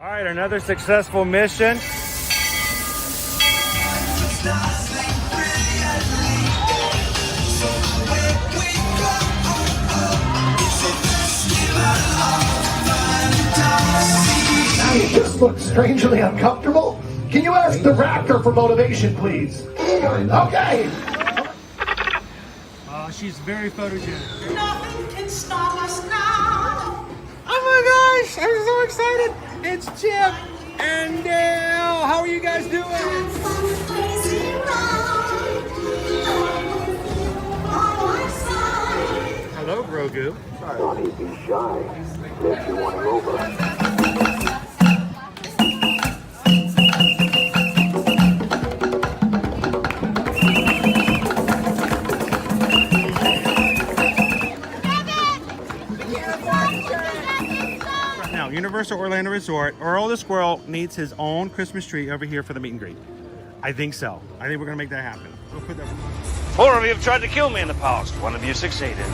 All right, another successful mission. You just look strangely uncomfortable. Can you ask the raptor for motivation, please? Okay. She's very photogenic. Nothing can stop us now. Oh my gosh, I'm so excited. It's Chip and Dale. How are you guys doing? Hello, Grogu. Don't be shy. If you want to over. Universal Orlando Resort, Earl the Squirrel needs his own Christmas tree over here for the meet and greet. I think so. I think we're gonna make that happen. We'll put that. 4 of you have tried to kill me in the past. 1 of you succeeded.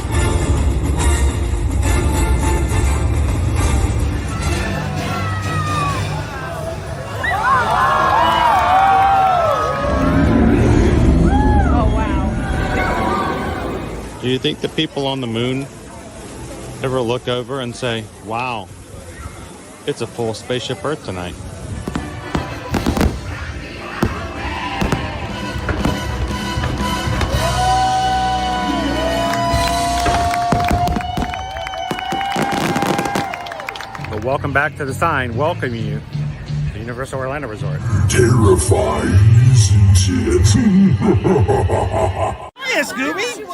Oh wow. Do you think the people on the moon ever look over and say, wow, it's a full spaceship Earth tonight? Well, welcome back to the sign welcoming you to Universal Orlando Resort. Terrifying, isn't it? Hiya, Scooby!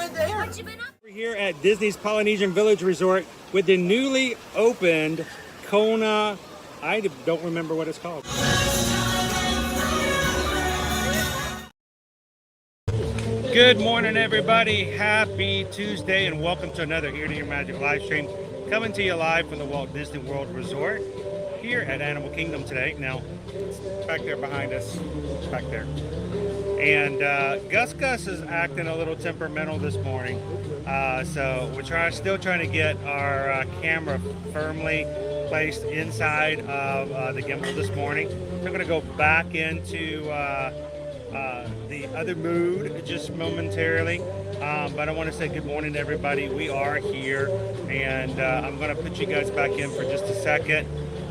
We're here at Disney's Polynesian Village Resort with the newly opened Kona, I don't remember what it's called. Good morning, everybody. Happy Tuesday, and welcome to another Ear to Your Magic live stream, coming to you live from the Walt Disney World Resort here at Animal Kingdom today. Now, it's back there behind us, back there. And Gus is acting a little temperamental this morning, so we're still trying to get our camera firmly placed inside of the gimbal this morning. We're going to go back into the other mood just momentarily, but I want to say good morning to everybody. We are here, and I'm going to put you guys back in for just a second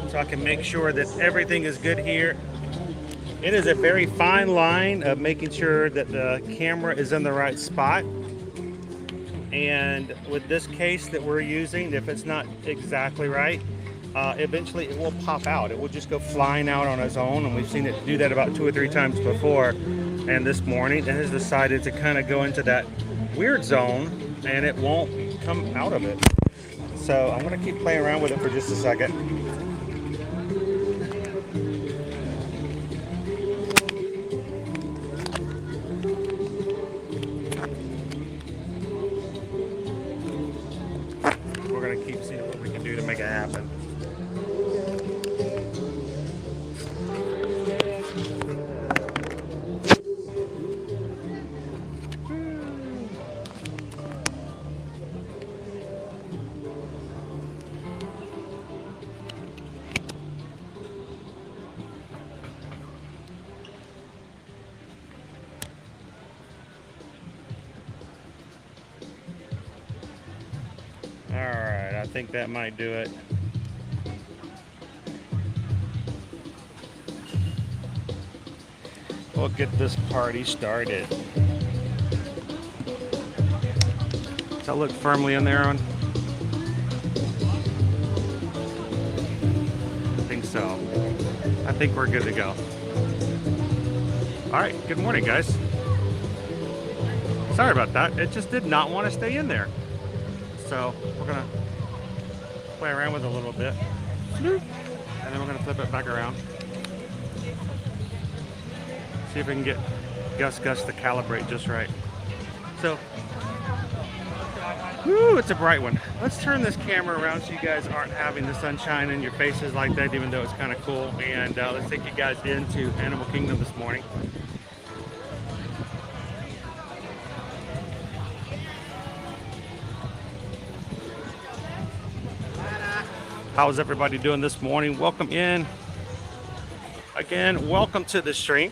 so I can make sure that everything is good here. It is a very fine line of making sure that the camera is in the right spot. And with this case that we're using, if it's not exactly right, eventually it will pop out. It will just go flying out on its own, and we've seen it do that about 2 or 3 times before. And this morning it has decided to kind of go into that weird zone, and it won't come out of it. So I'm going to keep playing around with it for just a second. We're going to keep seeing what we can do to make it happen. Alright, I think that might do it. We'll get this party started. Does that look firmly in there, Owen? I think so. I think we're good to go. Alright, good morning, guys. Sorry about that. It just did not want to stay in there. So we're gonna play around with it a little bit, and then we're gonna flip it back around. See if we can get Gus to calibrate just right. So, whoo, it's a bright one. Let's turn this camera around so you guys aren't having the sunshine in your faces like that, even though it's kind of cool. And let's take you guys into Animal Kingdom this morning. How's everybody doing this morning? Welcome in. Again, welcome to the stream.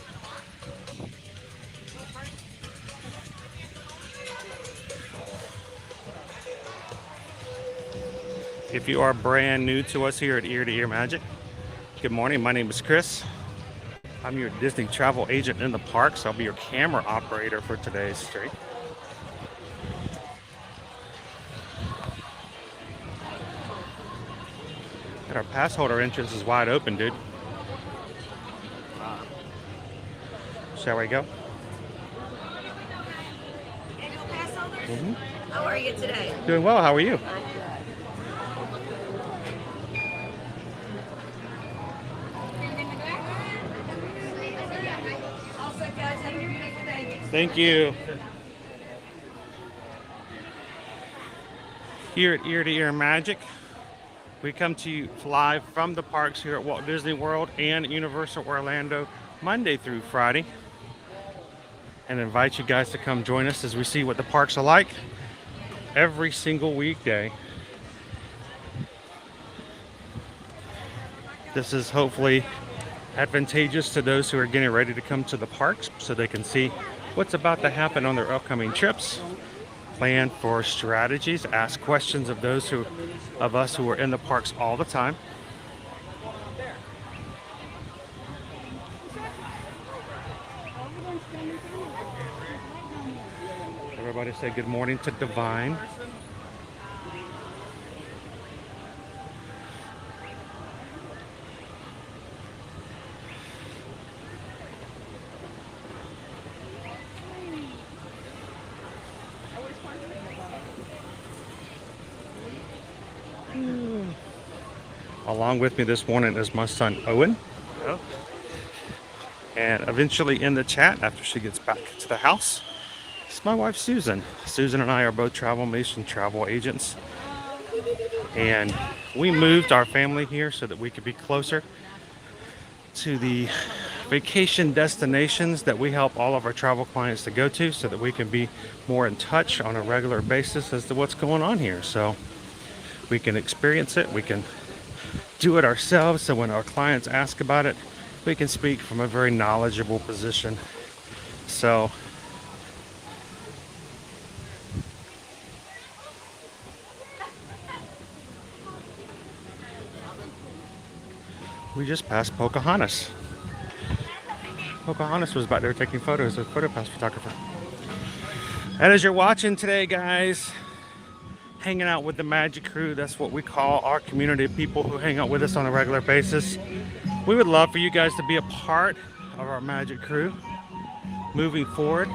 If you are brand new to us here at Ear to Ear Magic, good morning. My name is Chris. I'm your Disney travel agent in the parks. I'll be your camera operator for today's stream. And our pass holder entrance is wide open, dude. Shall we go? Annual pass holders? How are you today? Doing well. How are you? Thank you. Here at Ear to Ear Magic, we come to you live from the parks here at Walt Disney World and Universal Orlando Monday through Friday, and invite you guys to come join us as we see what the parks are like every single weekday. This is hopefully advantageous to those who are getting ready to come to the parks so they can see what's about to happen on their upcoming trips, plan for strategies, ask questions of those of us who are in the parks all the time. Everybody say good morning to Divine. Along with me this morning is my son Owen. And eventually in the chat, after she gets back to the house, it's my wife Susan. Susan and I are both travel mates and travel agents. And we moved our family here so that we could be closer to the vacation destinations that we help all of our travel clients to go to, so that we can be more in touch on a regular basis as to what's going on here. So we can experience it, we can do it ourselves, so when our clients ask about it, we can speak from a very knowledgeable position. So we just passed Pocahontas. Pocahontas was back there taking photos, a photo pass photographer. And as you're watching today, guys, hanging out with the Magic Crew, that's what we call our community of people who hang out with us on a regular basis. We would love for you guys to be a part of our Magic Crew moving forward.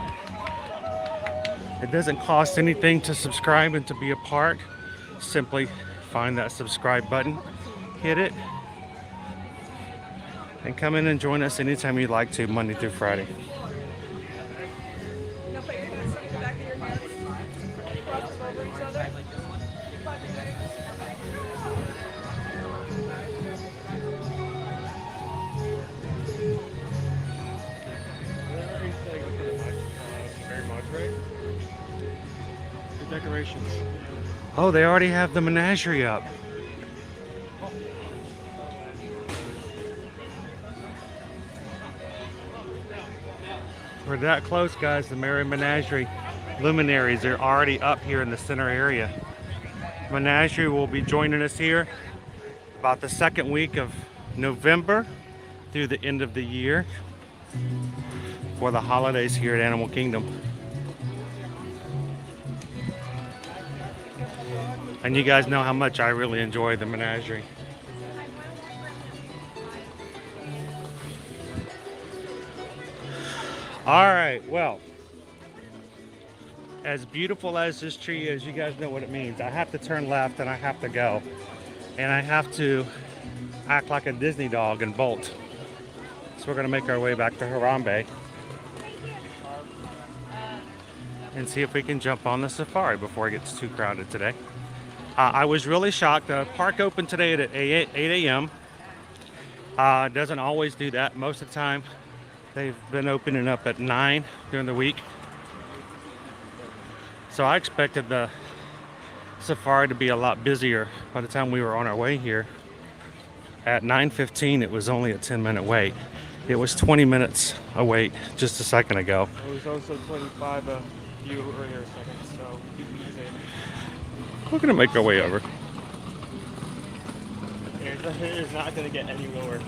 It doesn't cost anything to subscribe and to be a part. Simply find that subscribe button, hit it, and come in and join us anytime you'd like to, Monday through Friday. Decorations. Oh, they already have the menagerie up. We're that close, guys. The Merry Menagerie luminaries are already up here in the center area. Menagerie will be joining us here about the second week of November through the end of the year for the holidays here at Animal Kingdom. And you guys know how much I really enjoy the menagerie. All right, well, as beautiful as this tree is, you guys know what it means. I have to turn left and I have to go. And I have to act like a Disney dog and bolt. So we're gonna make our way back to Harambe and see if we can jump on the safari before it gets too crowded today. I was really shocked. The park opened today at 8 a.m. Doesn't always do that. Most of the time, they've been opening up at 9 during the week. So I expected the safari to be a lot busier by the time we were on our way here. At 9:15, it was only a 10-minute wait. It was 20 minutes a wait just a second ago. It was also 25 a few earlier seconds, so keep it easy. We're gonna make our way over. It's not going to get any lower.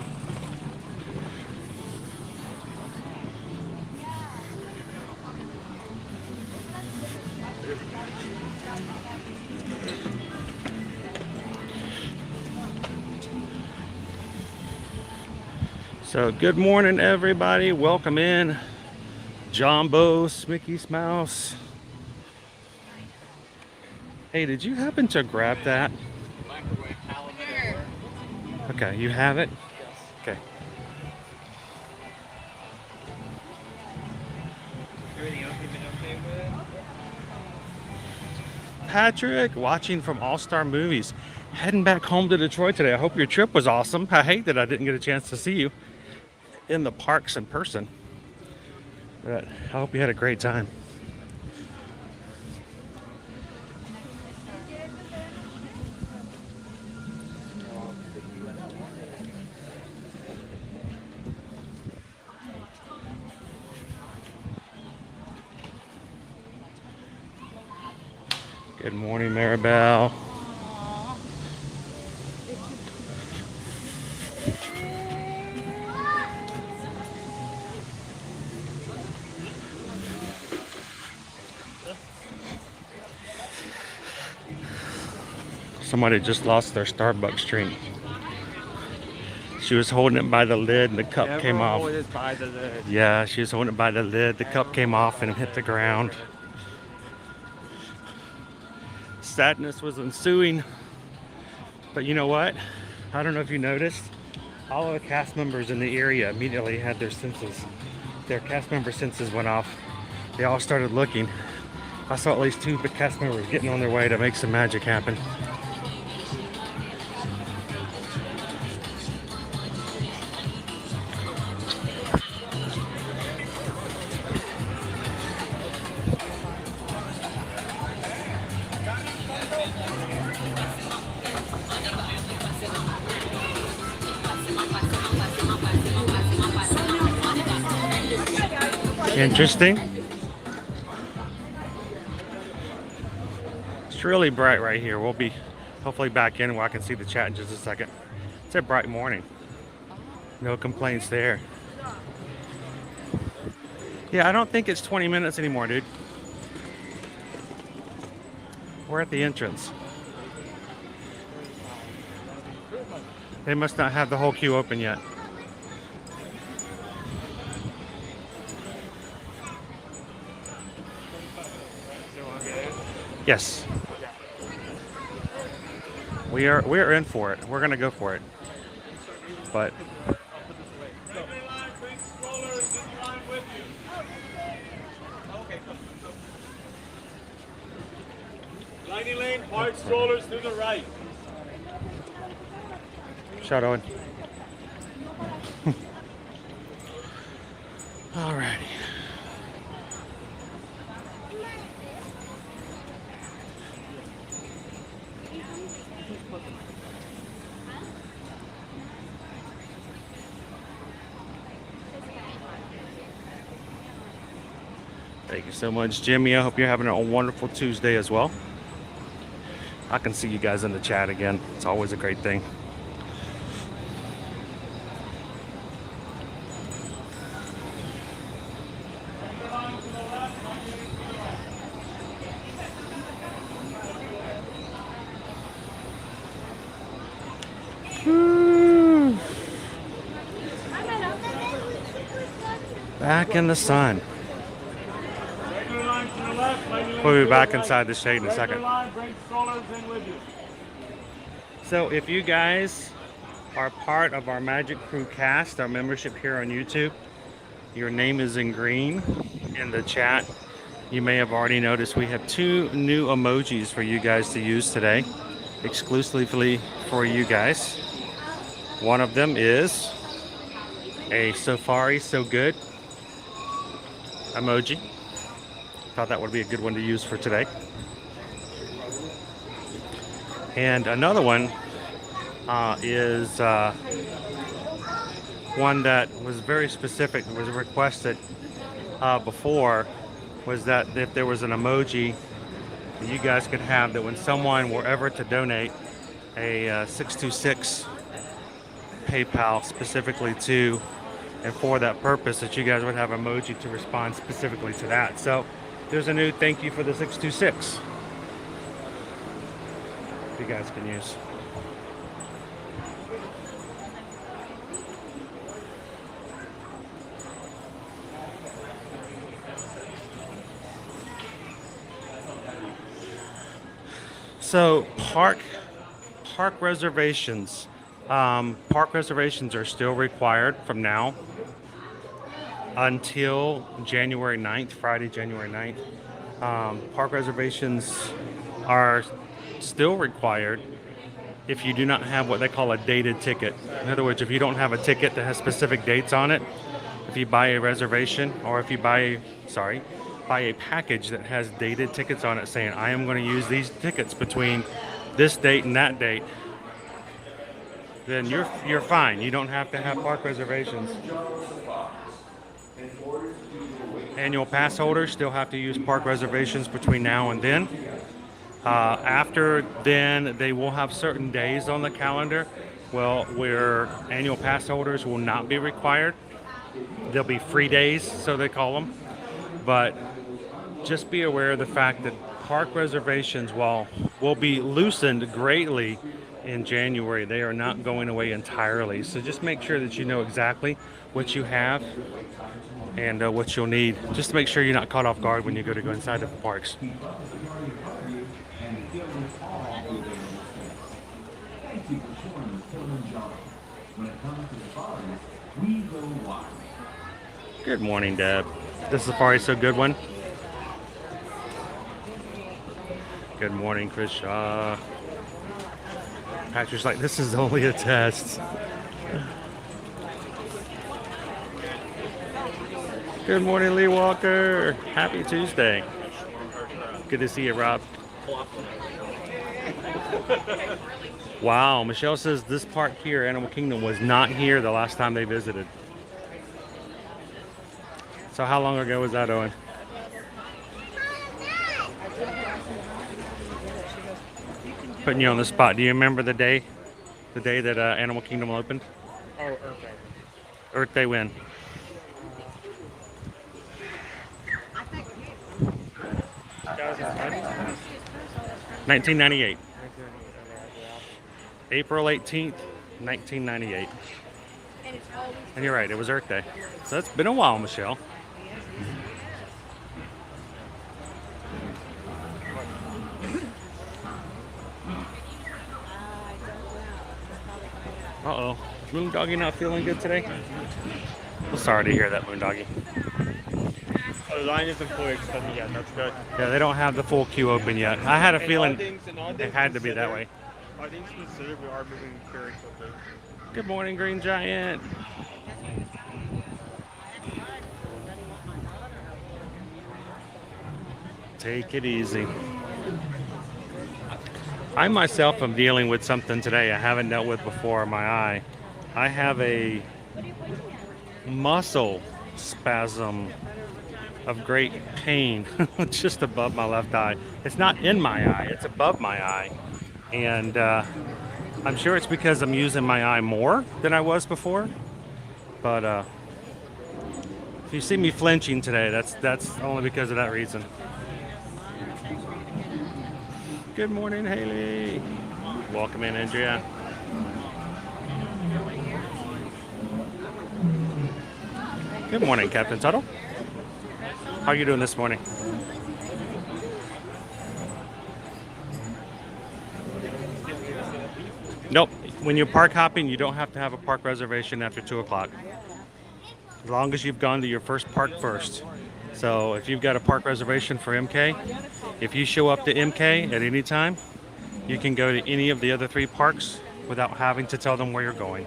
So good morning, everybody. Welcome in. Jumbo, Smickey's Mouse. Hey, did you happen to grab that? Okay, you have it? Okay. Everything else you've been okay with? Patrick, watching from All-Star Movies. Heading back home to Detroit today. I hope your trip was awesome. I hate that I didn't get a chance to see you in the parks in person. But I hope you had a great time. Good morning, Maribel. Somebody just lost their Starbucks drink. She was holding it by the lid and the cup came off. Hold it by the lid. Yeah, she was holding it by the lid. The cup came off and hit the ground. Sadness was ensuing. But you know what? I don't know if you noticed. All of the cast members in the area immediately had their cast member senses went off. They all started looking. I saw at least 2 cast members getting on their way to make some magic happen. Interesting. It's really bright right here. We'll be hopefully back in where I can see the chat in just a second. It's a bright morning. No complaints there. Yeah, I don't think it's 20 minutes anymore, dude. We're at the entrance. They must not have the whole queue open yet. Yes. We're in for it. We're gonna go for it. But Lightning lane, park strollers to the right. shout Owen. Alrighty. Thank you so much, Jimmy. I hope you're having a wonderful Tuesday as well. I can see you guys in the chat again. It's always a great thing. Back in the sun. We'll be back inside the shade in a second. So if you guys are part of our Magic Crew cast, our membership here on YouTube, your name is in green in the chat. You may have already noticed we have 2 new emojis for you guys to use today, exclusively for you guys. One of them is a Safari So Good emoji. Thought that would be a good one to use for today. And another one is one that was very specific, was requested before, was that if there was an emoji that you guys could have, that when someone were ever to donate a 626 PayPal specifically to and for that purpose, that you guys would have emoji to respond specifically to that. So there's a new thank you for the 626 you guys can use. So park reservations. Park reservations are still required from now until January 9th, Friday, January 9th. Park reservations are still required if you do not have what they call a dated ticket. In other words, if you don't have a ticket that has specific dates on it, if you buy a reservation, or if you buy a package that has dated tickets on it saying, I am going to use these tickets between this date and that date, then you're fine. You don't have to have park reservations. Annual pass holders still have to use park reservations between now and then. After then, they will have certain days on the calendar, well, where annual pass holders will not be required. They'll be free days, so they call them. But just be aware of the fact that park reservations, while will be loosened greatly in January, they are not going away entirely. So just make sure that you know exactly what you have and what you'll need, just to make sure you're not caught off guard when you go inside of the parks. Good morning, Deb. This safari so good one. Good morning, Chris Shaw. Patrick's like, this is only a test. Good morning, Lee Walker. Happy Tuesday. Good to see you, Rob. Wow, Michelle says this park here, Animal Kingdom, was not here the last time they visited. So how long ago was that, Owen? Putting you on the spot. Do you remember the day that Animal Kingdom opened? Oh, Earth Day. Earth Day when? 1998. April 18th, 1998. And you're right, it was Earth Day. So it's been a while, Michelle. Uh-oh. Moondoggy not feeling good today? Well, sorry to hear that, Moondoggy. Oh, the line isn't fully extended yet. That's good. Yeah, they don't have the full queue open yet. I had a feeling it had to be that way. All things considered, we are moving very quickly. Good morning, Green Giant. Take it easy. I myself am dealing with something today I haven't dealt with before in my eye. I have a muscle spasm of great pain just above my left eye. It's not in my eye, it's above my eye. And I'm sure it's because I'm using my eye more than I was before. But if you see me flinching today, that's only because of that reason. Good morning, Haley. Welcome in, Andrea. Good morning, Captain Tuttle. How are you doing this morning? Nope. When you're park hopping, you don't have to have a park reservation after 2 o'clock. As long as you've gone to your first park first. So if you've got a park reservation for MK, if you show up to MK at any time, you can go to any of the other 3 parks without having to tell them where you're going.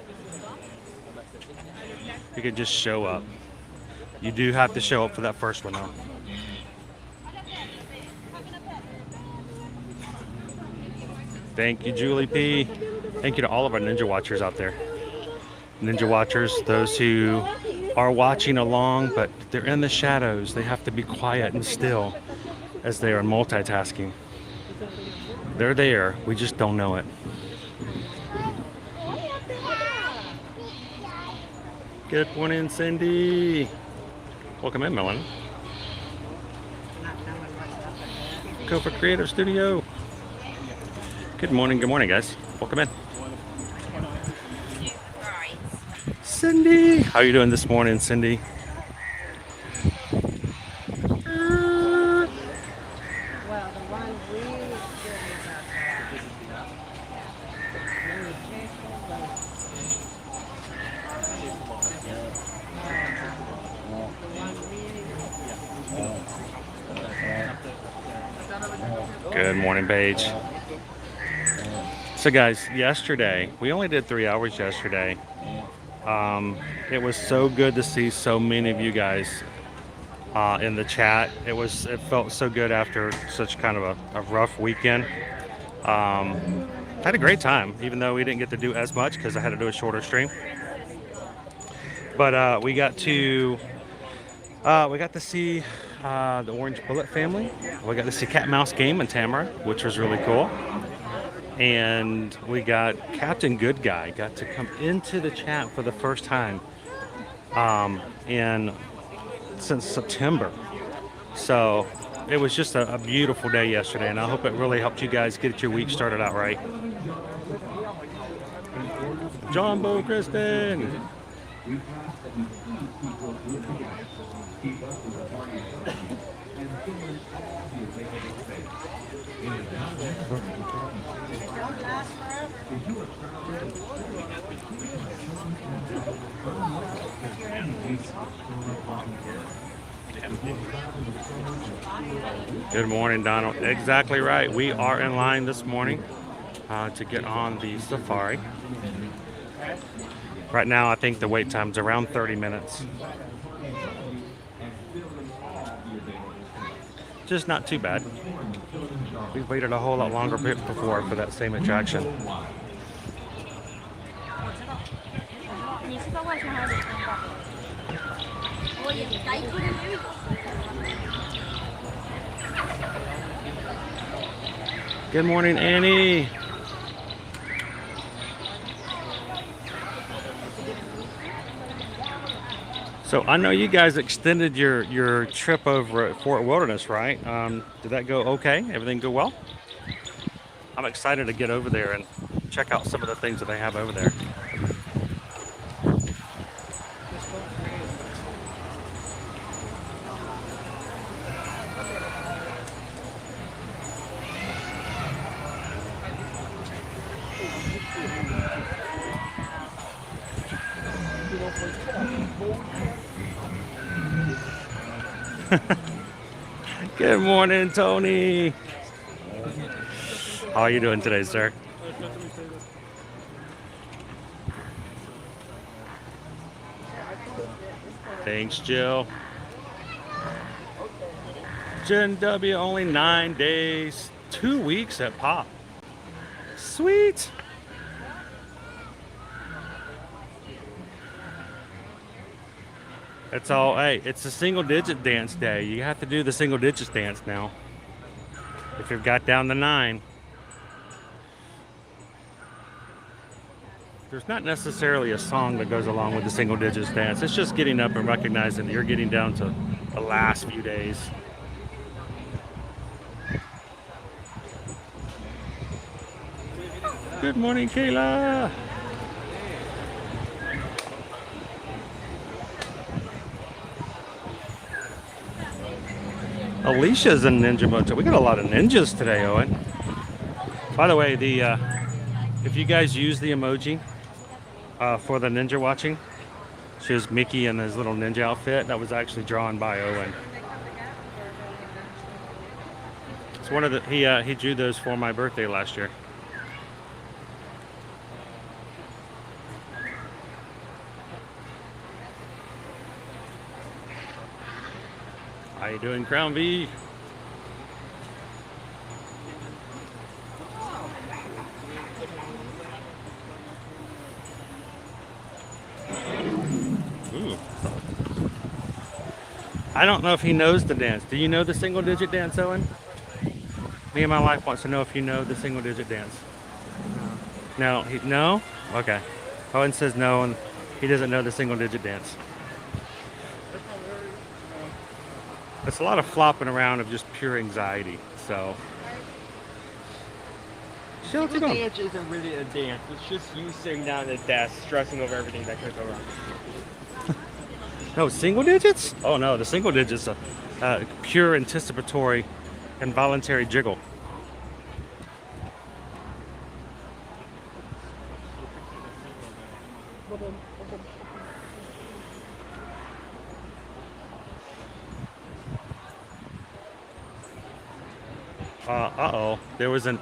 You can just show up. You do have to show up for that first one, though. Thank you, Julie P. Thank you to all of our Ninja Watchers out there. Ninja Watchers, those who are watching along, but they're in the shadows. They have to be quiet and still as they are multitasking. They're there. We just don't know it. Good morning, Cindy. Welcome in, Melanie. Go for Creative Studio. Good morning, guys. Welcome in. Cindy, how are you doing this morning, Cindy? Good morning, Paige. So guys, yesterday, we only did 3 hours yesterday. It was so good to see so many of you guys in the chat. It felt so good after such kind of a rough weekend. Had a great time, even though we didn't get to do as much because I had to do a shorter stream. But we got to see the Orange Bullet family. We got to see Cat Mouse Game in Tamara, which was really cool. And we got Captain Good Guy got to come into the chat for the first time since September. So it was just a beautiful day yesterday, and I hope it really helped you guys get your week started out right. John Bo Kristen. Good morning, Donald. Exactly right. We are in line this morning to get on the safari. Right now, I think the wait time is around 30 minutes. Just not too bad. We've waited a whole lot longer before for that same attraction. Good morning, Annie. So I know you guys extended your trip over at Fort Wilderness, right? Did that go okay? Everything go well? I'm excited to get over there and check out some of the things that they have over there. Good morning, Tony. How are you doing today, sir? Thanks, Jill. Jen W, only 9 days, 2 weeks at Pop. Sweet. It's all, hey, it's a single digit dance day. You have to do the single digits dance now. If you've got down to 9. There's not necessarily a song that goes along with the single digits dance. It's just getting up and recognizing that you're getting down to the last few days. Good morning, Kayla. Alicia's in Ninja Moto. We got a lot of ninjas today, Owen. By the way, if you guys use the emoji for the ninja watching, shows Mickey in his little ninja outfit. That was actually drawn by Owen. It's one of the he drew those for my birthday last year. How you doing, Crown V? Ooh. I don't know if he knows the dance. Do you know the single digit dance, Owen? Me and my wife wants to know if you know the single digit dance. No. No? Okay. Owen says no, and he doesn't know the single digit dance. It's a lot of flopping around of just pure anxiety. So. The dance isn't really a dance. It's just you sitting down at a desk, stressing over everything that could go wrong. No, single digits? Oh no, the single digits are pure anticipatory involuntary jiggle. Uh-oh, there was an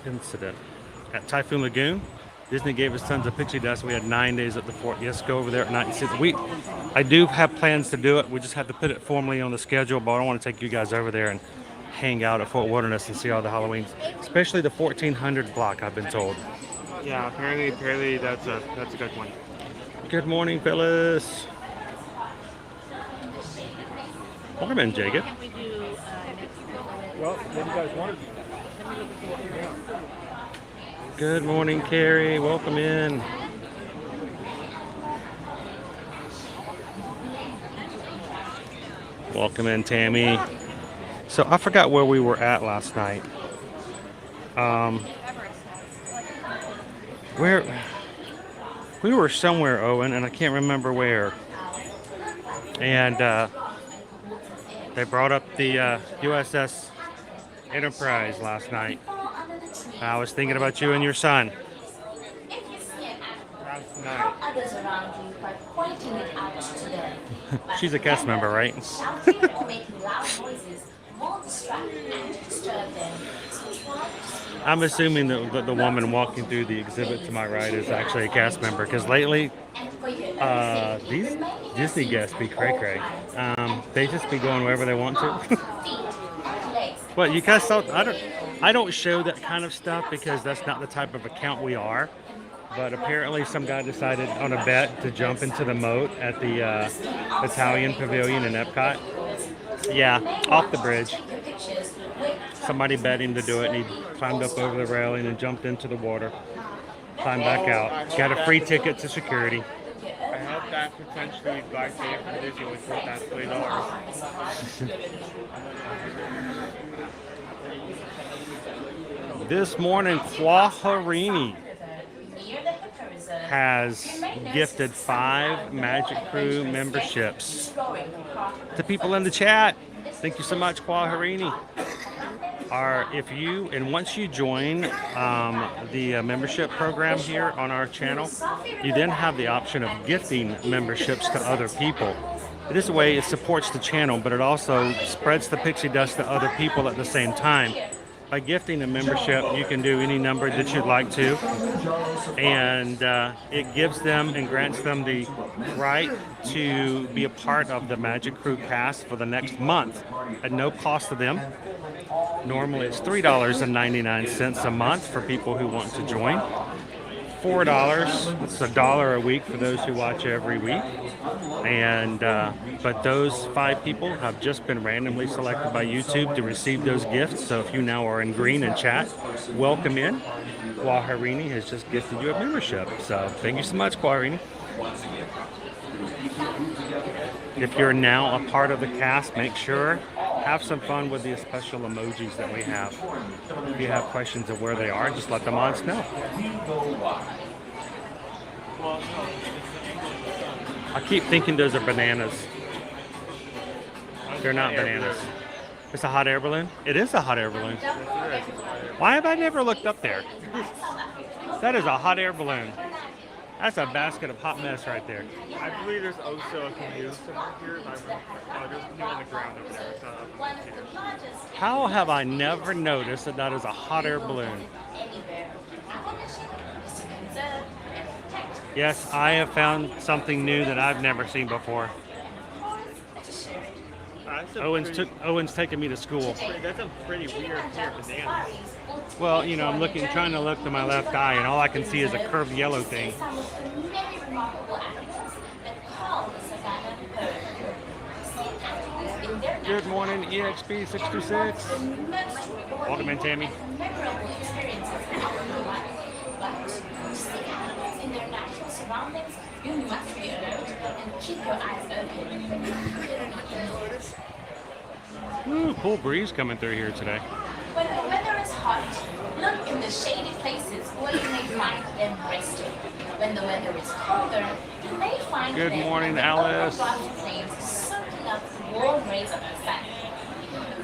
incident at Typhoon Lagoon. Disney gave us tons of pixie dust. We had 9 days at the fort. Yes, go over there at night and see. I do have plans to do it. We just have to put it formally on the schedule, but I don't want to take you guys over there and hang out at Fort Wilderness and see all the Halloweens, especially the 1400 block, I've been told. Yeah, apparently that's a good one. Good morning, Phyllis. Welcome in, Jacob. Well, what do you guys want? Good morning, Carrie. Welcome in. Welcome in, Tammy. So I forgot where we were at last night. Where we were somewhere, Owen, and I can't remember where. And they brought up the USS Enterprise last night. I was thinking about you and your son. Last night. Others around you by pointing it out to them. She's a cast member, right? Shouting or making loud noises more distracting and disturb them. So try to speak. I'm assuming that the woman walking through the exhibit to my right is actually a cast member, because lately these Disney guests be cray-cray. They just be going wherever they want to. Well, you guys saw, I don't show that kind of stuff because that's not the type of account we are. But apparently some guy decided on a bet to jump into the moat at the Italian Pavilion in Epcot. Yeah, off the bridge. Somebody bet him to do it, and he climbed up over the railing and jumped into the water. Climbed back out. Got a free ticket to security. I hope that potentially Black Day for Disney was worth that $20. This morning, Quaharini has gifted 5 Magic Crew memberships to people in the chat. Thank you so much, Quaharini. Once you join the membership program here on our channel, you then have the option of gifting memberships to other people. This way it supports the channel, but it also spreads the pixie dust to other people at the same time. By gifting a membership, you can do any number that you'd like to, and it gives them and grants them the right to be a part of the Magic Crew cast for the next month at no cost to them. Normally it's $3.99 a month for people who want to join. $4, it's $1 a week for those who watch every week. And but those 5 people have just been randomly selected by YouTube to receive those gifts. So if you now are in green in chat, welcome in. Quaharini has just gifted you a membership. So thank you so much, Quaharini. If you're now a part of the cast, make sure have some fun with the special emojis that we have. If you have questions of where they are, just let the mods know. I keep thinking those are bananas. They're not bananas. It's a hot air balloon? It is a hot air balloon. Why have I never looked up there? That is a hot air balloon. That's a basket of hot mess right there. I believe there's also a canoe somewhere here. There's a canoe on the ground over there. It's not up here. How have I never noticed that that is a hot air balloon? Yes, I have found something new that I've never seen before. Owen's taking me to school. That's a pretty weird pair of bananas. Well, you know, I'm trying to look to my left eye, and all I can see is a curved yellow thing. Good morning, EXP626. Welcome in, Tammy. Memorable experiences along the way. But to seek animals in their natural surroundings, you must be alert and keep your eyes open. Ooh, cool breeze coming through here today. When the weather is hot, look in the shady places where you may find them resting. When the weather is colder, you may find Good them morning, on the Alice. overcast plains soaking up the warm rays of the sun.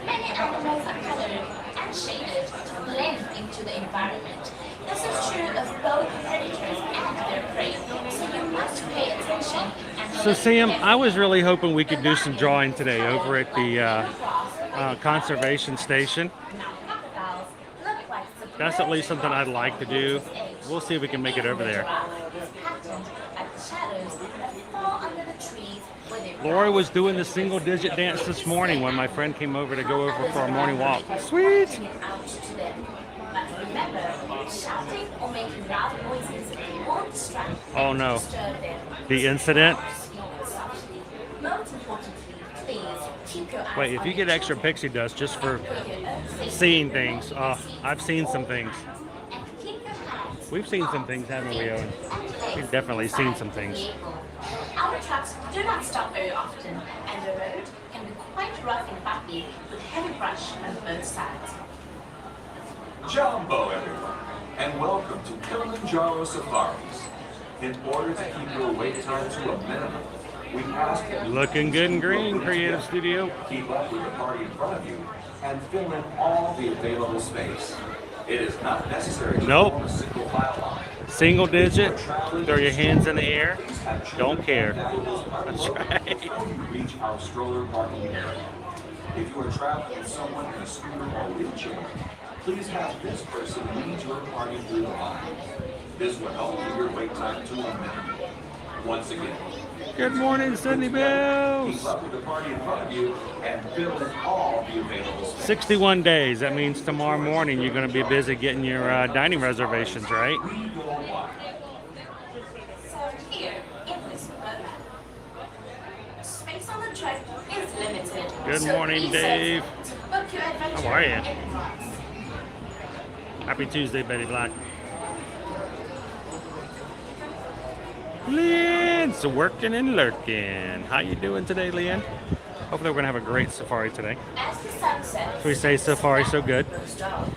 Many animals are colored and shaded to blend into the environment. This is true of both predators and their prey, so you must pay attention and So Sam, I was really hoping we could do some drawing today over at the conservation station. That's at least something I'd like to do. We'll see if we can make it over there. Lori was doing the single digit dance this morning when my friend came over to go over for a morning walk. Sweet! Oh no. The incident? Wait, if you get extra pixie dust just for seeing things, I've seen some things. We've seen some things, haven't we, Owen? We've definitely seen some things. Our trucks do not stop very often, and the road can be quite rough and bumpy with heavy brush on both sides. Jumbo, everyone, and welcome to Kilimanjaro Safaris. In order to keep your wait time to a minimum, we ask that you Looking good and green, Creative Studio. keep up with the party in front of you and fill in all the available space. It is not necessary to Nope. form a single file line. Single digit, throw your hands in the air, don't care. That's right. Before you reach our stroller parking area. If you are traveling with someone in a scooter or wheelchair, please have this person lead your party through the line. This will help keep your wait time to a minimum. Once again, Good morning, Sydney keep Bells. up with the party in front of you and fill in all the available space. 61 days. That means tomorrow morning you're going to be busy getting your dining reservations, right? So here, in this book, space on the truck is limited. Good So morning, be Dave. certain to book your adventure How are you? in advance. Happy Tuesday, Betty Black. Leanne's working and lurking. How you doing today, Leanne? Hopefully we're going to have a great safari today. As the sun sets, So we say so far so good. goes dark,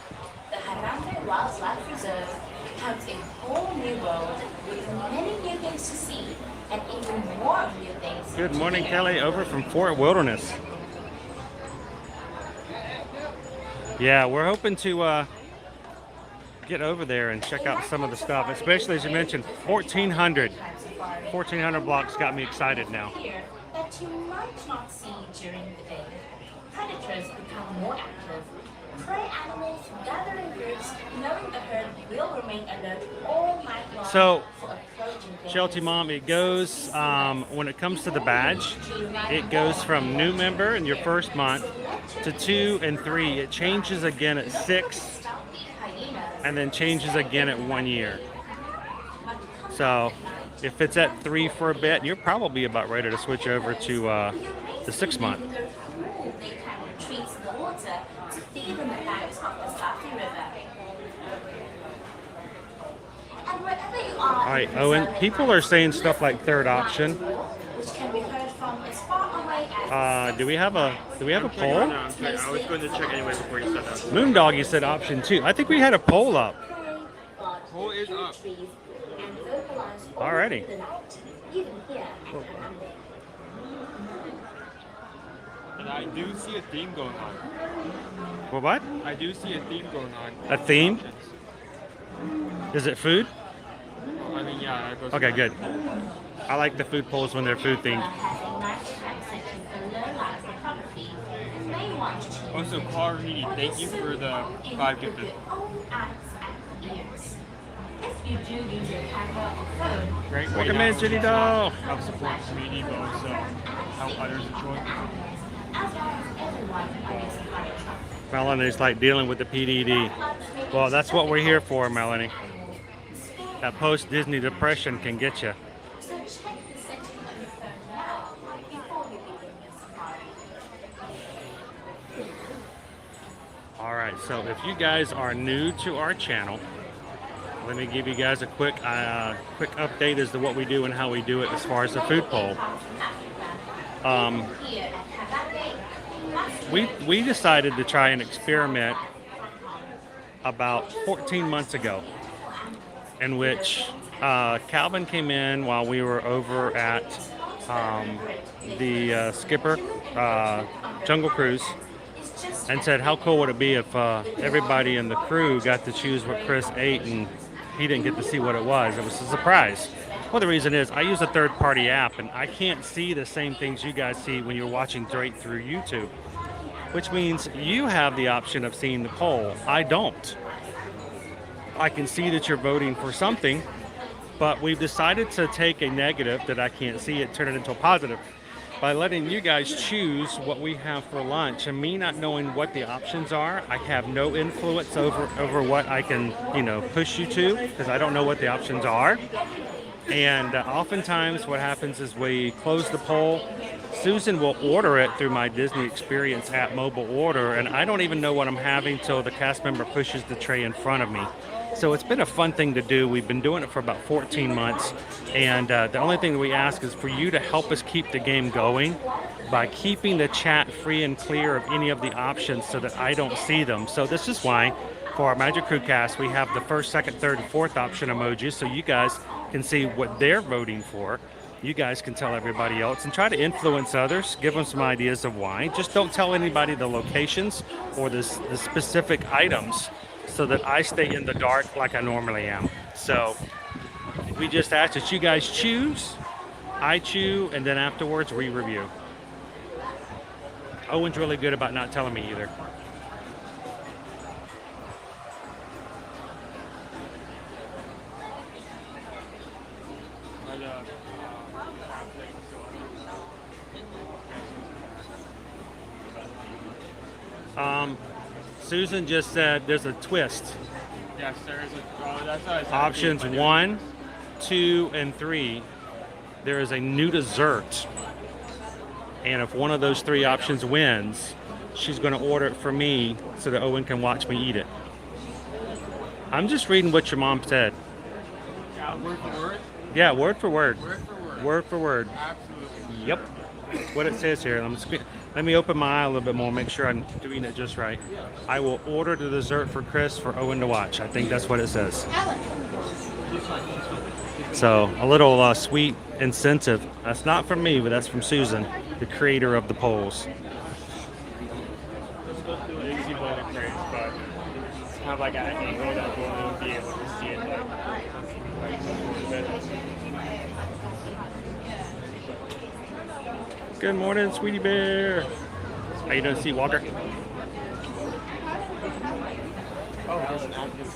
the Harambee Wildlife Reserve becomes a whole new world with many new things to see and even more new things Good to morning, hear. Kelly, over from Fort Wilderness. Yeah, we're hoping to get over there and check out some of the stuff, especially as you mentioned, 1,400 blocks got me excited now. Here that you might not see during the day. Predators become more active. Prey animals gather in groups, knowing the herd will remain alert all night long. So, for approaching prey. Shelty Mom, it goes, when it comes to the badge, it goes from new member in your first month to 2 and 3. It changes again at 6 and then changes again at 1 year. So if it's at 3 for a bit, you're probably about ready to switch over to the 6 month. They can retrieve the water to feed in the banks of the Safi River. And wherever you are, All right, Owen, people are saying stuff like third option. which can be heard from as far away as Do we have a poll? No, I'm sorry. I was going to check anyway before you said that. Moondoggy said option 2. I think we had a poll up. Poll is up. Alrighty. And I do see a theme going on. Well, what? I do see a theme going on. A theme? Is it food? I mean, yeah. It goes Okay, on. good. I like the food polls when they're food themed. Also, Carl Reedy, thank you for the 5 gifted. If you do use your camera or phone, Great way Welcome to in, Jenny Doll. help support the community, but also help others enjoy. as long as everyone owns a fire truck. Melanie's like dealing with the PDD. Well, that's what we're here for, Melanie. That post-Disney depression can get you. So check the setting on your phone now before you begin your safari. So if you guys are new to our channel, let me give you guys a quick update as to what we do and how we do it as far as the food poll. We decided to try an experiment about 14 months ago, in which Calvin came in while we were over at the Skipper Jungle Cruise and said, how cool would it be if everybody in the crew got to choose what Chris ate and he didn't get to see what it was. It was a surprise. Well, the reason is I use a third-party app and I can't see the same things you guys see when you're watching straight through YouTube, which means you have the option of seeing the poll. I don't. I can see that you're voting for something, but we've decided to take a negative that I can't see it, turn it into a positive by letting you guys choose what we have for lunch. And me not knowing what the options are, I have no influence over what I can, push you to, because I don't know what the options are. And oftentimes what happens is we close the poll. Susan will order it through my Disney Experience app mobile order, and I don't even know what I'm having till the cast member pushes the tray in front of me. So it's been a fun thing to do. We've been doing it for about 14 months, and the only thing that we ask is for you to help us keep the game going by keeping the chat free and clear of any of the options so that I don't see them. So this is why for our Magic Crew cast we have the first, second, third, and fourth option emojis, so you guys can see what they're voting for. You guys can tell everybody else and try to influence others, give them some ideas of why. Just don't tell anybody the locations or the specific items, so that I stay in the dark like I normally am. So we just ask that you guys choose, I chew, and then afterwards we review. Owen's really good about not telling me either. Susan just said there's a twist. Yes, there is that's what I said. Options 1, 2, and 3. There is a new dessert. And if one of those 3 options wins, she's going to order it for me so that Owen can watch me eat it. I'm just reading what your mom said. Yeah, word for word? Yeah, word for word. Word for word. Word for word. Absolutely. Yep. What it says here. Let me open my eye a little bit more, make sure I'm doing it just right. I will order the dessert for Chris for Owen to watch. I think that's what it says. So a little sweet incentive. That's not from me, but that's from Susan, the creator of the polls. Easy way to praise, but it's kind of like at an angle that we'll only be able to see it Good morning, sweetie bear. How you doing, Sea Walker? Oh, there's an African.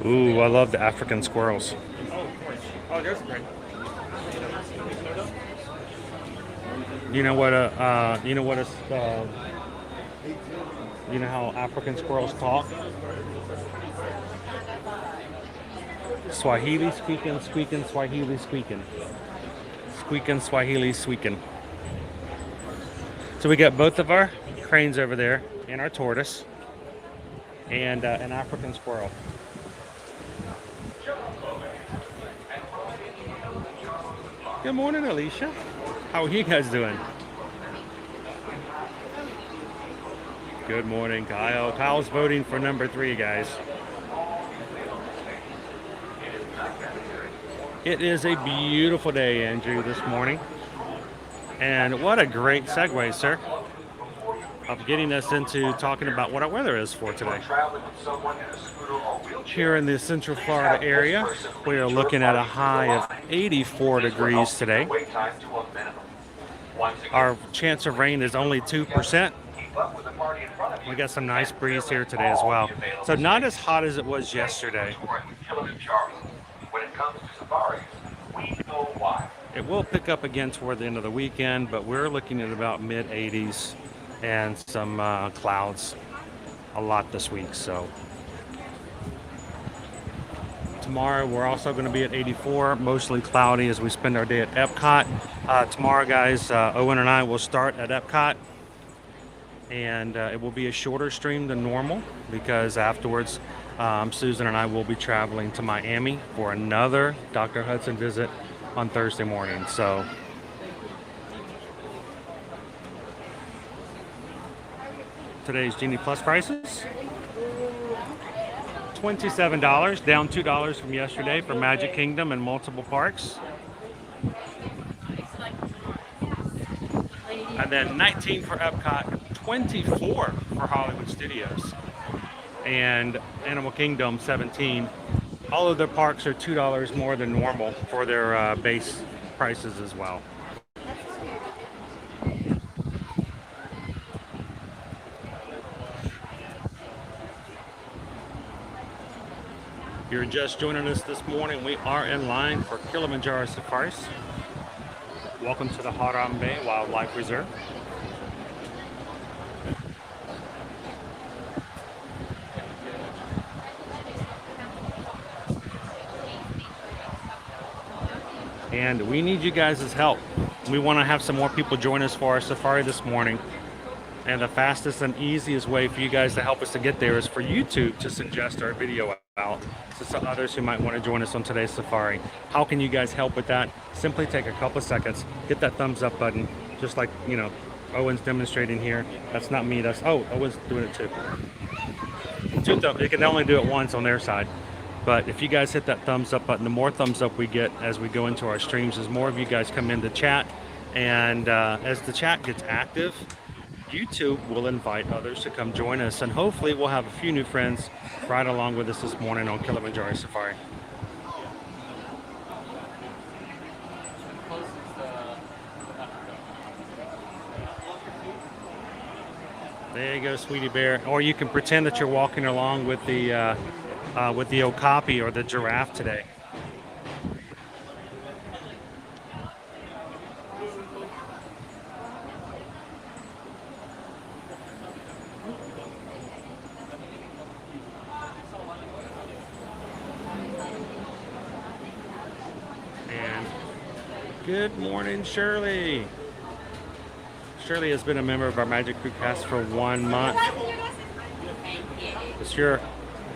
Ooh, I love the African squirrels. Oh, of course. Oh, there's great. You know how African squirrels talk? Swahili squeaking, squeaking, Swahili squeaking. Squeaking, Swahili squeaking. So we got both of our cranes over there, and our tortoise, and an African squirrel. Good morning, Alicia. How are you guys doing? Good morning, Kyle. Kyle's voting for number 3, guys. It is a beautiful day, Andrew, this morning. And what a great segue, sir, of getting us into talking about what our weather is for today. Here in the Central Florida area, we are looking at a high of 84 degrees today. Our chance of rain is only 2%. We got some nice breeze here today as well. So not as hot as it was yesterday. It will pick up again toward the end of the weekend, but we're looking at about mid-80s and some clouds a lot this week. So tomorrow we're also going to be at 84, mostly cloudy as we spend our day at Epcot. Tomorrow, guys, Owen and I will start at Epcot, and it will be a shorter stream than normal because afterwards Susan and I will be traveling to Miami for another Dr. Hudson visit on Thursday morning. So today's Genie Plus prices: $27, down $2 from yesterday for Magic Kingdom and multiple parks. And then 19 for Epcot, 24 for Hollywood Studios, and Animal Kingdom 17. All of their parks are $2 more than normal for their base prices as well. If you're just joining us this morning, we are in line for Kilimanjaro Safaris. Welcome to the Harambe Wildlife Reserve. And we need you guys' help. We want to have some more people join us for our safari this morning. And the fastest and easiest way for you guys to help us to get there is for YouTube to suggest our video out to some others who might want to join us on today's safari. How can you guys help with that? Simply take a couple of seconds, hit that thumbs up button, just like, you know, Owen's demonstrating here. That's not me, that's, oh, Owen's doing it too. They can only do it once on their side. But if you guys hit that thumbs up button, the more thumbs up we get as we go into our streams, as more of you guys come into chat. And as the chat gets active, YouTube will invite others to come join us, and hopefully we'll have a few new friends ride along with us this morning on Kilimanjaro Safari. There you go, Sweetie Bear. Or you can pretend that you're walking along with the okapi or the giraffe today. Good morning, Shirley. Shirley has been a member of our Magic Crew cast for 1 month. It's your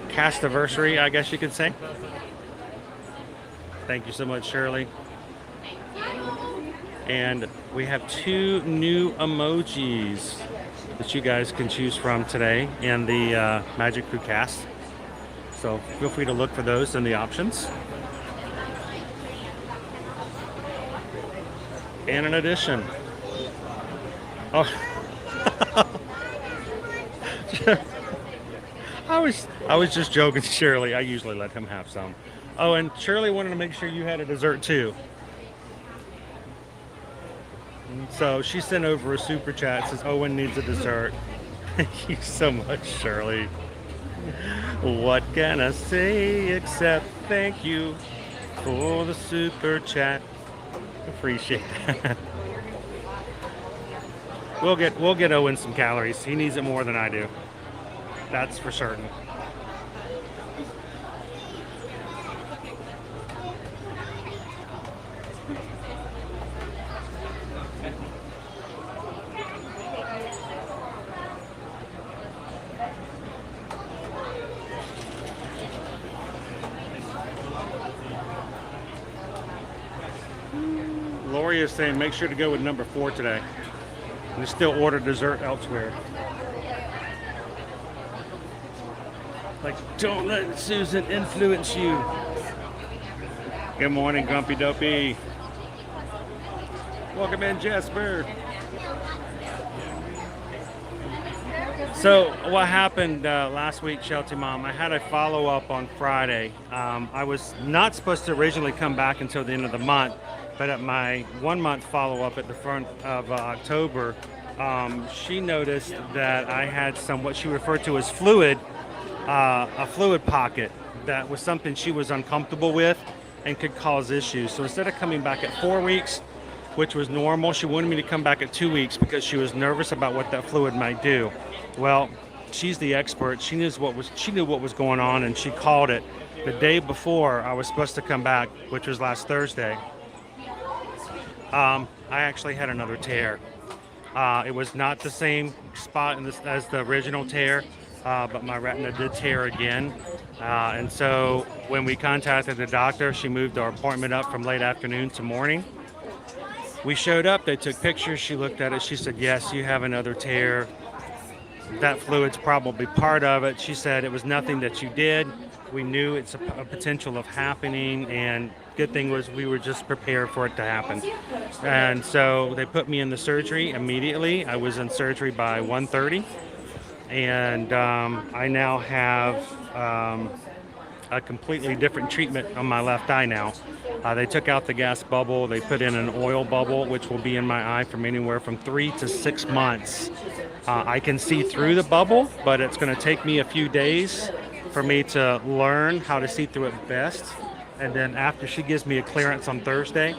cast anniversary, I guess you could say. Thank you so much, Shirley. And we have 2 new emojis that you guys can choose from today in the Magic Crew cast. So feel free to look for those in the options. And in addition, oh, I was just joking, Shirley. I usually let him have some. Oh, and Shirley wanted to make sure you had a dessert too. So she sent over a super chat, says Owen needs a dessert. Thank you so much, Shirley. What can I say except thank you for the super chat? Appreciate that. We'll get Owen some calories. He needs it more than I do. That's for certain. Lori is saying make sure to go with number 4 today. And still order dessert elsewhere. Like, don't let Susan influence you. Good morning, Grumpy Dopey. Welcome in, Jasper. So what happened last week, Shelty Mom, I had a follow-up on Friday. I was not supposed to originally come back until the end of the month, but at my 1-month follow-up at the front of October, she noticed that I had some, what she referred to as fluid, a fluid pocket that was something she was uncomfortable with and could cause issues. So instead of coming back at 4 weeks, which was normal, she wanted me to come back at 2 weeks because she was nervous about what that fluid might do. Well, she's the expert. She knew what was going on, and she called it the day before I was supposed to come back, which was last Thursday. I actually had another tear. It was not the same spot as the original tear, but my retina did tear again. And so when we contacted the doctor, she moved our appointment up from late afternoon to morning. We showed up, they took pictures, she looked at it, she said, yes, you have another tear. That fluid's probably part of it. She said it was nothing that you did. We knew it's a potential of happening, and good thing was we were just prepared for it to happen. And so they put me in the surgery immediately. I was in surgery by 1:30, and I now have a completely different treatment on my left eye now. They took out the gas bubble. They put in an oil bubble, which will be in my eye from anywhere from 3 to 6 months. I can see through the bubble, but it's going to take me a few days for me to learn how to see through it best. And then after she gives me a clearance on Thursday,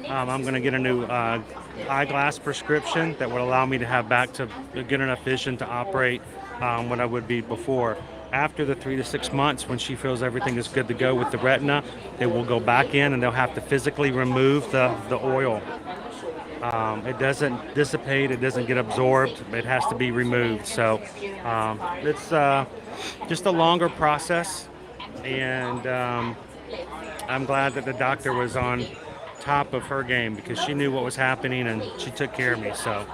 I'm going to get a new eyeglass prescription that would allow me to have back to good enough vision to operate what I would be before. After the 3 to 6 months, when she feels everything is good to go with the retina, they will go back in and they'll have to physically remove the oil. It doesn't dissipate, it doesn't get absorbed, it has to be removed. So it's just a longer process, and I'm glad that the doctor was on top of her game because she knew what was happening and she took care of me. So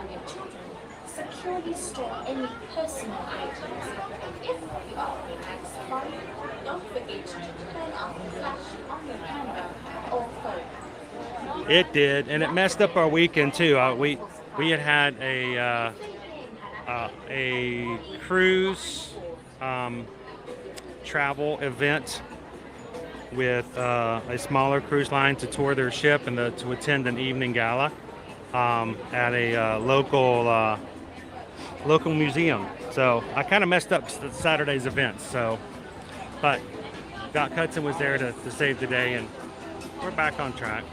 Securely store any personal items. If you are relaxed flight, don't forget to turn on the flash on your camera or phone. it did, and it messed up our weekend too. We had a cruise travel event with a smaller cruise line to tour their ship and to attend an evening gala at a local museum. So I kind of messed up Saturday's events. So, but Doc Hudson was there to save the day, and we're back on track.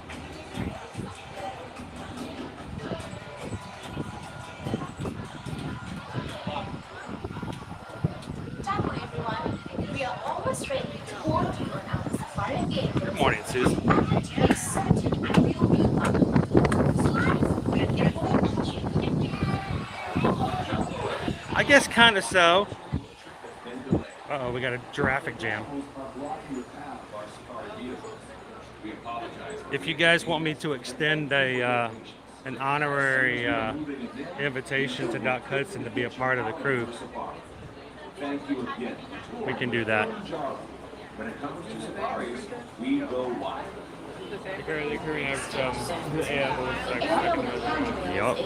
Hello everyone, we are almost ready to board you on our safari again. Good morning, Susan. Be certain you'll be welcome. I guess kind of so. Uh-oh, we got a giraffe jam. If you guys want me to extend an honorary invitation to Doc Hudson to be a part of the crew, we can do that. When it comes to safaris, we go wild. They're currently have the animals like Yup.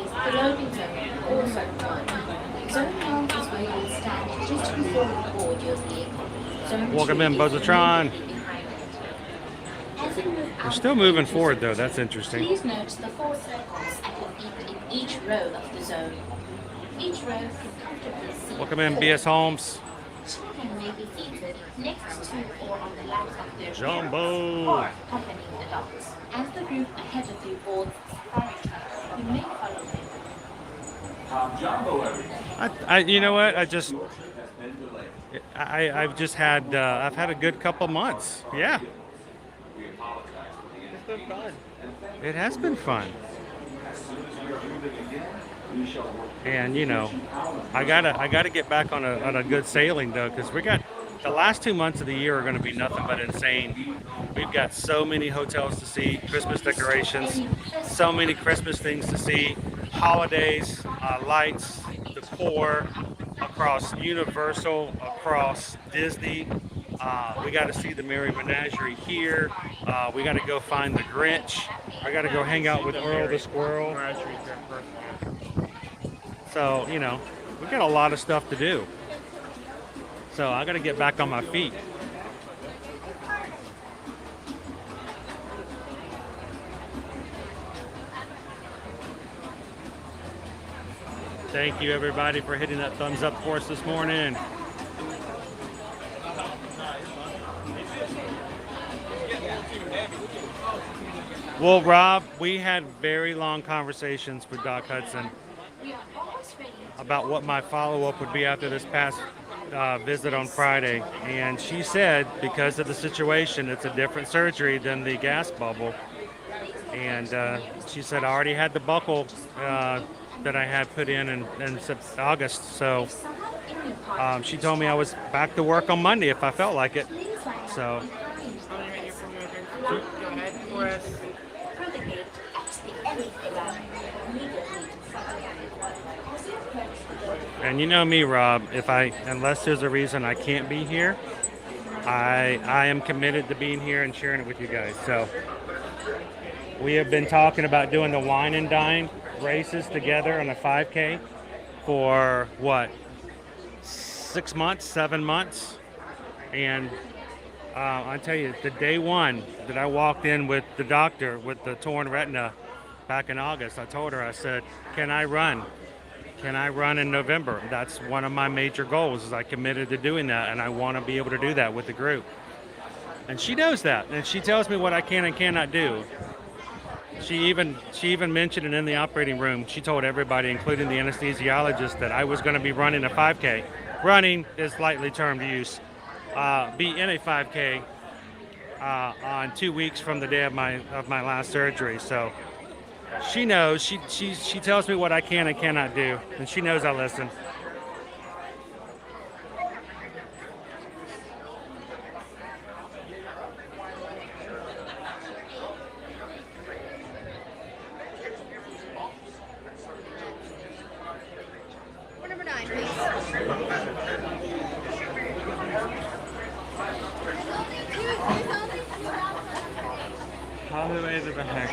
Welcome in, Buzzatron. We're still moving forward, though. That's interesting. Please note the 4 circles at your feet in each row of the zone. Each row can comfortably sit. Welcome in, B.S. Holmes. Children may be seated next to or on the lap of their Jumbo. parents or accompanying the dogs. As the group ahead of you boards the safari truck, you may follow them. Jumbo, everyone. I you know what? I've just had I've had a good couple months. Yeah, It's been fun. it has been fun. And you know, I gotta get back on a good sailing though, because we got the last 2 months of the year are going to be nothing but insane. We've got so many hotels to see, Christmas decorations, so many Christmas things to see, holidays, lights, decor, across Universal, across Disney. We got to see the Merry Menagerie here. We got to go find the Grinch. I got to go hang out with Earl the Squirrel. So, you know, we got a lot of stuff to do. So I got to get back on my feet. Thank you, everybody, for hitting that thumbs up for us this morning. Well, Rob, we had very long conversations with Doc Hudson about what my follow-up would be after this past visit on Friday. And she said, because of the situation, it's a different surgery than the gas bubble. And she said, I already had the buckle that I had put in August. So she told me I was back to work on Monday if I felt like it. So. Go ahead for us. And you know me, Rob, unless there's a reason I can't be here, I am committed to being here and sharing it with you guys. So we have been talking about doing the wine and dine races together on a 5K for what, 6 months, 7 months. And I tell you, the day one that I walked in with the doctor with the torn retina back in August, I told her, I said, can I run? Can I run in November? That's one of my major goals, is I committed to doing that, and I want to be able to do that with the group. And she knows that, and she tells me what I can and cannot do. She even mentioned it in the operating room. She told everybody, including the anesthesiologist, that I was going to be running a 5K. Running is lightly termed use. Be in a 5K on 2 weeks from the day of my last surgery. So she knows. She tells me what I can and cannot do, and she knows I listen. Number 9, please. All the way to the back.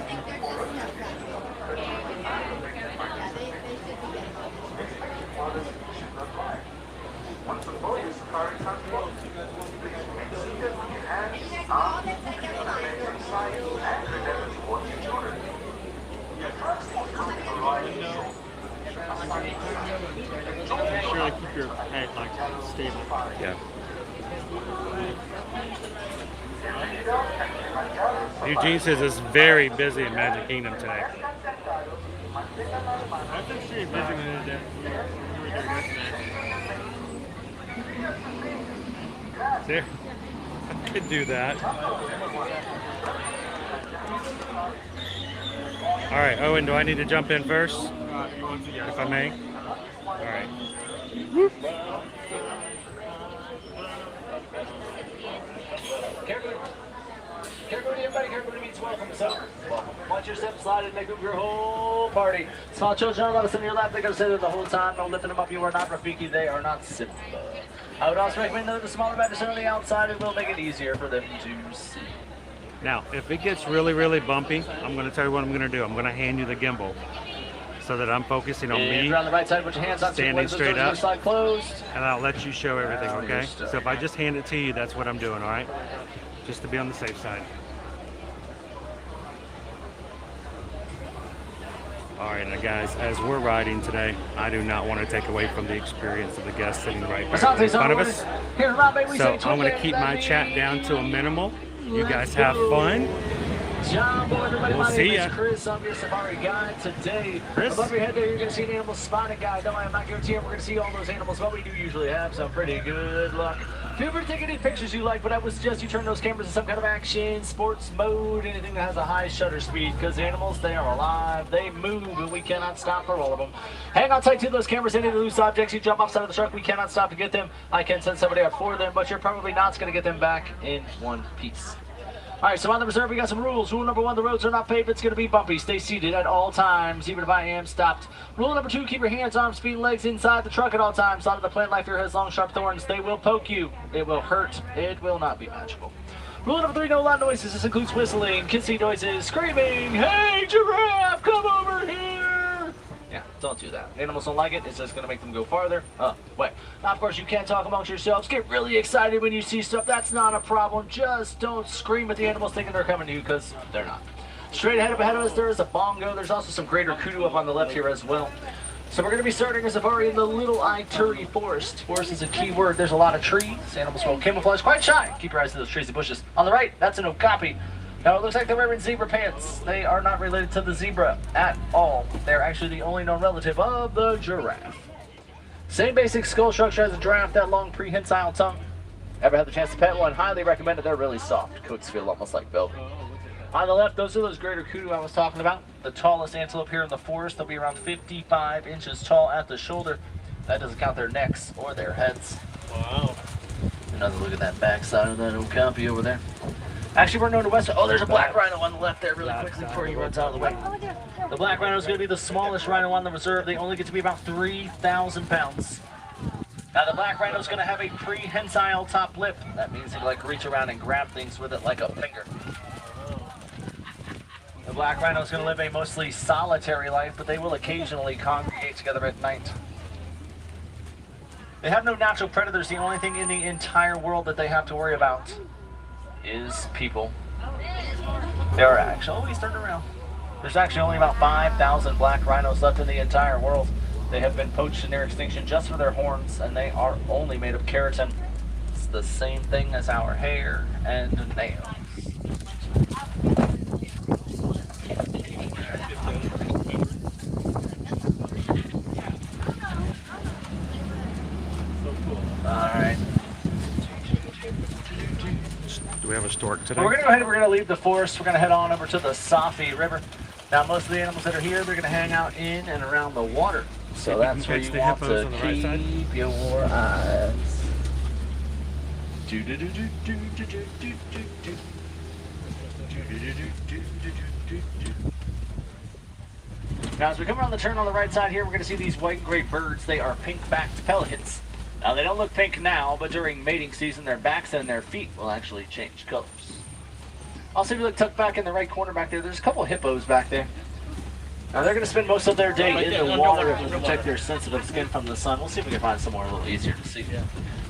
Sure, keep your head like stable. Yeah. Eugene says it's very busy in Magic Kingdom today. I've been pretty busy when we were doing yesterday. There. I could do that. All right, Owen, do I need to jump in first? If I may? All right. Everybody means welcome. So, watch your step slide and make up your whole party. Small children are allowed to sit in your lap. They're going to sit there the whole time. No lifting them up. You are not Rafiki. They are not Simba. I would also recommend that the smaller badges on the outside. It will make it easier for them to see. Now, if it gets really, really bumpy, I'm going to tell you what I'm going to do. I'm going to hand you the gimbal so that I'm focusing on me, around the right side, put your hands on standing straight up, slide closed. And I'll let you show everything, okay? So if I just hand it to you, that's what I'm doing, all right? Just to be on the safe side. All right, now guys, as we're riding today, I do not want to take away from the experience of the guests sitting right there in front of us. So I'm going to keep my chat down to a minimal. You guys have fun. We'll see ya. Chris, I'm your safari guide today. Chris? Above your head there, you're going to see an animal spotting guide. No, I'm not guaranteeing we're going to see all those animals, but we do usually have some pretty good luck. Feel free to take any pictures you like, but I would suggest you turn those cameras in some kind of action, sports mode, anything that has a high shutter speed, because the animals, they are alive, they move, and we cannot stop for all of them. Hang on tight to those cameras. Any loose objects you jump offside of the truck, we cannot stop to get them. I can send somebody out for them, but you're probably not going to get them back in one piece. All right, so on the reserve, we got some rules. Rule number 1, the roads are not paved. It's going to be bumpy. Stay seated at all times, even if I am stopped. Rule number 2, keep your hands, arms, feet, and legs inside the truck at all times. Out of the plant life here has long, sharp thorns. They will poke you. It will hurt. It will not be magical. Rule number 3, no loud noises. This includes whistling, kissing noises, screaming, hey, giraffe, come over here. Yeah, don't do that. Animals don't like it. It's just going to make them go farther away. Now, of course, you can talk amongst yourselves. Get really excited when you see stuff. That's not a problem. Just don't scream at the animals thinking they're coming to you, because they're not. Straight ahead up ahead of us, there is a bongo. There's also some greater kudu up on the left here as well. So we're going to be starting a safari in the Little Ituri Forest. Forest is a key word. There's a lot of trees. Animals will camouflage quite shy. Keep your eyes to those trees and bushes. On the right, that's an okapi. Now, it looks like they're wearing zebra pants. They are not related to the zebra at all. They're actually the only known relative of the giraffe. Same basic skull structure as a giraffe, that long prehensile tongue. Ever had the chance to pet one? Highly recommend it. They're really soft. Coats feel almost like velvet. On the left, those are those greater kudu I was talking about. the tallest antelope here in the forest. They'll be around 55 inches tall at the shoulder. That doesn't count their necks or their heads. Wow. Another look at that backside of that old copy over there. Actually, we're known to west. Oh, there's a black rhino on the left there really quickly before he runs out of the way. The black rhino is going to be the smallest rhino on the reserve. They only get to be about 3,000 pounds. Now, the black rhino is going to have a prehensile top lip. That means they like reach around and grab things with it like a finger. The black rhino is going to live a mostly solitary life, but they will occasionally congregate together at night. They have no natural predators. The only thing in the entire world that they have to worry about is people. There are actually, oh, he's turned around. There's actually only about 5,000 black rhinos left in the entire world. They have been poached in near extinction just for their horns, and they are only made of keratin. It's the same thing as our hair and nails. Alright. Do we have a stork today? We're going to go ahead and we're going to leave the forest. We're going to head on over to the Safi River. Now, most of the animals that are here, they're going to hang out in and around the water. So that's where you want to keep your eyes. Now, as we come around the turn on the right side here, we're going to see these white and gray birds. They are pink-backed pelicans. Now, they don't look pink now, but during mating season, their backs and their feet will actually change colors. Also, if you look tucked back in the right corner back there, there's a couple of hippos back there. Now, they're going to spend most of their day in the water to protect their sensitive skin from the sun. We'll see if we can find somewhere a little easier to see.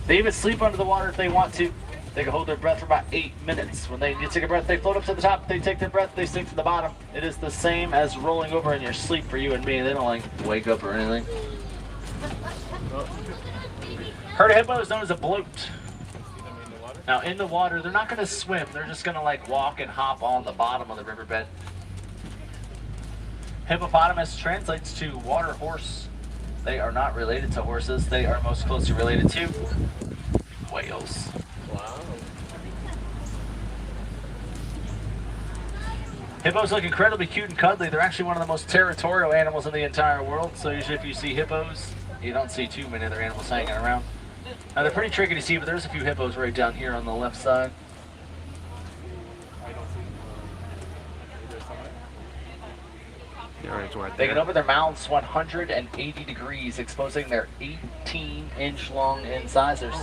They even sleep under the water if they want to. They can hold their breath for about 8 minutes. When they take a breath, they float up to the top. They take their breath, they sink to the bottom. It is the same as rolling over in your sleep for you and me. They don't like wake up or anything. Herd of hippo is known as a bloat. Now, in the water, they're not going to swim. They're just going to like walk and hop on the bottom of the riverbed. Hippopotamus translates to water horse. They are not related to horses. They are most closely related to whales. Wow. Hippos look incredibly cute and cuddly. They're actually one of the most territorial animals in the entire world. So usually if you see hippos, you don't see too many other animals hanging around. Now they're pretty tricky to see, but there's a few hippos right down here on the left side. They can open their mouths 180 degrees, exposing their 18-inch long incisors.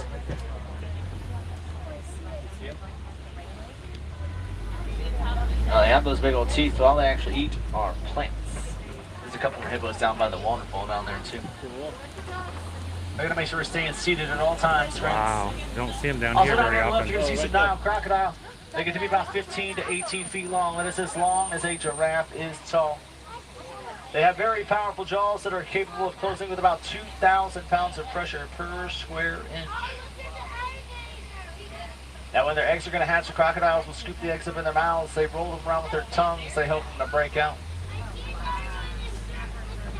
Now they have those big old teeth, but all they actually eat are plants. There's a couple of hippos down by the waterfall down there too. They're gonna make sure we're staying seated at all times, friends. Wow, you don't see them down Also here down very here on the left, often. you're gonna see some Nile crocodile. They get to be about 15 to 18 feet long. That is as long as a giraffe is tall. They have very powerful jaws that are capable of closing with about 2,000 pounds of pressure per square inch. Now, when their eggs are going to hatch, the crocodiles will scoop the eggs up in their mouths. They roll them around with their tongues. They help them to break out.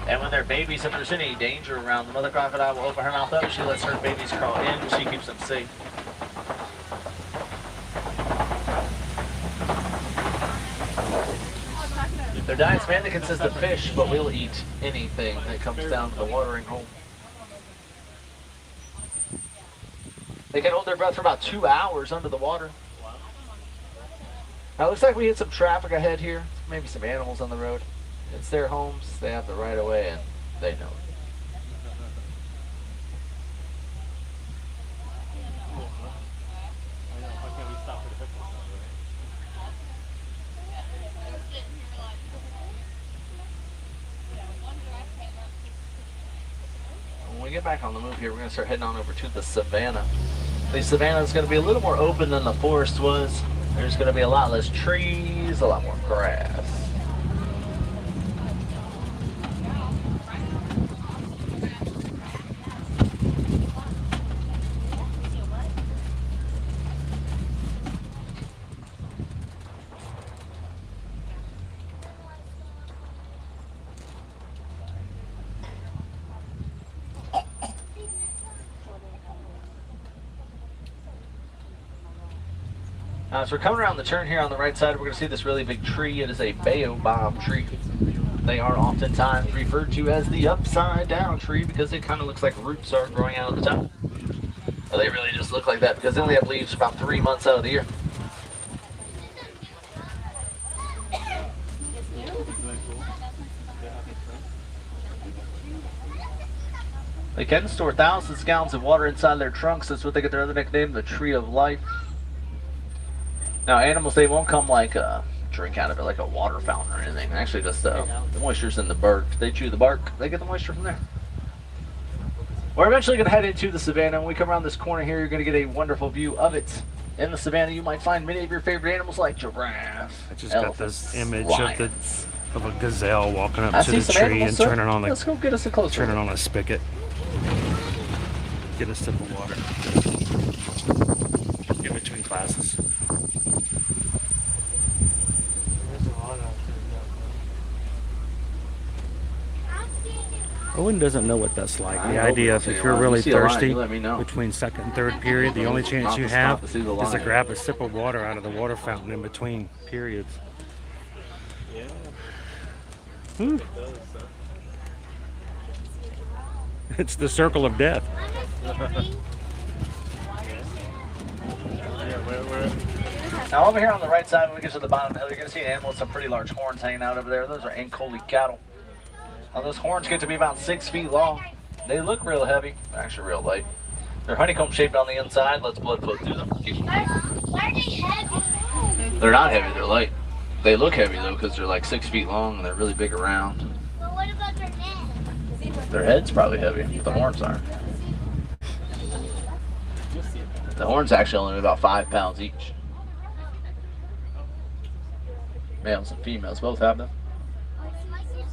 And when they're babies, if there's any danger around, the mother crocodile will open her mouth up. She lets her babies crawl in, and she keeps them safe. Their diet's mainly consists of fish, but we'll eat anything that comes down to the watering hole. They can hold their breath for about 2 hours under the water. Now it looks like we hit some traffic ahead here. Maybe some animals on the road. It's their homes. They have the right of way, and they know it. When we get back on the move here, we're going to start heading on over to the savannah. The savannah is going to be a little more open than the forest was. There's going to be a lot less trees, a lot more grass. So we're coming around the turn here on the right side. We're going to see this really big tree. It is a baobab tree. They are oftentimes referred to as the upside down tree because it kind of looks like roots are growing out of the top. But they really just look like that because they only have leaves about 3 months out of the year. They can store thousands of gallons of water inside their trunks. That's what they get their other nickname, the Tree of Life. Now, animals, they won't come like drink out of it like a water fountain or anything. Actually, just the moisture's in the bark. They chew the bark. They get the moisture from there. We're eventually going to head into the savannah. When we come around this corner here, you're going to get a wonderful view of it. In the savannah, you might find many of your favorite animals like giraffe, I just got this image of a gazelle walking up to see the some tree animals, and sir. turning on Let's go get us a closer turning look. on a spigot. Get a sip of water. In between classes. Owen doesn't know what that's like. The idea of if you're really thirsty between second and third period, the only chance you have is to grab a sip of water out of the water fountain in between periods. Hmm. It's the circle of death. Now over here on the right side, when we get to the bottom of the hill, you're going to see an animal with some pretty large horns hanging out over there. Those are Ankoli cattle. Now those horns get to be about 6 feet long. They look real heavy. They're actually real light. They're honeycomb shaped on the inside. Let's blood flow through them. Why are they heavy? They're not heavy, they're light. They look heavy though because they're like 6 feet long and they're really big around. But what about their neck? Their head's probably heavy, but the horns aren't. The horns actually only weigh about 5 pounds each. Males and females both have them.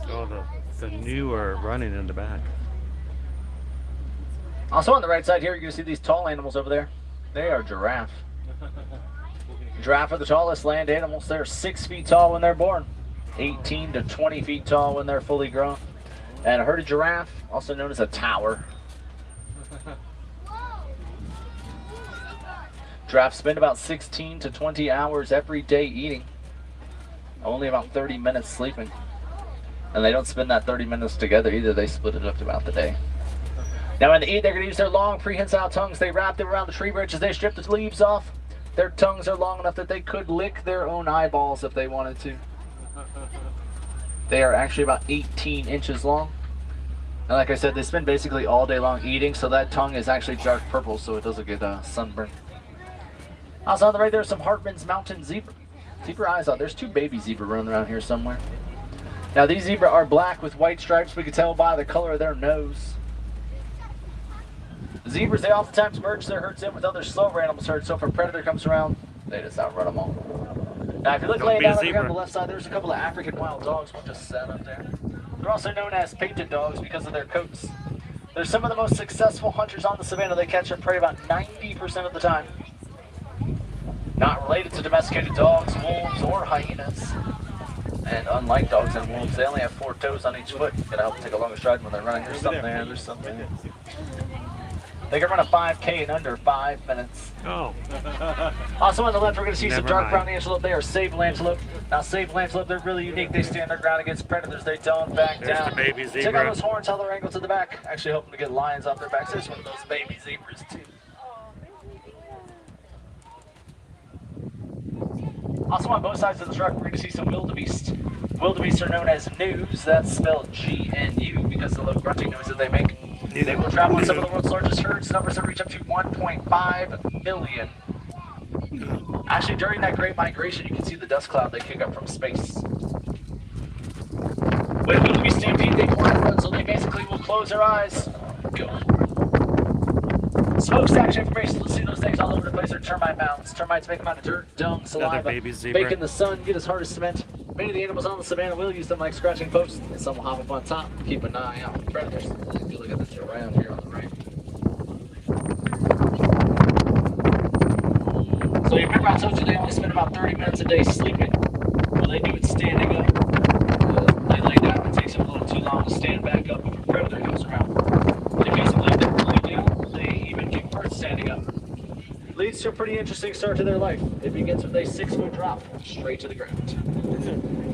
Oh, the new are running in the back. Also on the right side here, you're going to see these tall animals over there. They are giraffe. Giraffe are the tallest land animals. They're 6 feet tall when they're born, 18 to 20 feet tall when they're fully grown. And a herd of giraffe, also known as a tower. Giraffes spend about 16 to 20 hours every day eating. Only about 30 minutes sleeping. And they don't spend that 30 minutes together either. They split it up throughout the day. Now when they eat, they're going to use their long prehensile tongues. They wrap them around the tree branches. They strip the leaves off. Their tongues are long enough that they could lick their own eyeballs if they wanted to. They are actually about 18 inches long. And like I said, they spend basically all day long eating, so that tongue is actually dark purple so it doesn't get sunburned. Also on the right, there's some Hartman's mountain zebra. Keep your eyes out. There's 2 baby zebra running around here somewhere. Now these zebra are black with white stripes. We can tell by the color of their nose. Zebras, they oftentimes merge their herds in with other slower animals' herds, so if a predator comes around, they just outrun them all. Now if you look laying down over here on the left side, there's a couple of African wild dogs. We'll just set up there. They're also known as painted dogs because of their coats. They're some of the most successful hunters on the savannah. They catch and prey about 90% of the time. Not related to domesticated dogs, wolves, or hyenas. And unlike dogs and wolves, they only have 4 toes on each foot. Gonna help them take a longer stride when they're running. There's something there, there's something there. They can run a 5K in under 5 minutes. Oh. Also on the left, we're going to see some dark brown antelope. They are sable antelope. Now, sable antelope, they're really unique. They stand their ground against predators. They don't back There's down. the baby zebra. Check out those horns, how they're angled to the back. Actually hoping to get lions off their backs. There's one of those baby zebras, too. Also on both sides of the truck, we're going to see some wildebeest. Wildebeest are known as gnus. That's spelled G-N-U because of the grunting noise that they make. They will travel in some of the world's largest herds, numbers that reach up to 1.5 million. Actually, during that Great Migration, you can see the dust cloud they kick up from space. When wildebeest stampede, they fly run, so they basically will close their eyes. Go. Smokestack information. Let's see those things all over the place. They're termite mounds. Termites make them out of dirt, dung, saliva, bake in the sun, get as hard as cement. Many of the animals on the savannah will use them like scratching posts, and some will hop up on top. Keep an eye out for predators. If you look at this around here on the right. So you remember I told you they only spend about 30 minutes a day sleeping? Well, they do it standing up. They lay down. It takes them a little too long to stand back up if a predator comes around. They basically lay down. They even keep birds standing up. Leads to a pretty interesting start to their life. It begins with a 6-foot drop straight to the ground.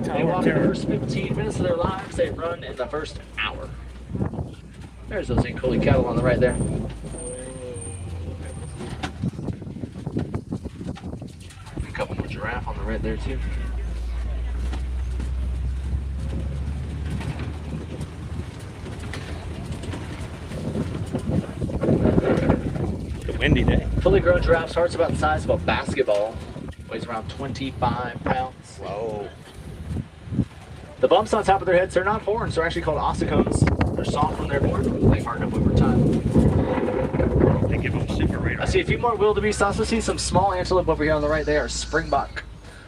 They walk in the first 15 minutes of their lives. They run in the first hour. There's those Incoley cattle on the right there. A couple more giraffe on the right there too. Windy day. Fully grown giraffe's heart's about the size of a basketball. Weighs around 25 pounds. Whoa. The bumps on top of their heads, they're not horns. They're actually called ossicones. They're soft when they're born. They harden up over time. They give them super radar. I see a few more wildebeest. I also see some small antelope over here on the right. They are springbok.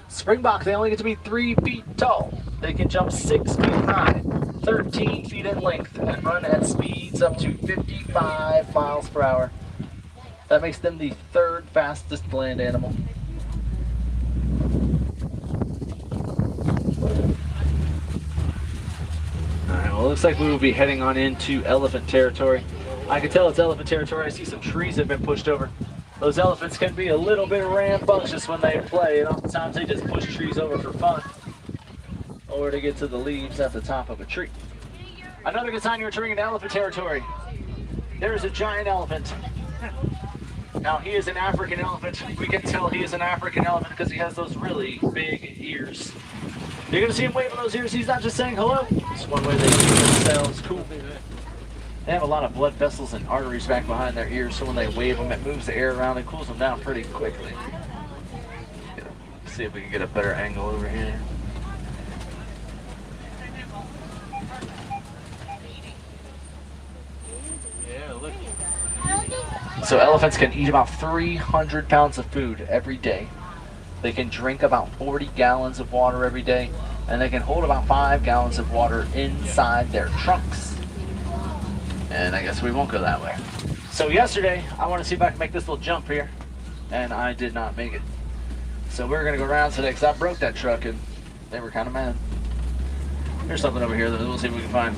Springbok, they only get to be 3 feet tall. They can jump 6 feet high, 13 feet in length, and run at speeds up to 55 miles per hour. That makes them the 3rd fastest land animal. Alright, well, it looks like we will be heading on into elephant territory. I can tell it's elephant territory. I see some trees that have been pushed over. Those elephants can be a little bit rambunctious when they play, and oftentimes they just push trees over for fun or to get to the leaves at the top of a tree. Another good sign you're entering into elephant territory. There's a giant elephant. Now, he is an African elephant. We can tell he is an African elephant because he has those really big ears. You're going to see him waving those ears. He's not just saying hello. It's one way they keep themselves cool. They have a lot of blood vessels and arteries back behind their ears, so when they wave them, it moves the air around and cools them down pretty quickly. Let's see if we can get a better angle over here. Yeah, look. So elephants can eat about 300 pounds of food every day. They can drink about 40 gallons of water every day, and they can hold about 5 gallons of water inside their trunks. And I guess we won't go that way. So yesterday, I want to see if I can make this little jump here, and I did not make it. So we're going to go around today because I broke that truck, and they were kind of mad. There's something over here that we'll see if we can find.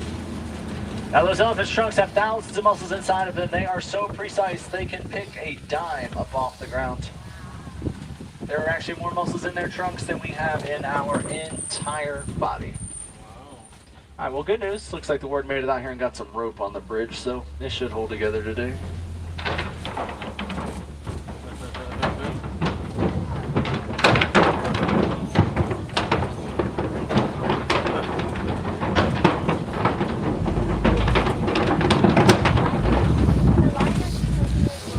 Now those elephants' trunks have thousands of muscles inside of them. They are so precise they can pick a dime up off the ground. There are actually more muscles in their trunks than we have in our entire body. Alright, well, good news. Looks like the ward made it out here and got some rope on the bridge, so it should hold together today.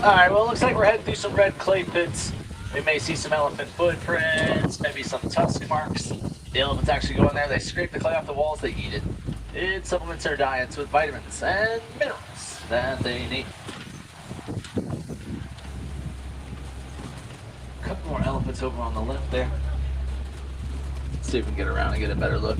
Alright, well, it looks like we're heading through some red clay pits. We may see some elephant footprints, maybe some tusk marks. The elephants actually go in there, they scrape the clay off the walls, they eat it. It supplements their diets with vitamins and minerals that they need. A couple more elephants over on the left there. Let's see if we can get around and get a better look.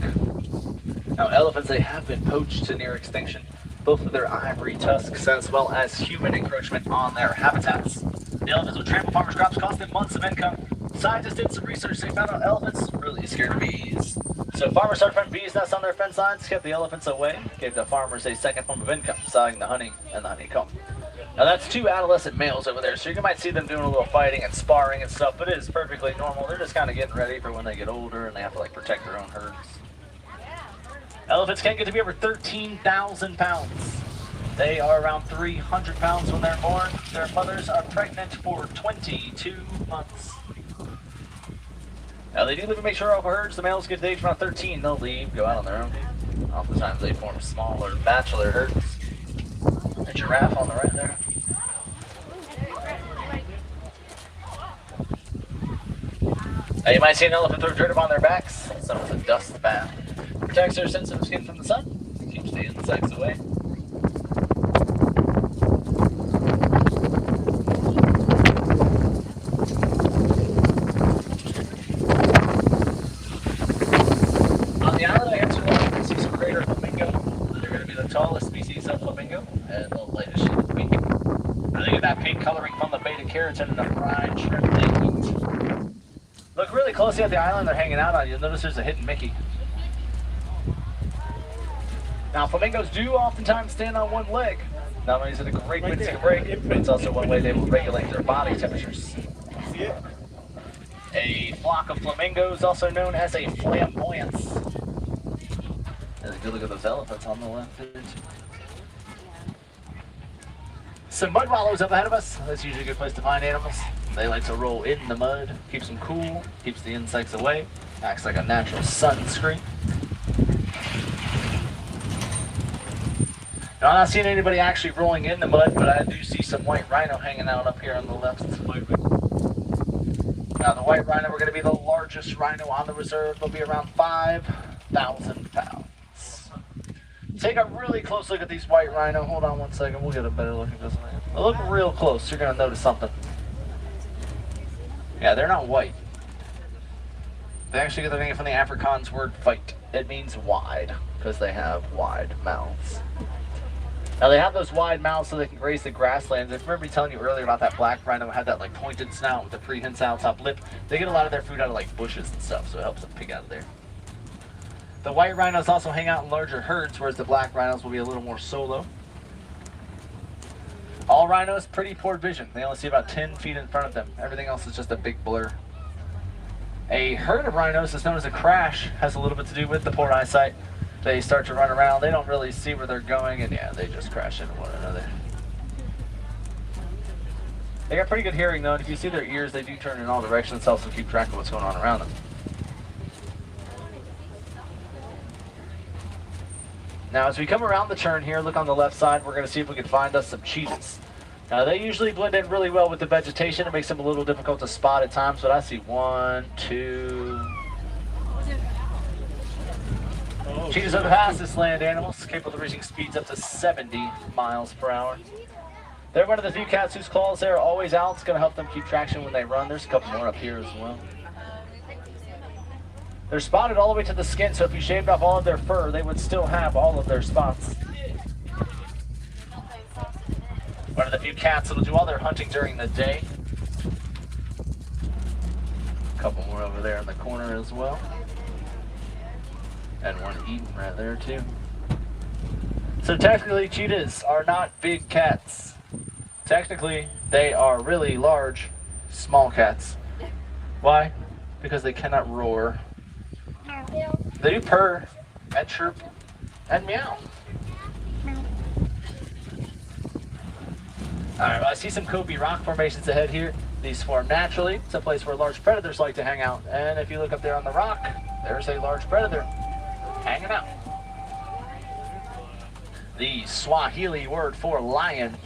Now, elephants, they have been poached to near extinction, both with their ivory tusks as well as human encroachment on their habitats. The elephants would trample farmers' crops, cost them months of income. Scientists did some research. They found out elephants are really scared of bees. So farmers started putting bees nests on their fence lines, kept the elephants away, gave the farmers a second form of income, selling the honey and the honeycomb. Now that's 2 adolescent males over there, so you might see them doing a little fighting and sparring and stuff, but it is perfectly normal. They're just kind of getting ready for when they get older and they have to protect their own herds. Elephants can get to be over 13,000 pounds. They are around 300 pounds when they're born. Their mothers are pregnant for 22 months. Now they do live in mature alpha herds. The males get to the age of around 13. They'll leave, go out on their own. Oftentimes they form smaller bachelor herds. A giraffe on the right there. Now you might see an elephant throw dirt up on their backs. Some of the dust bath. Protects their sensitive skin from the sun. Keeps the insects away. On the island I answered one, you can see some greater flamingo. They're going to be the tallest species of flamingo and the lightest shade of pink. Now they get that pink coloring from the beta carotene and the fried shrimp they eat. Look really closely at the island they're hanging out on. You'll notice there's a hidden Mickey. Now, flamingos do oftentimes stand on one leg. Not only is it a great way to take a break, but it's also one way they will regulate their body temperatures. see it? A flock of flamingos, also known as a flamboyance. There's a good look at those elephants on the left there, too. Some mud wallows up ahead of us. That's usually a good place to find animals. They like to roll in the mud, keeps them cool, keeps the insects away, acts like a natural sunscreen. Now, I'm not seeing anybody actually rolling in the mud, but I do see some white rhino hanging out up here on the left. Now, the white rhino, we're going to be the largest rhino on the reserve. They'll be around 5,000 pounds. Take a really close look at these white rhino. Hold on one second. We'll get a better look at this one. Look real close. You're going to notice something. Yeah, they're not white. They actually get their name from the Afrikaans word fight. It means wide because they have wide mouths. Now, they have those wide mouths so they can graze the grasslands. If you remember me telling you earlier about that black rhino that had that like pointed snout with the prehensile top lip, they get a lot of their food out of like bushes and stuff, so it helps them pick out of there. The white rhinos also hang out in larger herds, whereas the black rhinos will be a little more solo. All rhinos, pretty poor vision. They only see about 10 feet in front of them. Everything else is just a big blur. A herd of rhinos is known as a crash, has a little bit to do with the poor eyesight. They start to run around, they don't really see where they're going, and yeah, they just crash into one another. They got pretty good hearing though, and if you see their ears, they do turn in all directions, helps them keep track of what's going on around them. Now, as we come around the turn here, look on the left side, we're going to see if we can find us some cheetahs. Now, they usually blend in really well with the vegetation. It makes them a little difficult to spot at times, but I see 1, 2... Cheetahs are the fastest land animals, capable of reaching speeds up to 70 miles per hour. They're one of the few cats whose claws there are always out. It's going to help them keep traction when they run. There's a couple more up here as well. They're spotted all the way to the skin, so if you shaved off all of their fur, they would still have all of their spots. One of the few cats that will do all their hunting during the day. A couple more over there in the corner as well. And one eating right there too. So technically, cheetahs are not big cats. Technically, they are really large, small cats. Why? Because they cannot roar. They do purr and chirp and meow. Alright, well, I see some Kobe rock formations ahead here. These form naturally. It's a place where large predators like to hang out. And if you look up there on the rock, there's a large predator hanging out. The Swahili word for lion,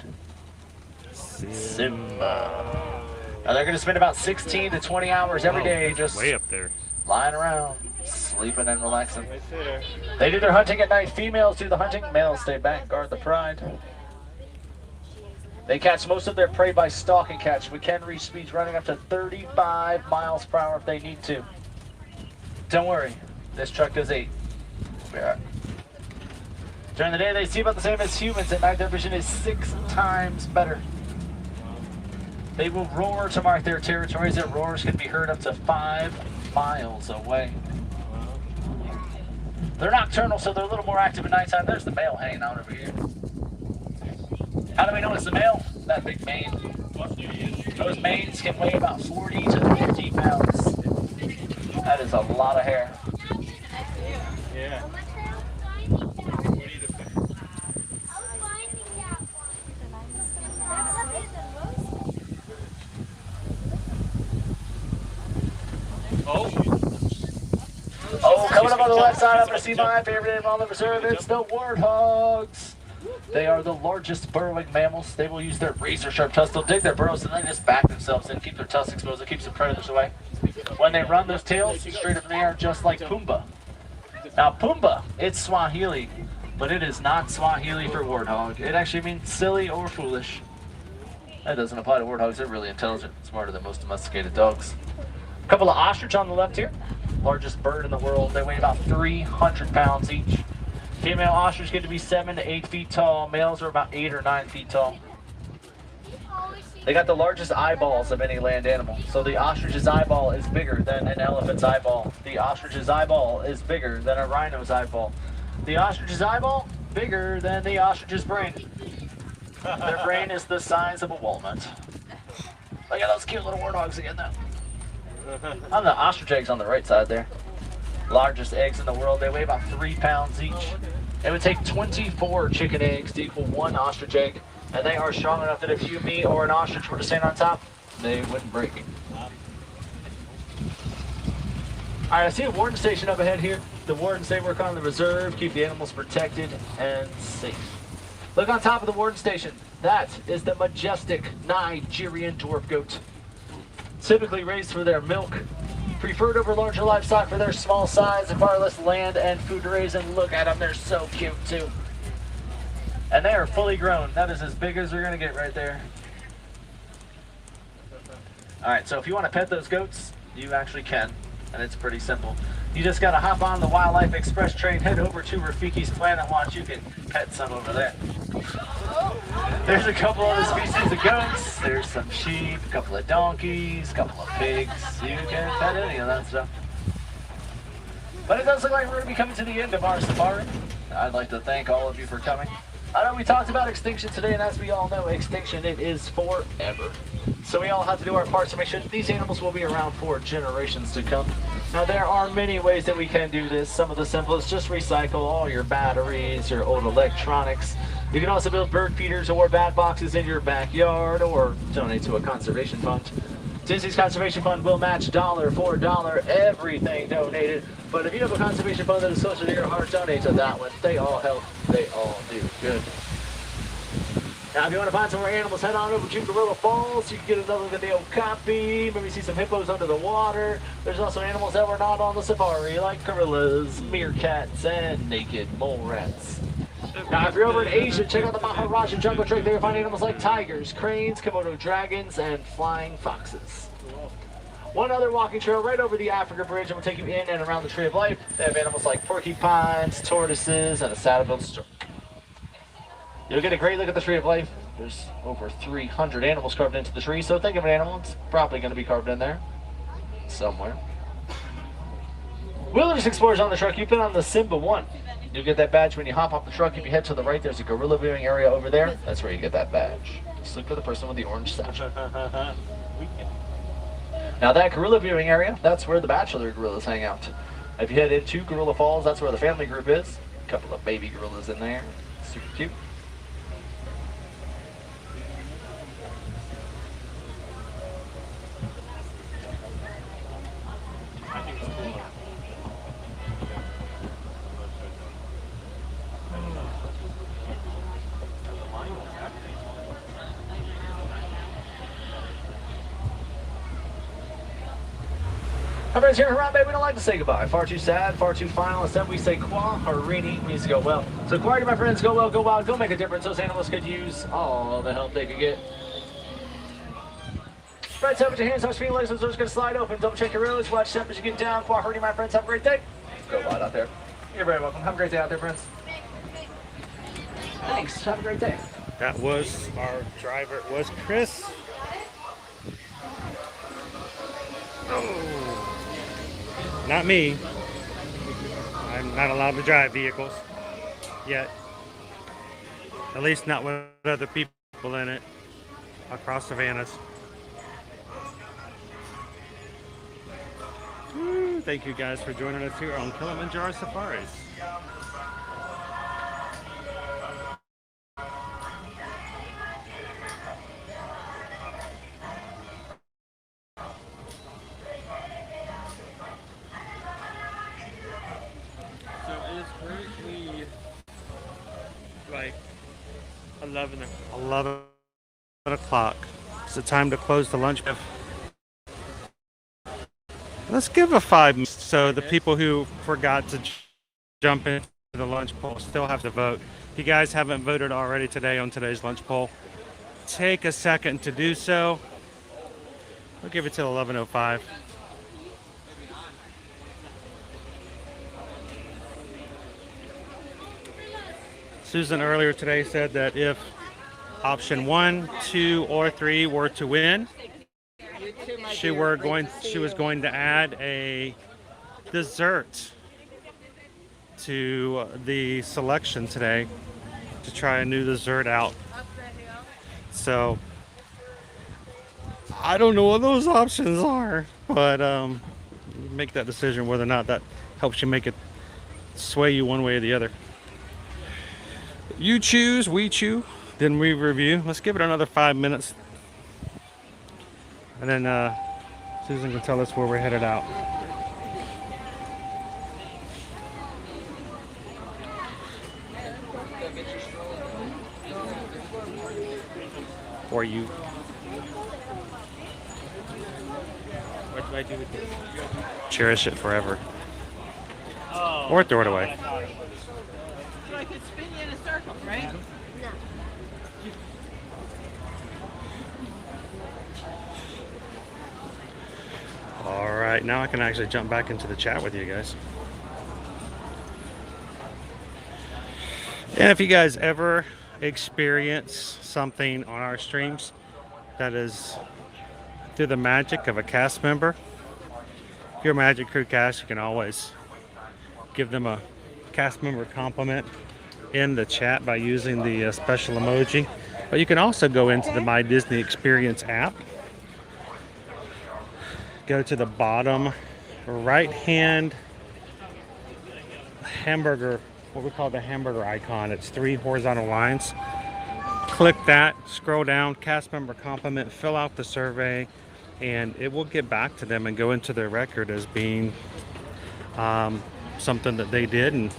Simba. Now they're going to spend about 16 to 20 hours every day just way up there, lying around, sleeping and relaxing. They do their hunting at night. Females do the hunting. Males stay back, guard the pride. They catch most of their prey by stalk and catch. We can reach speeds running up to 35 miles per hour if they need to. Don't worry, this truck does 8. During the day, they see about the same as humans. At night, their vision is 6 times better. They will roar to mark their territories. Their roars can be heard up to 5 miles away. They're nocturnal, so they're a little more active at nighttime. There's the male hanging out over here. How do we know it's the male? That big mane. Those manes can weigh about 40 to 50 pounds. That is a lot of hair. yeah. Oh, coming up on the left side, I'm going to see my favorite animal on the reserve. It's the warthogs. They are the largest burrowing mammals. They will use their razor-sharp tusks. They'll dig their burrows and then just back themselves in, keep their tusks exposed. It keeps the predators away. When they run, those tails straight up in the air, just like Pumbaa. Now, Pumbaa, it's Swahili, but it is not Swahili for warthog. It actually means silly or foolish. That doesn't apply to warthogs. They're really intelligent, smarter than most domesticated dogs. A couple of ostrich on the left here. Largest bird in the world. They weigh about 300 pounds each. Female ostrich get to be 7 to 8 feet tall. Males are about 8 or 9 feet tall. They got the largest eyeballs of any land animal. So the ostrich's eyeball is bigger than an elephant's eyeball. The ostrich's eyeball is bigger than a rhino's eyeball. The ostrich's eyeball, bigger than the ostrich's brain. Their brain is the size of a walnut. Look at those cute little warthogs again, though. On the ostrich eggs on the right side there. Largest eggs in the world. They weigh about 3 pounds each. It would take 24 chicken eggs to equal 1 ostrich egg, and they are strong enough that if you, me, or an ostrich were to stand on top, they wouldn't break. Alright, I see a warden station up ahead here. The wardens, they work on the reserve, keep the animals protected and safe. Look on top of the warden station. That is the majestic Nigerian dwarf goat. Typically raised for their milk, preferred over larger livestock for their small size and far less land and food to raise. And look at them, they're so cute too. And they are fully grown. That is as big as they're gonna get right there. Alright, so if you want to pet those goats, you actually can. And it's pretty simple. You just gotta hop on the Wildlife Express train, head over to Rafiki's Planet Watch. You can pet some over there. There's a couple other species of goats. There's some sheep, a couple of donkeys, a couple of pigs. You can pet any of that stuff. But it does look like we're gonna be coming to the end of our safari. I'd like to thank all of you for coming. I know we talked about extinction today, and as we all know, extinction, it is forever. So we all have to do our parts to make sure that these animals will be around for generations to come. Now, there are many ways that we can do this. Some of the simplest, just recycle all your batteries, your old electronics. You can also build bird feeders or bat boxes in your backyard, or donate to a conservation fund. Disney's Conservation Fund will match dollar for dollar everything donated. But if you have a conservation fund that is closer to your heart, donate to that one. They all help. They all do good. Now, if you want to find some more animals, head on over to Gorilla Falls. You can get another video copy. Maybe see some hippos under the water. There's also animals that were not on the safari, like gorillas, meerkats, and naked mole rats. Now, if you're over in Asia, check out the Maharaja Jungle Trek. There you'll find animals like tigers, cranes, Komodo dragons, and flying foxes. One other walking trail right over the Africa Bridge, and we'll take you in and around the Tree of Life. They have animals like porcupines, tortoises, and a saddle-billed stork. You'll get a great look at the Tree of Life. There's over 300 animals carved into the tree, so think of an animal, it's probably going to be carved in there somewhere. Wilderness Explorers on the truck. You've been on the Simba 1. You'll get that badge when you hop off the truck. If you head to the right, there's a gorilla viewing area over there. That's where you get that badge. Just look for the person with the orange sash. Now, that gorilla viewing area, that's where the bachelor gorillas hang out. If you head into Gorilla Falls, that's where the family group is. A couple of baby gorillas in there. Super cute. Our friends here in Harambe, we don't like to say goodbye. Far too sad, far too final. Instead, we say Kwa Harini means to go well. So, Kwa, my friends, go well, go wild, go make a difference. Those animals could use all the help they could get. Right, so with your hands, touch feet, legs, those doors going to slide open. Double check your roads, watch step as you get down. Kwa Harini, my friends, have a great day. Go wild out there. You're very welcome. Have a great day out there, friends. Thanks. Have a great day. That was our driver. It was Chris. Oh. Not me. I'm not allowed to drive vehicles yet. At least not with other people in it across savannas. Woo, thank you guys for joining us here on Kilimanjaro Safaris. Like 11 o'clock. It's the time to close the lunch. Let's give a 5 minutes so the people who forgot to jump into the lunch poll still have to vote. If you guys haven't voted already today on today's lunch poll, take a second to do so. We'll give it till 11:05. Susan earlier today said that if option 1, 2, or 3 were to win, she was going to add a dessert to the selection today to try a new dessert out. So I don't know what those options are, but make that decision whether or not that helps you make it sway you one way or the other. You choose, we chew, then we review. Let's give it another 5 minutes, and then Susan can tell us where we're headed out. Or you. What do I do with this? Cherish it forever. Oh, or throw it away. So I could spin you in a circle, right? No. All right, now I can actually jump back into the chat with you guys. And if you guys ever experience something on our streams that is through the magic of a cast member, if you're a Magic Crew cast, you can always give them a cast member compliment in the chat by using the special emoji. But you can also go into the My Disney Experience app, go to the bottom right hand hamburger, what we call the hamburger icon. It's 3 horizontal lines. Click that, scroll down, cast member compliment, fill out the survey, and it will get back to them and go into their record as being something that they did, and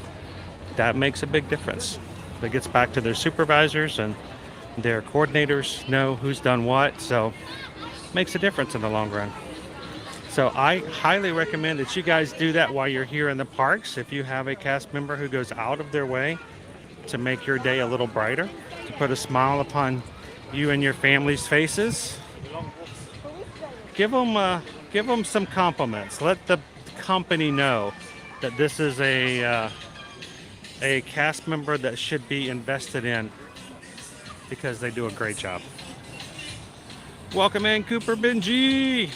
that makes a big difference. It gets back to their supervisors, and their coordinators know who's done what, so it makes a difference in the long run. So I highly recommend that you guys do that while you're here in the parks. If you have a cast member who goes out of their way to make your day a little brighter, to put a smile upon you and your family's faces, give them some compliments. Let the company know that this is a cast member that should be invested in, because they do a great job. Welcome in, Cooper Benji.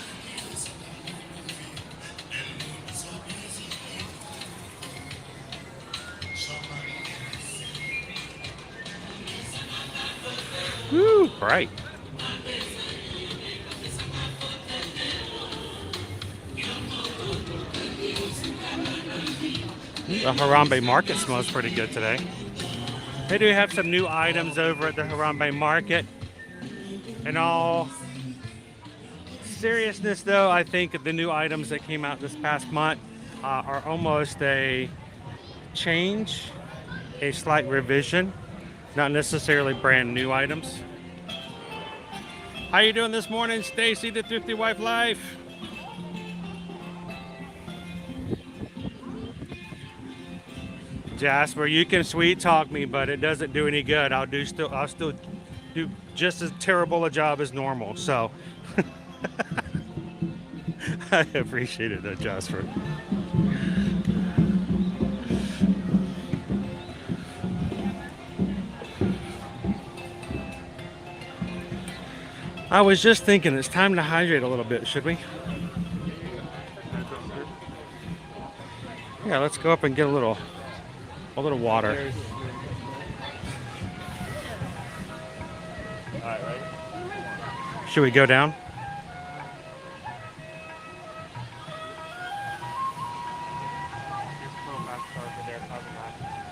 Woo, bright. The Harambe Market smells pretty good today. They do have some new items over at the Harambe Market. In all seriousness though, I think the new items that came out this past month are almost a change, a slight revision, not necessarily brand new items. How you doing this morning, Stacy, the Thrifty Wife Life? Jasper, you can sweet talk me, but it doesn't do any good. I'll still do just as terrible a job as normal. So I appreciate it though, Jasper. I was just thinking it's time to hydrate a little bit, should we? Yeah, let's go up and get a little water. Should we go down?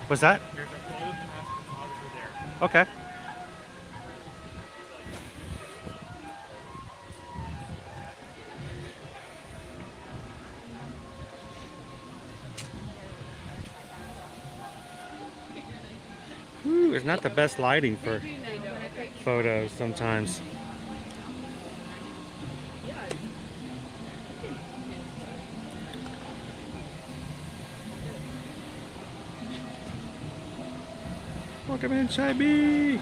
What's that? Okay. It's not the best lighting for photos sometimes. Welcome in, Shaibi.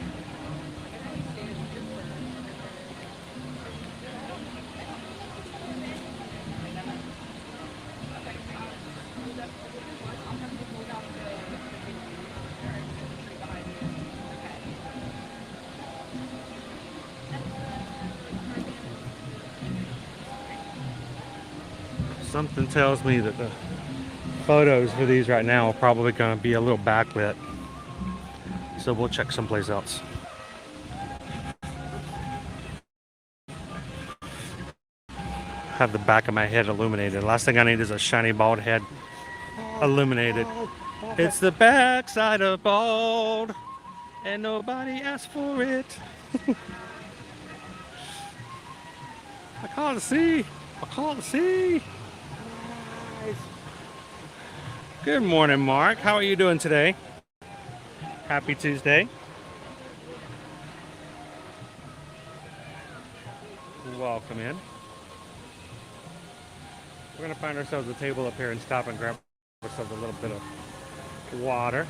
Something tells me that the photos for these right now are probably going to be a little backlit. So we'll check someplace else. have the back of my head illuminated. Last thing I need is a shiny bald head illuminated. It's the backside of bald, and nobody asked for it. I call to see. I call to see. Good morning, Mark. How are you doing today? Happy Tuesday. Welcome in. We're going to find ourselves a table up here and stop and grab ourselves a little bit of water.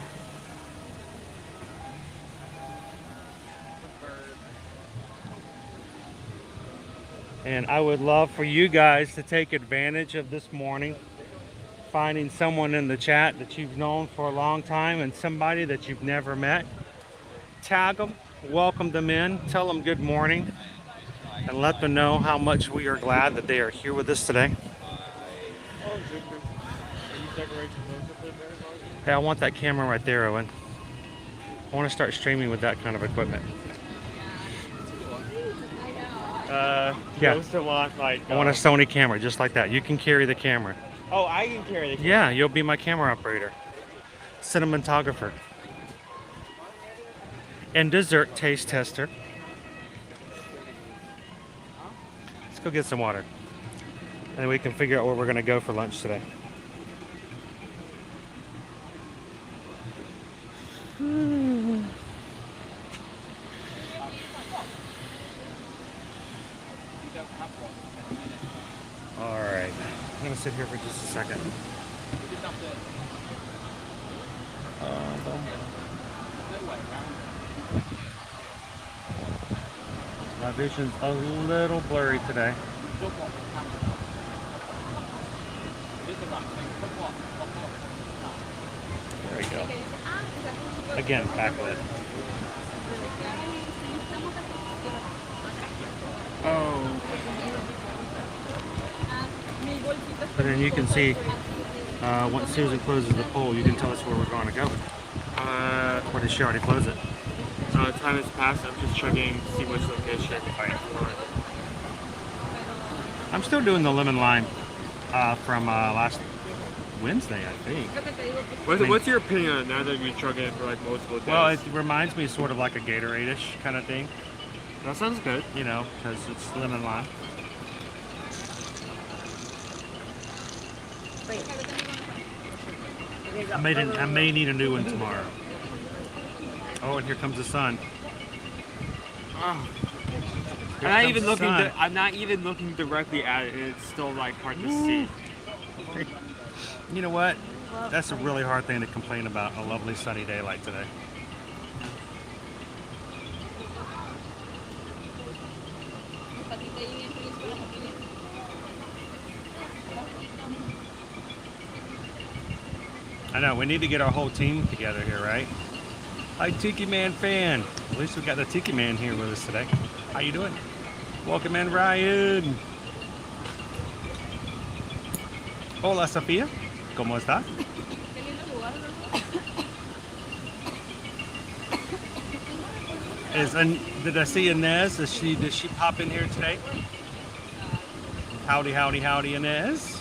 And I would love for you guys to take advantage of this morning, finding someone in the chat that you've known for a long time and somebody that you've never met. Tag them, welcome them in, tell them good morning, and let them know how much we are glad that they are here with us today. Hey, I want that camera right there, Owen. I want to start streaming with that kind of equipment. Yeah. I want a Sony camera just like that. You can carry the camera. Oh, I can carry the camera. Yeah, you'll be my camera operator, cinematographer, and dessert taste tester. Let's go get some water, and then we can figure out where we're going to go for lunch today. All right, I'm going to sit here for just a second. My vision's a little blurry today. There we go. Again, backlit. Oh. But then you can see, once Susan closes the poll, you can tell us where we're going to go. Or did she already close it? Time has passed. I'm just checking to see which location I can find for. I'm still doing the lemon lime from last Wednesday, I think. What's your opinion on it now that you've been chugging it for like multiple days? Well, it reminds me sort of like a Gatorade-ish kind of thing. That sounds good. You know, because it's lemon lime. I may need a new one tomorrow. Oh, and here comes the sun. Oh. Here I'm comes the sun. I'm not even looking directly at it, and it's still like hard to see. You know what? That's a really hard thing to complain about. A lovely sunny day like today. I know, we need to get our whole team together here, right? Hi, Tiki Man fan. At least we got the Tiki Man here with us today. How you doing? Welcome in, Ryan. Hola, Sofía. ¿Cómo estás? Did I see Inez? Did she pop in here today? Howdy, howdy, howdy, Inez.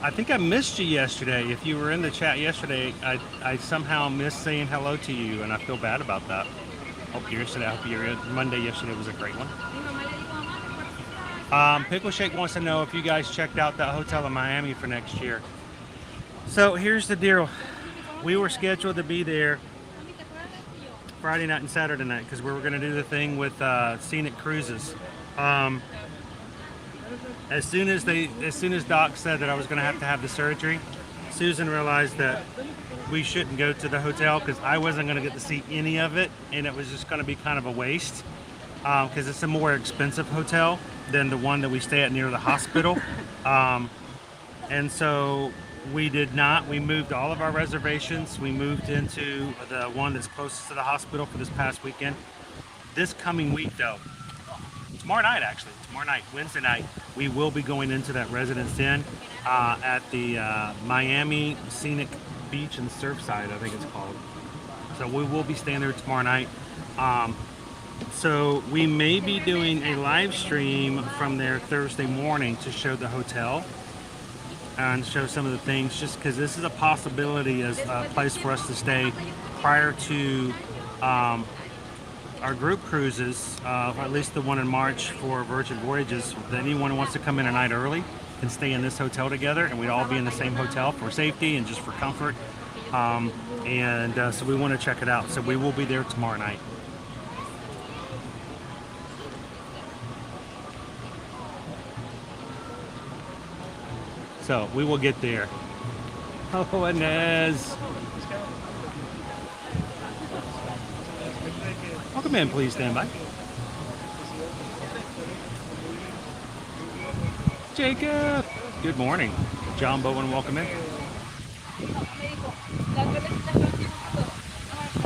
I think I missed you yesterday. If you were in the chat yesterday, I somehow missed saying hello to you, and I feel bad about that. Hope your Monday yesterday was a great one. Pickle Shake wants to know if you guys checked out that hotel in Miami for next year. So here's the deal. We were scheduled to be there Friday night and Saturday night because we were going to do the thing with Scenic Cruises. As soon as Doc said that I was going to have the surgery, Susan realized that we shouldn't go to the hotel because I wasn't going to get to see any of it, and it was just going to be kind of a waste because it's a more expensive hotel than the one that we stay at near the hospital. And so we did not. We moved all of our reservations. We moved into the one that's closest to the hospital for this past weekend. This coming week, though, tomorrow night, Wednesday night, we will be going into that Residence Inn at the Miami Scenic Beach and Surfside, I think it's called. So we will be staying there tomorrow night. So we may be doing a live stream from there Thursday morning to show the hotel and show some of the things, just because this is a possibility as a place for us to stay prior to our group cruises, at least the one in March for Virgin Voyages. That anyone who wants to come in a night early can stay in this hotel together, and we'd all be in the same hotel for safety and just for comfort. So we want to check it out. So we will be there tomorrow night. So we will get there. Oh, Inez. Welcome in, please stand by. Jacob, good morning. John Bowen, welcome in.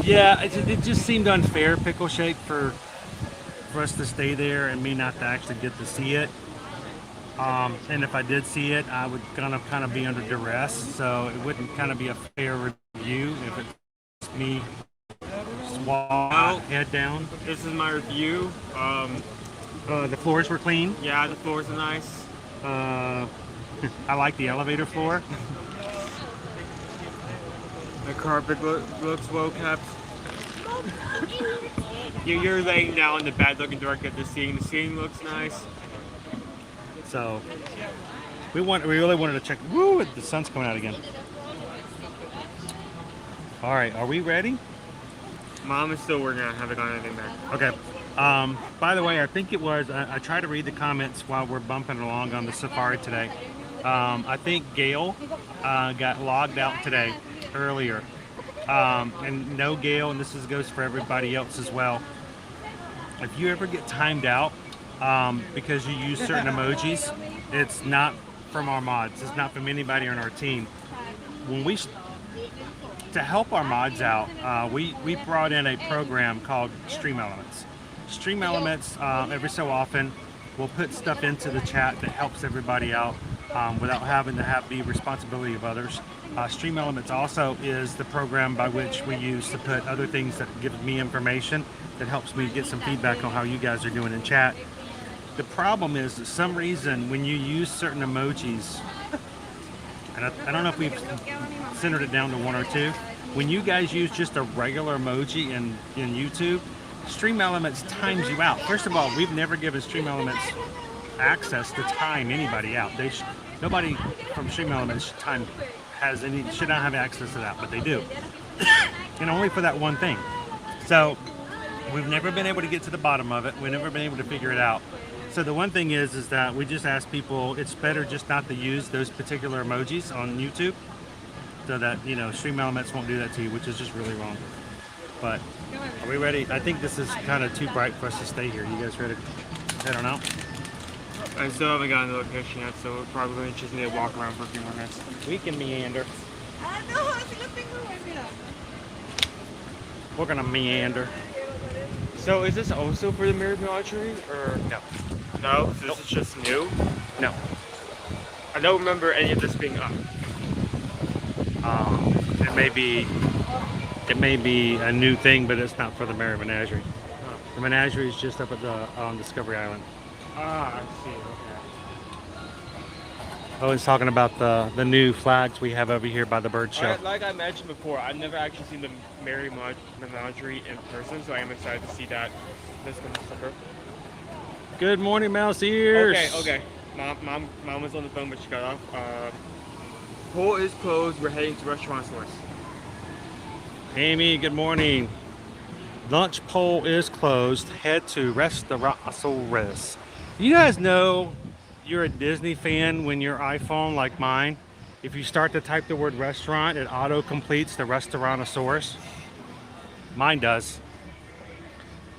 Yeah, it just seemed unfair, Pickle Shake, for us to stay there and me not to actually get to see it. And if I did see it, I would kind of be under duress, so it wouldn't kind of be a fair review if it's me head down. This is my review. The floors were clean. Yeah, the floors are nice. I like the elevator floor. The carpet looks well kept. You're laying down in the bed looking directly at the scene. The scene looks nice. So we really wanted to check. Woo! The sun's coming out again. All right, are we ready? Mom is still working on it. Haven't got anything back. Okay. By the way, I think it was. I tried to read the comments while we're bumping along on the safari today. I think Gail got logged out today earlier, and no, Gail, and this goes for everybody else as well. If you ever get timed out because you use certain emojis, it's not from our mods. It's not from anybody on our team. To help our mods out, we brought in a program called Stream Elements. Stream Elements, every so often, will put stuff into the chat that helps everybody out without having to have the responsibility of others. Stream Elements also is the program by which we use to put other things that give me information that helps me get some feedback on how you guys are doing in chat. The problem is that some reason when you use certain emojis, and I don't know if we've centered it down to one or two, when you guys use just a regular emoji in YouTube, Stream Elements times you out. First of all, we've never given Stream Elements access to time anybody out. Nobody from Stream Elements should not have access to that, but they do. And only for that one thing. So we've never been able to get to the bottom of it. We've never been able to figure it out. So the one thing is that we just ask people, it's better just not to use those particular emojis on YouTube, so that, Stream Elements won't do that to you, which is just really wrong. But are we ready? I think this is kind of too bright for us to stay here. You guys ready to head on out? I still haven't gotten the location yet, so we're probably just need to walk around for a few more minutes. We can meander. We're gonna meander. So is this also for the mirrored menagerie, or no? No, so this is just new. No, I don't remember any of this being up. It may be a new thing, but it's not for the Mirror Menagerie. The menagerie is just up at on Discovery Island. Ah, I see. Okay. Owen's talking about the new flags we have over here by the bird show. Like I mentioned before, I've never actually seen the Merry Menagerie in person, so I am excited to see that this coming December. Good morning, mouse ears. Okay. Mom was on the phone, but she got off. Pool is closed. We're heading to Restaurant Source. Amy, good morning. Lunch poll is closed. Head to Restaurant Source. You guys know you're a Disney fan when your iPhone, like mine, if you start to type the word restaurant, it auto-completes the Restaurantosaurus. Mine does.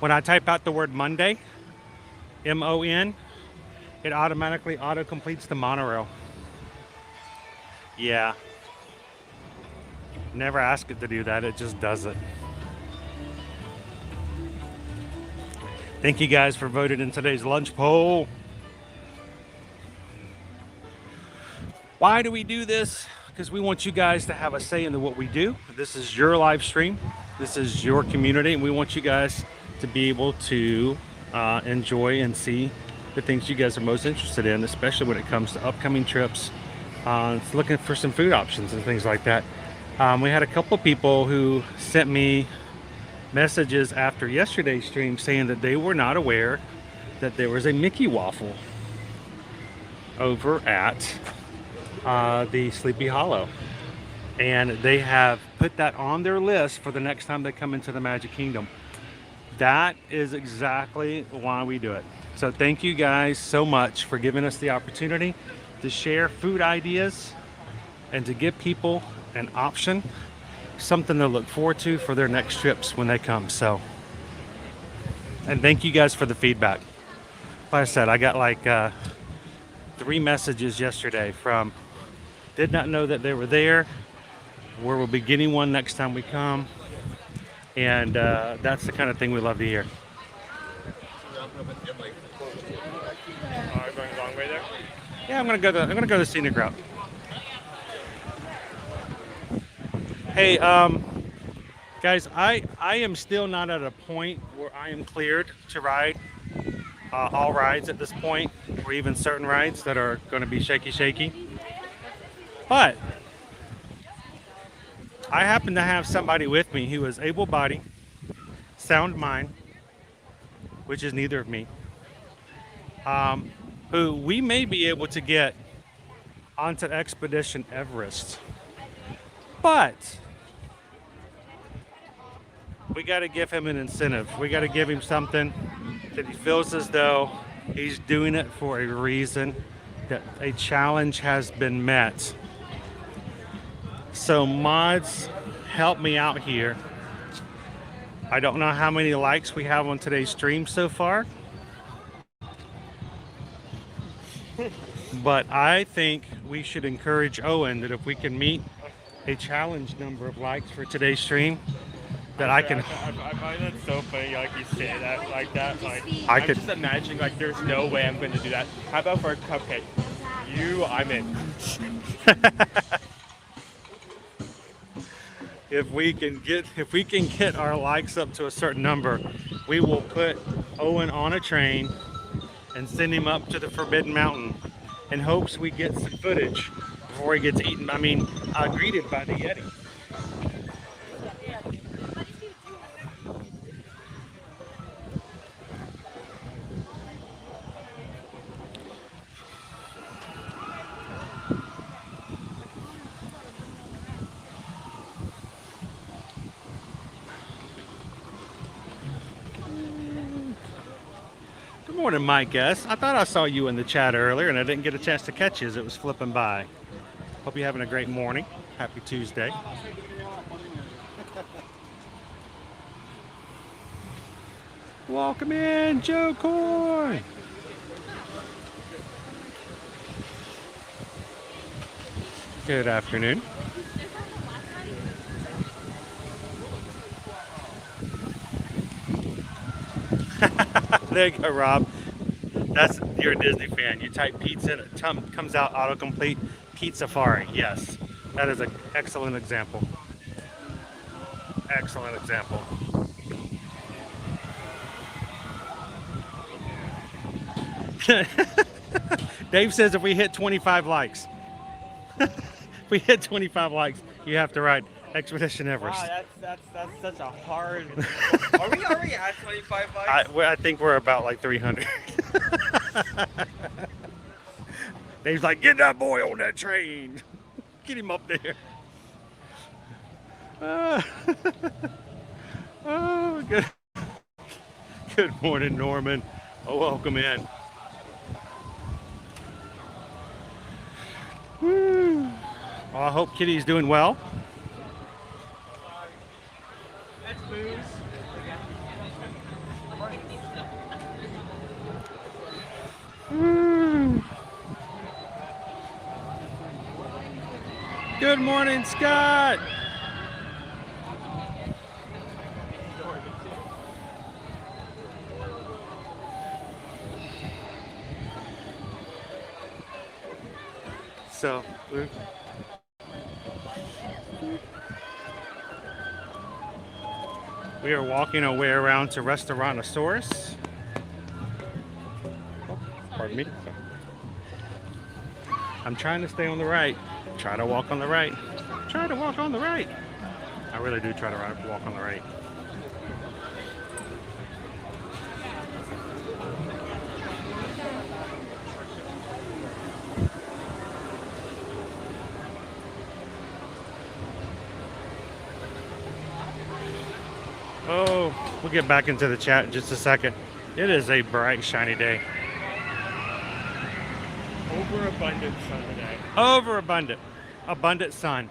When I type out the word Monday, M-O-N, it automatically auto-completes the monorail. Yeah. Never ask it to do that, it just does it. Thank you guys for voting in today's lunch poll. Why do we do this? Because we want you guys to have a say into what we do. This is your live stream. This is your community, and we want you guys to be able to enjoy and see the things you guys are most interested in, especially when it comes to upcoming trips. Looking for some food options and things like that. We had a couple people who sent me messages after yesterday's stream saying that they were not aware that there was a Mickey waffle over at the Sleepy Hollow, and they have put that on their list for the next time they come into the Magic Kingdom. That is exactly why we do it. So thank you guys so much for giving us the opportunity to share food ideas and to give people an option, something to look forward to for their next trips when they come. So, and thank you guys for the feedback. Like I said, I got like 3 messages yesterday from did not know that they were there, where we'll be getting one next time we come, and that's the kind of thing we love to hear. Going the long way there? Yeah, I'm gonna go the scenic route. Hey, guys, I am still not at a point where I am cleared to ride all rides at this point, or even certain rides that are going to be shaky. But I happen to have somebody with me who is able-bodied, sound mind, which is neither of me, who we may be able to get onto Expedition Everest. But we got to give him an incentive. We got to give him something that he feels as though he's doing it for a reason, that a challenge has been met. So mods, help me out here. I don't know how many likes we have on today's stream so far, but I think we should encourage Owen that if we can meet a challenge number of likes for today's stream, that I can. I find that so funny, like you say that like that. Like I I'm could just imagining like there's no way I'm going to do that. How about for a cupcake? I'm in. If we can get our likes up to a certain number, we will put Owen on a train and send him up to the Forbidden Mountain in hopes we get some footage before he gets eaten. I mean, greeted by the Yeti. Good morning, Mike S. I thought I saw you in the chat earlier and I didn't get a chance to catch you as it was flipping by. Hope you're having a great morning. Happy Tuesday. Welcome in, Joe Coy. Good afternoon. There you go, Rob. You're a Disney fan. You type pizza and it comes out autocomplete. Pizza Safari. Yes, that is an excellent example. Excellent example. Dave says if we hit 25 likes, if we hit 25 likes, you have to ride Expedition Everest. Wow, that's such a hard. Are we already at 25 likes? I think we're about like 300. Dave's like, get that boy on that train. Get him up there. Oh, good. Good morning, Norman. Welcome in. Woo. Well, I hope Kitty's doing well. That's booze. Good morning, Scott. So, We are walking our way around to Restaurantosaurus. Oh, pardon me. I'm trying to stay on the right. Try to walk on the right. Try to walk on the right. I really do try to walk on the right. Oh, we'll get back into the chat in just a second. It is a bright, shiny day. Overabundant sun today. Overabundant. Abundant sun.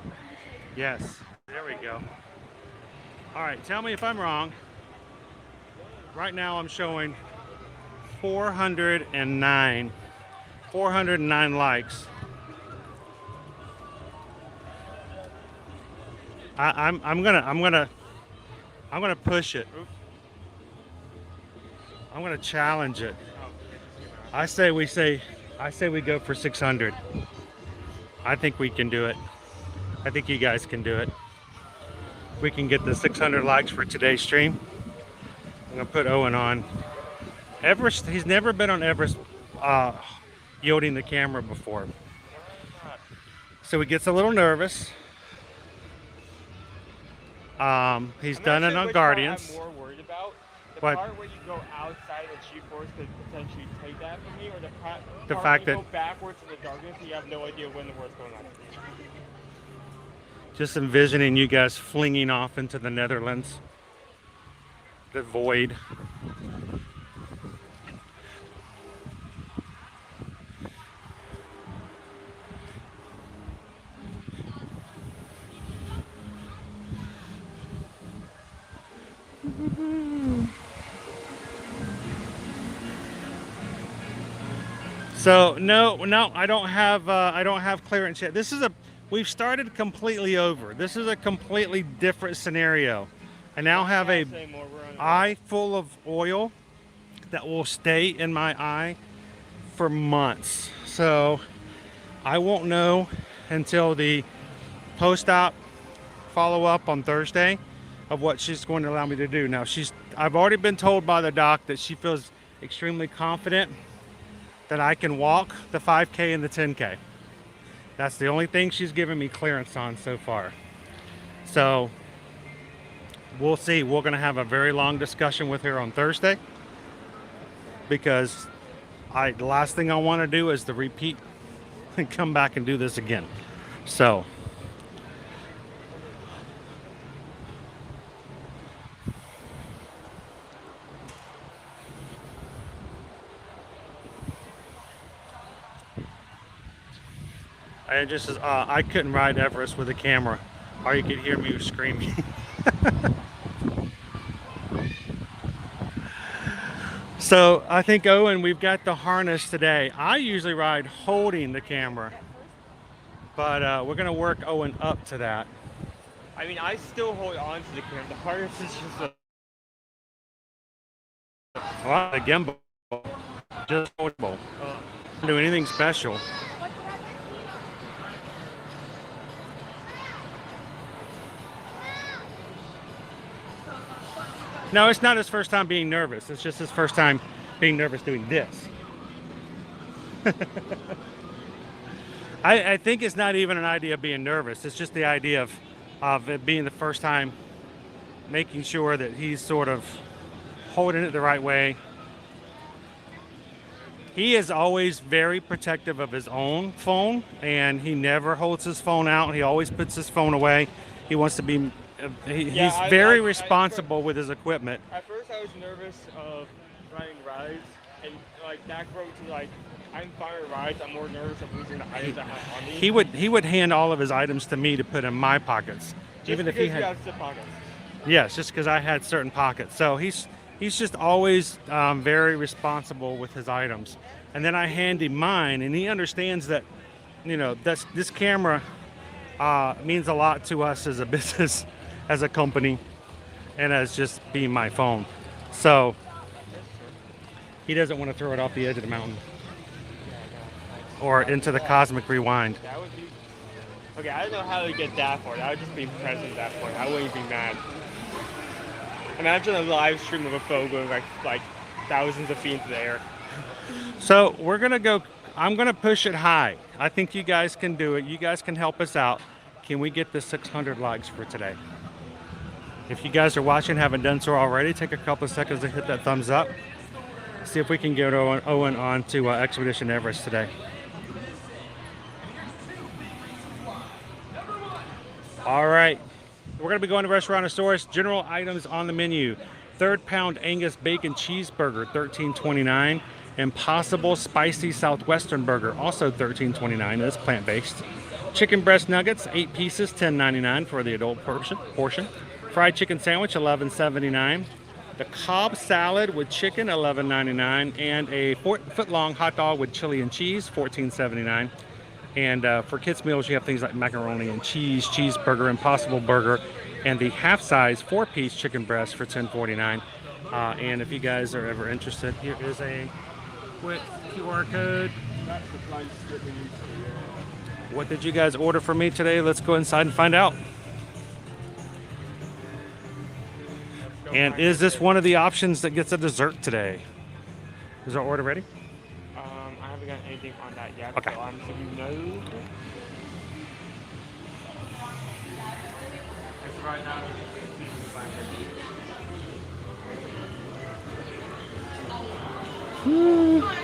Yes. There we go. All right, tell me if I'm wrong. Right now I'm showing 409 likes. I'm gonna push it. I'm gonna challenge it. I say we go for 600. I think we can do it. I think you guys can do it. We can get the 600 likes for today's stream. I'm gonna put Owen on Everest. He's never been on Everest yielding the camera before, so he gets a little nervous. He's done it on Guardians. I'm more worried about the What? part where you go outside of the G-force could potentially take that from me, or the part fact where that you go backwards in the darkness and you have no idea when the war's going on. Just envisioning you guys flinging off into the Netherlands, the void. So no, I don't have clearance yet. We've started completely over. This is a completely different scenario. I now have a eye full of oil that will stay in my eye for months. So I won't know until the post-op follow-up on Thursday of what she's going to allow me to do. Now I've already been told by the doc that she feels extremely confident that I can walk the 5K and the 10K. That's the only thing she's given me clearance on so far. So we'll see. We're going to have a very long discussion with her on Thursday, because the last thing I want to do is to repeat and come back and do this again. So I couldn't ride Everest with a camera, or you could hear me screaming. So I think, Owen, we've got the harness today. I usually ride holding the camera, but we're gonna work Owen up to that. I mean, I still hold on to the camera. The harness is just a gimbal, just holdable. Don't do anything special. No, it's not his first time being nervous. It's just his first time being nervous doing this. I think it's not even an idea of being nervous. It's just the idea of it being the first time, making sure that he's sort of holding it the right way. He is always very protective of his own phone, and he never holds his phone out. He always puts his phone away. He wants to be... he's very responsible with his equipment. At first I was nervous of riding rides, and like that grew to like, I'm fine with rides, I'm more nervous of losing the items I have on me. He would hand all of his items to me to put in my pockets. Just even if he had pockets. Yes, just because I had certain pockets. So he's just always very responsible with his items. And then I hand him mine, and he understands that, you know, this camera means a lot to us as a business, as a company, and as just being my phone. So he doesn't want to throw it off the edge of the mountain or into the cosmic rewind. That would be... Okay, I don't know how to get that far. I would just be impressed at that point. I wouldn't be mad. Imagine a live stream of a bow going like thousands of feet into the air. So we're gonna go. I'm gonna push it high. I think you guys can do it. You guys can help us out. Can we get the 600 likes for today? If you guys are watching, haven't done so already, take a couple of seconds to hit that thumbs up. See if we can get Owen on to Expedition Everest today. All right, we're gonna be going to Restaurantosaurus. General items on the menu: 3rd pound Angus bacon cheeseburger, $13.29. Impossible spicy Southwestern burger, also $13.29. That's plant-based. Chicken breast nuggets, 8 pieces, $10.99 for the adult portion. Fried chicken sandwich, $11.79. The Cobb salad with chicken, $11.99, and a 4-foot-long hot dog with chili and cheese, $14.79. And for kids' meals, you have things like macaroni and cheese, cheeseburger, Impossible burger, and the half-size 4-piece chicken breast for $10.49. And if you guys are ever interested, here is a quick QR code. What did you guys order for me today? Let's go inside and find out. And is this one of the options that gets a dessert today? Is our order ready? I haven't got anything on that yet. Okay. So I'm assuming no. It's right now.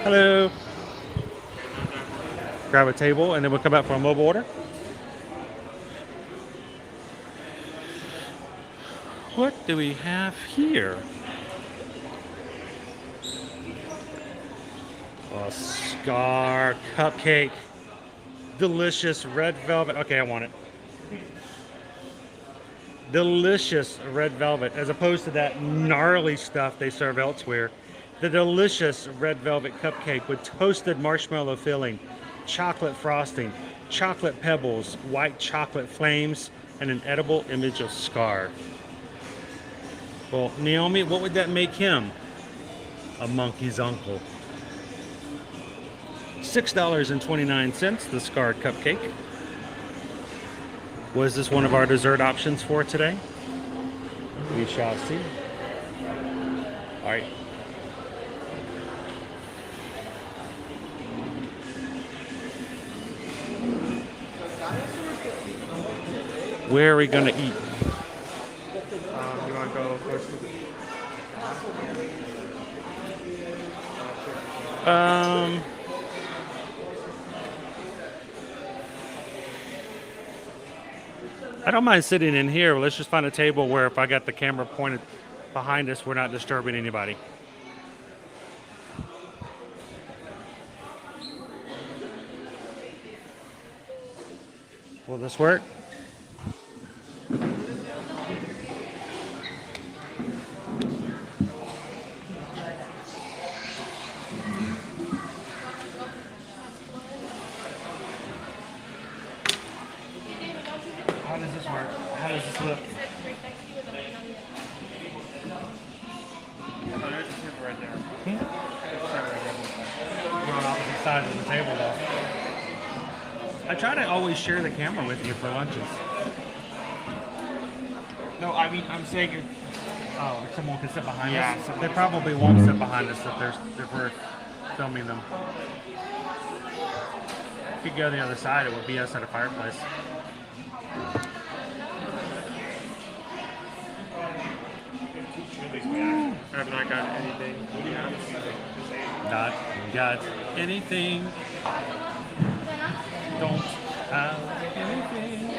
Hello. Grab a table and then we'll come back for a mobile order. What do we have here? A Scar cupcake. Delicious red velvet. Okay, I want it. Delicious red velvet, as opposed to that gnarly stuff they serve elsewhere. The delicious red velvet cupcake with toasted marshmallow filling, chocolate frosting, chocolate pebbles, white chocolate flames, and an edible image of Scar. Well, Naomi, what would that make him? A monkey's uncle. $6.29, the Scar cupcake. Was this one of our dessert options for today? We shall see. All right. Where are we going to eat? You want to go first? I don't mind sitting in here. Let's just find a table where if I got the camera pointed behind us, we're not disturbing anybody. Will this work? How does this work? How does this look? Oh, there's a table right there. We're on opposite sides of the table though. I try to always share the camera with you for lunches. No, I mean, I'm saying if Oh, if someone can sit behind Yeah, us? someone They probably won't sit behind us if we're filming them. If you go the other side, it would be us at a fireplace. I have not got anything. Not got anything. Don't have anything.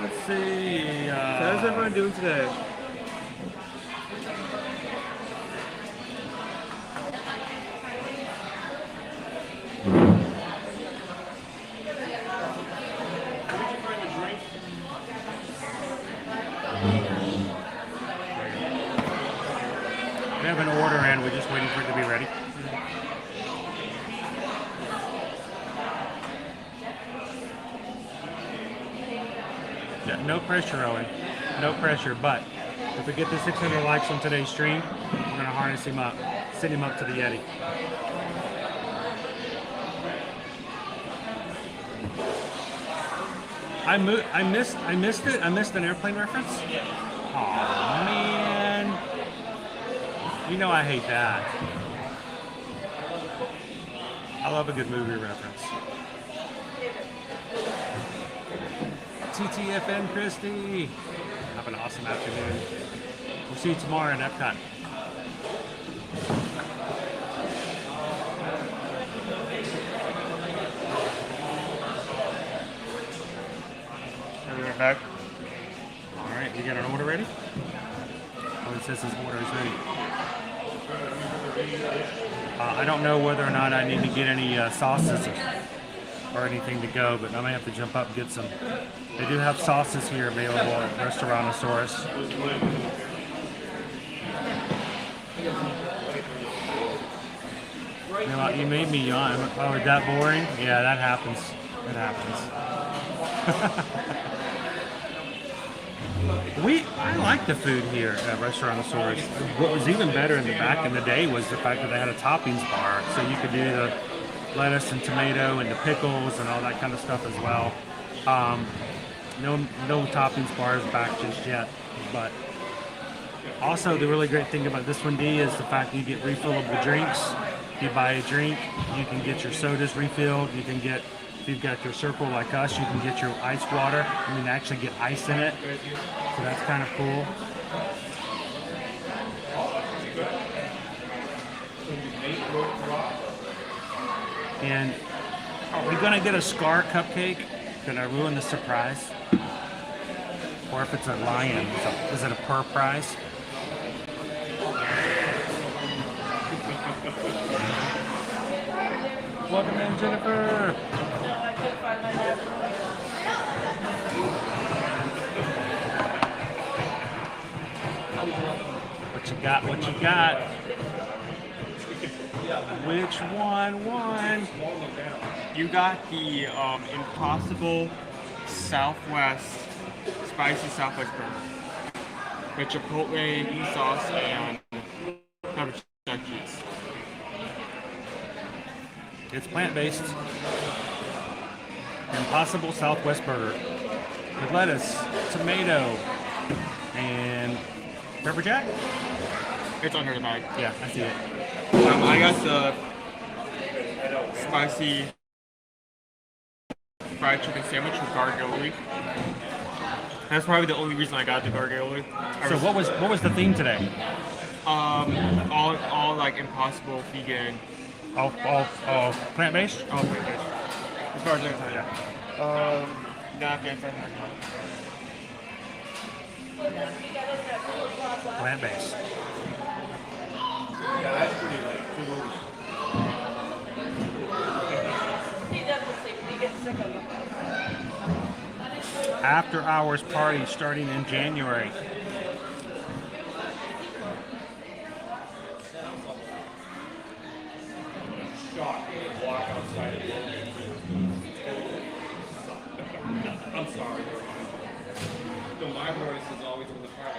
Let's see. How's everyone doing today? We have an order in. We're just waiting for it to be ready. Yeah, no pressure, Owen. No pressure. But if we get the 600 likes on today's stream, we're going to harness him up, send him up to the Yeti. I missed it. I missed an airplane reference. Oh, Oh man. You know I hate that. I love a good movie reference. TTFN Christy. Have an awesome afternoon. We'll see you tomorrow at Epcot. We're back. All right, you got an order ready? Oh, it says his order is ready. I don't know whether or not I need to get any sauces or anything to go, but I may have to jump up and get some. They do have sauces here available at Restaurantosaurus. You made me yawn. Oh, is that boring? Yeah, that happens. It happens. I like the food here at Restaurantosaurus. What was even better back in the day was the fact that they had a toppings bar, so you could do the lettuce and tomato and the pickles and all that kind of stuff as well. No toppings bars back just yet, but also the really great thing about this one, D, is the fact that you get refillable drinks. If you buy a drink, you can get your sodas refilled. You can get, if you've got your circle like us, you can get your ice water. I mean, actually get ice in it. So that's kind of cool. And are we gonna get a Scar cupcake? Did I ruin the surprise? Or if it's a lion, is it a per prize? Welcome in, Jennifer. What you got? What you got? Which one won? You got the Impossible Southwest Spicy Southwest burger with chipotle sauce and pepper jack cheese. It's plant-based. Impossible Southwest burger with lettuce, tomato, and pepper jack. It's under the bag. Yeah, I see it. I got the spicy fried chicken sandwich with gargaioli. That's probably the only reason I got the gargaioli. So what was the theme today? All like Impossible vegan. All plant-based? All plant-based. As far as I can tell, napkins and Plant-based. Yeah, that's pretty like After hours party starting in January. walk outside of it. I'm sorry. No, my voice is always on the front.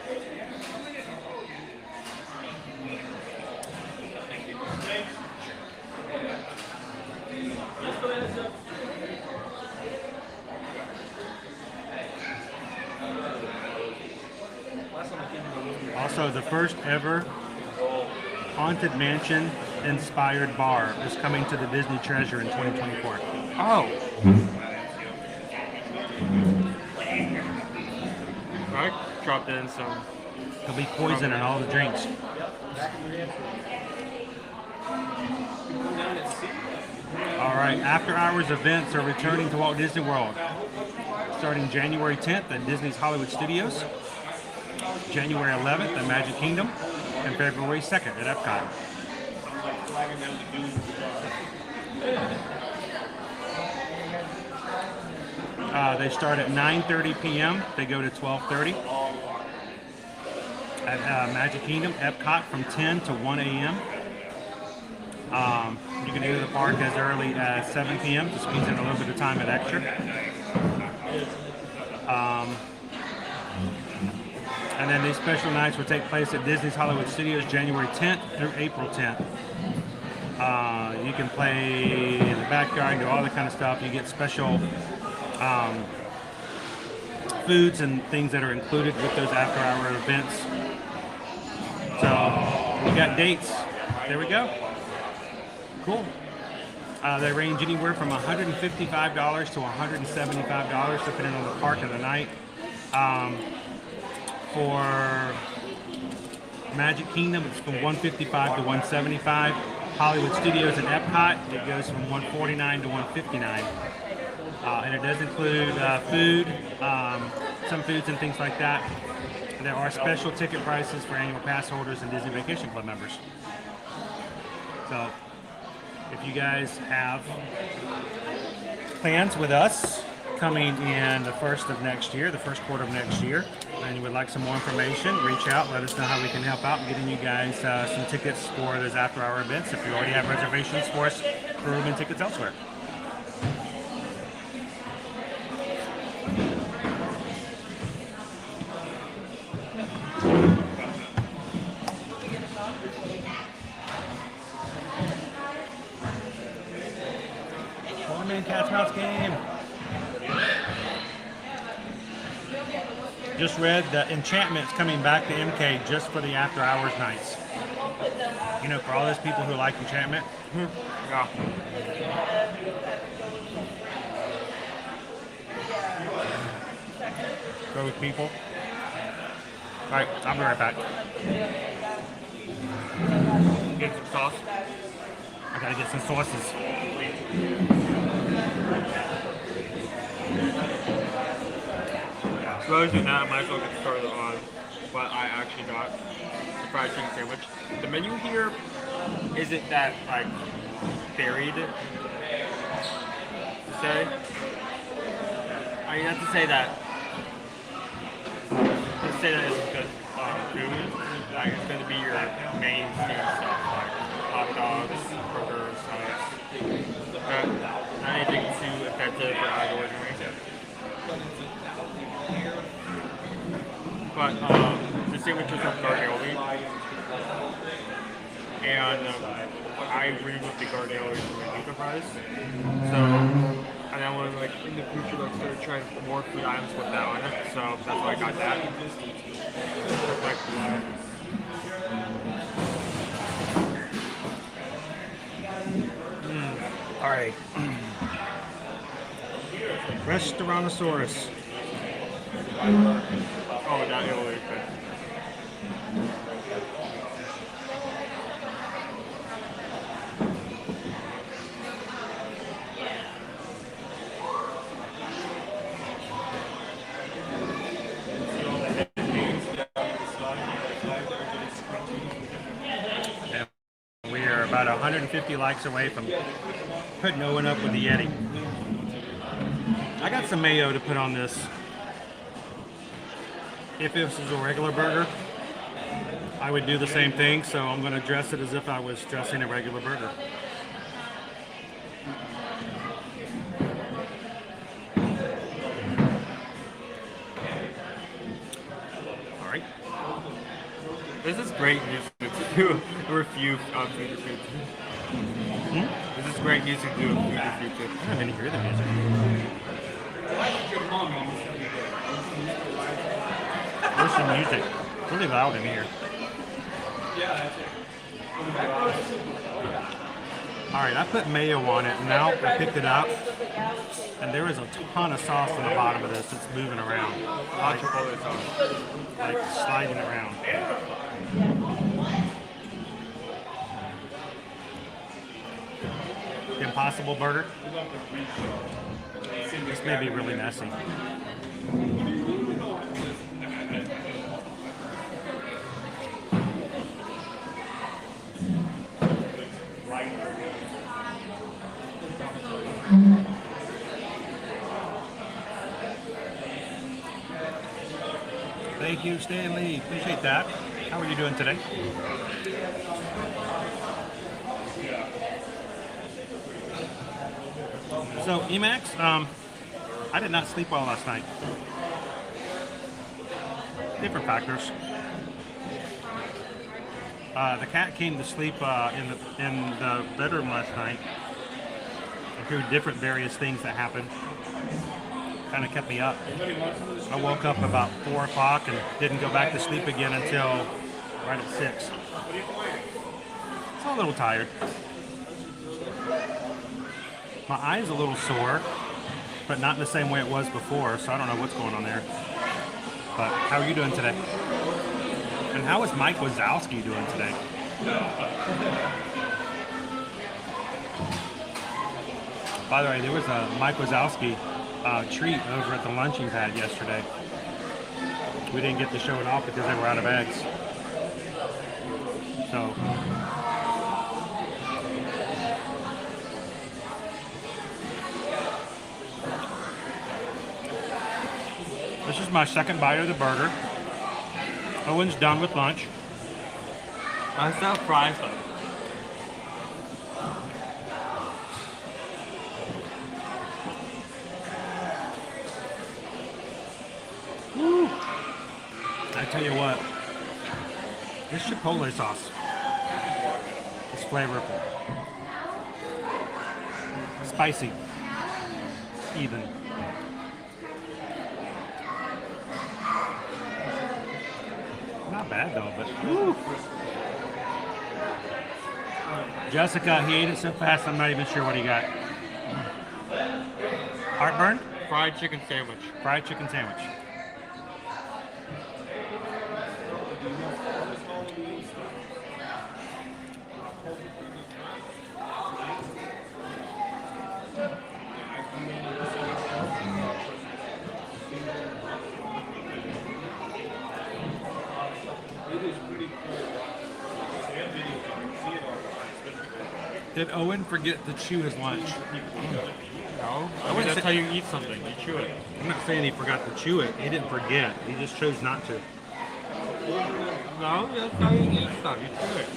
Also, the first ever Haunted Mansion inspired bar is coming to the Disney Treasure in 2024. Oh. I dropped in some. There'll be poison in all the drinks. All right, after hours events are returning to Walt Disney World. Starting January 10th at Disney's Hollywood Studios, January 11th at Magic Kingdom, and February 2nd at Epcot. They start at 9:30 p.m. They go to 12:30 at Magic Kingdom. Epcot from 10 to 1 a.m. You can enter the park as early as 7 p.m. to squeeze in a little bit of time at extra. And then these special nights will take place at Disney's Hollywood Studios January 10th through April 10th. You can play in the backyard, do all that kind of stuff. You get special foods and things that are included with those after-hour events. So we got dates. There we go. Cool. They range anywhere from $155 to $175, depending on the park of the night. For Magic Kingdom, it's from $155 to $175. Hollywood Studios and Epcot, it goes from $149 to $159. And it does include food, some foods and things like that. And there are special ticket prices for annual pass holders and Disney Vacation Club members. So, if you guys have plans with us coming in the first of next year, the first quarter of next year, and you would like some more information, reach out, let us know how we can help out in getting you guys some tickets for those after-hour events if you already have reservations for us for room and tickets elsewhere. Cat's Mouse game. Just read that Enchantment's coming back to MK just for the after hours nights. You know, for all those people who like Enchantment. Yeah. Go with people. Alright, I'll be right back. Get some sauce. I gotta get some sauces. So other than that, I might as well get started on what I actually got, the fried chicken sandwich. The menu here isn't that like varied to say. I mean, not to say that it's good food. Like it's gonna be your main stuff, like hot dogs, burgers, salads. But not anything too offensive or out of the ordinary. But the sandwiches are garlic, and I agree with the garlic and the fries. So, and I want to, like, in the future, like, start trying more food items with that on it. So that's why I got that. All right. Restaurantosaurus. Oh, that really good. We are about 150 likes away from putting Owen up with the Yeti. I got some mayo to put on this. If this was a regular burger, I would do the same thing, so I'm going to dress it as if I was dressing a regular burger. All right. This is great music to review food or food. This is great music to do food or food. I don't even hear the music. There's some music. It's really loud in here. Alright, I put mayo on it, and now I picked it up, and there is a ton of sauce on the bottom of this. It's moving around. Like sliding around. The Impossible Burger. This may be really messy. Thank you, Stanley. Appreciate that. How are you doing today? So, Emacs, I did not sleep well last night. Different factors. The cat came to sleep in the bedroom last night through different various things that happened. kind of kept me up. I woke up about 4 o'clock and didn't go back to sleep again until right at 6. So a little tired. My eye's a little sore, but not in the same way it was before, so I don't know what's going on there. But how are you doing today? And how is Mike Wazowski doing today? By the way, there was a Mike Wazowski treat over at the lunching pad yesterday. We didn't get to show it off because they were out of eggs. So, this is my second bite of the burger. Owen's done with lunch. I still have fries though. Woo. I tell you what, this Chipotle sauce is flavorful. Spicy. Even. Not bad though, but woo. Jessica, he ate it so fast I'm not even sure what he got. Heartburn? Fried chicken sandwich. Fried chicken sandwich. Did Owen forget to chew his lunch? No. I mean, that's how you eat something. You chew it. I'm not saying he forgot to chew it. He didn't forget. He just chose not to. No, that's how you eat stuff. You chew it.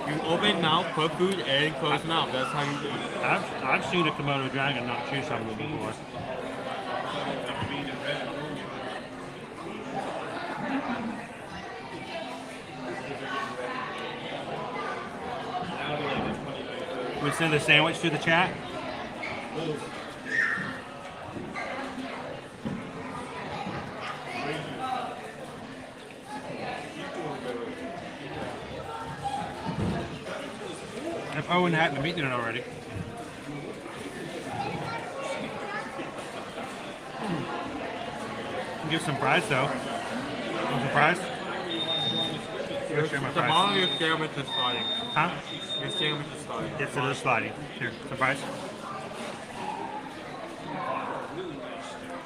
You open mouth, put food, and close mouth. That's how you eat. I've seen a Komodo dragon not chew something before. We send a sandwich to the chat. If Owen hadn't eaten it already. Give some fries though. Want some fries? Share my The fries. bottom of your sandwich is sliding. Huh? Your sandwich is sliding. Yes, it is sliding. Here, some fries.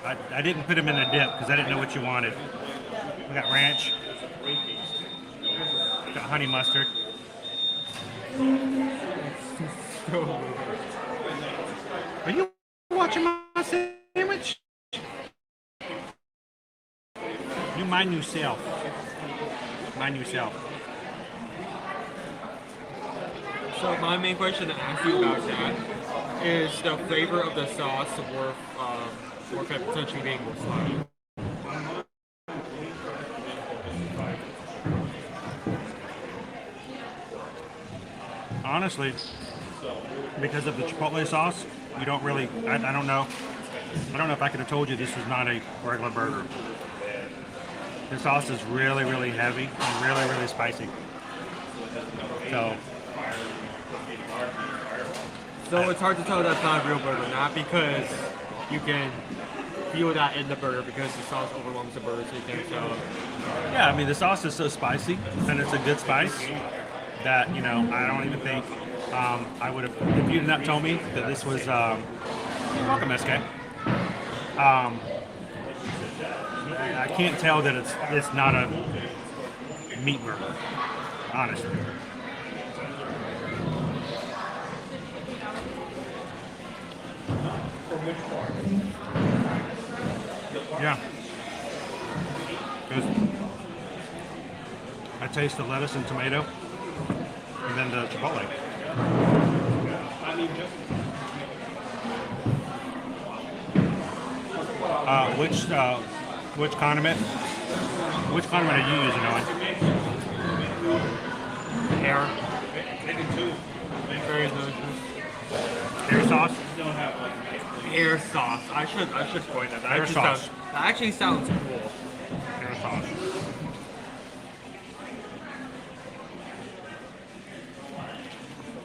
I didn't put them in a dip because I didn't know what you wanted. We got ranch. Got honey mustard. Are you watching my sandwich? You mind yourself. Mind yourself. So my main question to ask you about that is the flavor of the sauce worth potentially being more slimy. Honestly, because of the Chipotle sauce, you don't really, I don't know. I don't know if I could have told you this was not a regular burger. The sauce is really, really heavy and really, really spicy. So it's hard to tell that's not a real burger, not because you can feel that in the burger because the sauce overwhelms the burger, so you can't tell. Yeah, I mean the sauce is so spicy and it's a good spice that, you know, I don't even think I would have, if you had not told me that this was, you're welcome, SK. I can't tell that it's not a meat burger, honestly. Yeah. Good. I taste the lettuce and tomato, and then the chipotle. Which condiment? Which condiment are you using, Owen? Hair. Very delicious. Hair sauce? air sauce. I should point that. Air sauce. That actually sounds cool. Air sauce.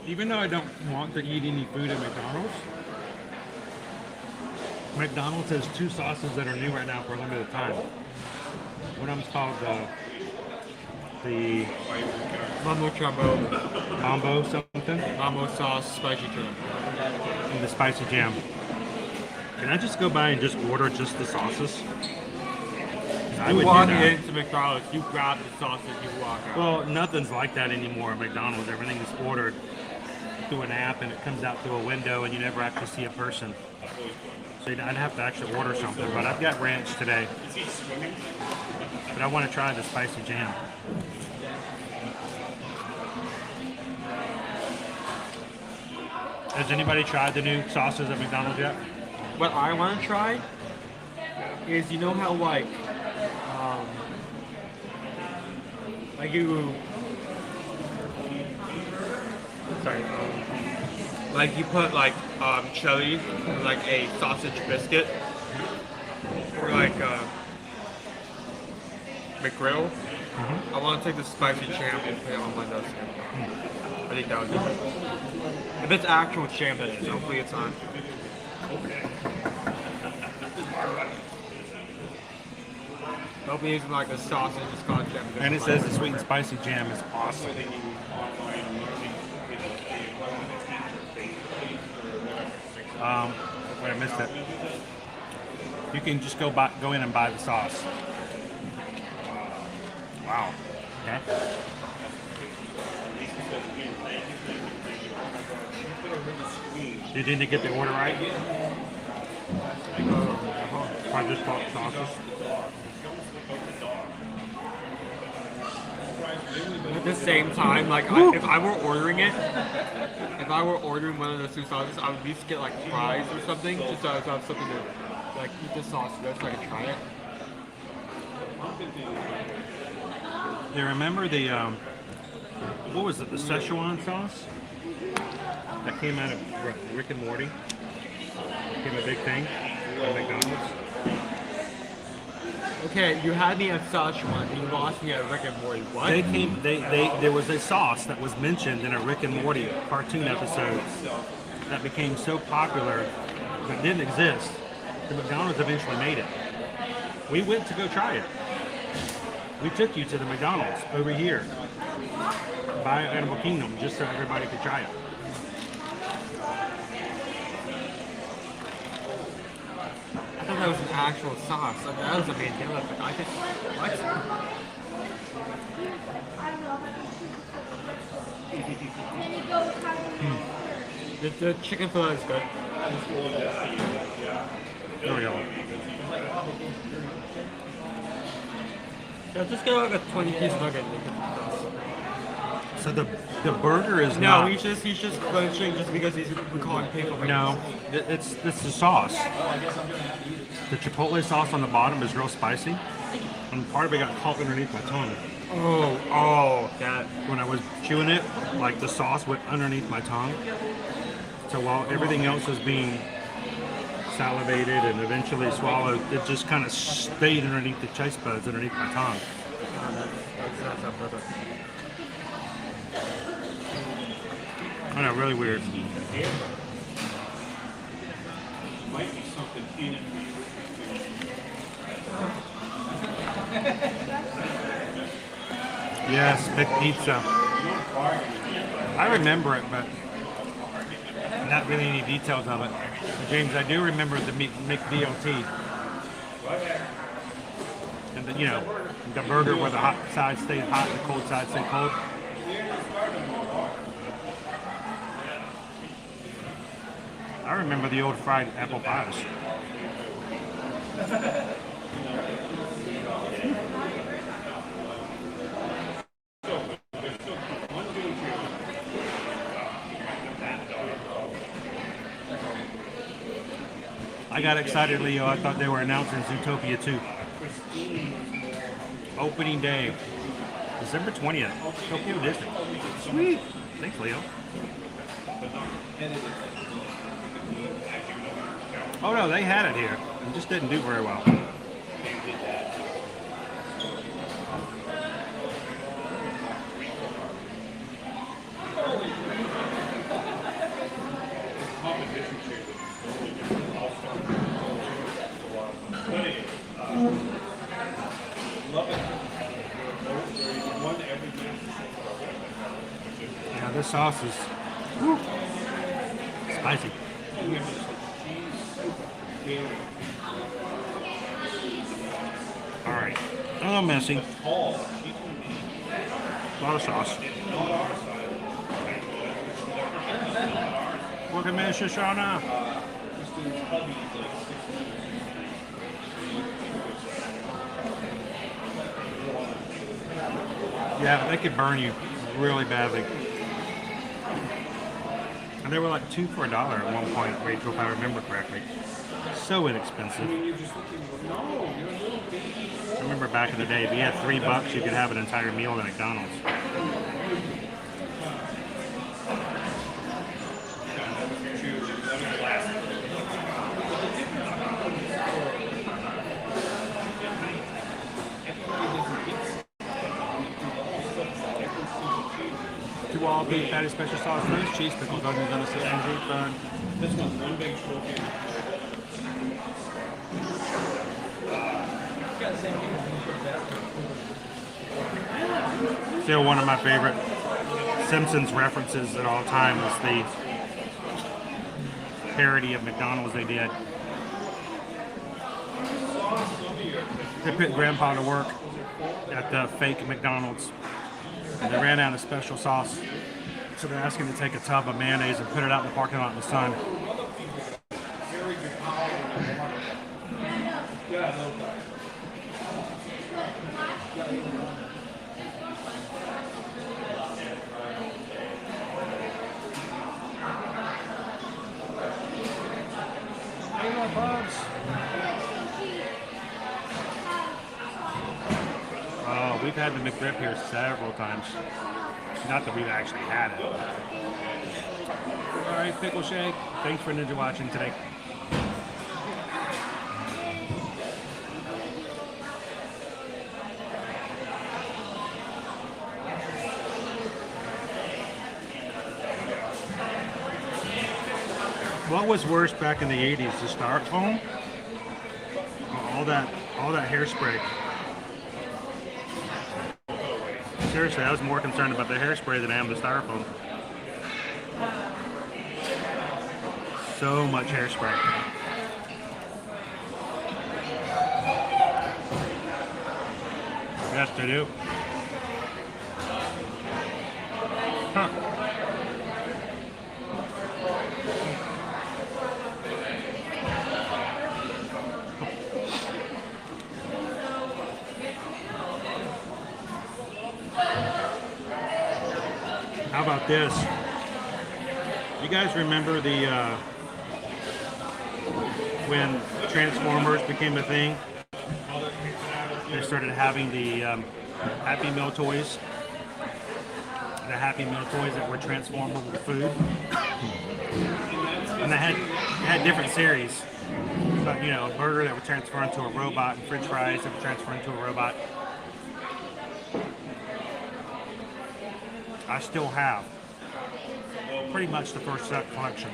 Even though I don't want to eat any food at McDonald's has 2 sauces that are new right now for a limited time. One of them's called the Mambo something. Mambo sauce, spicy chicken. And the spicy jam. Can I just go by and just order just the sauces? I would walk do that. into McDonald's, you grab the sauces, you walk out. Well, nothing's like that anymore at McDonald's. Everything is ordered through an app and it comes out through a window and you never actually see a person. So I'd have to actually order something, but I've got ranch today. But I want to try the spicy jam. Has anybody tried the new sauces at McDonald's yet? What I want to try is, you know how like you, sorry, like you put like chili in like a sausage biscuit, or like McGrill. I want to take the spicy jam and put it on my nuts. I think that would be good. If it's actual jam, that is. Hopefully it's not. Hopefully it's like a sausage, it's called jam. And it says the sweet and spicy jam is awesome. Wait, I missed it. You can just go in and buy the sauce. Wow. Okay. You didn't get the order right? I just bought sauces. At the same time, like if I were ordering it, if I were ordering one of the 2 sauces, I would at least get like fries or something, just so I have something to like eat the sauce with so I can try it. You remember the what was it? The Szechuan sauce that came out of Rick and Morty. Became a big thing at McDonald's. Okay, you had me at Szechuan, you lost me at Rick and Morty. What? There was a sauce that was mentioned in a Rick and Morty cartoon episode that became so popular but didn't exist. The McDonald's eventually made it. We went to go try it. We took you to the McDonald's over here by Animal Kingdom just so everybody could try it. I thought that was an actual sauce. Like, that was a Mandela effect. I just, what? The chicken fillet is good. There we go. Yeah, just get like a 20-piece nugget. So the burger is no, not... he's just clenching just because he's calling people. No, it's the sauce. The chipotle sauce on the bottom is real spicy, and part of it got caught underneath my tongue. Oh, that. When I was chewing it, like the sauce went underneath my tongue. So while everything else was being salivated and eventually swallowed, it just kind of stayed underneath the taste buds, underneath my tongue. I know, really weird. Might be something in it. Yes, big pizza. I remember it, but not really any details of it. James, I do remember the McDOT. And the, you know, the burger where the hot side stayed hot and the cold side stayed cold. I remember the old fried apple pies. I got excited, Leo. I thought they were announcing Zootopia 2. Opening day, December 20th, Tokyo Disney. Sweet. Thanks, Leo. Oh no, they had it here. It just didn't do very well. Yeah, this sauce is spicy. All right, a little messy. A lot of sauce. Welcome in, Shoshana. Yeah, they could burn you really badly. And they were like $2 for $1 at one point, Rachel, if I remember correctly. So inexpensive. I remember back in the day, if you had $3, you could have an entire meal at McDonald's. Two all beef patty special sauce, roast cheese, pickles, onions, on a and deep bun. This one's one big trophy. Still one of my favorite Simpsons references at all time was the parody of McDonald's they did. They put Grandpa to work at the fake McDonald's. And they ran out of special sauce. So they're asking to take a tub of mayonnaise and put it out in the parking lot in the sun. Oh, we've had the McRib here several times. Not that we've actually had it. All right, Pickle Shake. Thanks for ninja watching today. What was worse back in the 80s, the styrofoam? All that hairspray. Seriously, I was more concerned about the hairspray than I am the styrofoam. So much hairspray. Yes, they do. Huh. How about this? You guys remember the when Transformers became a thing? They started having the Happy Meal toys. The Happy Meal toys that were transformable food. And they had different series. But you know, a burger that would transfer into a robot, and French fries that would transfer into a robot. I still have pretty much the first set collection.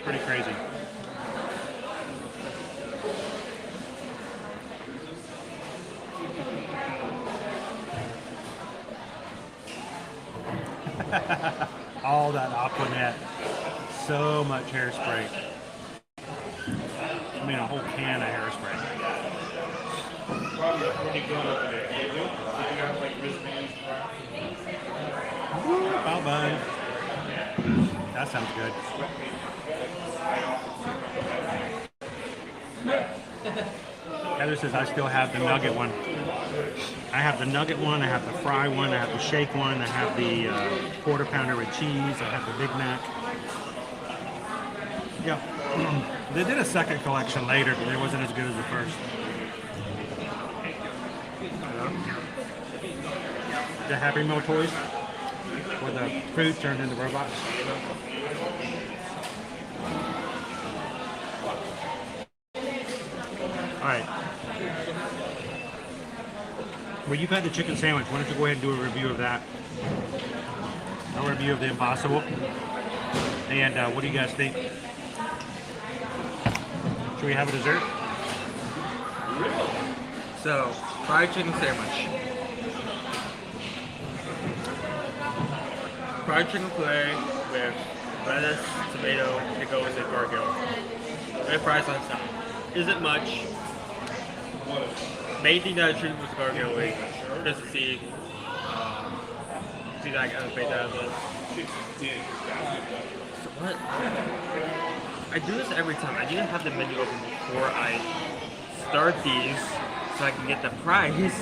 Pretty crazy. All that Aquanet. So much hairspray. I mean, a whole can of hairspray. Bow bun. That sounds good. Heather says I still have the nugget one. I have the nugget one, I have the fry one, I have the shake one, I have the quarter pounder with cheese, I have the Big Mac. Yeah. They did a second collection later, but it wasn't as good as the first. The Happy Meal toys, where the food turned into robots. right. Well, you've had the chicken sandwich. Why don't you go ahead and do a review of that? A review of the Impossible. And what do you guys think? Should we have a dessert? So, fried chicken sandwich. Fried chicken fillet with lettuce, tomato, pickles, and garlic. And fries on top. Isn't much. Main thing that I treated was garlic, just to see that I can make that as well. So what? I do this every time. I need to have the menu open before I start these so I can get the price.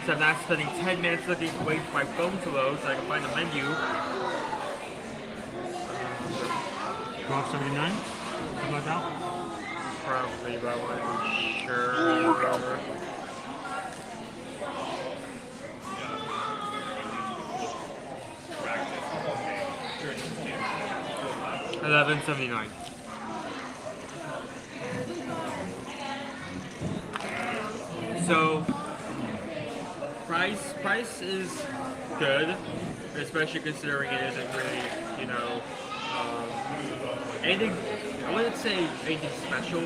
So I'm not spending 10 minutes waiting for my phone to load so I can find the menu. $12.79? Something like that? Probably, but I want to be sure. $11.79. So price is good, especially considering it isn't really, you know, anything. I wouldn't say anything special.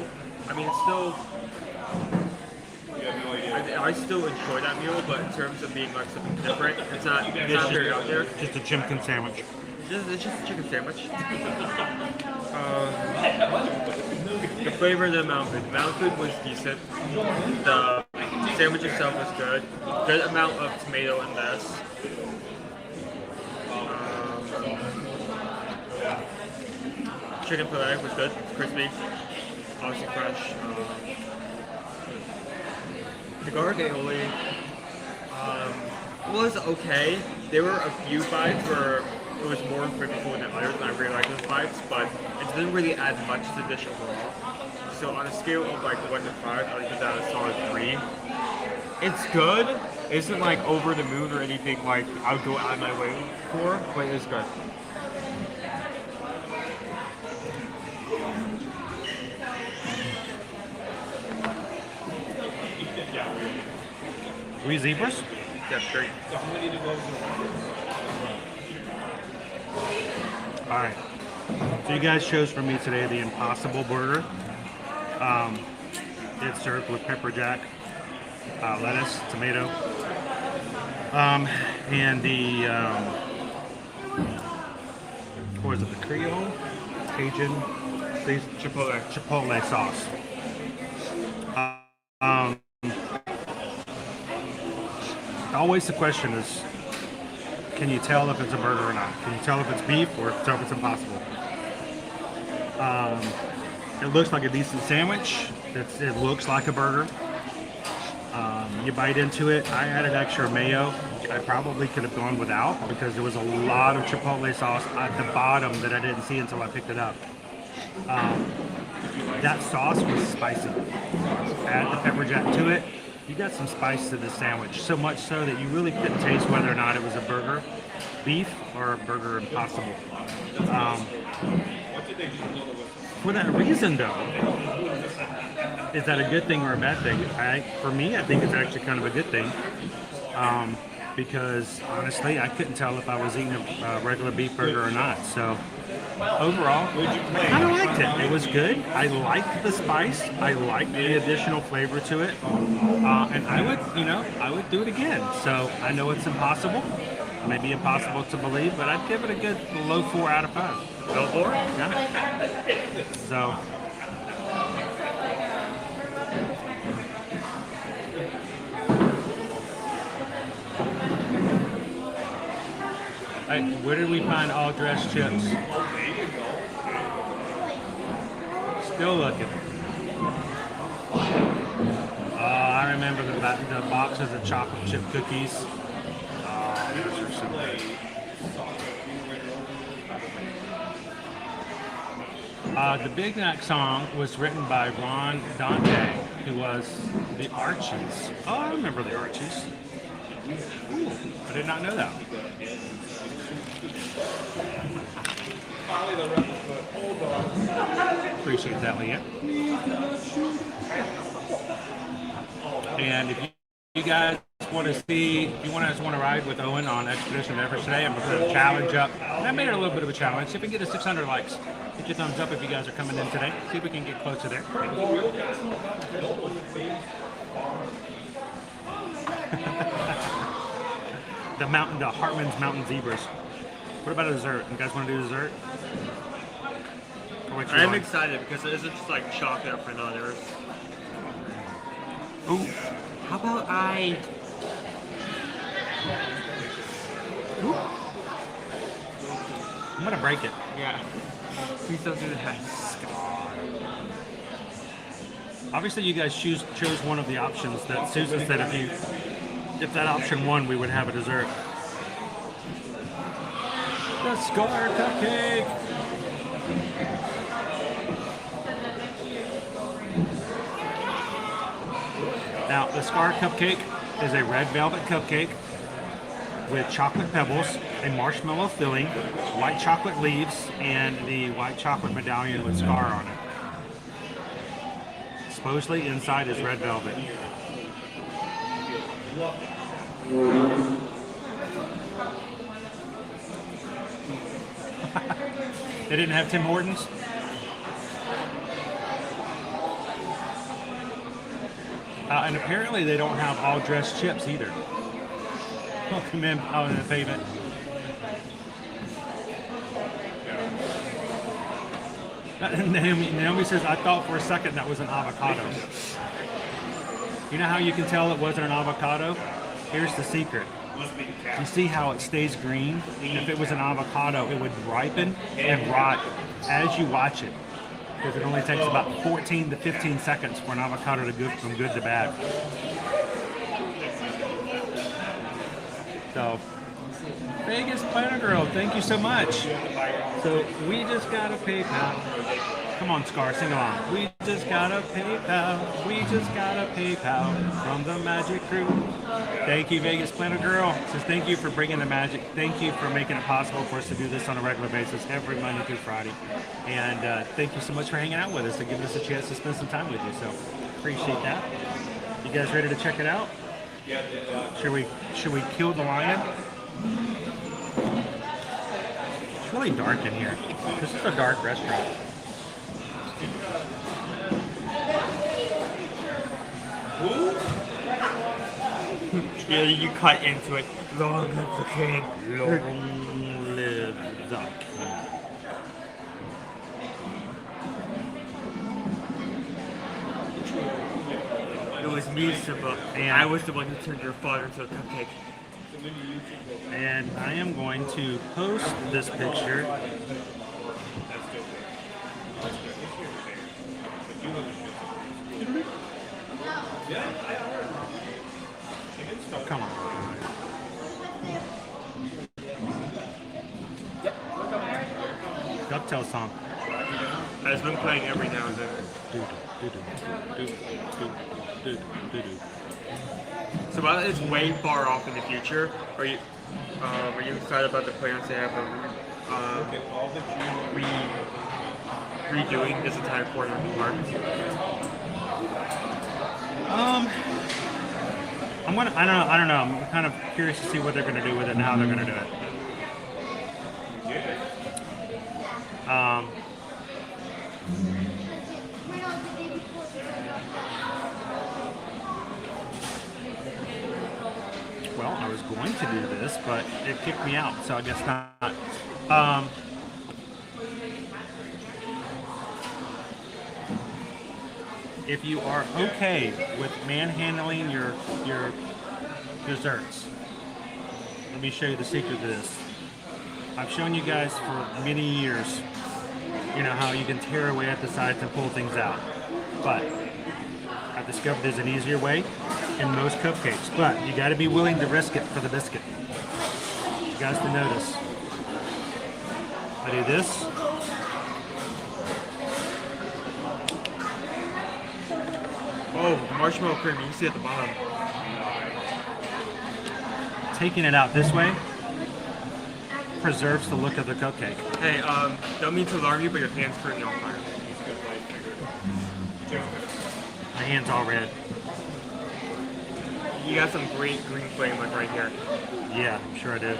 I mean, it's still. I still enjoy that meal, but in terms of being like something different, it's not very out there. Just a chicken sandwich. It's just a chicken sandwich. The flavor of the mountain food was decent. The sandwich itself was good. Good amount of tomato and lettuce. Chicken fillet was good, crispy, obviously fresh. The garlic aioli was okay. There were a few bites where it was more flavorful than others, and I really like those bites, but it didn't really add much to the dish overall. So on a scale of like 1 to 5, I would give that a solid 3. It's good. It isn't like over the moon or anything like I would go out of my way for, but it is good. We zebras? Yeah, great. Alright. So you guys chose for me today the Impossible Burger. It's served with pepper jack, lettuce, tomato, and the what is it? The Creole, Cajun, Chipotle sauce. Always the question is, can you tell if it's a burger or not? Can you tell if it's beef or tell if it's Impossible? It looks like a decent sandwich. It looks like a burger. You bite into it. I added extra mayo. I probably could have gone without because there was a lot of Chipotle sauce at the bottom that I didn't see until I picked it up. That sauce was spicy. Add the pepper jack to it. You got some spice to this sandwich, so much so that you really couldn't taste whether or not it was a burger beef or a burger Impossible. For that reason, though, is that a good thing or a bad thing? For me, I think it's actually kind of a good thing. Because honestly, I couldn't tell if I was eating a regular beef burger or not. So overall, I kind of liked it. It was good. I liked the spice. I liked the additional flavor to it. And I would do it again. So I know it's impossible. It may be impossible to believe, but I'd give it a good low 4 out of 5. Low 4? Yeah. So. Hey, where did we find all dressed chips? Still looking. I remember the boxes of chocolate chip cookies. Those are so good. The Big Mac song was written by Ron Dante, who was the Archies. Oh, I remember the Archies. Ooh, I did not know that. Appreciate that, Leah. And if you guys want to see, if you guys want to ride with Owen on Expedition Everest today, I'm going to put a challenge up. And I made it a little bit of a challenge. See if we can get to 600 likes. Hit your thumbs up if you guys are coming in today. See if we can get closer there. The Hartman's Mountain Zebras. What about a dessert? You guys want to do dessert? I am excited because it isn't just like chocolate for others. Ooh. How about I... Ooh. I'm gonna break it. Yeah. Please don't do that. Obviously you guys chose one of the options that Susan said if that option won, we would have a dessert. The Scar Cupcake! Now, the Scar Cupcake is a red velvet cupcake with chocolate pebbles, a marshmallow filling, white chocolate leaves, and the white chocolate medallion with Scar on it. Supposedly inside is red velvet. They didn't have Tim Hortons? And apparently they don't have all dressed chips either. Welcome in out on the pavement. Naomi says, I thought for a second that was an avocado. You know how you can tell it wasn't an avocado? Here's the secret. You see how it stays green? If it was an avocado, it would ripen and rot as you watch it. Because it only takes about 14 to 15 seconds for an avocado to go from good to bad. So, Vegas Planner Girl, thank you so much. So, we just got a PayPal. Come on, Scar, sing along. We just got a PayPal. We just got a PayPal from the Magic Crew. Thank you, Vegas Planner Girl. Says thank you for bringing the magic. Thank you for making it possible for us to do this on a regular basis every Monday through Friday. And thank you so much for hanging out with us and giving us a chance to spend some time with you. So appreciate that. You guys ready to check it out? Should we kill the lion? It's really dark in here. This is a dark restaurant. Yeah, you cut into it. Long live the king. Long live the king. It was me, Simba, and I was the one who turned your father into a cupcake. And I am going to post this picture. Oh, come on. DuckTales song. I've been playing every now and then. So while it's way far off in the future, are you excited about the plans they have of redoing this entire corner of the park? I don't know. I'm kind of curious to see what they're gonna do with it and how they're gonna do it. Well, I was going to do this, but it kicked me out, so I guess not. If you are okay with manhandling your desserts, let me show you the secret to this. I've shown you guys for many years, you know, how you can tear away at the sides and pull things out. But I've discovered there's an easier way in most cupcakes, but you got to be willing to risk it for the biscuit. You guys to notice. I do this. Oh, the marshmallow cream, you can see at the bottom. Taking it out this way preserves the look of the cupcake. Hey, don't mean to alarm you, but your hand's currently on fire. My hand's all red. You got some green flame like right here. Yeah, I'm sure I do.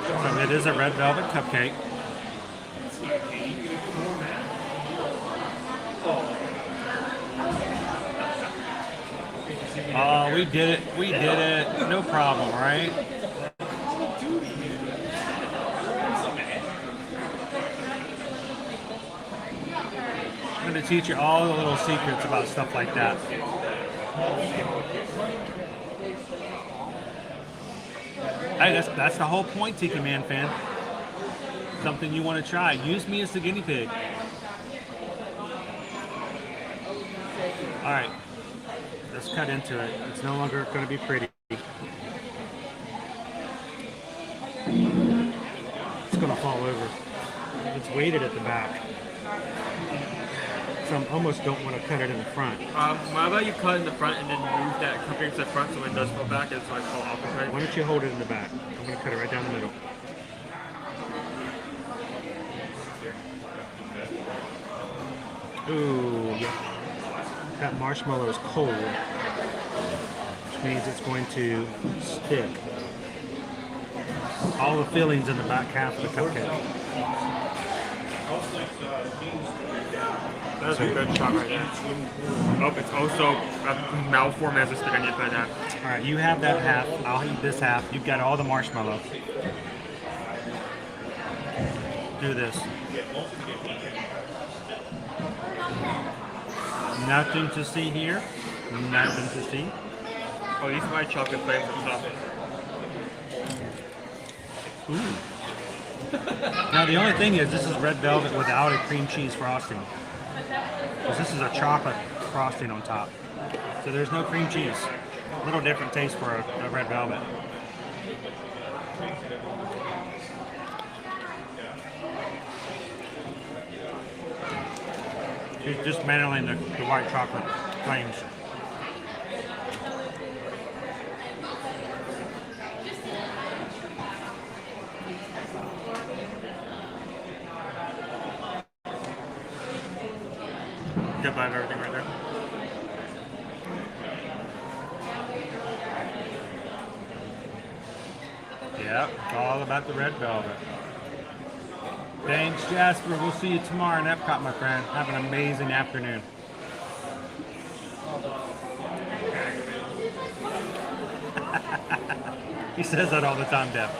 So it is a red velvet cupcake. Oh, we did it. We did it. No problem, right? I'm going to teach you all the little secrets about stuff like that. Hey, that's the whole point, Tiki Man fan. Something you want to try. Use me as the guinea pig. All right, let's cut into it. It's no longer going to be pretty. It's going to fall over. It's weighted at the back. So I almost don't want to cut it in the front. Why about you cut in the front and then move that cupcake to the front so when it does fall back, it's like fall off the Why don't you hold it in the back? I'm going to cut it right down the middle. Ooh, that marshmallow is cold, which means it's going to stick. All the fillings in the back half of the cupcake. That's a good shot right there. Oh, it's also a malformed as a stick. I need to put that. All right, you have that half. I'll eat this half. You've got all the marshmallow. Do this. Nothing to see here. Nothing to see. Oh, these are my chocolate flavors and stuff. Ooh. Now the only thing is this is red velvet without a cream cheese frosting. Because this is a chocolate frosting on top. So there's no cream cheese. A little different taste for a red velvet. It's just mainly the white chocolate flames. Get by everything right there. Yeah, it's all about the red velvet. Thanks, Jasper. We'll see you tomorrow in Epcot, my friend. Have an amazing afternoon. He says that all the time, Deb.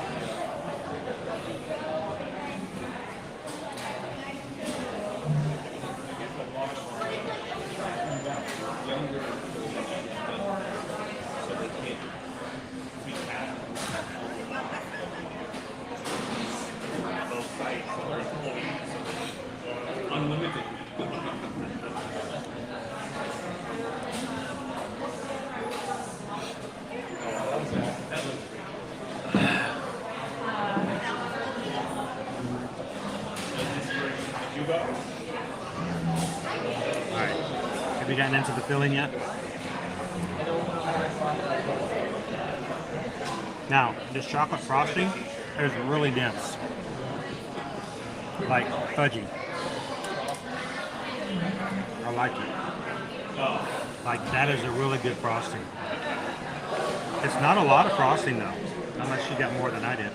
Unlimited. Alright. Have you gotten into the filling yet? Now, this chocolate frosting is really dense. Like fudgy. I like it. Like that is a really good frosting. It's not a lot of frosting though, unless you got more than I did.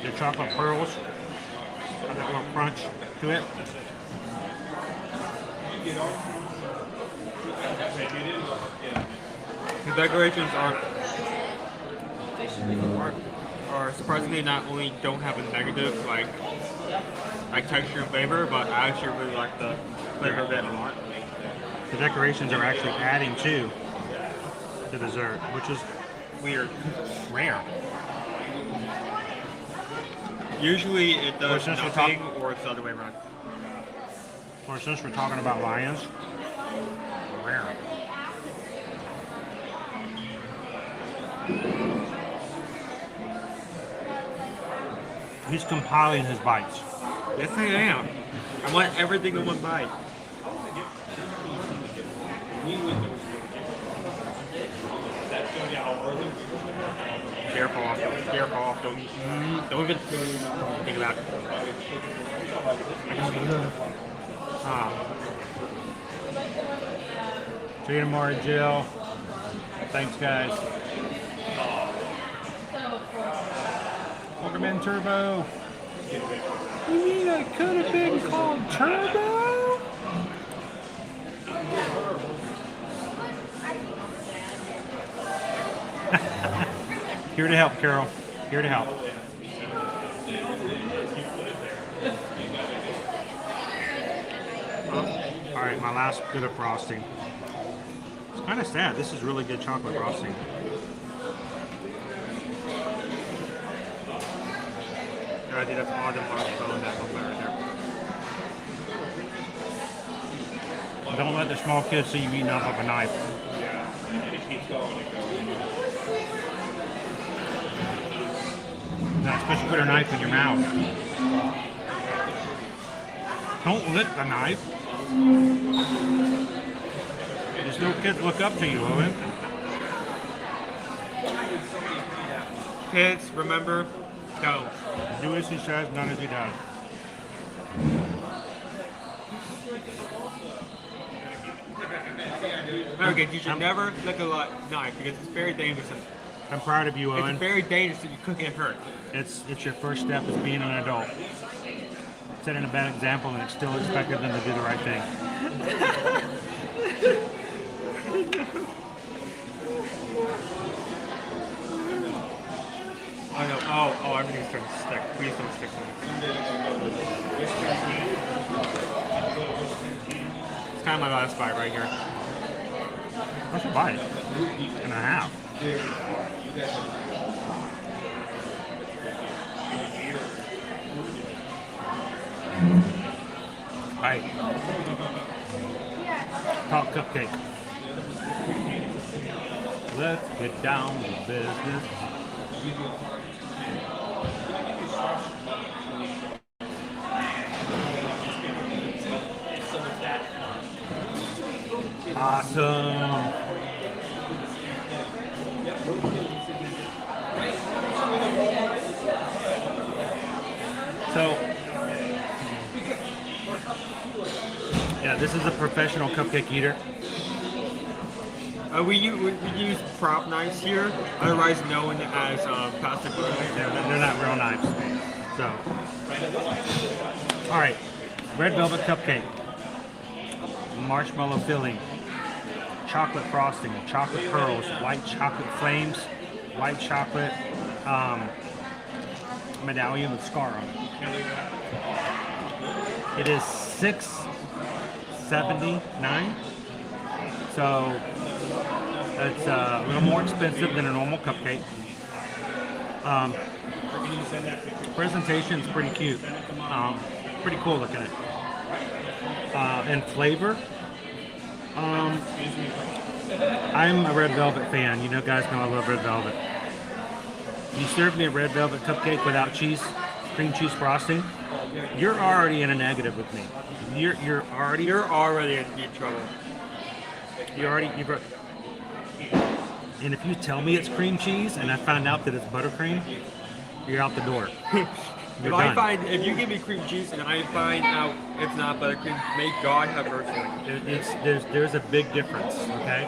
The chocolate pearls have that little crunch to it. The decorations are surprisingly not only don't have a negative like texture and flavor, but I actually really like the flavor of it a lot. The decorations are actually adding to the dessert, which is Weird. rare. Usually it does since we're nothing, or it's the other way around. Or since we're talking about lions, rare. He's compiling his bites. Yes, I am. I want everything in one bite. Careful, don't even think about it. See you tomorrow, Jill. Thanks, guys. Welcome in, Turbo. You mean I could have been called Turbo? Here to help, Carol. Here to help. All right, my last bit of frosting. It's kind of sad. This is really good chocolate frosting. I did have all the marshmallow and that one right there. Don't let the small kids see you eating off of a knife. Not supposed to put a knife in your mouth. Don't lick the knife. These little kids look up to you, Owen. Kids, remember, go. Do as he says, not as he does. Okay, you should never lick a knife because it's very dangerous. I'm proud of you, Owen. It's very dangerous that you could get hurt. It's your first step as being an adult. Setting a bad example, and it's still expected them to do the right thing. Oh no! Oh, everything's starting to stick. Please don't stick to me. It's kind of my last bite right here. That's a bite and a half. Right. Top cupcake. Let's get down to business. Awesome. So, yeah, this is a professional cupcake eater. We use prop knives here, otherwise known as plastic knives. They're not real knives. So, all right, red velvet cupcake, marshmallow filling, chocolate frosting, chocolate pearls, white chocolate flames, white chocolate medallion with scar on it. It is $6.79. So it's a little more expensive than a normal cupcake. Presentation is pretty cute. Pretty cool looking at it. And flavor. I'm a red velvet fan. You know, guys know I love red velvet. You serve me a red velvet cupcake without cheese, cream cheese frosting, you're already in a negative with me. You're already in deep trouble. And if you tell me it's cream cheese and I find out that it's buttercream, you're out the door. If you give me cream cheese and I find out it's not buttercream, may God have mercy. There's a big difference, okay?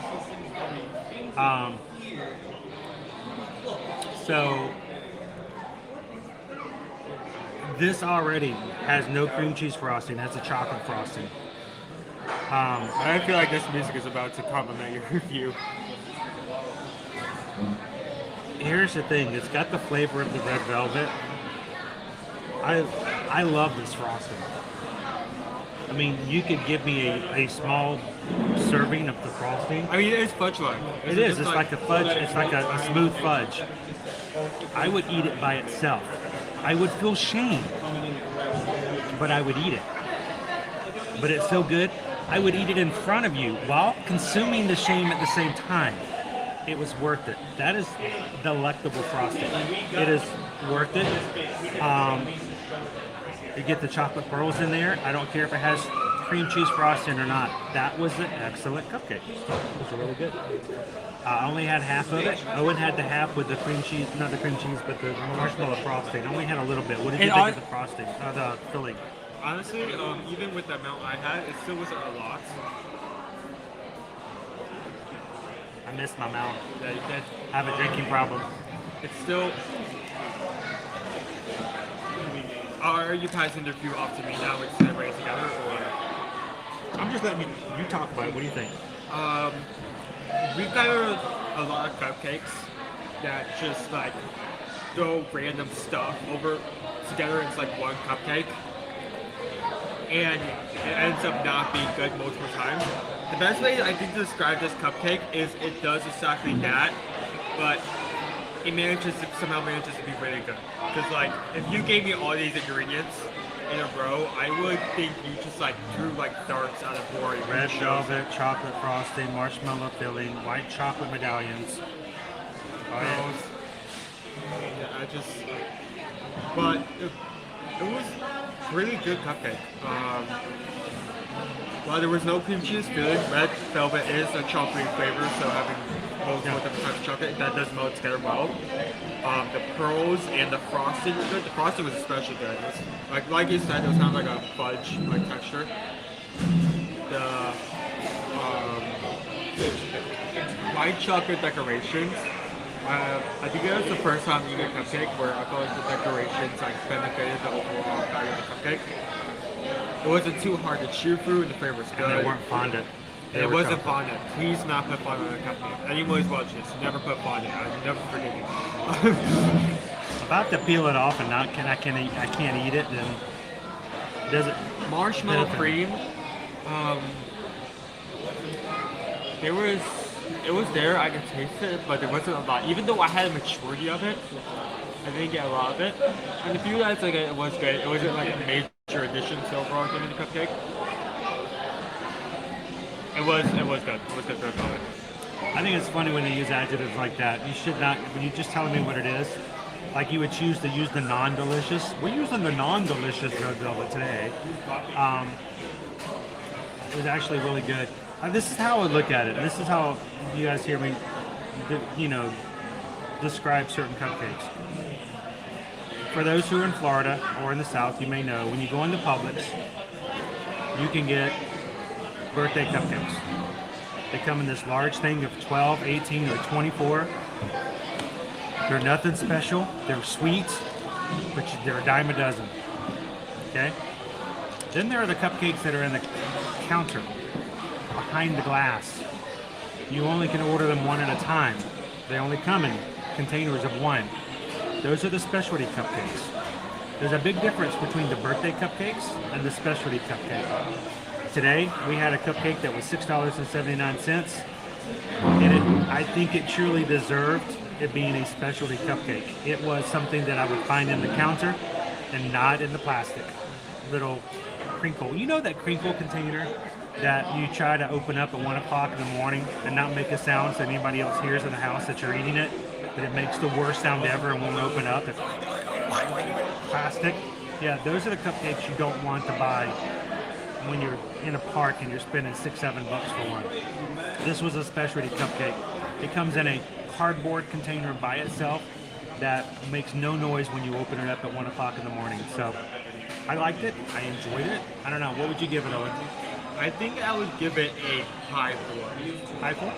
So this already has no cream cheese frosting. That's a chocolate frosting. I feel like this music is about to compliment your review. Here's the thing. It's got the flavor of the red velvet. I love this frosting. I mean, you could give me a small serving of the frosting. I mean, it's fudge-like. It is. It's like a fudge. It's like a smooth fudge. I would eat it by itself. I would feel shame, but I would eat it. But it's so good, I would eat it in front of you while consuming the shame at the same time. It was worth it. That is delectable frosting. It is worth it. You get the chocolate pearls in there. I don't care if it has cream cheese frosting or not. That was an excellent cupcake. It was really good. I only had half of it. Owen had the half with the cream cheese, not the cream cheese, but the marshmallow frosting. I only had a little bit. What did you think of the frosting? The filling? Honestly, even with the amount I had, it still wasn't a lot. I missed my mouth. Yeah, you can I have a drinking problem. It's still. Are you passing the few off to me now? We're just celebrating together, or? I'm just letting you talk about it. What do you think? We've got a lot of cupcakes that just like throw random stuff over together into like one cupcake, and it ends up not being good multiple times. The best way I think to describe this cupcake is it does exactly that, but it somehow manages to be really good. Because like, if you gave me all these ingredients in a row, I would think you just like drew like darts out of boring. Red velvet, chocolate frosting, marshmallow filling, white chocolate medallions. Oh, yeah. But it was really good cupcake. While there was no cream cheese filling, red velvet is a chocolatey flavor, so having both different types of chocolate, that does meld together well. The pearls and the frosting were good. The frosting was especially good. It was, like you said, it was kind of like a fudge like texture. The white chocolate decorations. I think that was the first time eating a cupcake where I felt like the decorations like benefited the overall value of the cupcake. It wasn't too hard to chew through, and the flavor was good. And they weren't fondant. It wasn't fondant. Please not put fondant on a cupcake. Anyone who's watching this, never put fondant. I'll never forgive you. About to peel it off and I can't eat it. Then does it? Marshmallow cream. It was there. I could taste it, but there wasn't a lot. Even though I had a maturity of it, I didn't get a lot of it. And the few that it was good. It wasn't like a major addition to overall giving the cupcake. It was good. It was good for a moment. I think it's funny when they use adjectives like that. You should not, when you're just telling me what it is, like you would choose to use the non-delicious. We're using the non-delicious red velvet today. It was actually really good. This is how I would look at it. This is how you guys hear me, describe certain cupcakes. For those who are in Florida or in the South, you may know, when you go into Publix, you can get birthday cupcakes. They come in this large thing of 12, 18, or 24. They're nothing special. They're sweet, but they're a dime a dozen. Okay? Then there are the cupcakes that are in the counter, behind the glass. You only can order them one at a time. They only come in containers of one. Those are the specialty cupcakes. There's a big difference between the birthday cupcakes and the specialty cupcake. Today, we had a cupcake that was $6.79, and I think it truly deserved it being a specialty cupcake. It was something that I would find in the counter and not in the plastic little crinkle. You know that crinkle container that you try to open up at 1 o'clock in the morning and not make a sound so anybody else hears in the house that you're eating it, but it makes the worst sound ever and won't open up. It's plastic. Yeah, those are the cupcakes you don't want to buy when you're in a park and you're spending $6-7 for one. This was a specialty cupcake. It comes in a cardboard container by itself that makes no noise when you open it up at 1 o'clock in the morning. So I liked it. I enjoyed it. I don't know. What would you give it, Owen? I think I would give it a high 4. High 4?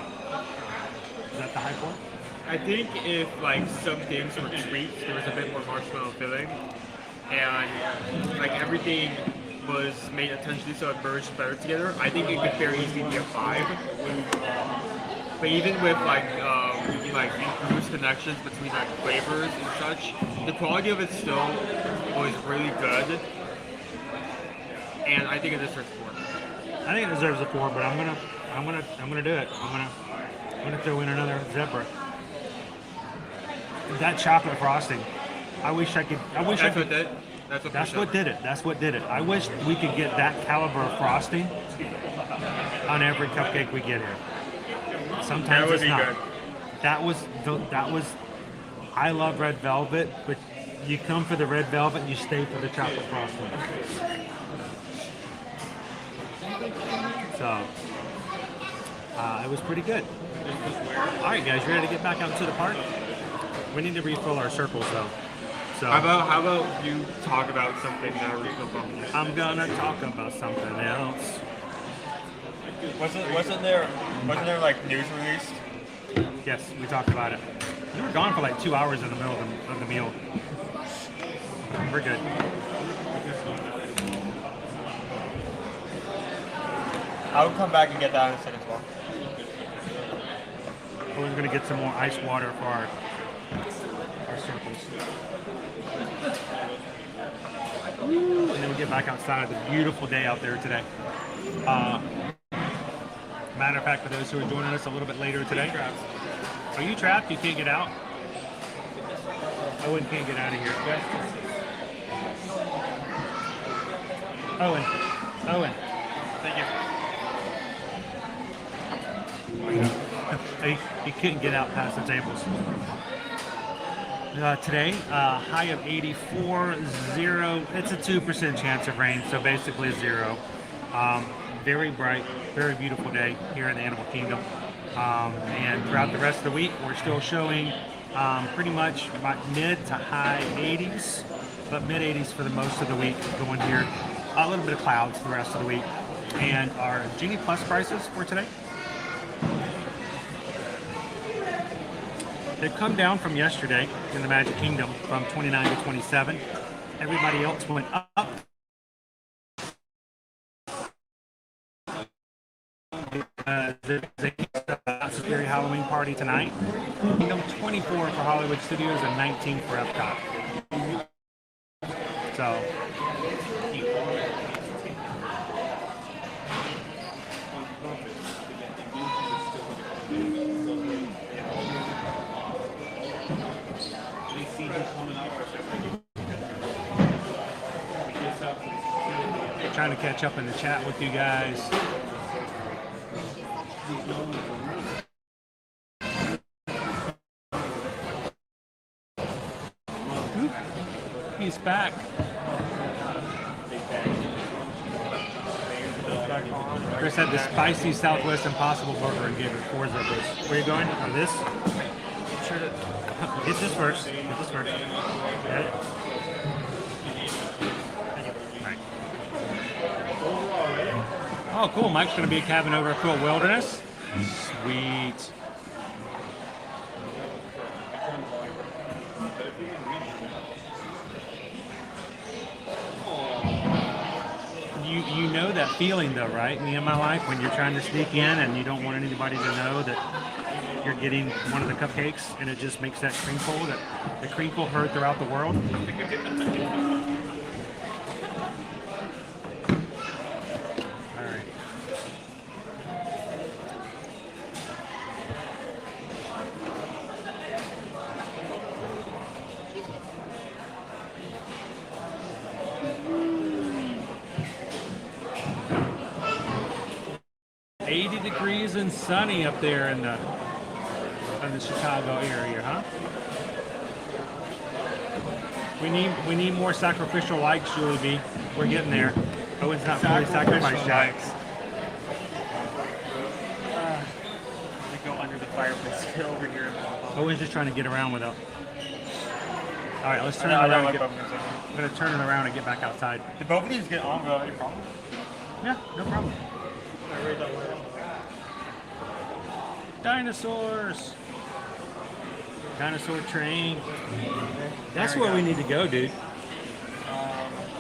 Is that the high 4? I think if like some things were tweaked, there was a bit more marshmallow filling, and like everything was made intentionally so it merged better together, I think it could very easily be a 5. But even with like loose connections between like flavors and such, the quality of it still was really good, and I think it deserves 4. I think it deserves a 4, but I'm gonna do it. I'm gonna throw in another zebra. That chocolate frosting I wish I could. I wish That's I could. what did. That's What did it. That's what did it. I wish we could get that caliber of frosting on every cupcake we get here. Sometimes That would it's be not. good. That was. I love red velvet, but you come for the red velvet, you stay for the chocolate frosting. So it was pretty good. All right, guys, you ready to get back out into the park? We need to refill our circles though. So How about you talk about something that we feel comfortable? I'm gonna talk about something else. Wasn't there like news released? Yes, we talked about it. We were gone for like 2 hours in the middle of the meal. We're good. I would come back and get that instead as well. We're gonna get some more ice water for our circles. Woo, and then we get back outside. The beautiful day out there today. Matter of fact, for those who are joining us a little bit later today, are you trapped? You can't get out? Owen can't get out of here. Owen. Thank you. He couldn't get out past the tables. Today, high of 84, 0. It's a 2% chance of rain, so basically 0. Very bright, very beautiful day here in the Animal Kingdom. And throughout the rest of the week, we're still showing pretty much mid to high 80s, but mid 80s for the most of the week going here. A little bit of clouds the rest of the week. And our Genie Plus prices for today, they've come down from yesterday in the Magic Kingdom from 29 to 27. Everybody else went up. There's a scary Halloween party tonight. Kingdom 24 for Hollywood Studios and 19 for Epcot. So, trying to catch up in the chat with you guys. He's back. Chris had the spicy Southwest Impossible Burger and gave it 4 zippers. Where are you going? On this? Sure. Get this first. Get this first. Got it? Right. Oh, cool. Mike's going to be a cabin over at Quilt Wilderness. Sweet. You know that feeling though, right? Me in my life when you're trying to sneak in and you don't want anybody to know that you're getting one of the cupcakes and it just makes that crinkle, that the crinkle heard throughout the world. All right. Degrees and sunny up there in the Chicago area, huh? We need more sacrificial likes, Julie B. We're getting there. Owen's not fully sacrificed yet. We go under the fireplace over here. Owen's just trying to get around without. All right, let's turn it around. I'm going to turn it around and get back outside. Did both of these get on without any problem? Yeah, no problem. Dinosaurs. Dinosaur train. That's where we need to go, dude.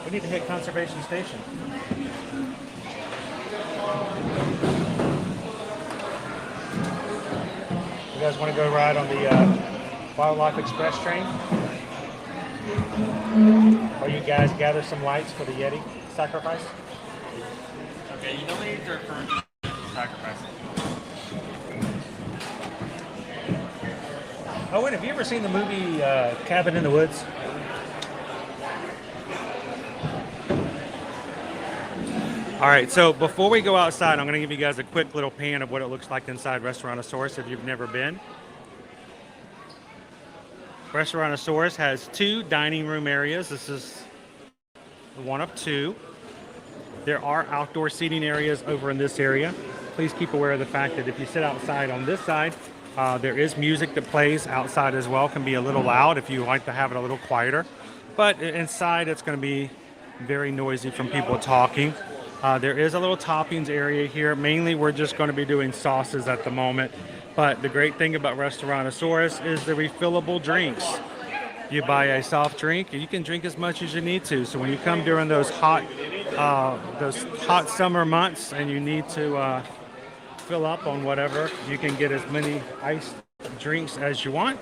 We need to hit Conservation Station. You guys want to go ride on the Wildlife Express train? Or you guys gather some lights for the Yeti sacrifice? Okay, you know what these are for sacrifice. Owen, have you ever seen the movie Cabin in the Woods? All right, so before we go outside, I'm going to give you guys a quick little pan of what it looks like inside Restaurantosaurus if you've never been. Restaurantosaurus has 2 dining room areas. This is one of 2. There are outdoor seating areas over in this area. Please keep aware of the fact that if you sit outside on this side, there is music that plays outside as well. It can be a little loud if you like to have it a little quieter. But inside, it's going to be very noisy from people talking. There is a little toppings area here. Mainly, we're just going to be doing sauces at the moment. But the great thing about Restaurantosaurus is the refillable drinks. You buy a soft drink, and you can drink as much as you need to. So when you come during those hot summer months and you need to fill up on whatever, you can get as many iced drinks as you want.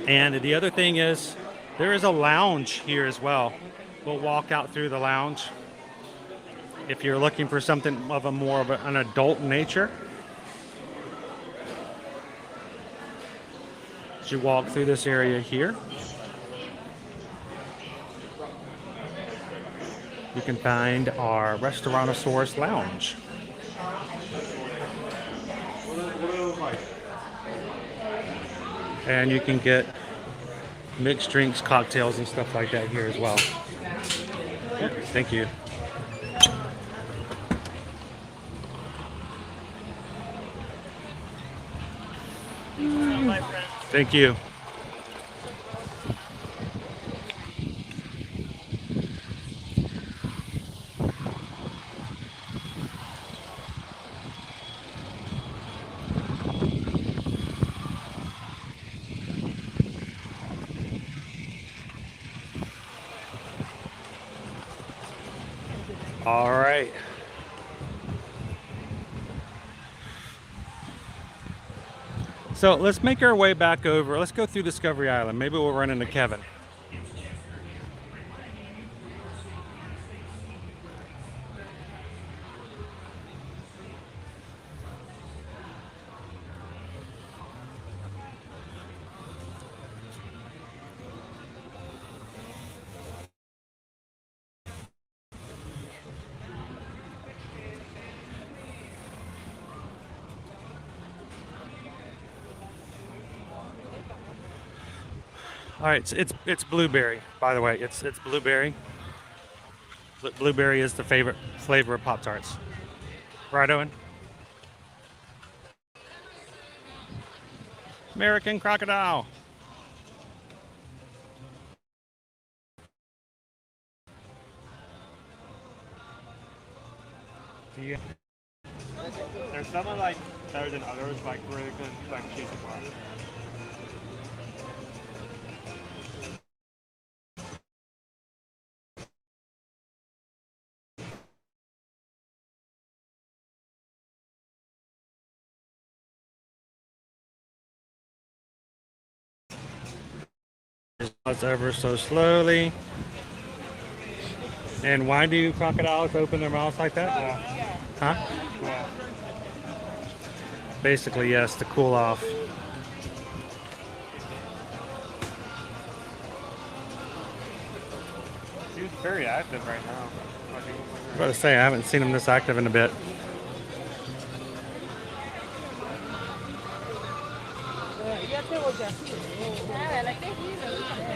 And the other thing is, there is a lounge here as well. We'll walk out through the lounge. If you're looking for something of a more of an adult nature, as you walk through this area here, you can find our Restaurantosaurus lounge. And you can get mixed drinks, cocktails, and stuff like that here as well. Thank you. Thank you. All right. So let's make our way back over. Let's go through Discovery Island. Maybe we'll run into Kevin. All right, it's blueberry, by the way. It's blueberry. Blueberry is the favorite flavor of Pop-Tarts. Right, Owen? American crocodile. Yeah. There's some are like better than others, like really good, like cheese bar. It's ever so slowly. And why do crocodiles open their mouths like that? Huh? Basically, yes, to cool off. He's very active right now. I was about to say, I haven't seen him this active in a bit.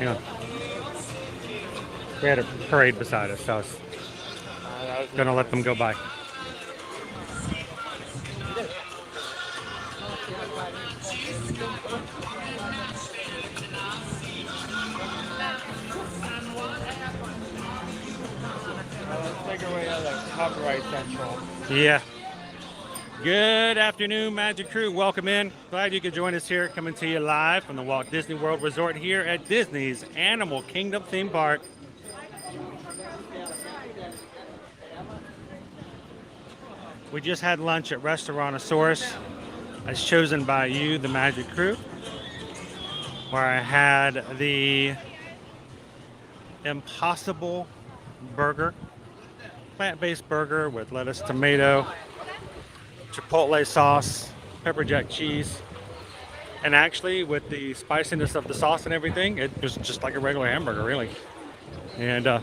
Yeah. We had a parade beside us, so I was gonna let them go by. Let's take our way out of Copyright Central. Yeah. Good afternoon, Magic Crew. Welcome in. Glad you could join us here, coming to you live from the Walt Disney World Resort here at Disney's Animal Kingdom theme park. We just had lunch at Restaurantosaurus, as chosen by you, the Magic Crew, where I had the Impossible Burger, plant-based burger with lettuce, tomato, chipotle sauce, pepper jack cheese, and actually with the spiciness of the sauce and everything, it was just like a regular hamburger, really. and I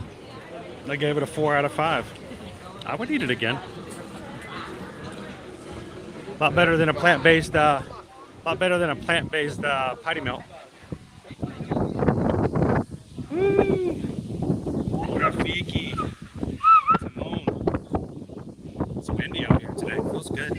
gave it a 4 out of 5. I would eat it again. A lot better than a plant-based. Lot better than a plant-based potty melt. Woo! Rafiki. It's windy out here today. It feels good.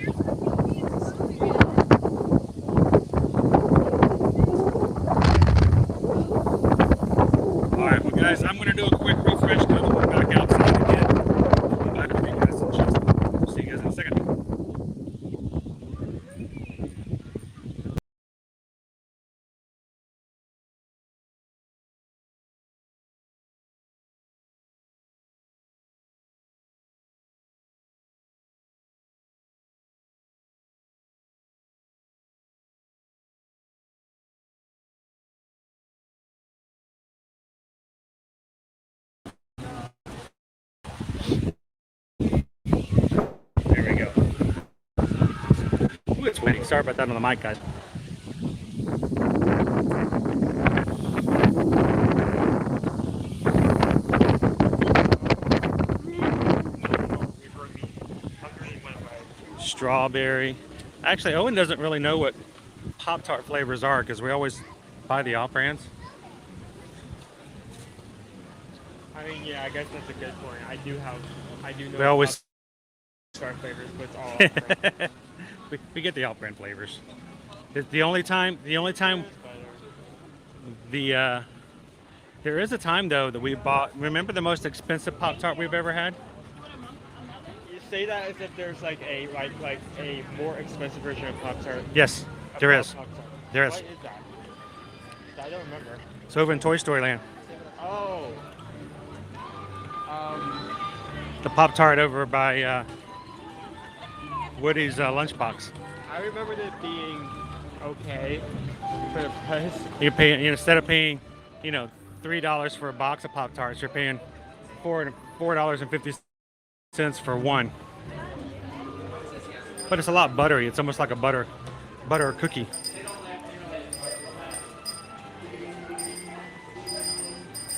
All right, well, guys, I'm going to do a quick refresh. Then we'll go back outside again. Come back with you guys in just a minute. We'll see you guys in a second. There we go. Ooh, it's windy. Sorry about that on the mic, guys. Strawberry. Actually, Owen doesn't really know what Pop-Tart flavors are because we always buy the off-brands. I mean, yeah, I guess that's a good point. I do know We always star flavors, but it's all we get the off-brand flavors. The only time there is a time though that we bought. Remember the most expensive Pop-Tart we've ever had? You say that as if there's like a more expensive version of Pop-Tart. Yes, there is. There is. What is that? I don't remember. It's over in Toy Story Land. Oh. The Pop-Tart over by Woody's Lunchbox. I remember it being okay for the price. You're paying, instead of paying, $3 for a box of Pop-Tarts, you're paying $4.50 for one. But it's a lot buttery. It's almost like a butter cookie.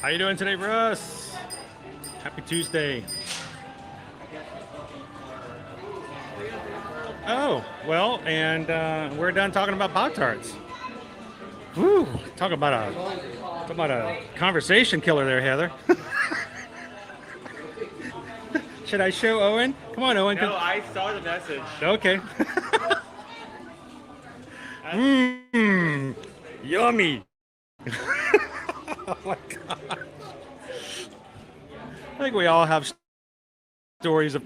How you doing today, Russ? Happy Tuesday. Oh, well, and we're done talking about Pop-Tarts. Woo! Talk about a conversation killer there, Heather. Should I show Owen? Come on, Owen. No, I saw the message. Okay. Mmm, yummy. Oh my God. I think we all have stories of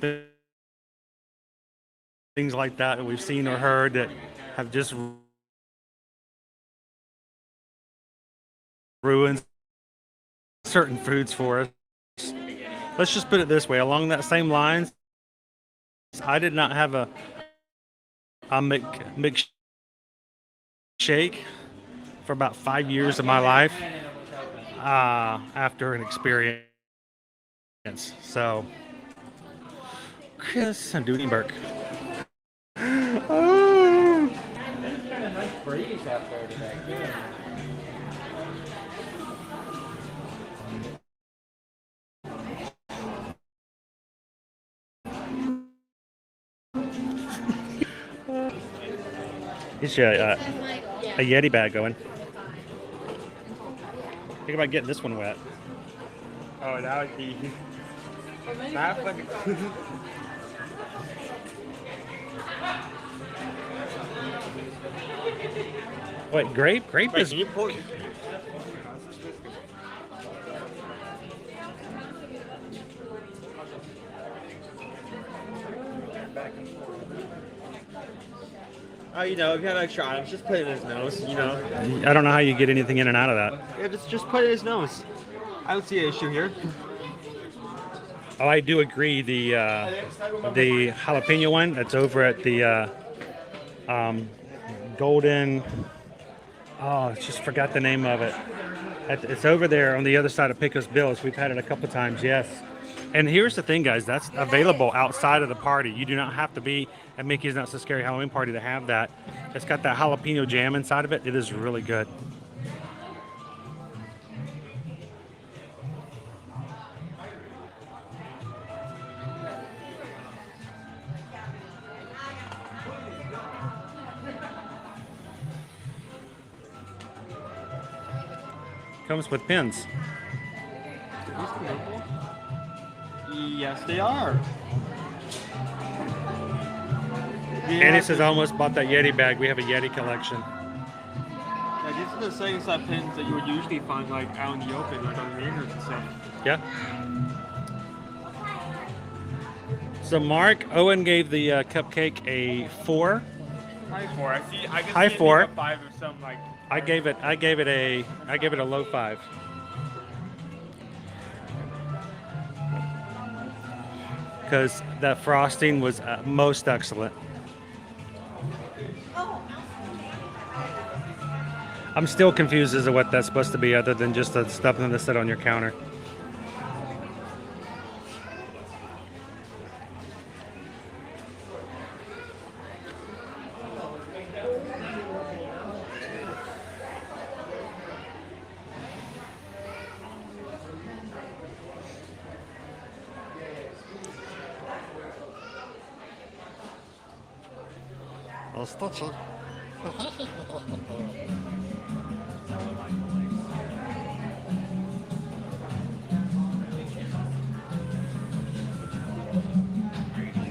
things like that we've seen or heard that have just ruined certain foods for us. Let's just put it this way. Along that same lines, I did not have a milkshake for about 5 years of my life after an experience. So, Chris and Burke. Oh. Nice breeze out there today. Get you a Yeti bag going. Think about getting this one wet. Oh, that would be. That would be. Wait, grape? Grape is. Can you pull? Oh, if you have extra items, just put it in his nose, I don't know how you get anything in and out of that. Yeah, just put it in his nose. I don't see an issue here. Oh, I do agree. The jalapeno one that's over at the Golden. Oh, I just forgot the name of it. It's over there on the other side of Pecos Bills. We've had it a couple times, yes. And here's the thing, guys. That's available outside of the party. You do not have to be at Mickey's Not So Scary Halloween Party to have that. It's got that jalapeno jam inside of it. It is really good. Comes with pins. Yes, they are. Andy says I almost bought that Yeti bag. We have a Yeti collection. Yeah, these are the same set pins that you would usually find like out in the open, like on mirrors and stuff. Yeah. So Mark, Owen gave the cupcake a 4. High 4. I can High see it 4. being a 5 or something like. I gave it a low 5. Because that frosting was most excellent. I'm still confused as to what that's supposed to be, other than just the stuff that sit on your counter.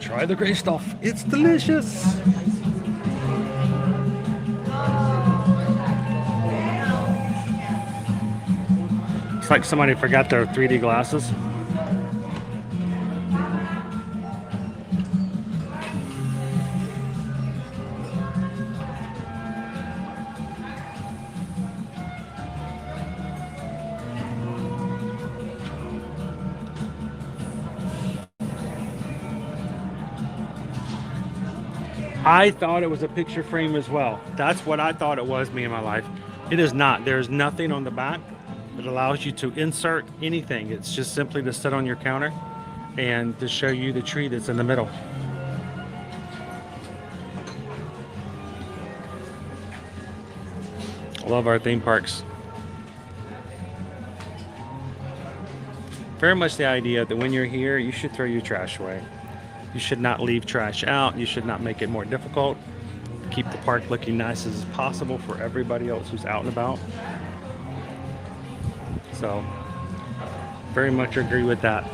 Try the gray stuff. It's delicious. It's like somebody forgot their 3D glasses. I thought it was a picture frame as well. That's what I thought it was, me in my life. It is not. There's nothing on the back that allows you to insert anything. It's just simply to sit on your counter and to show you the tree that's in the middle. I love our theme parks. Very much the idea that when you're here, you should throw your trash away. You should not leave trash out. You should not make it more difficult. Keep the park looking nice as possible for everybody else who's out and about. So, very much agree with that.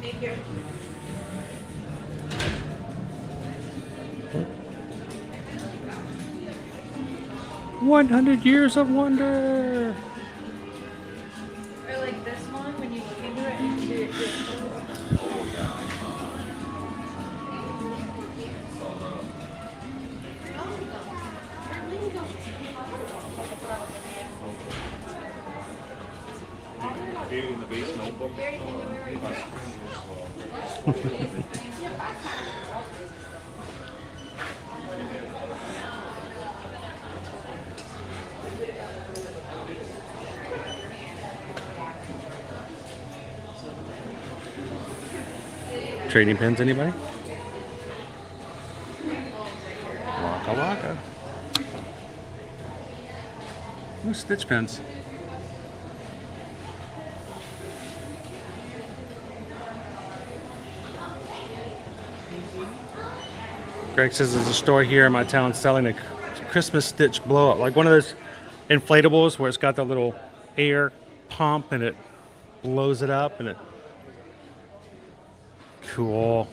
Thank you. "100 Years of Wonder." Or like this one, when you look into it and do it. In the base notebook. Trading pins, anybody? Waka waka. Ooh, stitch pins. Greg says there's a store here in my town selling a Christmas stitch blow up, like one of those inflatables where it's got the little air pump and it blows it up and it. Cool.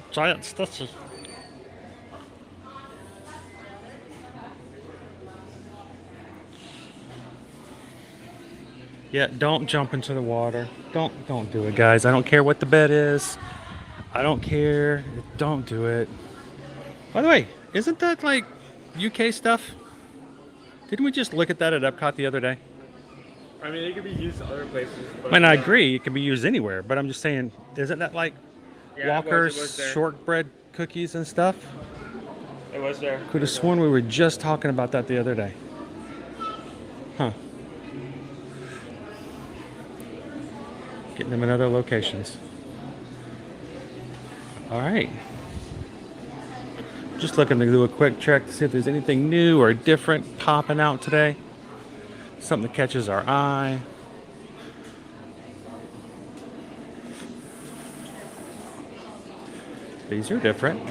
Giant stitches. Yeah, don't jump into the water. Don't do it, guys. I don't care what the bed is. I don't care. Don't do it. By the way, isn't that like UK stuff? Didn't we just look at that at Epcot the other day? I mean, it could be used other places. But, I mean, I agree. It can be used anywhere. But I'm just saying, isn't that like Yeah, Walker's it was there. shortbread cookies and stuff? It was there. Could have sworn we were just talking about that the other day. Huh. Getting them in other locations. All right. Just looking to do a quick check to see if there's anything new or different popping out today. Something that catches our eye. These are different.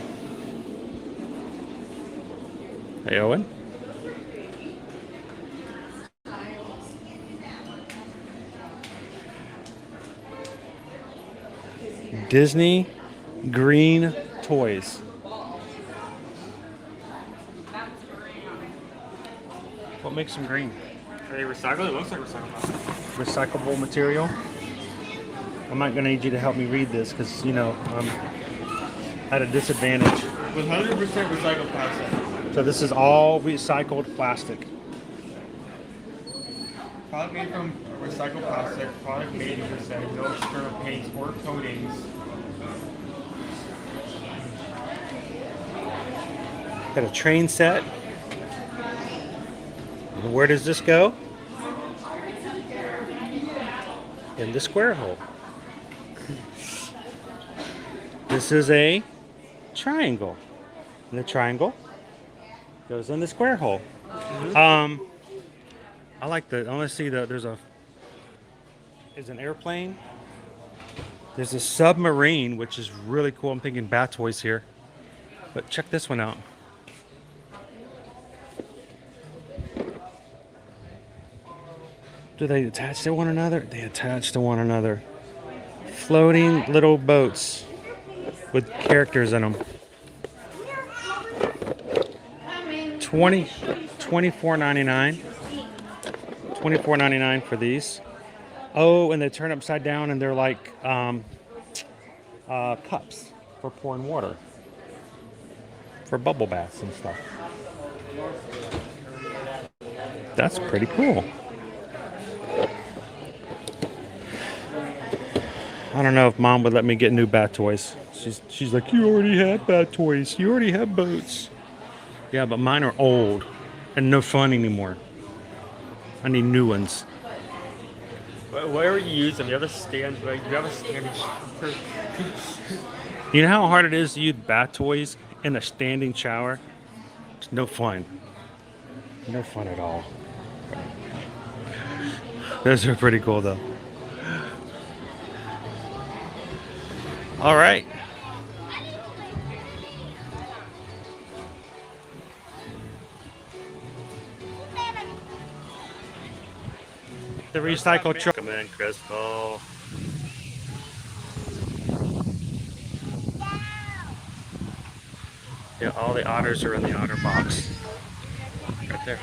Hey, Owen. Disney green toys. What makes them green? Are they recycled? It looks like recycled. Recyclable material. I'm not going to need you to help me read this because, you know, I'm at a disadvantage. With 100% recycled plastic. So this is all recycled plastic. Product made from recycled plastic. Product made in percent. No external paints or coatings. Got a train set. And where does this go? In the square hole. This is a triangle. And the triangle goes in the square hole. I like the, I want to see there's an airplane. There's a submarine, which is really cool. I'm thinking Bat Toys here. But check this one out. Do they attach to one another? They attach to one another. Floating little boats with characters in them. $24.99. $24.99 for these. Oh, and they turn upside down and they're like cups for pouring water. For bubble baths and stuff. That's pretty cool. I don't know if Mom would let me get new Bat Toys. She's like, you already have Bat Toys. You already have boats. Yeah, but mine are old and no fun anymore. I need new ones. Whatever you use them, you have a stand, like you have a standing. You know how hard it is to use Bat Toys in a standing shower? It's no fun. No fun at all. Those are pretty cool though. All right. The recycled truck. Come in, Crystal. Yeah, all the otters are in the otter box. Right there.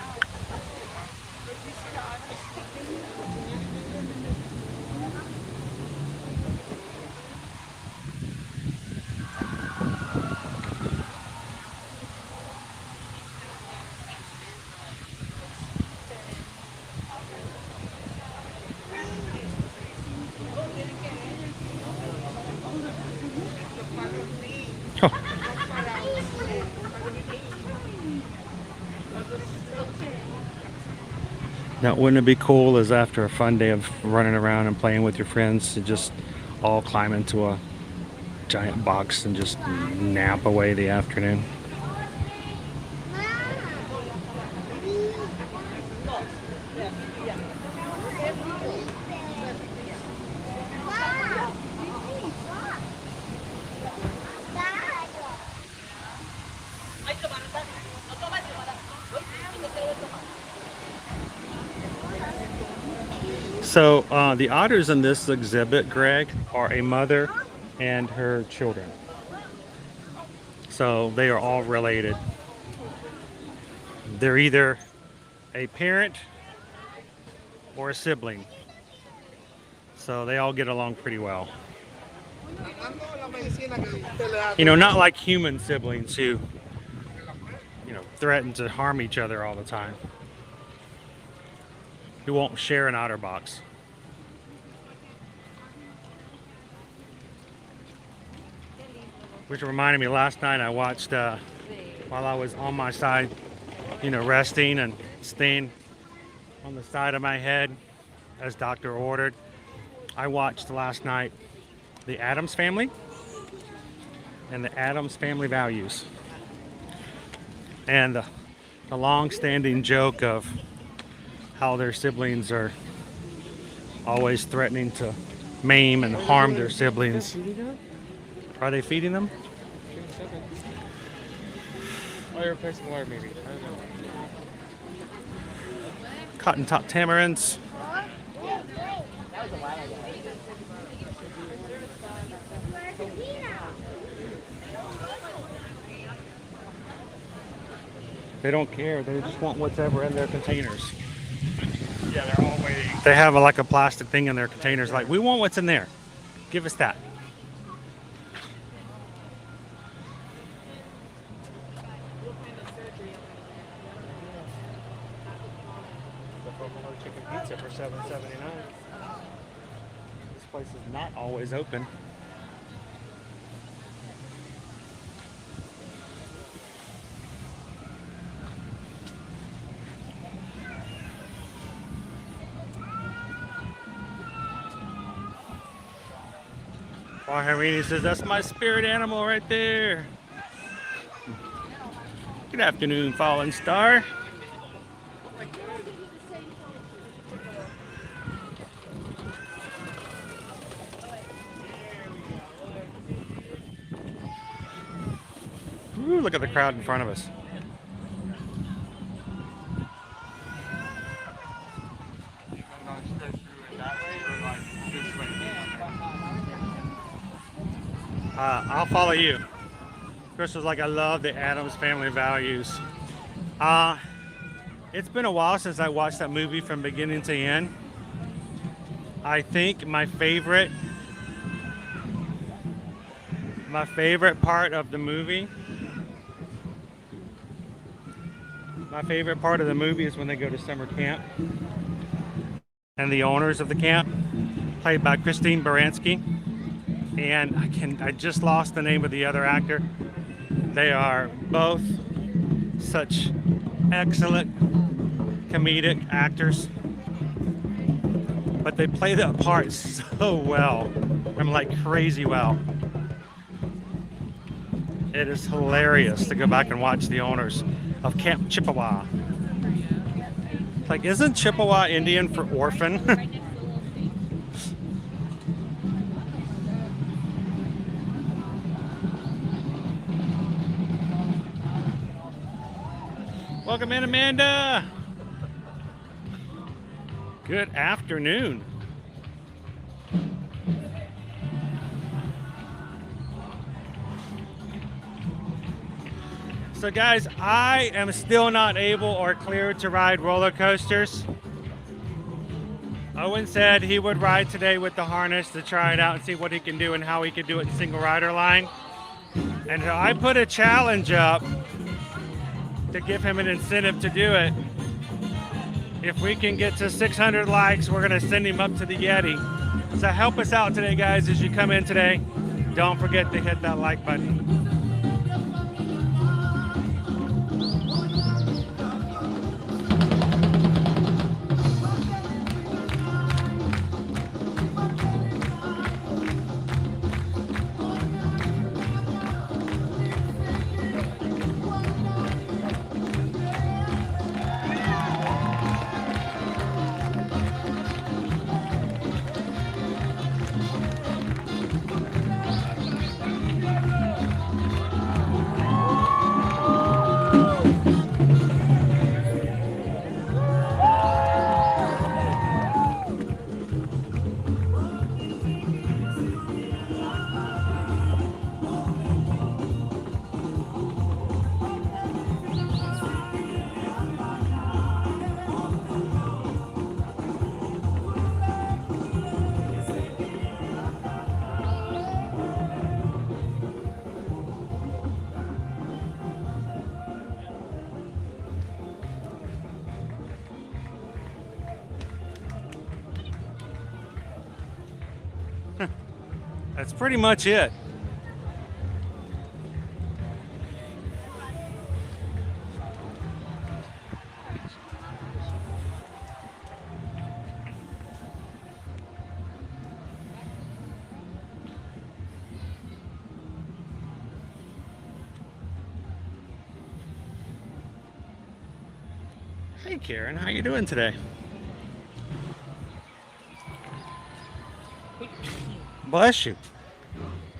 Now, wouldn't it be cool as after a fun day of running around and playing with your friends to just all climb into a giant box and just nap away the afternoon? So the otters in this exhibit, Greg, are a mother and her children. So they are all related. They're either a parent or a sibling. So they all get along pretty well. You know, not like human siblings who, you know, threaten to harm each other all the time. Who won't share an otter box. Which reminded me, last night I watched, while I was on my side, you know, resting and staying on the side of my head as doctor ordered. I watched last night The Addams Family and The Addams Family Values. And the long-standing joke of how their siblings are always threatening to maim and harm their siblings. Are they feeding them? Oh, you're replacing water, maybe. I don't know. Cotton top tamarins. They don't care. They just want whatever in their containers. Yeah, they're all waiting. They have like a plastic thing in their containers. Like, we want what's in there. Give us that. The buffalo chicken pizza for $7.79. This place is not always open. Irene says, that's my spirit animal right there. Good afternoon, Fallen Star. Ooh, look at the crowd in front of us. I'll follow you. Chris was like, I love the Addams Family Values. It's been a while since I watched that movie from beginning to end. I think my favorite part of the movie is when they go to summer camp. And the owners of the camp, played by Christine Baranski. And I just lost the name of the other actor. They are both such excellent comedic actors, but they play the part so well. I'm like crazy well. It is hilarious to go back and watch the owners of Camp Chippewa. Like, isn't Chippewa Indian for orphan? Welcome in, Amanda. Good afternoon. So guys, I am still not able or cleared to ride roller coasters. Owen said he would ride today with the harness to try it out and see what he can do and how he can do it in single rider line. And so I put a challenge up to give him an incentive to do it. If we can get to 600 likes, we're gonna send him up to the Yeti. So help us out today, guys, as you come in today. Don't forget to hit that like button. That's pretty much it. Hey Karen, how you doing today? Bless you.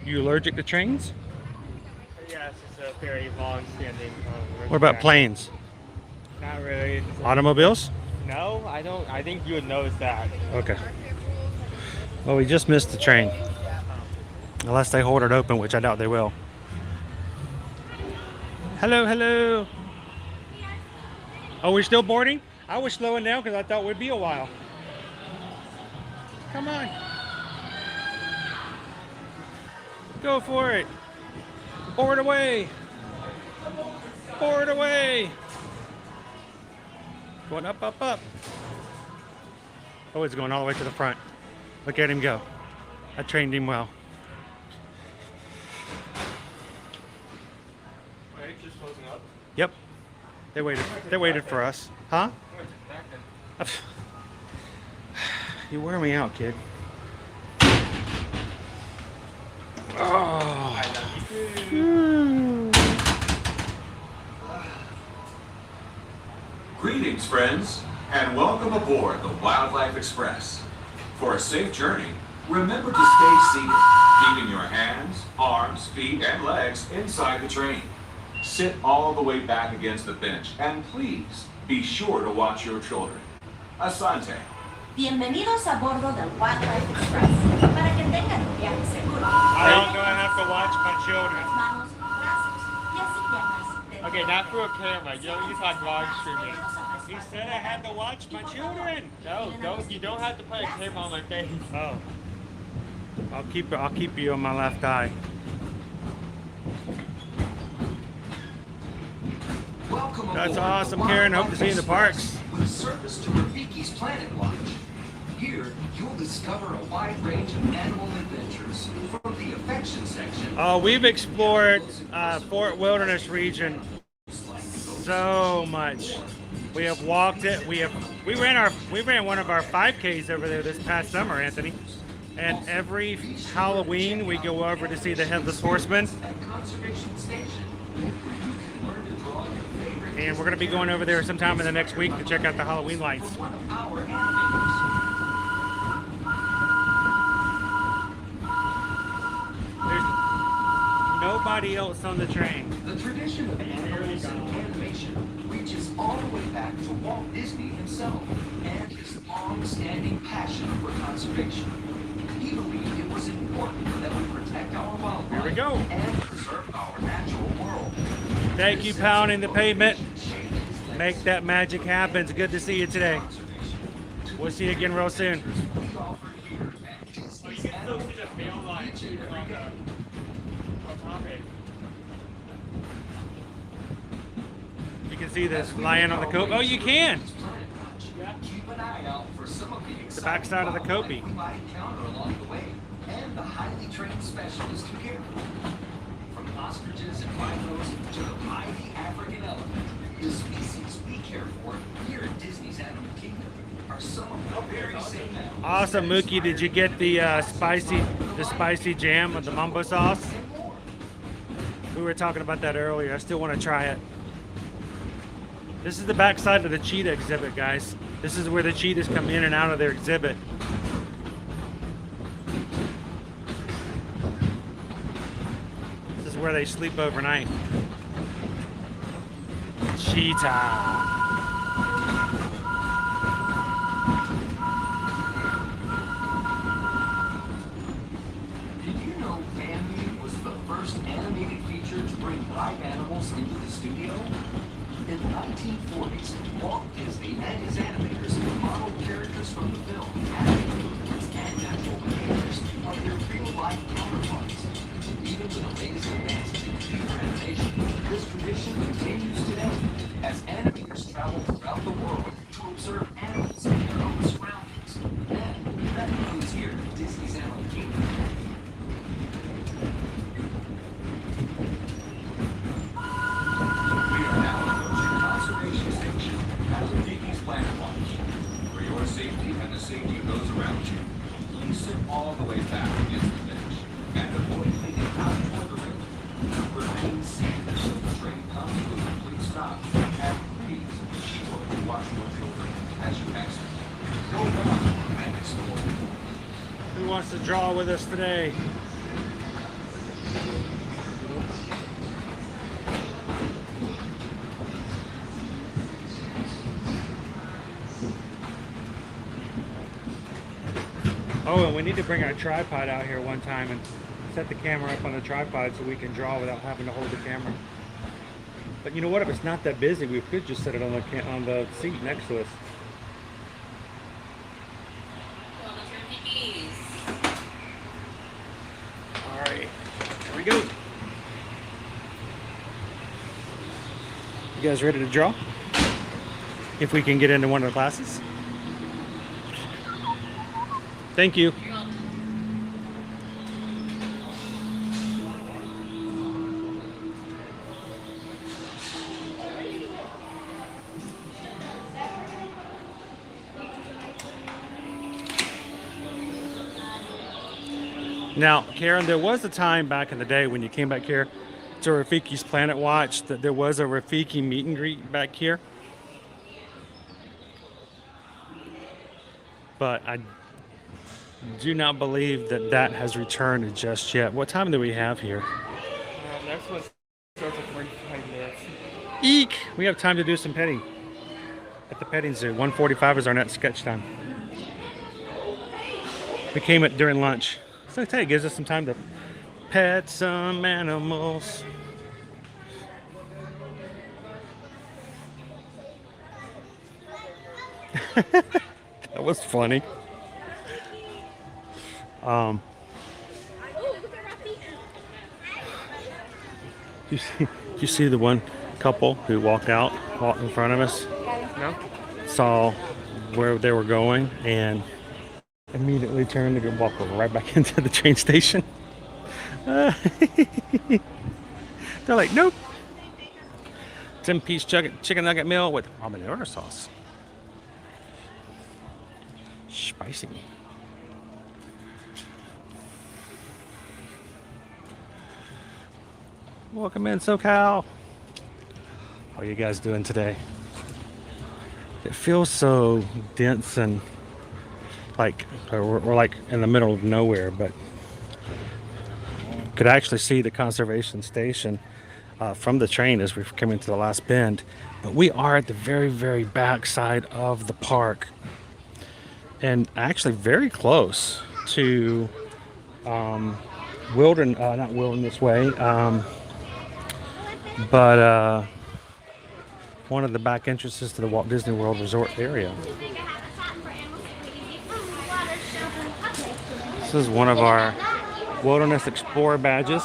You allergic to trains? Yes, a very long-standing. What about planes? Not really. Automobiles? No, I don't. I think you would notice that. Okay. Well, we just missed the train. Unless they hold it open, which I doubt they will. Hello, hello. Oh, we're still boarding? I was slowing down because I thought it would be a while. Come on. Go for it. Board away. Board away. Going up, up, up. Oh, it's going all the way to the front. Look at him go. I trained him well. Just closing up. Yep. They waited for us. Huh? You wear me out, kid. Oh. Greetings, friends, and welcome aboard the Wildlife Express. For a safe journey, remember to stay seated, keeping your hands, arms, feet, and legs inside the train. Sit all the way back against the bench, and please be sure to watch your children. Asante. Bienvenidos a bordo del Wildlife Express. Para que tengan un viaje seguro. I don't know I have to watch my children. Manos, brazos y así piernas. Okay, not through a camera. You don't use like live streaming. He said I had to watch my children. No, don't. You don't have to put a camera on my face. Oh. I'll keep you on my left eye. Welcome That's aboard awesome, the Karen. Hope to Wildlife see you in the parks. Express With service to Rafiki's Planet Watch. Here, you'll discover a wide range of animal adventures from the affection section. Oh, we've explored Fort Wilderness region so much. We have walked it. We ran one of our 5Ks over there this past summer, Anthony. And every Halloween we go over to see the Headless Horseman. And we're going to be going over there sometime in the next week to check out the Halloween lights. There's nobody else on the train. The tradition of animals and animation reaches all the way back to Walt Disney himself and his long-standing passion for conservation. He believed it was important that we protect our wildlife Here we go. and preserve our natural world. Thank you, pounding the pavement. Make that magic happen. It's good to see you today. We'll see you again real soon. You can see this lion on the coat. Oh, you can. Keep an eye out for some of the backside of the Kobe. we might encounter along the way, and the highly trained specialists who care for them. From ostriches and rhinos to the mighty African elephant, the species we care for here at Disney's Animal Kingdom are some of the very same animals. Awesome, Mookie. Did you get the spicy jam with the mumbo sauce? We were talking about that earlier. I still want to try it. This is the backside of the cheetah exhibit, guys. This is where the cheetahs come in and out of their exhibit. This is where they sleep overnight. Cheetah. Did you know Bambi was the first animated feature to bring live animals into the studio? In the 1940s, Walt Disney and his animators modeled characters from the film, adding movements and natural behaviors like their real-life counterparts. Even with the latest advances in computer animation, this tradition continues today as animators travel throughout the world to observe animals in their own surroundings. And that includes here at Disney's Animal Kingdom. We are now approaching Conservation Station at Rafiki's Planet Watch. For your safety and the safety of those around you, please sit all the way back against the bench and avoid leaning out toward the river. Remain seated until the train comes to a complete stop, and please be sure to watch your children as you exit. Go on and explore. Who wants to draw with us today? Oh, and we need to bring our tripod out here one time and set the camera up on the tripod so we can draw without having to hold the camera. But you know what? If it's not that busy, we could just set it on the seat next to us. All right, here we go. You guys ready to draw? If we can get into one of the classes. Thank you. Now, Karen, there was a time back in the day when you came back here to Rafiki's Planet Watch that there was a Rafiki meet and greet back here. But I do not believe that that has returned just yet. What time do we have here? Next one starts at 45 minutes. Eek! We have time to do some petting at the petting zoo. 1:45 is our next sketch time. We came at during lunch. So I tell you, it gives us some time to pet some animals. That was funny. You see the one couple who walked in front of us? No? Saw where they were going and immediately turned to go walk right back into the train station. They're like, nope. 10-piece chicken nugget meal with habanero sauce. Spicy. Welcome in, SoCal. How are you guys doing today? It feels so dense and like we're like in the middle of nowhere, but could actually see the conservation station from the train as we're coming to the last bend. But we are at the very, very back side of the park, and actually very close to not Wilderness Way, but one of the back entrances to the Walt Disney World Resort area. This is one of our Wilderness Explorer badges.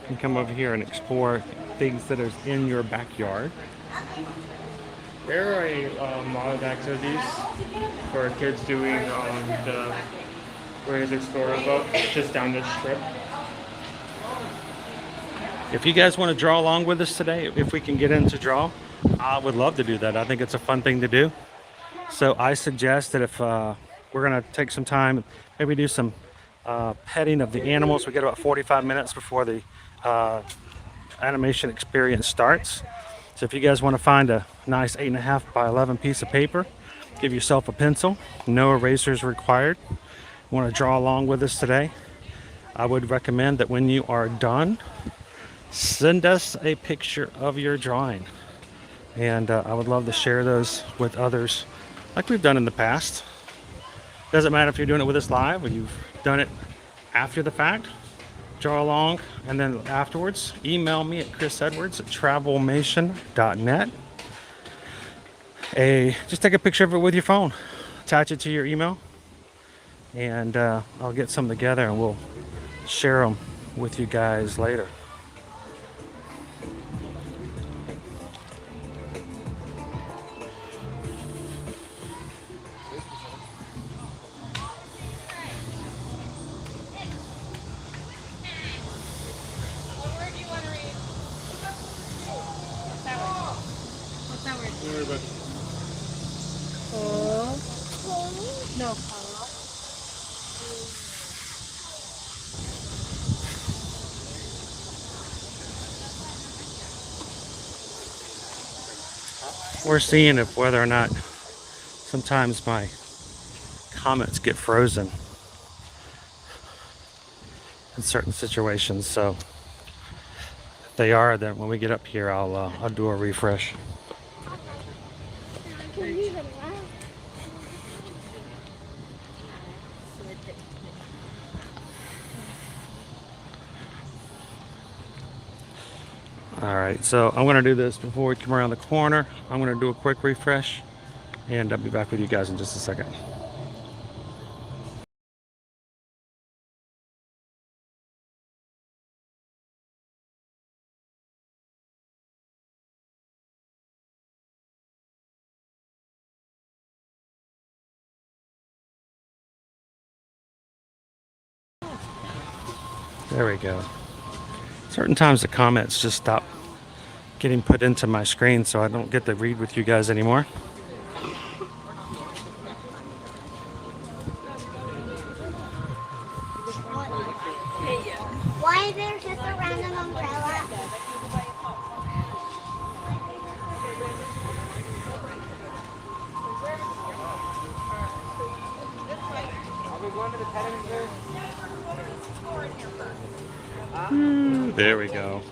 You can come over here and explore things that are in your backyard. There are a lot of activities for kids doing the Where's Explorer book just down this strip. If you guys want to draw along with us today, if we can get in to draw, I would love to do that. I think it's a fun thing to do. So I suggest that if we're going to take some time, maybe do some petting of the animals. We get about 45 minutes before the animation experience starts. So if you guys want to find a nice 8.5 by 11 piece of paper, give yourself a pencil, no erasers required. Want to draw along with us today, I would recommend that when you are done, send us a picture of your drawing. And I would love to share those with others like we've done in the past. Doesn't matter if you're doing it with us live or you've done it after the fact. Draw along, and then afterwards, email me at chrisedwards@travelmation.net. Just take a picture of it with your phone, attach it to your email, and I'll get some together and we'll share them with you guys later. No. We're seeing if whether or not sometimes my comments get frozen in certain situations. So if they are, then when we get up here, I'll do a refresh. All right, so I'm gonna do this before we come around the corner. I'm gonna do a quick refresh, and I'll be back with you guys in just a second. There we go. Certain times the comments just stop getting put into my screen, so I don't get to read with you guys anymore. Why is there just a random umbrella? There we go.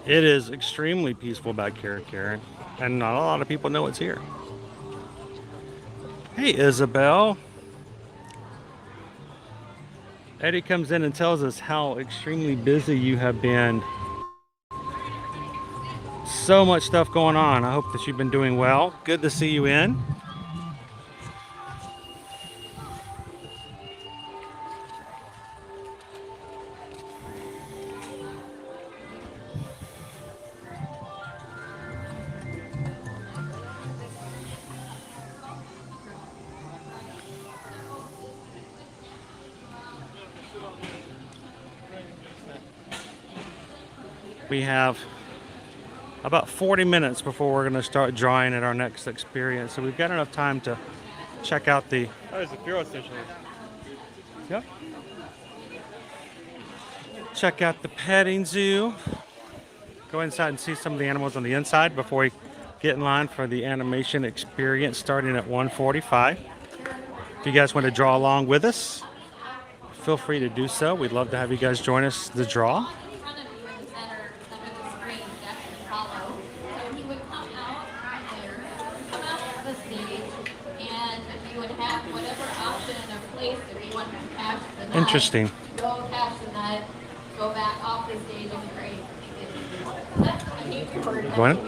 It is extremely peaceful back here, Karen, and not a lot of people know it's here. Hey, Isabel. Eddie comes in and tells us how extremely busy you have been. So much stuff going on. I hope that you've been doing well. Good to see you in. We have about 40 minutes before we're going to start drawing at our next experience, so we've got enough time to check out the... Oh, there's a fuel station. Yep. Check out the petting zoo. Go inside and see some of the animals on the inside before we get in line for the animation experience starting at 1:45. If you guys want to draw along with us, feel free to do so. We'd love to have you guys join us to draw. Interesting. Go catch the nut, go back off the stage and create. Going?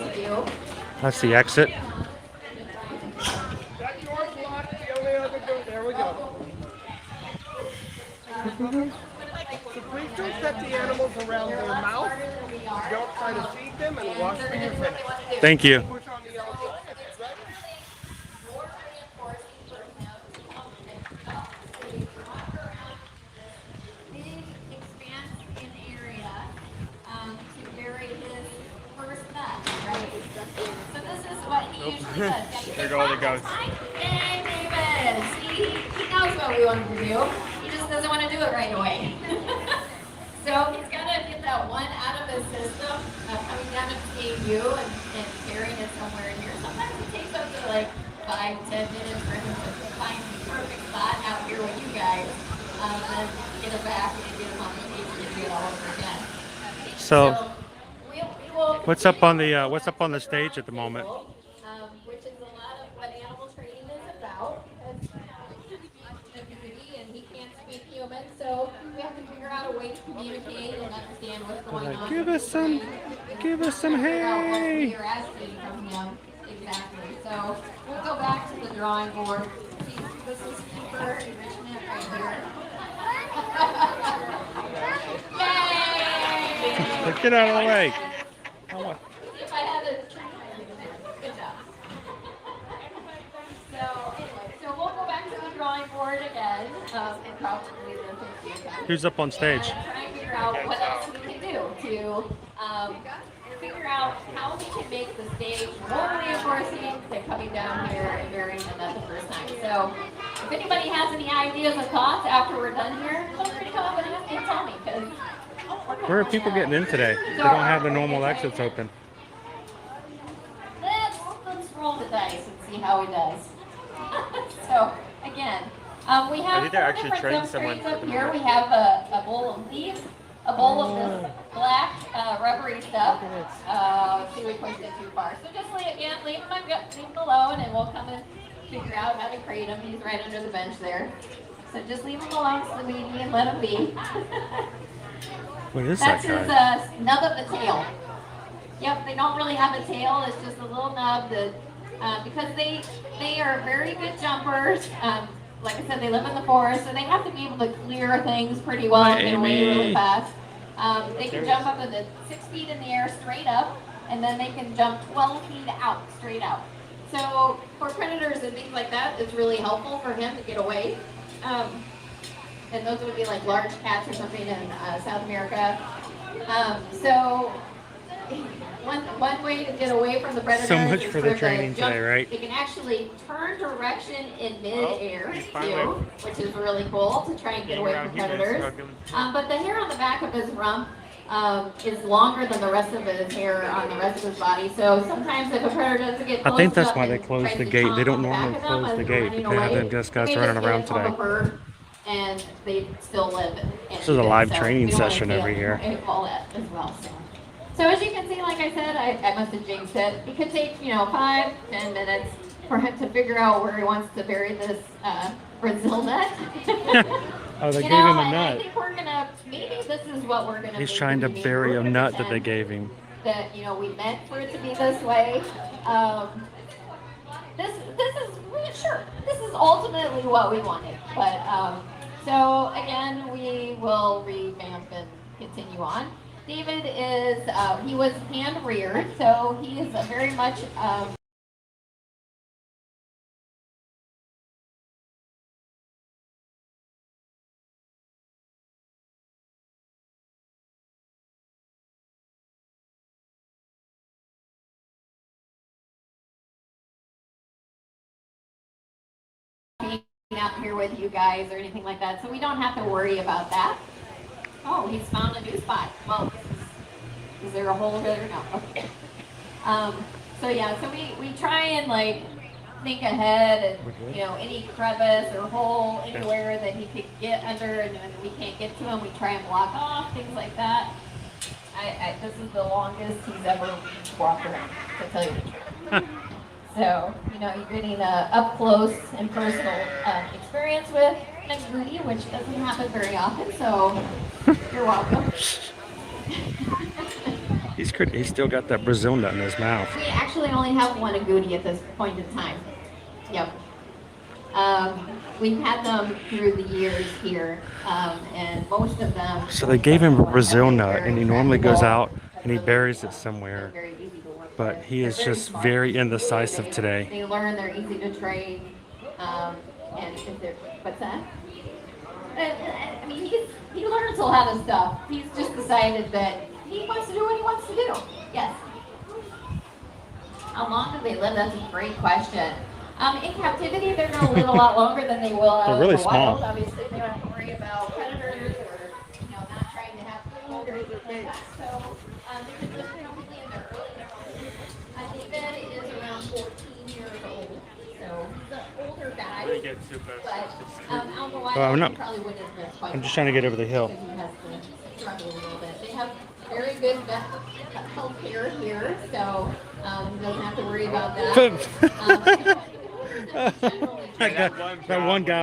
That's the exit. There we go. So please don't set the animals around their mouth. Don't try to feed them and watch when you're finished. Thank you. There go the ghosts. Hey, David! See, he knows what we want him to do. He just doesn't want to do it right away. So he's got to get that one out of his system, coming down to you and carrying it somewhere in here. Sometimes it takes up to like 5-10 minutes for him to find the perfect spot out here with you guys. And then get it back and get him on the stage and do it all over again. So what's up on the stage at the moment? Which is a lot of what animal training is about. And he can't speak human, so we have to figure out a way to communicate and understand what's going on. Give us some hay. You're asking from him. Exactly. So we'll go back to the drawing board. See, this is super enrichment right here. Yay! Get out of the way. If I had a good job. So anyway, so we'll go back to the drawing board again, and probably the 50th. Who's up on stage? And try and figure out what else we can do to figure out how we can make the stage more reinforcing than coming down here and burying the nut the first time. So if anybody has any ideas or thoughts after we're done here, feel free to come up and tell me, because Where are people getting in today? They don't have the normal exits open. let's roll the dice and see how he does. So again, we have I think they're actually different training someone substrates at up the here. moment. We have a bowl of leaves, a bowl of this black rubbery stuff. See, we pushed it too far. So just leave them alone, and we'll come and figure out how to crate him. He's right under the bench there. So just leave him alone, Sweetie, and let him be. What is That's that his nub of the tail. Yep, they don't really have a tail. It's just a little nub that, because they are very good jumpers. Like I said, they live in the forest, so they have to be able to clear things pretty well and get away really fast. They can jump up into 6 feet in the air straight up, and then they can jump 12 feet out, straight out. So for predators and things like that, it's really helpful for him to get away. And those would be like large cats or something in South America. So one way to get away from the predators So much is for the training today, right? They can actually turn direction in mid-air too, which is really cool to try and get away from predators. But the hair on the back of his rump is longer than the rest of his hair on the rest of his body. So sometimes if a predator doesn't get close I think that's up why they and closed tries the to gate. chomp They don't on the normally back of them close as the they're gate, running but they have away, them just guys they may running just around get on today. the bird and they still live. This is a live training session over here. All that as well. So as you can see, like I said, I must have jinxed it. It could take, 5-10 minutes for him to figure out where he wants to bury this Brazil nut. Oh, they gave him a I nut. think we're gonna, maybe this is what we're gonna He's make trying to the bury a meeting. nut that they gave him. That, we meant for it to be this way. This is, sure, this is ultimately what we wanted. But, so again, we will revamp and continue on. David is, he was hand reared, so he is very much, out here with you guys or anything like that, so we don't have to worry about that. Oh, he's found a new spot. Well, is there a hole there? No. Okay. So yeah, so we try and like think ahead and any crevice or hole anywhere that he could get under and we can't get to him, we try and block off, things like that. This is the longest he's ever walked around, to tell you the truth. So, you're getting an up-close and personal experience with Ambersweet, which doesn't happen very often, so you're welcome. He's still got that Brazil nut in his mouth. We actually only have one agouti at this point in time. Yep. We've had them through the years here, and most of them... So they gave him a Brazil nut, and he normally goes out and he buries it somewhere. But he is just very indecisive today. They learn, they're easy to train, and if they're, what's that? I mean, he learns a lot of stuff. He's just decided that he wants to do what he wants to do. Yes. How long do they live? That's a great question. In captivity, they're going to live a lot longer than they will out really in the wild. small. Obviously, they don't have to worry about predators or not trying to have food or anything like that. So they can live probably in their early 20s. David is around 14 years old, so he's an older guy. But out in the wild, Well, I'm not- he probably wouldn't live quite I'm just trying to get over the hill. because he has to struggle a little bit. They have very good health care here, so he doesn't have to worry about that. That one guy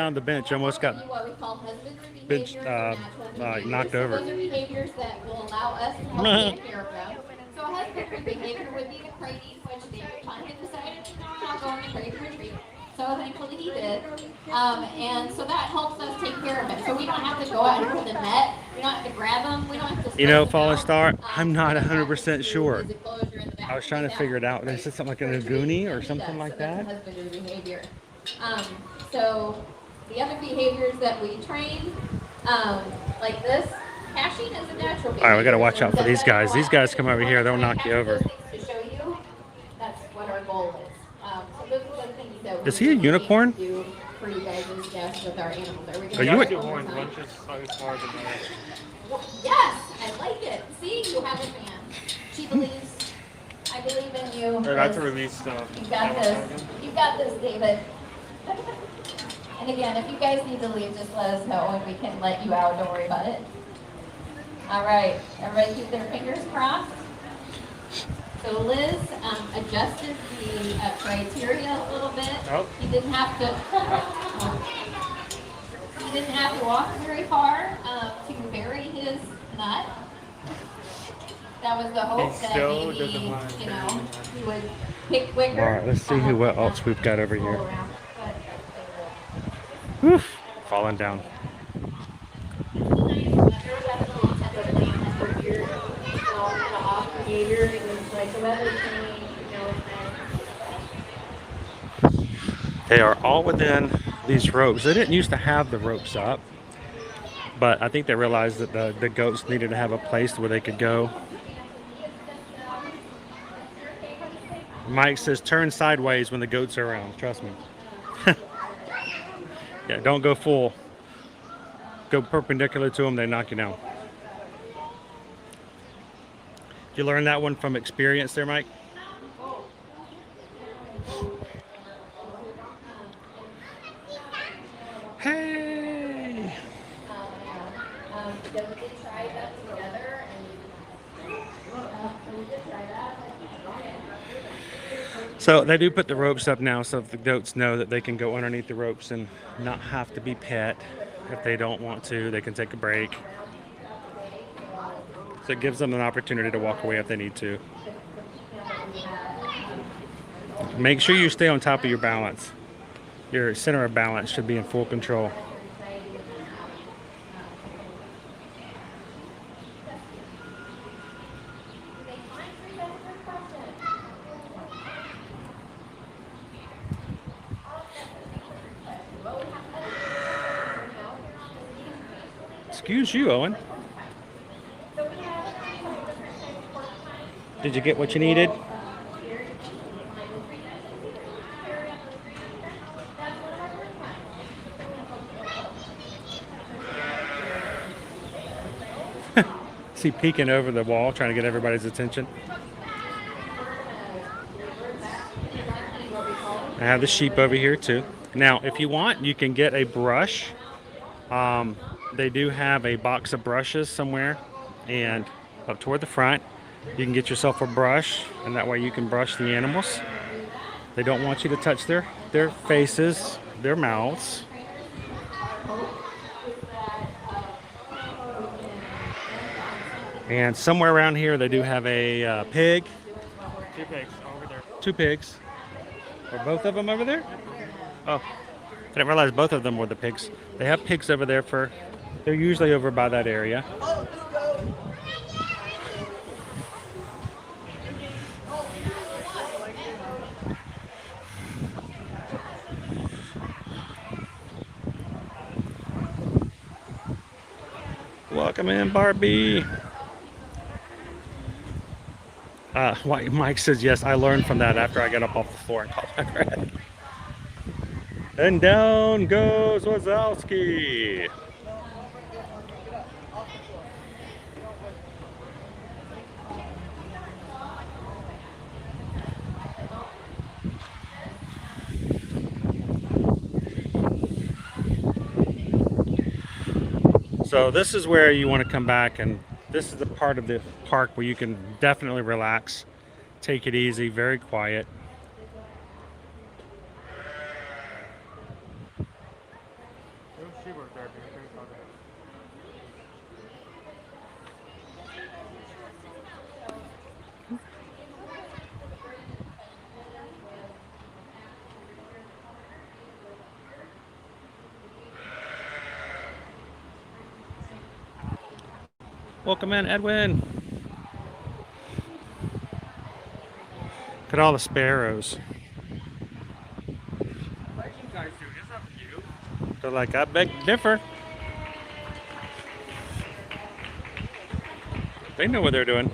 on the bench almost got What we call husbandry bench, behaviors or natural knocked behaviors. over. Those are behaviors that will allow us to help take care of them. So a husbandry behavior would be the crating, which David finally decided, I'm not going to crate retreat. So thankfully he did. And so that helps us take care of it. So we don't have to go out into the net. We don't have to grab them. We don't have to Fallen Star, I'm not 100% sure. I was trying to figure it out. They said something like an agouti or something like that. Husbandry behavior. So the other behaviors that we train, like this, caching is a natural behavior. All right, we got to watch out for these guys. These guys come over here, they'll knock you over. To show you, that's what our goal is. So those are the things that Is he a unicorn? do for you guys as guests with our animals. Are we Are you do a- one time? Yes. Yes, I like it. See, you have a fan. She believes. I believe in you. We're about to release stuff. You got this. You got this, David. And again, if you guys need to leave, just let us know and we can let you out. Don't worry about it. All right. Everybody keep their fingers crossed. So Liz adjusted the criteria a little bit. Oh. He didn't have to. He didn't have to walk very far to bury his nut. That was the hope He that still maybe, doesn't want to you know, he would pick quicker. All right, let's see what else we've got over here. Whew, falling down. They are all within these ropes. They didn't used to have the ropes up, but I think they realized that the goats needed to have a place where they could go. Mike says turn sideways when the goats are around. Trust me. Yeah, don't go full. Go perpendicular to them, they knock you down. Did you learn that one from experience there, Mike? Hey! So they do put the ropes up now so the goats know that they can go underneath the ropes and not have to be pet. If they don't want to, they can take a break. So it gives them an opportunity to walk away if they need to. Make sure you stay on top of your balance. Your center of balance should be in full control. Excuse you, Owen. Did you get what you needed? Is he peeking over the wall trying to get everybody's attention? I have the sheep over here too. Now, if you want, you can get a brush. They do have a box of brushes somewhere, and up toward the front, you can get yourself a brush, and that way you can brush the animals. They don't want you to touch their faces, their mouths. And somewhere around here, they do have a pig. 2 pigs over there. 2 pigs. Are both of them over there? Oh, I didn't realize both of them were the pigs. They have pigs over there they're usually over by that area. Welcome in, Barbie. Mike says, yes, I learned from that after I got up off the floor and caught my breath. And down goes Wazowski. So this is where you want to come back, and this is the part of the park where you can definitely relax, take it easy, very quiet. Welcome in, Edwin. Look at all the sparrows. What you guys do? It's up to you. They're like, I beg to differ. They know what they're doing.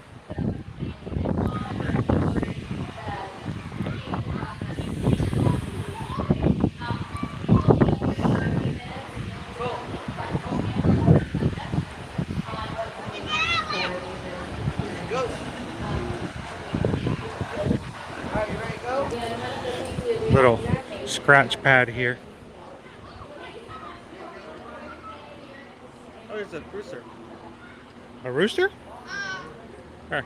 Little scratch pad here. Oh, there's a rooster. A rooster? Where?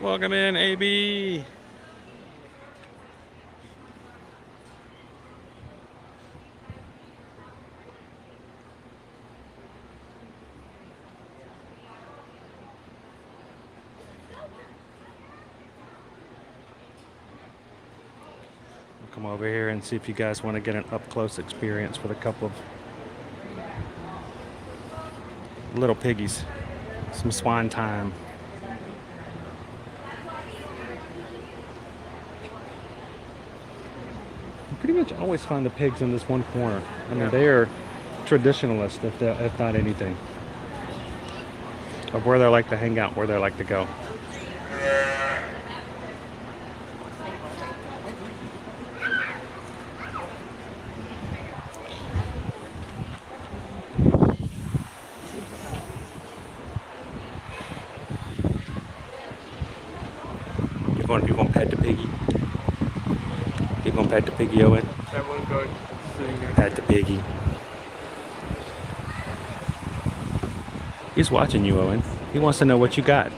Welcome in, AB. Come over here and see if you guys want to get an up-close experience with a couple of little piggies. Some swan time. You pretty much always find the pigs in this one corner. I mean, they are traditionalists, if not anything, of where they like to hang out, where they like to go. You want to pet the piggy? You gonna pet the piggy, Owen? That one guy sitting there. Pet the piggy. He's watching you, Owen. He wants to know what you got.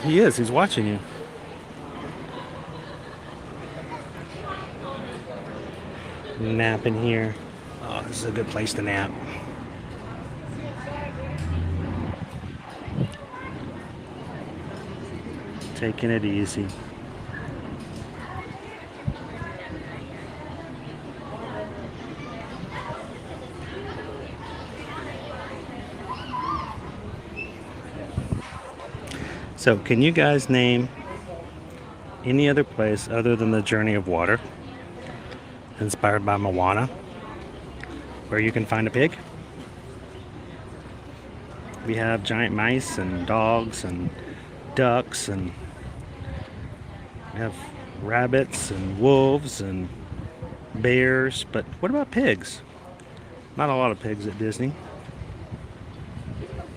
He is. He's watching you. Nap in here. Oh, this is a good place to nap. Taking it easy. So, can you guys name any other place other than the Journey of Water, inspired by Moana, where you can find a pig? We have giant mice and dogs and ducks, and we have rabbits and wolves and bears, but what about pigs? Not a lot of pigs at Disney,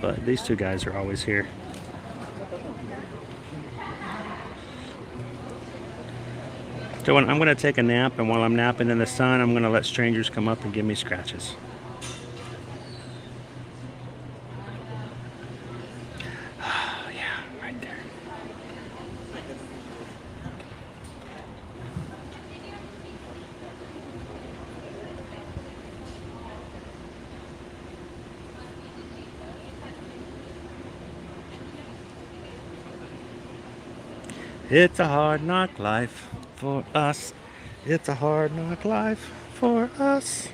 but these two guys are always here. So I'm going to take a nap, and while I'm napping in the sun, I'm going to let strangers come up and give me scratches. Yeah, right there. It's a hard knock life for us. It's a hard knock life for us.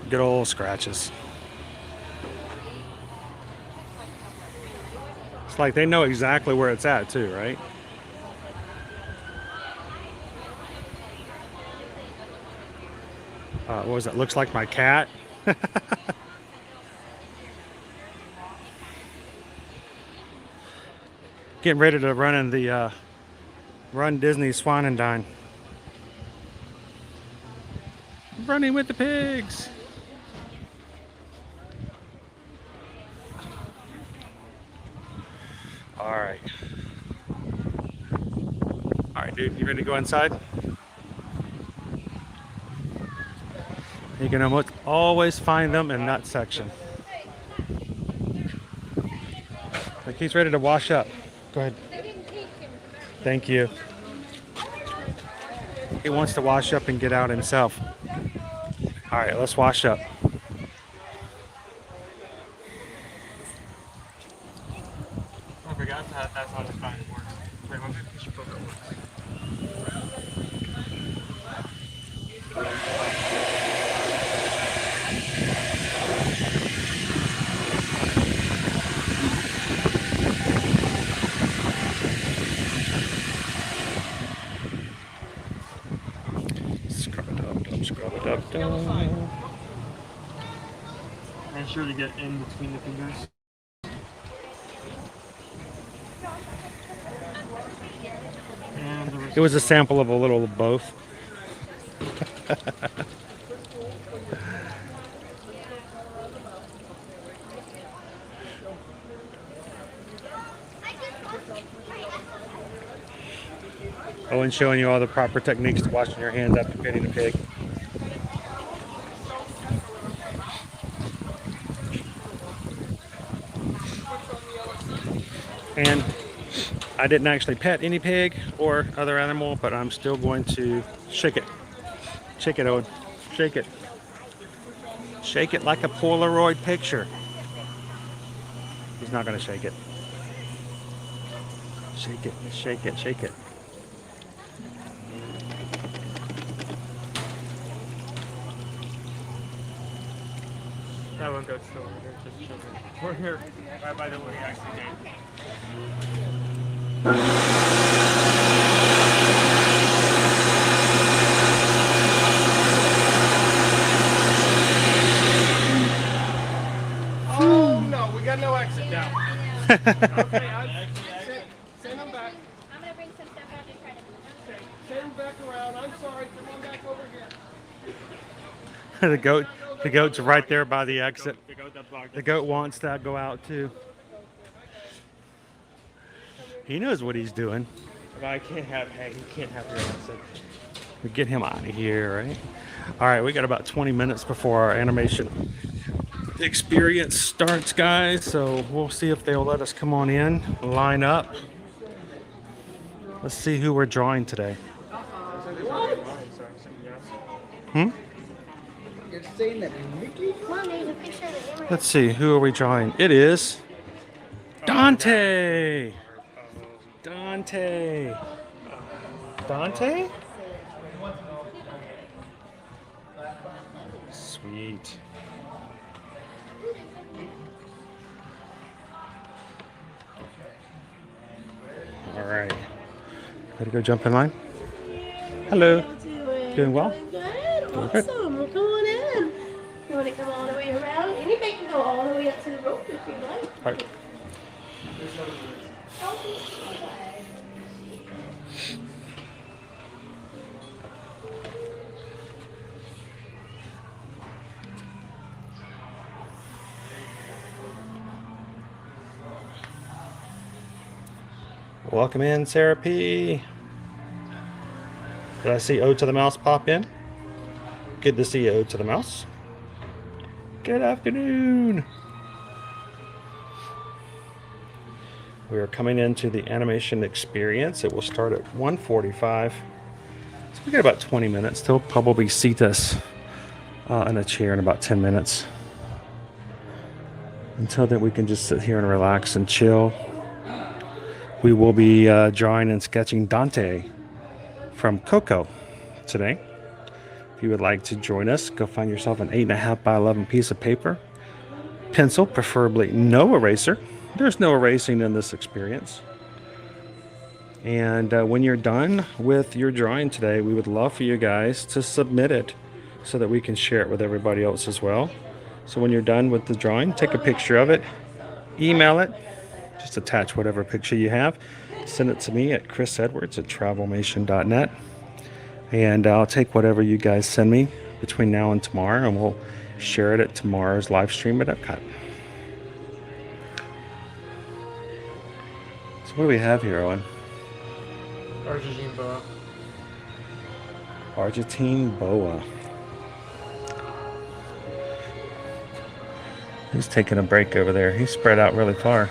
Good old scratches. It's like they know exactly where it's at too, right? What was that? Looks like my cat. Getting ready to run in the Run Disney Swan and Dine. Running with the pigs. All right, dude, you ready to go inside? You can always find them in that section. Like he's ready to wash up. Go ahead. Thank you. He wants to wash up and get out himself. All right, let's wash up. I forgot that's how the fine works. Wait, let me push your phone. Scrub it up, scrub it up. Make sure to get in between the fingers. And the It was a sample of a little of both. Owen showing you all the proper techniques to washing your hands after petting a pig. And I didn't actually pet any pig or other animal, but I'm still going to shake it. Shake it, Owen. Shake it. Shake it like a Polaroid picture. He's not going to shake it. Shake it, shake it, shake it. That one goes still. Just chilling. We're here right by the way actually did. Oh no, we got no exit now. Okay, send them back. I'm gonna bring some stuff out to try to. Send them back around. I'm sorry. Come on back over here. The goat's right there by the exit. The goat wants to go out too. He knows what he's doing. But I can't have, hey, you can't have your exit. We get him out of here, right? All right, we got about 20 minutes before our animation experience starts, guys. So we'll see if they'll let us come on in, line up. Let's see who we're drawing today. Hmm? You're saying that Mickey? Mom, there's a picture of the Everest. Let's see, who are we drawing? It is Dante. Dante. Dante? Sweet. All right. Ready to go jump in line? Hello. Doing well? Good. Doing good. Awesome. Well, come on in. You want to come all the way around? Anything can go all the way up to the roof if you like. All right. Welcome in, Sarah P. Did I see O to the Mouse pop in? Good to see you, O to the Mouse. Good afternoon. We are coming into the animation experience. It will start at 1:45. So we got about 20 minutes. They'll probably seat us in a chair in about 10 minutes. Until then, we can just sit here and relax and chill. We will be drawing and sketching Dante from Coco today. If you would like to join us, go find yourself an 8.5 by 11 piece of paper, pencil, preferably no eraser. There's no erasing in this experience. And when you're done with your drawing today, we would love for you guys to submit it so that we can share it with everybody else as well. So when you're done with the drawing, take a picture of it, email it, just attach whatever picture you have, send it to me at chrisedwards@travelmation.net, and I'll take whatever you guys send me between now and tomorrow, and we'll share it at tomorrow's live stream at Epcot. So what do we have here, Owen? Argentine boa. Argentine boa. He's taking a break over there. He's spread out really far.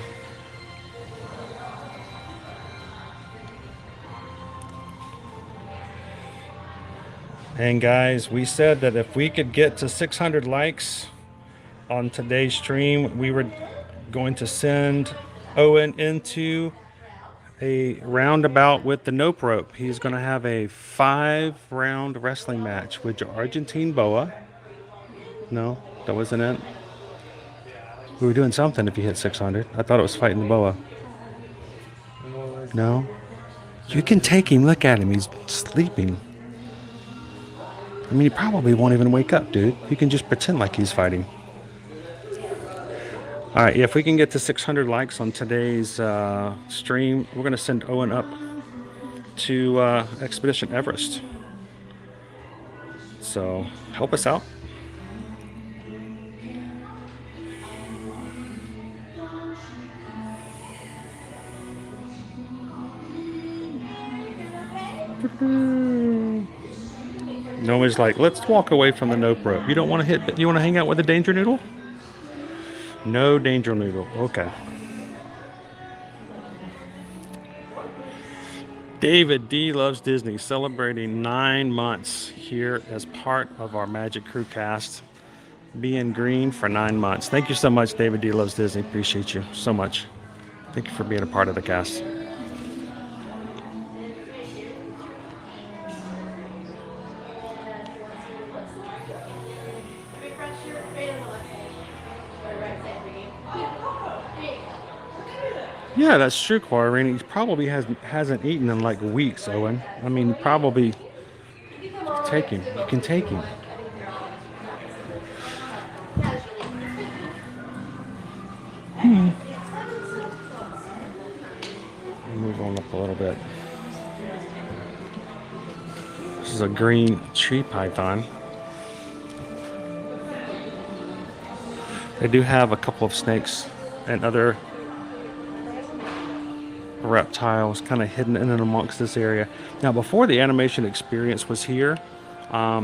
And guys, we said that if we could get to 600 likes on today's stream, we were going to send Owen into a roundabout with the nope rope. He's going to have a 5-round wrestling match with Argentine boa. No, that wasn't it. We were doing something if you hit 600. I thought it was fighting the boa. No? You can take him. Look at him. He's sleeping. I mean, he probably won't even wake up, dude. You can just pretend like he's fighting. All right, if we can get to 600 likes on today's stream, we're going to send Owen up to Expedition Everest. So help us out. Nobody's like, let's walk away from the nope rope. You don't want to hit, you want to hang out with a danger noodle? No danger noodle. Okay. David D Loves Disney celebrating 9 months here as part of our Magic Crew cast. Being green for 9 months. Thank you so much, David D Loves Disney. Appreciate you so much. Thank you for being a part of the cast. Yeah, that's true, Quarterine. He probably hasn't eaten in like weeks, Owen. I mean, probably take him. You can take him. Move on up a little bit. This is a green tree python. They do have a couple of snakes and other reptiles kind of hidden in and amongst this area. Now, before the animation experience was here,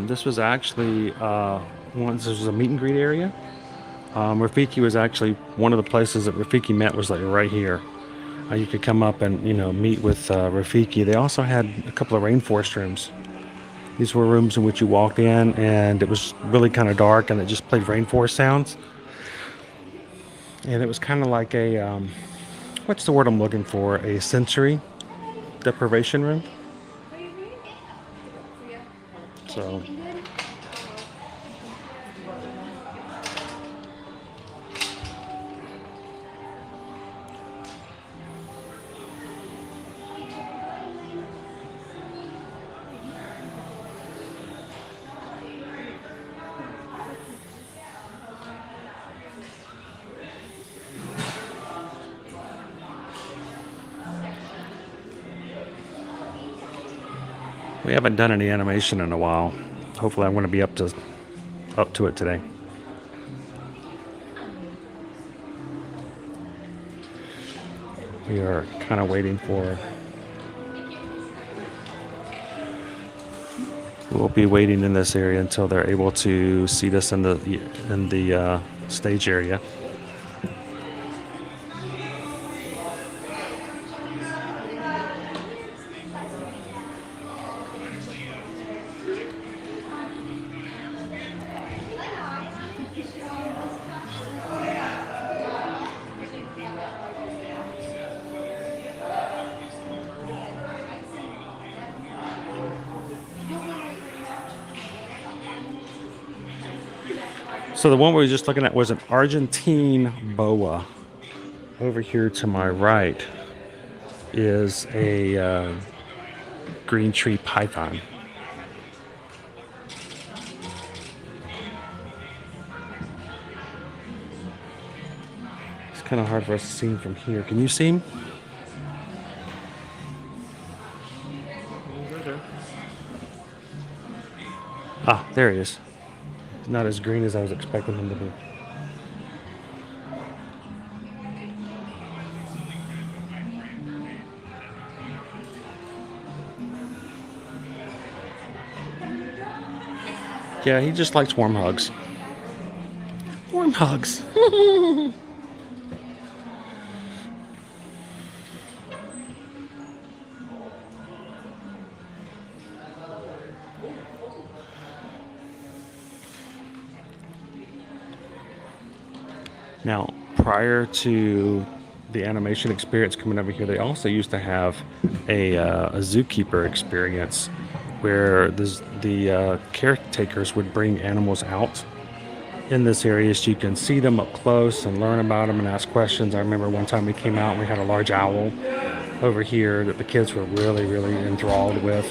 this was actually this was a meet and greet area. Rafiki was actually one of the places that Rafiki met was like right here. You could come up and meet with Rafiki. They also had a couple of rainforest rooms. These were rooms in which you walked in and it was really kind of dark and it just played rainforest sounds. And it was kind of like a what's the word I'm looking for? A sensory deprivation room. So we haven't done any animation in a while. Hopefully I'm going to be up to it today. We are kind of waiting for... We'll be waiting in this area until they're able to seat us in the stage area. So the one we were just looking at was an Argentine boa. Over here to my right is a green tree python. It's kind of hard for us to see him from here. Can you see him? Ah, there he is. Not as green as I was expecting him to be. Yeah, he just likes warm hugs. Warm hugs. Now, prior to the animation experience coming over here, they also used to have a zookeeper experience where the caretakers would bring animals out in this area so you can see them up close and learn about them and ask questions. I remember one time we came out and we had a large owl over here that the kids were really, really enthralled with.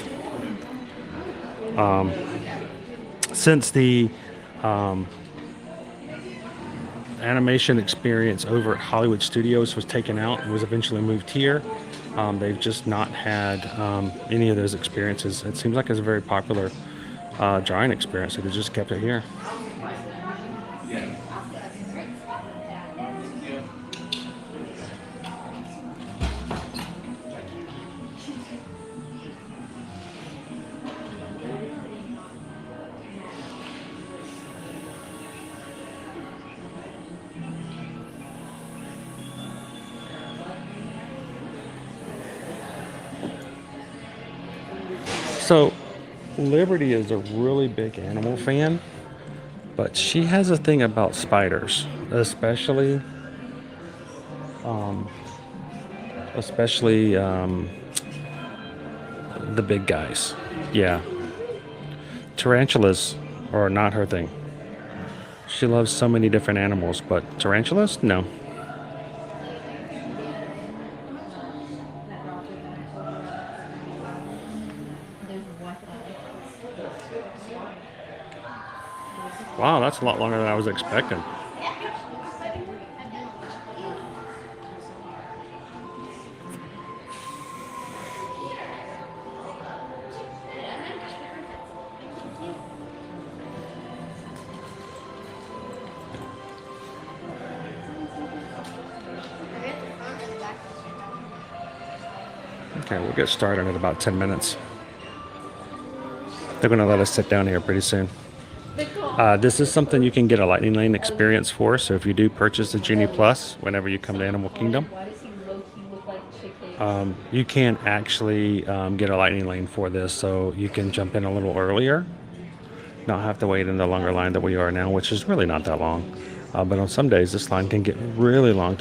Since the animation experience over at Hollywood Studios was taken out and was eventually moved here, They've just not had any of those experiences. It seems like it's a very popular drawing experience, so they just kept it here. So, Liberty is a really big animal fan, but she has a thing about spiders, especially the big guys. Yeah, tarantulas are not her thing. She loves so many different animals, but tarantulas, no. Wow, that's a lot longer than I was expecting. Okay, we'll get started in about 10 minutes. They're going to let us sit down here pretty soon. This is something you can get a Lightning Lane experience for, so if you do purchase the Genie Plus whenever you come to Animal Kingdom, you can actually get a Lightning Lane for this, so you can jump in a little earlier, not have to wait in the longer line that we are now, which is really not that long. But on some days, this line can get really long.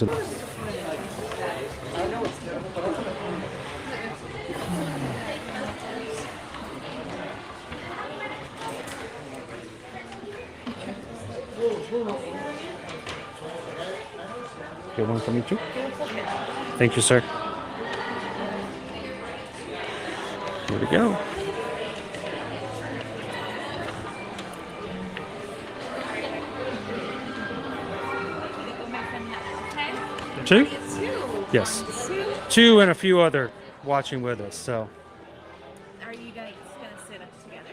Get one for me too? Thank you, sir. Here we go. Two? Yes. Two and a few other watching with us, so. Are you guys going to sit up together?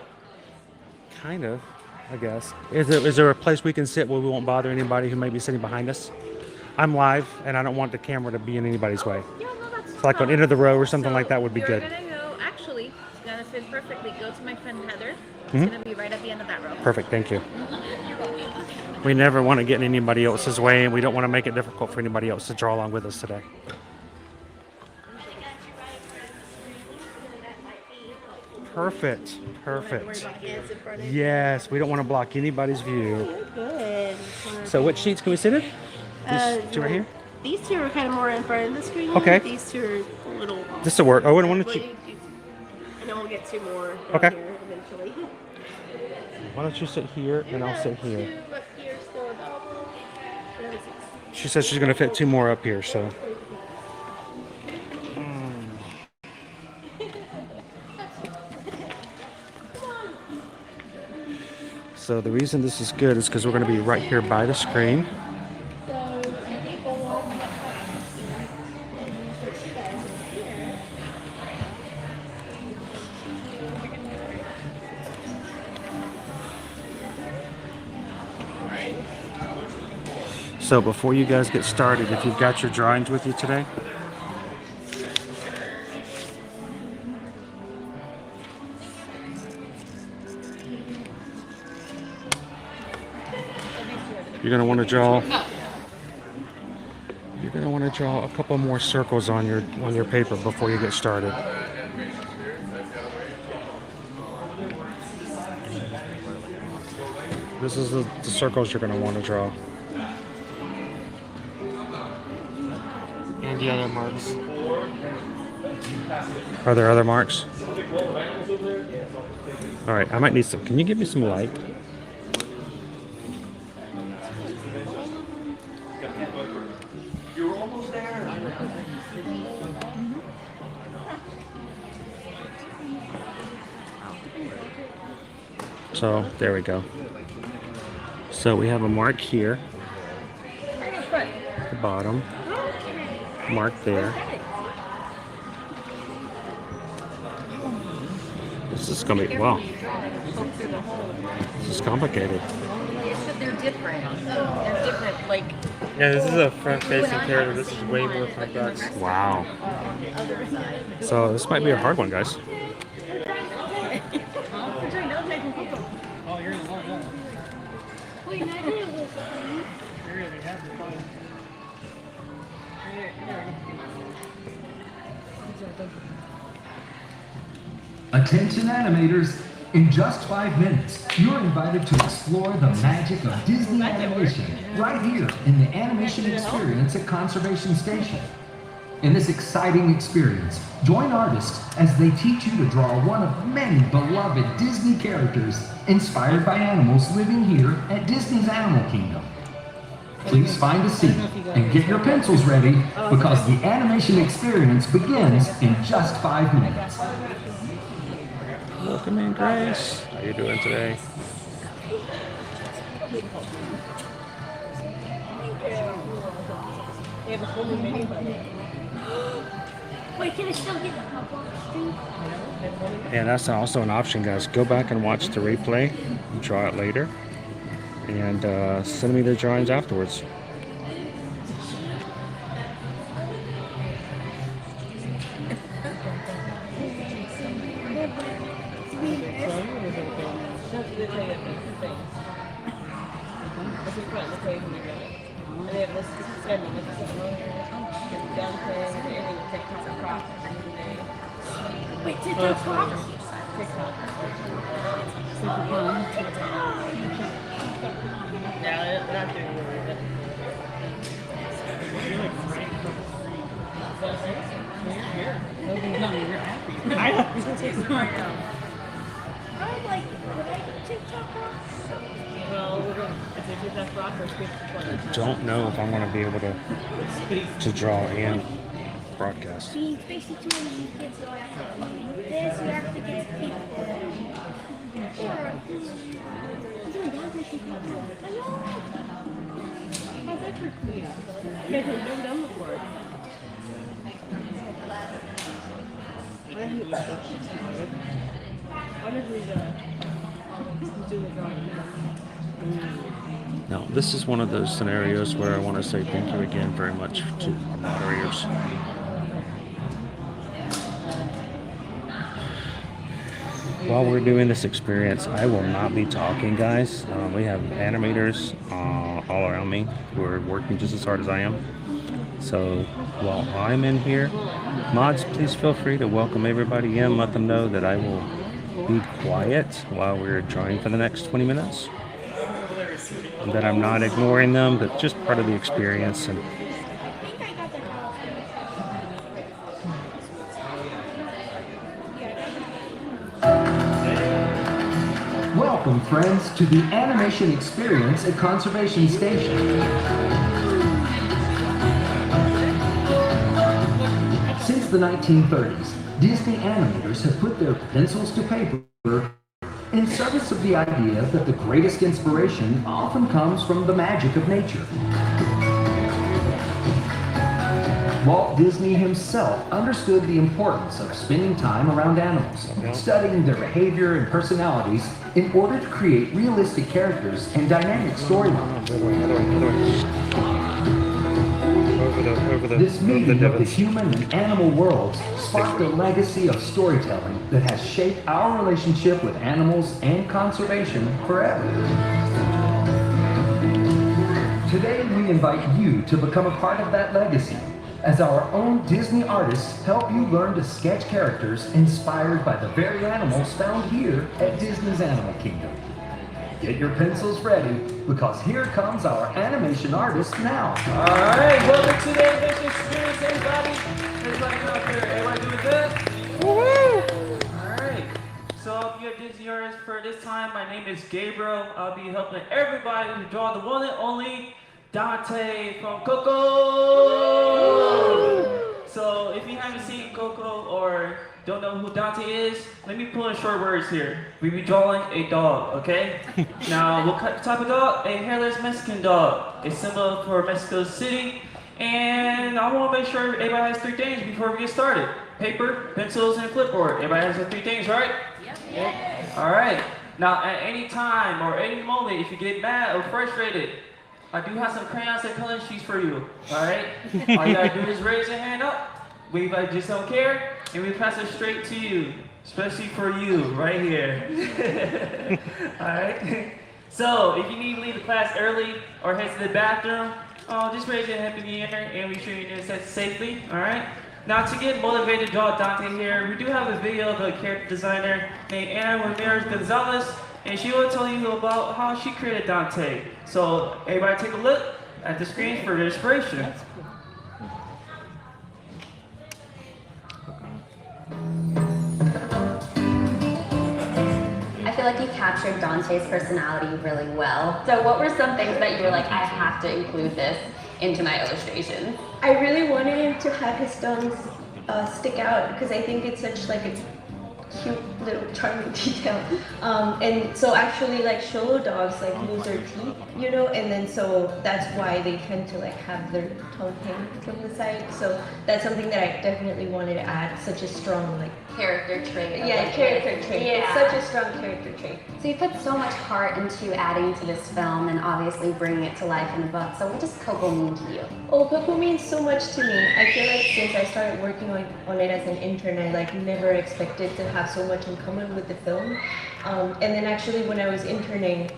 Kind of, I guess. Is there a place we can sit where we won't bother anybody who may be sitting behind us? I'm live, and I don't want the camera to be in anybody's way. Yeah, no, that's so like on end of the row or something like that would be good. You're going to go, actually, it's going to fit perfectly. Go to my friend Heather. It's Mhm. going to be right at the end of that row. Perfect, thank you. You're welcome. We never want to get in anybody else's way, and we don't want to make it difficult for anybody else to draw along with us today. Perfect, perfect. Yes, we don't want to block anybody's view. Good. So which seats can we sit in? These two right here? These two are kind of more in front of the screen. Okay. These two are a little. This will work. Oh, and why don't you? And then we'll get two more down Okay. here eventually. Why don't you sit here and I'll sit here. Two up here still available. She says she's going to fit two more up here, so. So the reason this is good is because we're going to be right here by the screen. So before you guys get started, if you've got your drawings with you today, you're going to want to draw. You're going to want to draw a couple more circles on your paper before you get started. This is the circles you're going to want to draw. And the other marks. Are there other marks? All right, I might need some. Can you give me some light? You're almost there. So there we go. So we have a mark here, at the bottom, mark there, This is gonna be, wow. This is complicated. They're different. They're different. Like. Yeah, this is a front-facing character. This is way more complex. Wow. So this might be a hard one, guys. Attention animators, in just 5 minutes, you're invited to explore the magic of Disney animation right here in the Animation Experience at Conservation Station. In this exciting experience, join artists as they teach you to draw one of many beloved Disney characters inspired by animals living here at Disney's Animal Kingdom. Please find a seat and get your pencils ready because the animation experience begins in just 5 minutes. Welcome in, Grace. How you doing today? Wait, can I still get the pop-up? Yeah, that's also an option, guys. Go back and watch the replay, draw it later, and send me the drawings afterwards. Wait, TikTok Fox? Yeah, they're not doing it. I I'm like, would I do TikTok Fox? Well, we're going to TikTok Fox or I don't know if I'm going to be able to draw and broadcast. Being spacey too many you kids don't have to do this, you have to get people. How's that for cool? You guys have never done before. What if we do the drawing? Now, this is one of those scenarios where I want to say thank you again very much to our moderators. While we're doing this experience, I will not be talking, guys. We have animators all around me who are working just as hard as I am. So while I'm in here, mods, please feel free to welcome everybody in. Let them know that I will be quiet while we're drawing for the next 20 minutes. And that I'm not ignoring them, but just part of the experience. And Welcome, friends, to the Animation Experience at Conservation Station. Since the 1930s, Disney animators have put their pencils to paper in service of the idea that the greatest inspiration often comes from the magic of nature. Walt Disney himself understood the importance of spending time around animals, studying their behavior and personalities in order to create realistic characters and dynamic storylines. This meeting of the human and animal worlds sparked a legacy of storytelling that has shaped our relationship with animals and conservation forever. Today we invite you to become a part of that legacy as our own Disney artists help you learn to sketch characters inspired by the very animals found here at Disney's Animal Kingdom. Get your pencils ready, because here comes our animation artist now. Alright, welcome to the Animation Experience, everybody. Everybody come up here. Everybody doing good? Woohoo! Alright, so if you're a Disney artist for this time, my name is Gabriel. I'll be helping everybody to draw the one and only Dante from Coco! So if you haven't seen Coco or don't know who Dante is, let me pull in short words here. We be drawing a dog, okay? Now, what type of dog? A hairless Mexican dog. A symbol for Mexico City. And I want to make sure everybody has 3 things before we get started. Paper, pencils, and clipboard. Everybody has the 3 things, right? All right. Now, at any time or any moment, if you get mad or frustrated, I do have some crayons and coloring sheets for you. All right. All you gotta do is raise your hand up, wave like just don't care, and we pass it straight to you, especially for you right here. All right. So, if you need to leave the class early or head to the bathroom, just raise your hand in the air and we sure you do it safely. All right. Now, to get motivated to draw Dante here, we do have a video of a character designer named Ana Ramirez Gonzalez, and she will tell you about how she created Dante. So, everybody take a look at the screen for the inspiration. I feel like you captured Dante's personality really well. So what were some things that you were like, I have to include this into my illustration? I really wanted him to have his thumbs stick out because I think it's such like a cute little charming detail. And so actually like show dogs like lose their teeth, you know, and then so that's why they tend to like have their tongue hang from the side. So that's something that I definitely wanted to add, such a strong like character trait. Yeah, character trait. Yeah. It's such a strong character trait. So you put so much heart into adding to this film and obviously bringing it to life in the book. So what does Coco mean to you? Oh, Coco means so much to me. I feel like since I started working on it as an intern, I like never expected to have so much in common with the film. And then actually when I was interning,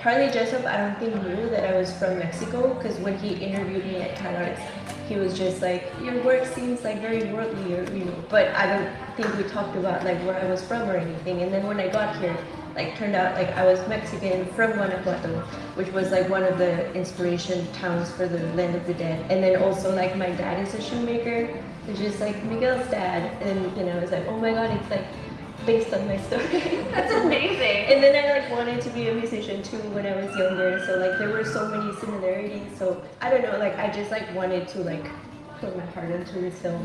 Harley Jessup, I don't think knew that I was from Mexico, because when he interviewed me at CalArts, he was just like, your work seems like very worldly, or, you know, but I don't think we talked about like where I was from or anything. And then when I got here, like turned out like I was Mexican from Guanajuato, which was like one of the inspiration towns for the Land of the Dead. And then also like my dad is a shoemaker, it's just like Miguel's dad, and you know, it's like, oh my god, it's like based on my story. That's amazing. And then I like wanted to be a musician too when I was younger, so like there were so many similarities. So I don't know, like I just like wanted to like put my heart into this film.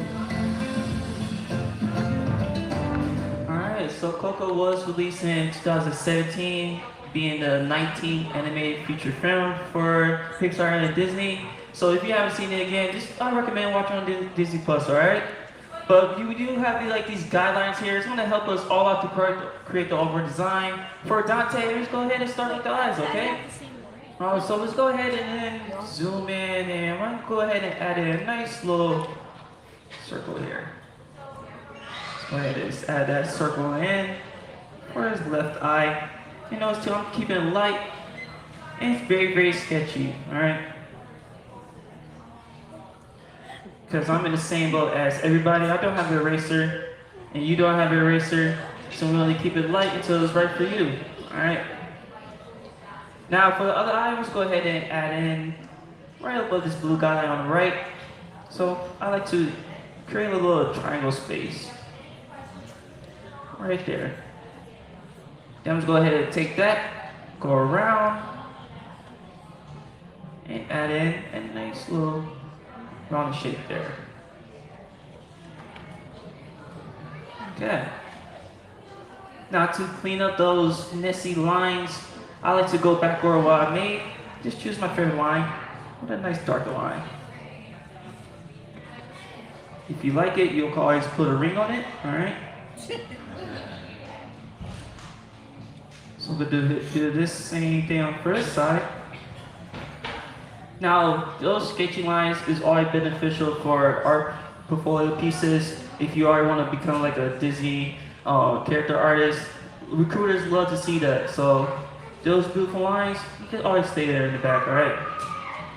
Alright, so Coco was released in 2017, being the 19th animated feature film for Pixar and Disney. So if you haven't seen it again, I recommend watching on Disney Plus, alright? But we do have like these guidelines here. It's going to help us all out to create the overall design. For Dante, let's go ahead and start with the eyes, okay? Alright, so let's go ahead and then zoom in, and I'm going to go ahead and add in a nice little circle here. Let's go ahead and just add that circle in for his left eye. You notice too, I'm keeping it light, and it's very, very sketchy, alright? Because I'm in the same boat as everybody. I don't have an eraser, and you don't have an eraser, so we only keep it light until it's right for you. Alright? Now for the other eye, let's go ahead and add in right above this blue guy on the right. So I like to create a little triangle space. Right there. Then let's go ahead and take that, go around, and add in a nice little round shape there. Okay. Now to clean up those messy lines, I like to go back over what I made. Just choose my favorite line with a nice darker line. If you like it, you'll always put a ring on it, alright? So we'll do this same thing on the first side. Now, those sketchy lines is always beneficial for art portfolio pieces. If you already want to become like a Disney character artist, recruiters love to see that. So those beautiful lines, you can always stay there in the back, all right?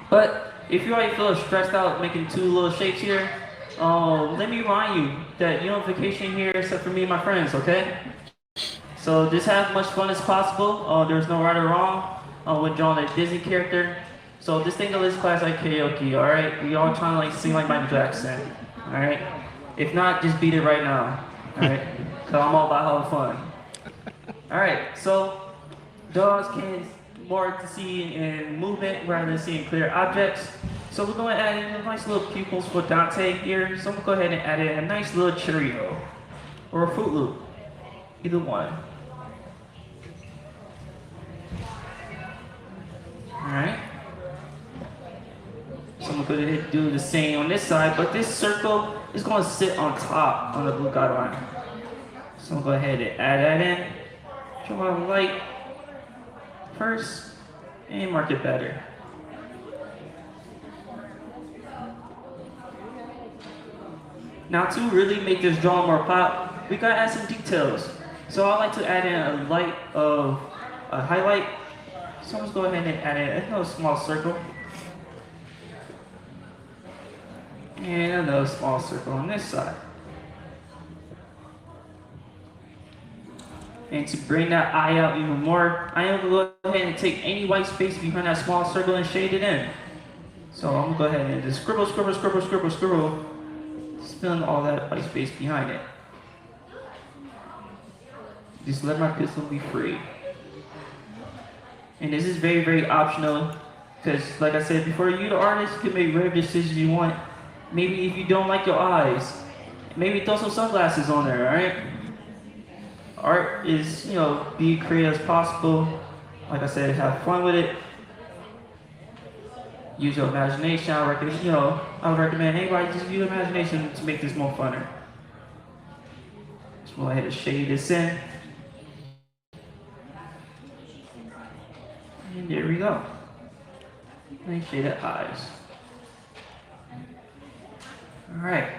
But if you already feel stressed out making two little shapes here, let me remind you that you don't vacation here except for me and my friends, okay? So just have as much fun as possible. There's no right or wrong with drawing a Disney character. So just think of this class like karaoke, alright? We all trying to like sing like Michael Jackson, alright? If not, just beat it right now, alright? Cause I'm all about having fun. Alright, so dogs can more to see in movement rather than seeing clear objects. So we're going to add in nice little pupils for Dante here. So I'm going to go ahead and add in a nice little Cheerio or a Fruit Loop, either one. Alright. So I'm going to go ahead and do the same on this side, but this circle is going to sit on top on the blue guideline. So I'm going to go ahead and add that in. draw a light first and mark it better. Now to really make this drawing more pop, we gotta add some details. So I like to add in a light of a highlight. So let's go ahead and add in another small circle. And another small circle on this side. And to bring that eye out even more, I am gonna go ahead and take any white space behind that small circle and shade it in. So I'm gonna go ahead and just scribble, scribble, scribble, scribble, scribble, filling all that white space behind it. Just let my pencil be free. And this is very, very optional, because like I said before, you the artist can make whatever decisions you want. Maybe if you don't like your eyes, maybe throw some sunglasses on there, alright? Art is, be creative as possible. Like I said, have fun with it. Use your imagination. I would recommend anybody just use your imagination to make this more funner. Just go ahead and shade this in. And there we go. And shade the eyes. Alright.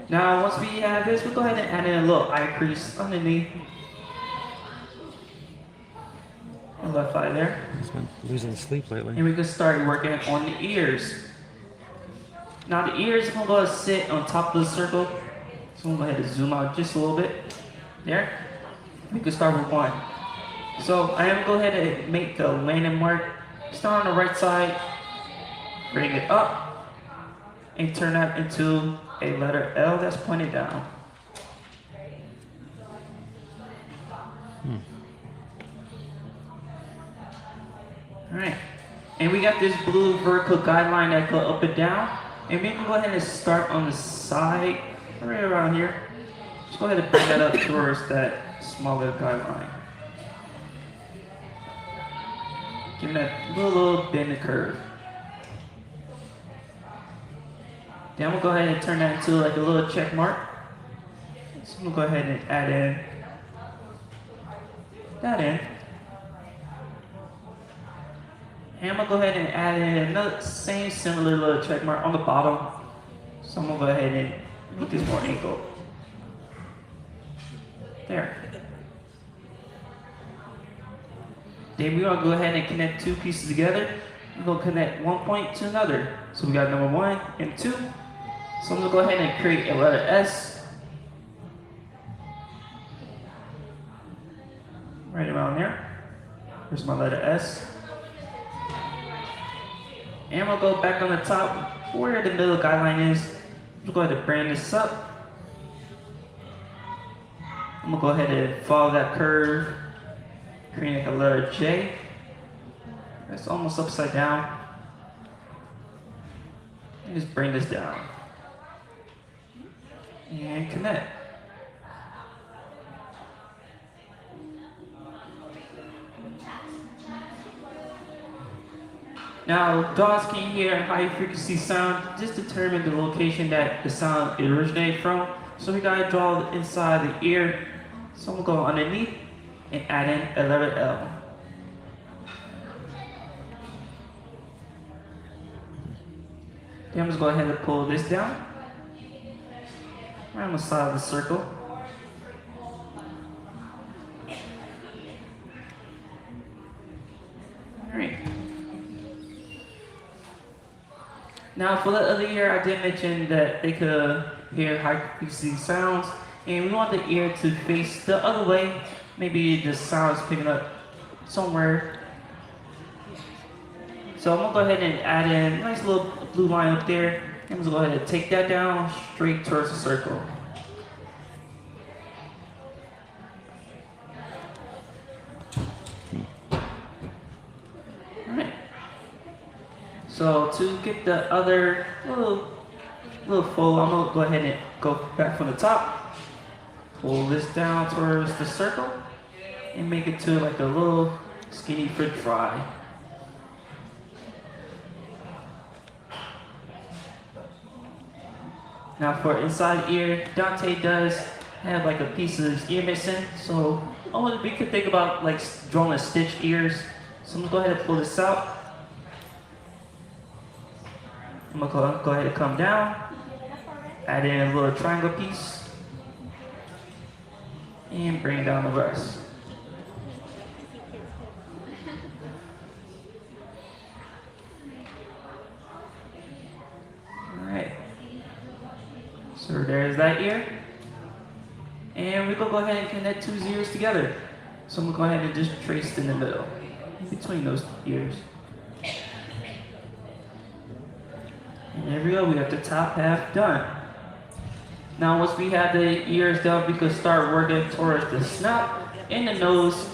Now, once we have this, we'll go ahead and add in a little eye crease underneath. The left eye there. He's been losing sleep lately. And we can start working on the ears. Now, the ears are going to sit on top of the circle. So I'm going to go ahead and zoom out just a little bit. There. We can start with one. So I am going to go ahead and make the landing mark. Start on the right side. Bring it up. And turn that into a letter L that's pointed down. Alright, and we got this blue vertical guideline that go up and down. And we can go ahead and start on the side, right around here. Just go ahead and bring that up towards that smaller guideline. Give that little bend and curve. Then I'm gonna go ahead and turn that into like a little check mark. So I'm gonna go ahead and add in that in. And I'm gonna go ahead and add in another same similar little check mark on the bottom. So I'm gonna go ahead and make this more angled. There. Then we're gonna go ahead and connect two pieces together. We're gonna connect one point to another. So we got number 1 and 2. So I'm gonna go ahead and create a letter S. Right around there. Here's my letter S. And I'm gonna go back on the top where the middle guideline is. I'm gonna go ahead and bring this up. I'm gonna go ahead and follow that curve. Create like a letter J. That's almost upside down. And just bring this down. And connect. Now, dogs can hear high frequency sound. Just determine the location that the sound originated from. So we gotta draw inside the ear. So I'm gonna go underneath and add in a letter L. Then I'm just going to go ahead and pull this down. Right on the side of the circle. Alright. Now for the other ear, I did mention that they could hear high frequency sounds. And we want the ear to face the other way. Maybe the sound is picking up somewhere. So I'm gonna go ahead and add in a nice little blue line up there. I'm just gonna go ahead and take that down straight towards the circle. Alright. So to get the other little fold, I'm gonna go ahead and go back from the top. Pull this down towards the circle and make it to like a little skinny french fry. Now for inside ear, Dante does have like a piece of his ear missing, so Oh, we could think about like drawing a stitched ears. So I'm gonna go ahead and pull this out. I'm gonna go ahead and come down, add in a little triangle piece, and bring down the rest. Alright. So there's that ear. And we're gonna go ahead and connect two ears together. So I'm gonna go ahead and just trace in the middle, in between those ears. And there we go, we got the top half done. Now once we have the ears done, we can start working towards the snout and the nose.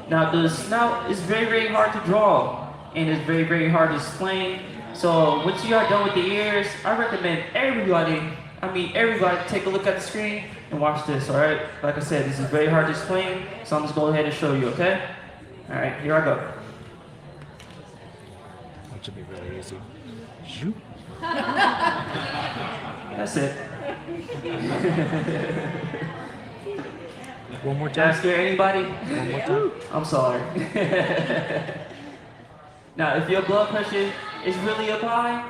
Now the snout is very, very hard to draw, and it's very, very hard to explain. So once you are done with the ears, I recommend everybody take a look at the screen and watch this, alright? Like I said, this is very hard to explain, so I'm just going ahead and show you, okay? Alright, here I go. That should be really easy. Shoot. That's it. One more time. Did I scare anybody? One more time. I'm sorry. Now, if your blood pressure is really up high,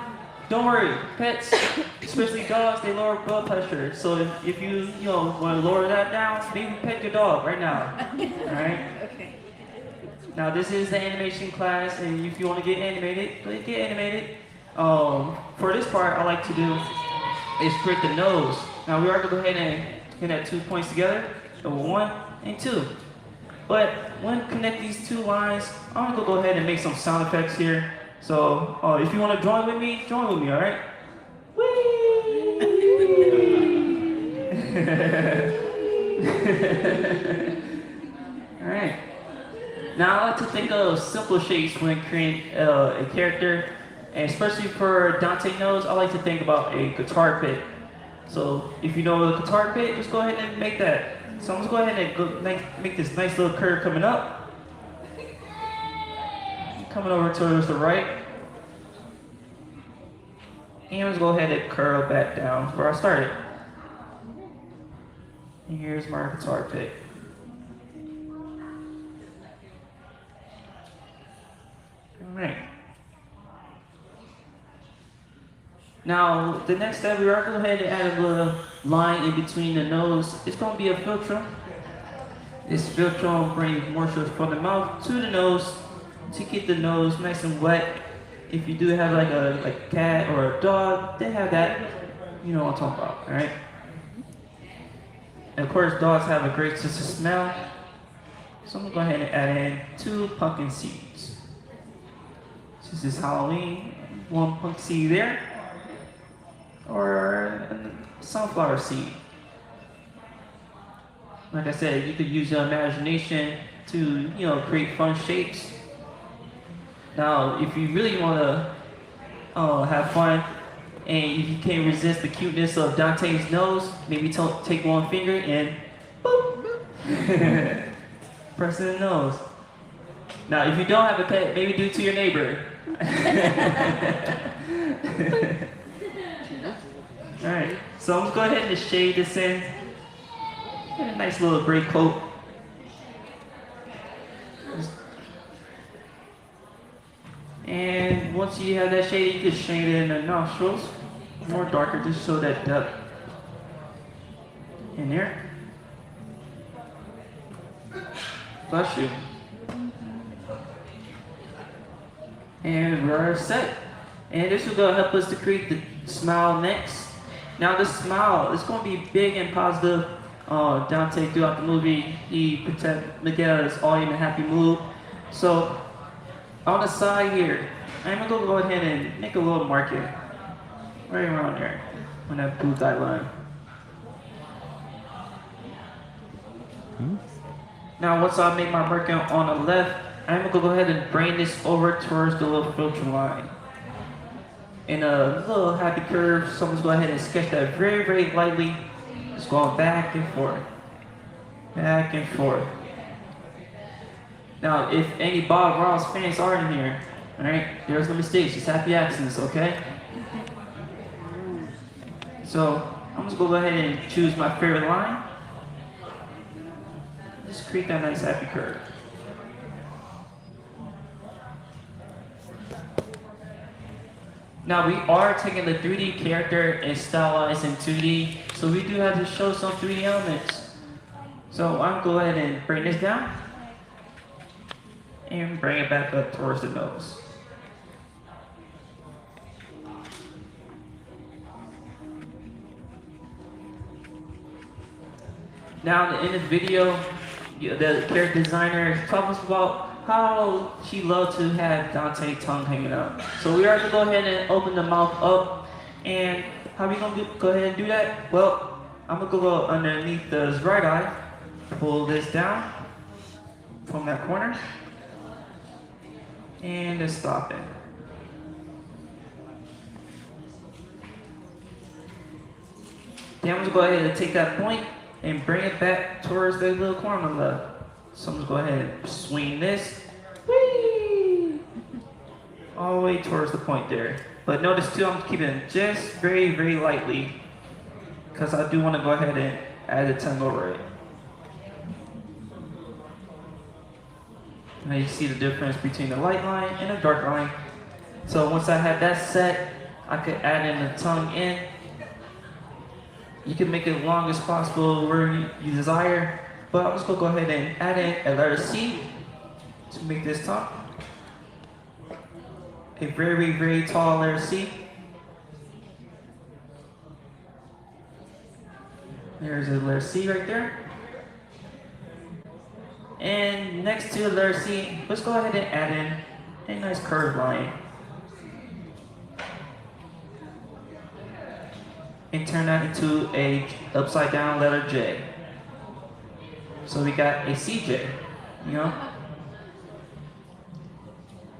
don't worry. Pets, especially dogs, they lower blood pressure. So if you want to lower that down, maybe pet your dog right now. All right. Okay. Now, this is the animation class, and if you want to get animated, get animated. For this part, I like to do is create the nose. Now, we are going to go ahead and connect 2 points together, number 1 and 2. But when connect these two lines, I'm going to go ahead and make some sound effects here. So, if you want to join with me, all right? All right. Now, I like to think of simple shapes when creating a character. And especially for Dante nose, I like to think about a guitar pick. So if you know a guitar pick, just go ahead and make that. So I'm just go ahead and make this nice little curve coming up. Coming over towards the right. And let's go ahead and curl back down where I started. And here's my guitar pick. All right. Now, the next step, we are going to go ahead and add a little line in between the nose. It's going to be a filter. This filter will bring moisture from the mouth to the nose to keep the nose nice and wet. If you do have like a cat or a dog, they have that. You know what I'm talking about, all right? And of course, dogs have a great sense of smell. So I'm going to go ahead and add in 2 pumpkin seeds. Since it's Halloween, 1 pumpkin seed there. Or a sunflower seed. Like I said, you could use your imagination to, create fun shapes. Now, if you really want to have fun, and if you can't resist the cuteness of Dante's nose, maybe take one finger and boop, press it in the nose. Now, if you don't have a pet, maybe do it to your neighbor. Alright, so I'm going to go ahead and shade this in. Get a nice little gray coat. And once you have that shade, you can shade it in the nostrils. More darker to show that depth. In there. Bless you. And we're set. And this is going to help us to create the smile next. Now the smile is going to be big and positive. Dante, throughout the movie, he pretends Miguel is all in a happy mood. So on the side here, I'm going to go ahead and make a little marking right around there on that blue dot line. Now once I make my marking on the left, I'm going to go ahead and bring this over towards the little filter line. In a little happy curve, so I'm just go ahead and sketch that very, very lightly. Just going back and forth. Back and forth. Now, if any Bob Ross fans are in here, alright, there's no mistakes, just happy accidents, okay? So, I'm just gonna go ahead and choose my favorite line. Just Just create that nice happy curve. Now we are taking the 3D character and stylized in 2D, so we do have to show some 3D elements. So I'm going to go ahead and bring this down and bring it back up towards the nose. Now in the video, the character designer talks about how she loved to have Dante's tongue hanging out. So we are going to go ahead and open the mouth up. And how are we going to go ahead and do that? Well, I'm going to go underneath the right eye, pull this down from that corner, and just stop it. Then I'm going to go ahead and take that point and bring it back towards the little corner on the left. So I'm going to go ahead and swing this all the way towards the point there. But notice too, I'm keeping it just very, very lightly because I do want to go ahead and add the tongue over it. Now you see the difference between the light line and the dark line. So once I have that set, I could add in the tongue in. You can make it long as possible where you desire. But I'm just going to go ahead and add in a letter C to make this top. A very, very tall letter C. There's a letter C right there. And next to the letter C, let's go ahead and add in a nice curved line. And turn that into a upside down letter J. So we got a CJ, you know?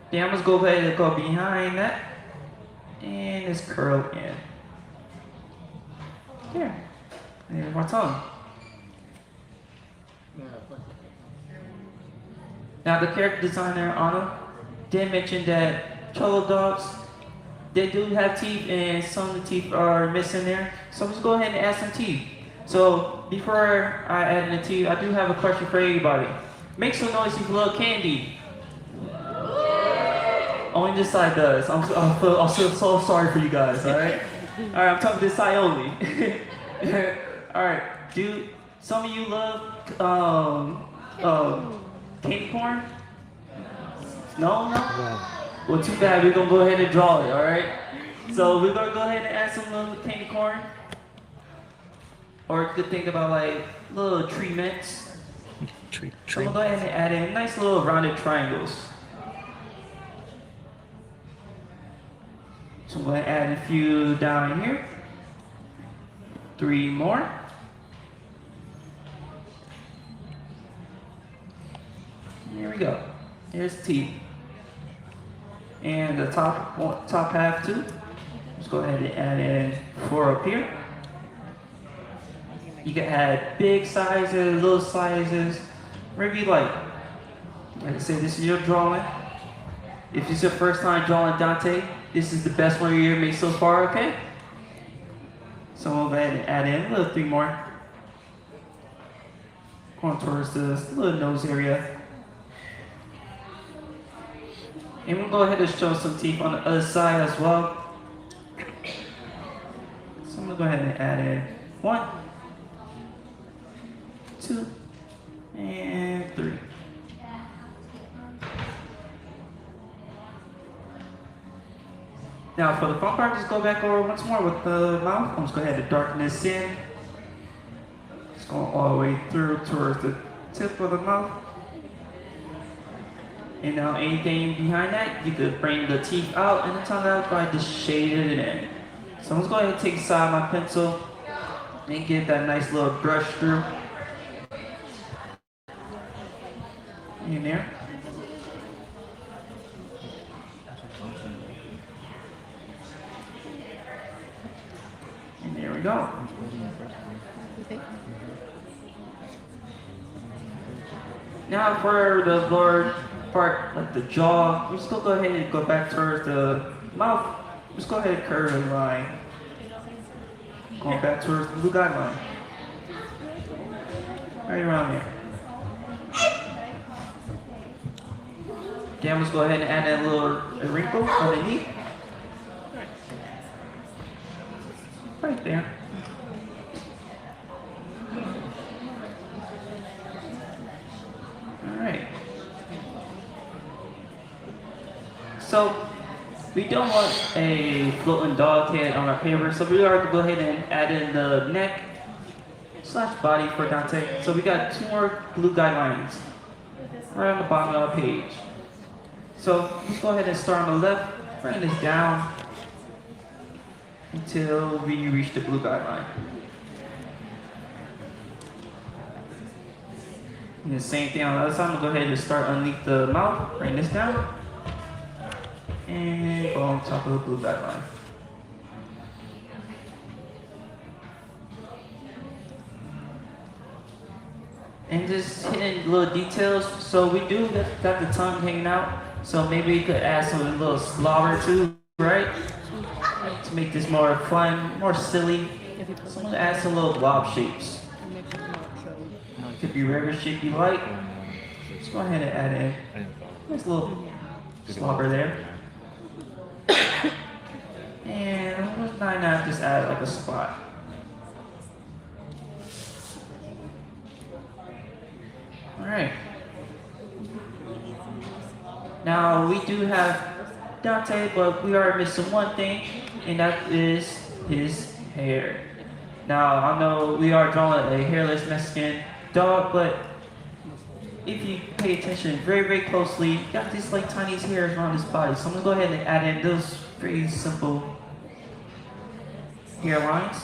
Then I'm just go ahead and go behind that and just curl in. There. There's my tongue. Now the character designer Anna did mention that Cholo dogs, they do have teeth and some of the teeth are missing there. So I'm just go ahead and add some teeth. So before I add in the teeth, I do have a question for everybody. Make some noise if you love candy. Only this side does. I'm so sorry for you guys, alright? Alright, I'm talking this side only. Alright, do some of you love candy corn? No? Well, too bad. We're going to go ahead and draw it, alright? So we're going to go ahead and add some little candy corn. Or you could think about like little tree mints. So I'm going to go ahead and add in nice little rounded triangles. So I'm going to add a few down here. 3 more. There we go. Here's teeth. And the top half too. Let's go ahead and add in 4 up here. You can add big sizes, little sizes, whatever you like. Like I said, this is your drawing. If it's your first time drawing Dante, this is the best one you ever made so far, okay? So we'll go ahead and add in a little 3 more. Going towards this little nose area. And we'll go ahead and show some teeth on the other side as well. So I'm gonna go ahead and add in 1, 2, and 3. Now for the fun part, just go back over once more with the mouth. I'm just going to go ahead and darken this in. Just going all the way through towards the tip of the mouth. And now anything behind that, you could bring the teeth out and the tongue out by just shading it in. So I'm just going to take the side of my pencil and get that nice little brush through. In there. And there we go. Now for the lower part, like the jaw, we're just going to go ahead and go back towards the mouth. Just go ahead and curve the line. Going back towards the blue guideline. Right around there. Okay, I'm just go ahead and add that little wrinkle underneath. Right there. Alright. So, we don't want a floating dog head on our paper, so we are going to go ahead and add in the neck / body for Dante. So we got 2 more blue guidelines right on the bottom of the page. So let's go ahead and start on the left, bring this down until we reach the blue guideline. And the same thing on the other side. I'm going to go ahead and start underneath the mouth, bring this down, and go on top of the blue guideline. And just hitting little details. So we do got the tongue hanging out. So maybe we could add some little slobber too, right? To make this more fun, more silly. So I'm gonna add some little blob shapes. Could be whatever shape you like. Just go ahead and add in. Nice little slobber there. And why not just add like a spot? Alright. Now we do have Dante, but we are missing one thing, and that is his hair. Now I know we are drawing a hairless Mexican dog, but if you pay attention very, very closely, you got these like tiny hairs around his body. So I'm gonna go ahead and add in those very simple hairlines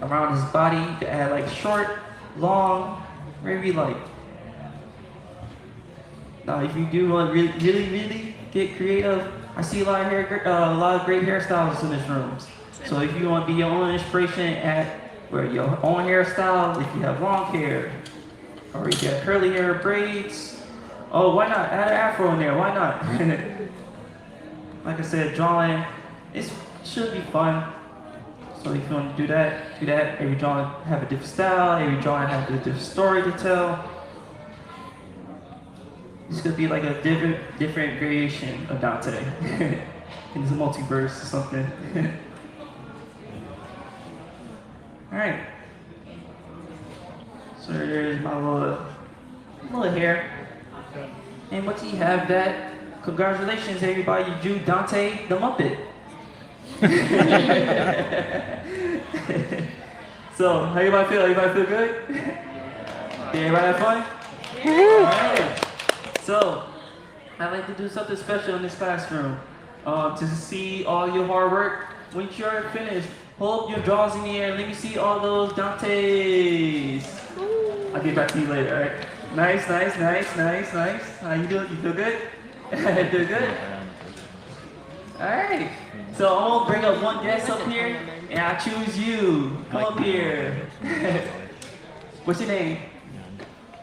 around his body. You can add like short, long, wherever you like. Now, if you do want to really get creative, I see a lot of great hairstylists in this room. So if you want to be your own inspiration for your own hairstyle, if you have long hair, or if you have curly hair, braids, oh, why not add an afro in there? Why not? Like I said, drawing, it should be fun. So if you want to do that. Every drawing have a different style. Every drawing have a different story to tell. This could be like a different variation of Dante. It's a multiverse or something. Alright. So there's my little hair. And once you have that, congratulations everybody, you drew Dante the Muppet. So, how everybody feel? Everybody feel good? Did everybody have fun? Alright. So, I'd like to do something special in this classroom. To see all your hard work. Once you're finished, hold your drawings in the air. Let me see all those Dantes. I'll get back to you later, alright? Nice. How you doing? You feel good? Feel good? Alright. So I'm gonna bring up one guest up here, and I choose you. Come up here. What's your name?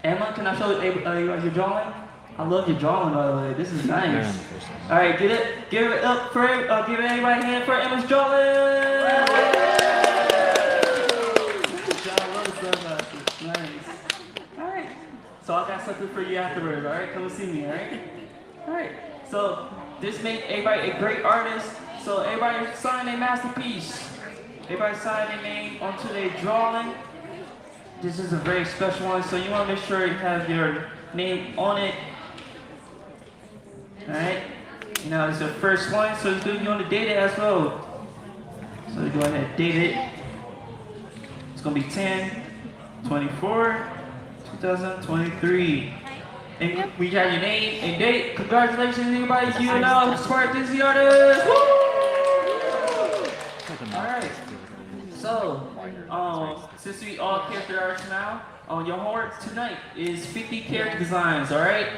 Emma, can I show your drawing? I love your drawing, by the way. This is nice. All right, give it up for, give everybody a hand for Emma's drawing. Nice. All right. So I got something for you afterwards. All right, come and see me. All right. All right. So this made everybody a great artist. So everybody sign a masterpiece. Everybody sign their name onto their drawing. This is a very special one, so you want to make sure you have your name on it. Alright, now it's the first one, so it's good you want to date it as well. So you go ahead and date it. It's going to be 10/24/2023. And we got your name and date. Congratulations, everybody. You know, Smart Disney artist. Woo! Alright, so, since we all character artists now, your homework tonight is 50 character designs, alright?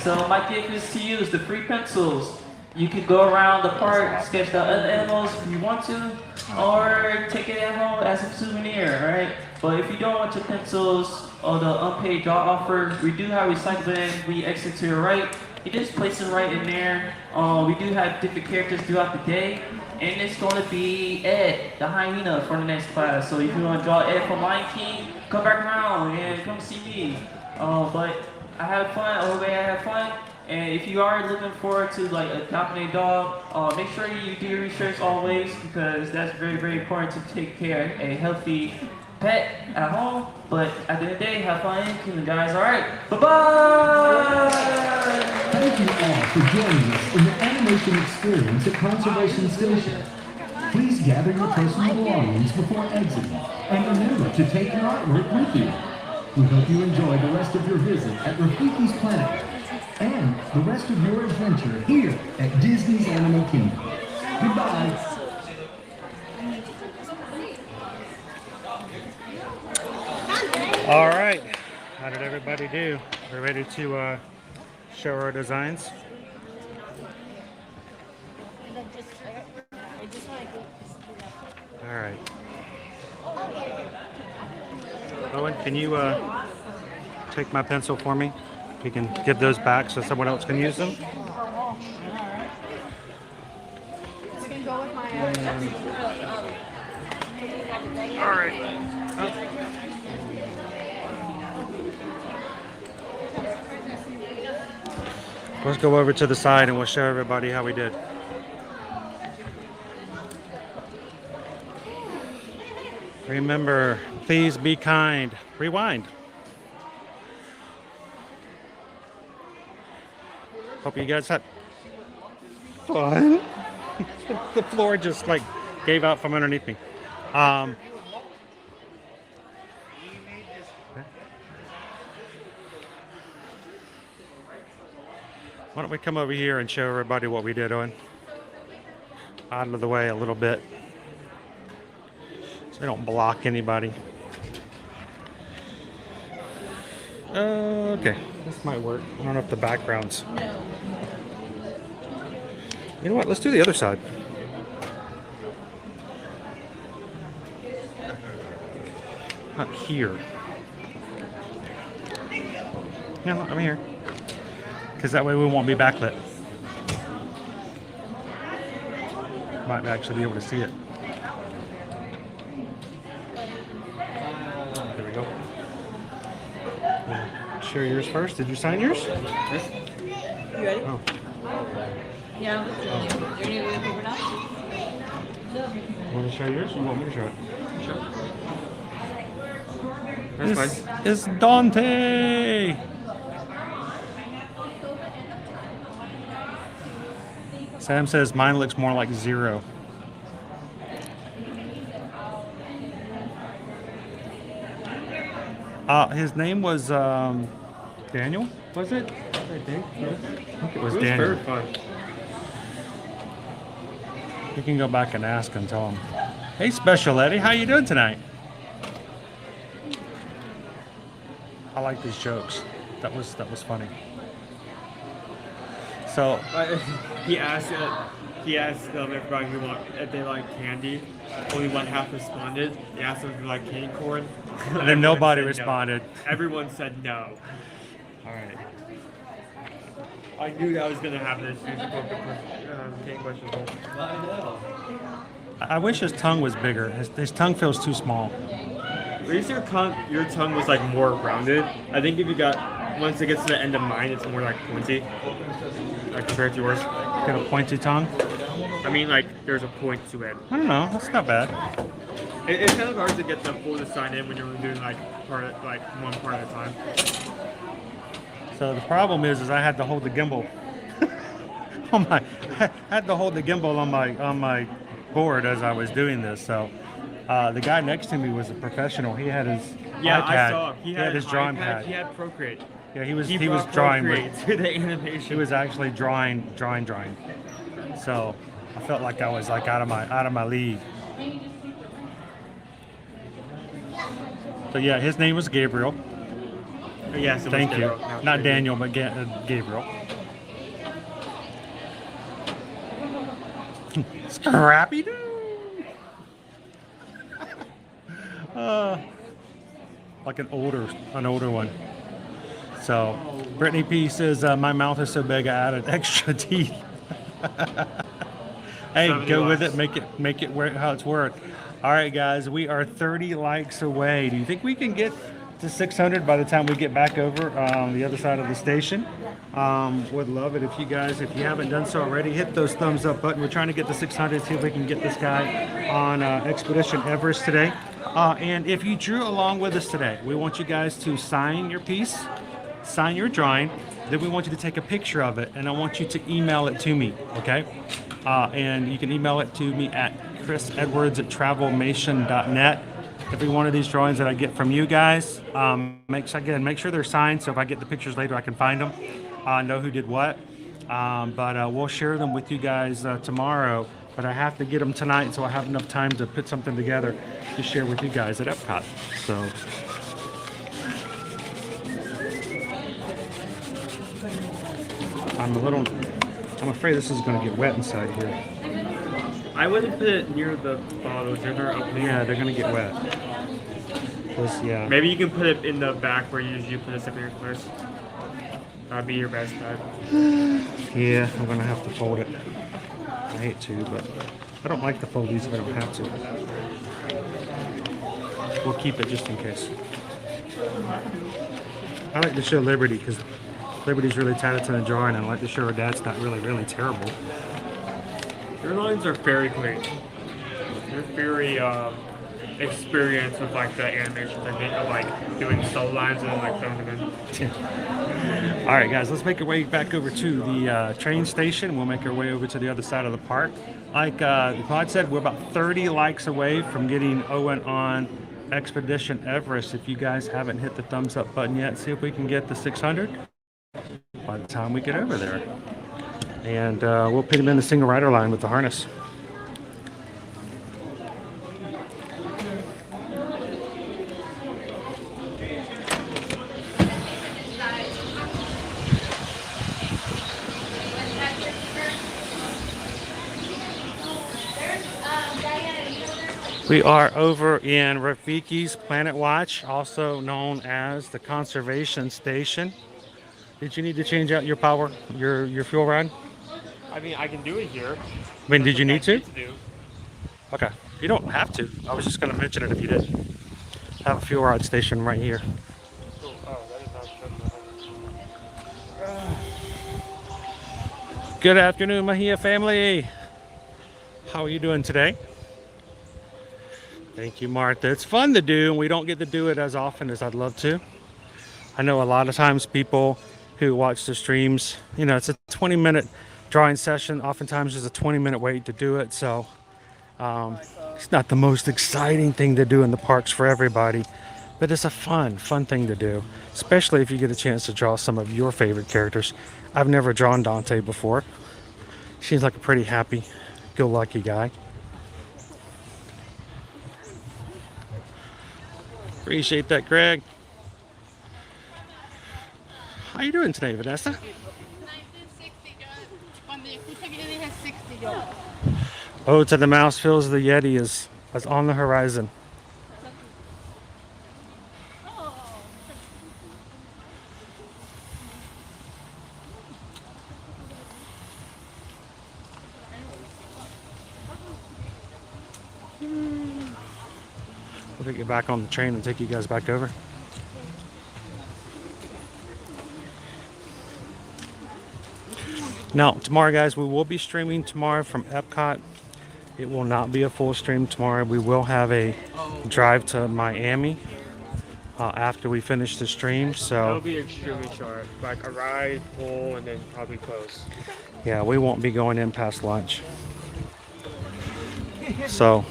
So my gift is to use the free pencils. You could go around the park, sketch the other animals if you want to, or take it at home as a souvenir, alright? But if you don't want your pencils or the unpaid draw offer, we do have recycling. We exit to your right. You just place it right in there. We do have different characters throughout the day. And it's going to be Ed, the hyena, for the next class. So if you want to draw Ed from Lion King, come back around and come see me. But I had fun. I hope I had fun. And if you are looking forward to like adopting a dog, make sure you do your research always, because that's very, very important to take care of a healthy pet at home. But at the end of the day, have fun, guys. All right, bye-bye. Thank you all for joining us in the animation experience at Conservation Station. Please gather your personal belongings before exiting, and remember to take your artwork with you. We hope you enjoy the rest of your visit at Rafiki's Planet and the rest of your adventure here at Disney's Animal Kingdom. Goodbye. All right, how did everybody do? We're ready to show our designs. All right. Owen, can you take my pencil for me? We can give those back so someone else can use them. It's gonna go with my. All right. Let's go over to the side and we'll show everybody how we did. Remember, please be kind. Rewind. Hope you guys had fun. The floor just like gave out from underneath me. Why don't we come over here and show everybody what we did, Owen? Out of the way a little bit, so we don't block anybody. Okay, this might work. I don't know if the background's... You know what? Let's do the other side. Not here. No, I'm here. Because that way we won't be backlit. Might actually be able to see it. There we go. Share yours first. Did you sign yours? You ready? Oh. Yeah. You need to paper now? Want to show yours? Or you want me to show it? Sure. This is Dante. Sam says mine looks more like 0. His name was Daniel, was it? I think it was Daniel. Very fun. You can go back and ask and tell him, hey, Special Eddie, how you doing tonight? I like these jokes. That was funny. So he asked everybody who if they like candy. Only one half responded. He asked them if they like candy corn. And then nobody responded. No. Everyone said no. All right. I knew that was going to happen. I wish his tongue was bigger. His tongue feels too small. At least your tongue was like more rounded. I think if you once it gets to the end of mine, it's more like pointy, like compared to yours. You got a pointy tongue? I mean, like there's a point to it. I don't know. That's not bad. It's kind of hard to get the full design in when you're doing like one part at a time. So the problem is I had to hold the gimbal I had to hold the gimbal on my board as I was doing this. So the guy next to me was a professional. He had his iPad. I saw. He had his drawing pad. He had Procreate. Yeah, he was drawing with to the animation. He was actually drawing. So I felt like I was like out of my league. So yeah, his name was Gabriel. Yes, thank you. Not Daniel, but Gabriel. Scrappy Doo. Like an older one. So Brittany P says my mouth is so big I added extra teeth. Hey, go with it. Make it how it's worked. All right, guys, we are 30 likes away. Do you think we can get to 600 by the time we get back over the other side of the station. Would love it if you guys, if you haven't done so already, hit those thumbs up button. We're trying to get to 600, see if we can get this guy on Expedition Everest today. And if you drew along with us today, we want you guys to sign your piece, sign your drawing, then we want you to take a picture of it, and I want you to email it to me, okay? And you can email it to me at chrisedwards@travelmation.net. Every one of these drawings that I get from you guys, make sure they're signed, so if I get the pictures later, I can find them, know who did what. But we'll share them with you guys tomorrow. But I have to get them tonight, so I have enough time to put something together to share with you guys at Epcot. So. I'm afraid this is going to get wet inside here. I wouldn't put it near the bottles. They're opening. Yeah, they're going to get wet. Yeah. Maybe you can put it in the back where you usually put a secondary first. That'd be your best bet. Yeah, I'm going to have to fold it. I hate to, but I don't like to fold these if I don't have to. We'll keep it just in case. I like to show Liberty because Liberty's really talented in the drawing, and I like to show her dad's not really terrible. Your lines are very clean. You're very experienced with like the animation technique of like doing slow lines and then like throwing them in. All right, guys, let's make our way back over to the train station. We'll make our way over to the other side of the park. Like Claude said, we're about 30 likes away from getting Owen on Expedition Everest. If you guys haven't hit the thumbs up button yet, see if we can get the 600 by the time we get over there. And we'll put him in the single rider line with the harness. We are over in Rafiki's Planet Watch, also known as the Conservation Station. Did you need to change out your power, your fuel rod? I mean, I can do it here. I mean, did you need to? Do. Okay, you don't have to. I was just going to mention it if you did. Have a fuel rod station right here. Oh, that is not Good afternoon, Mahia family. How are you doing today? Thank you, Martha. It's fun to do, and we don't get to do it as often as I'd love to. I know a lot of times people who watch the streams, you know, it's a 20-minute drawing session. Oftentimes there's a 20-minute wait to do it, so it's not the most exciting thing to do in the parks for everybody, but it's a fun thing to do, especially if you get a chance to draw some of your favorite characters. I've never drawn Dante before. Seems like a pretty happy-go-lucky guy. Appreciate that, Greg. How you doing today, Vanessa? 1960. Oh, to the mouse feels the Yeti is on the horizon. We'll get back on the train and take you guys back over. Now, tomorrow, guys, we will be streaming tomorrow from Epcot. It will not be a full stream tomorrow. We will have a drive to Miami after we finish the stream. So that'll be extremely short, like a ride, pull, and then probably close. Yeah, we won't be going in past lunch. So.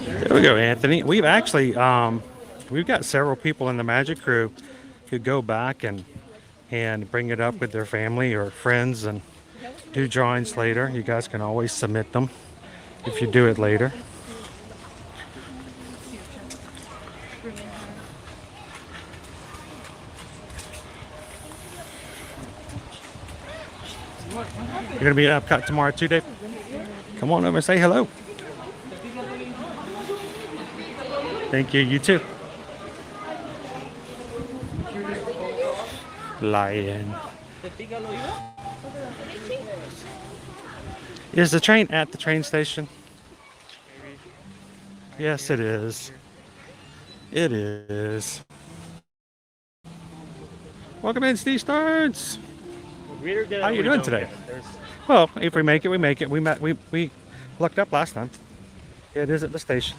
There we go, Anthony. We've actually we've got several people in the Magic Crew who go back and bring it up with their family or friends and do drawings later. You guys can always submit them if you do it later. You're gonna be at Epcot tomorrow too, Dave? Come on over and say hello. Thank you. You too. Lion. Is the train at the train station? Yes, it is. It is. Welcome in, Steve Starts. How are you doing today? Well, if we make it, we make it. We looked up last time. It is at the station.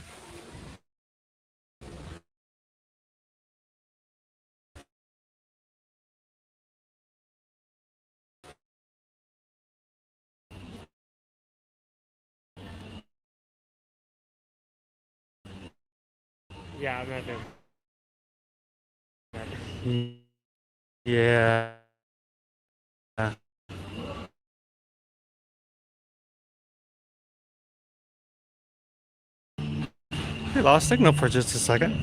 Yeah, I'm not there. Yeah. We lost signal for just a second.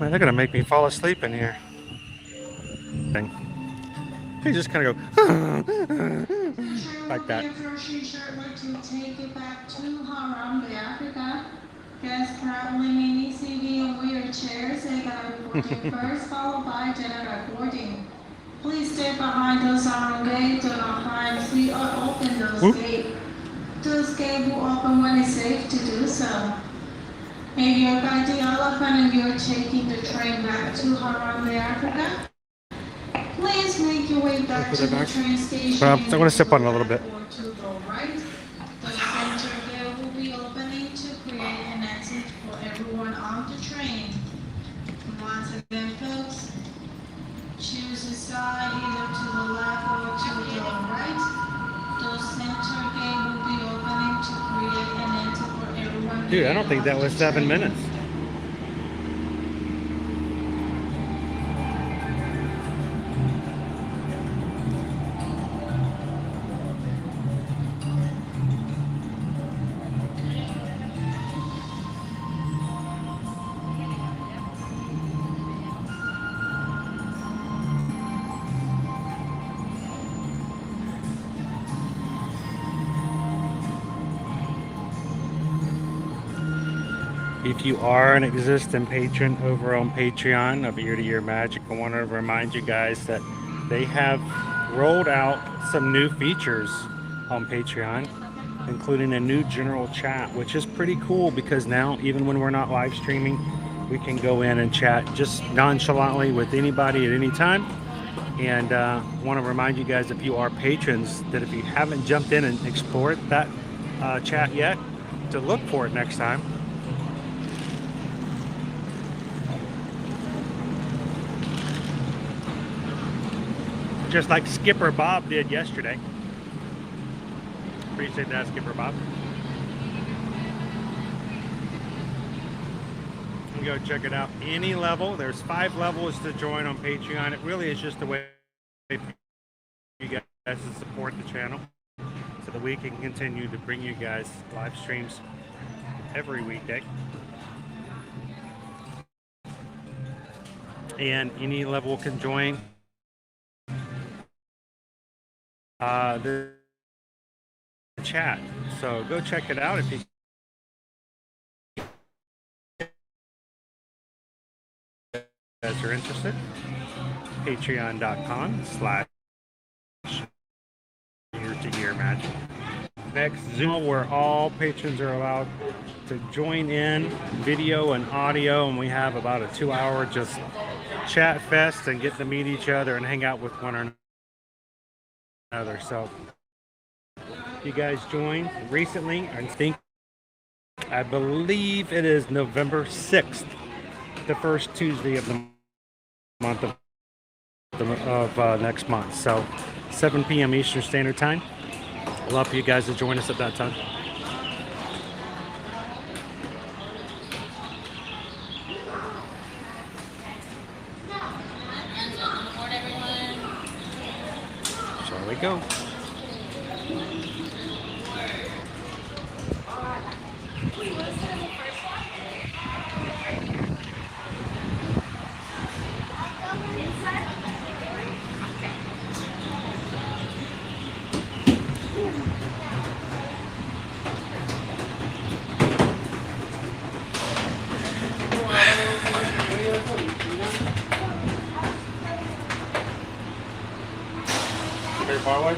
Man, they're gonna make me fall asleep in here. They just kind of go like that. Take it back to Harambe, Africa. Guests traveling in ECV and wheelchairs, they gotta report it first, followed by general boarding. Please stay behind those on gate, do not climb, free or open those gates. Those gates will open when it's safe to do so. If you're guiding elephant and you're taking the train back to Harambe, Africa, please make your way back to the train station. Well, I'm going to sip on it a little bit. To the right. The center gate will be opening to create an exit for everyone on the train. Once again, folks, choose a side either to the left or to the right. The center gate will be opening to create an exit for everyone. Dude, I don't think that was 7 minutes. If you are an existing patron over on Patreon of Ear to Ear Magic, I want to remind you guys that they have rolled out some new features on Patreon, including a new general chat, which is pretty cool because now, even when we're not live streaming, we can go in and chat just nonchalantly with anybody at any time. And want to remind you guys, if you are patrons, that if you haven't jumped in and explored that chat yet, to look for it next time. Just like Skipper Bob did yesterday. Appreciate that, Skipper Bob. You go check it out. Any level. There's 5 levels to join on Patreon. It really is just a way for you guys to support the channel so that we can continue to bring you guys live streams every weekday. And any level can join. The chat, so go check it out if you guys are interested. Patreon.com/ear-to-ear-magic. Next Zoom, where all patrons are allowed to join in video and audio, and we have about a 2-hour just chat fest and get to meet each other and hang out with one another. So you guys joined recently, I believe it is November 6th, the first Tuesday of the month of next month. So 7 p.m. Eastern Standard Time. I'd love for you guys to join us at that time. There we go. your car away?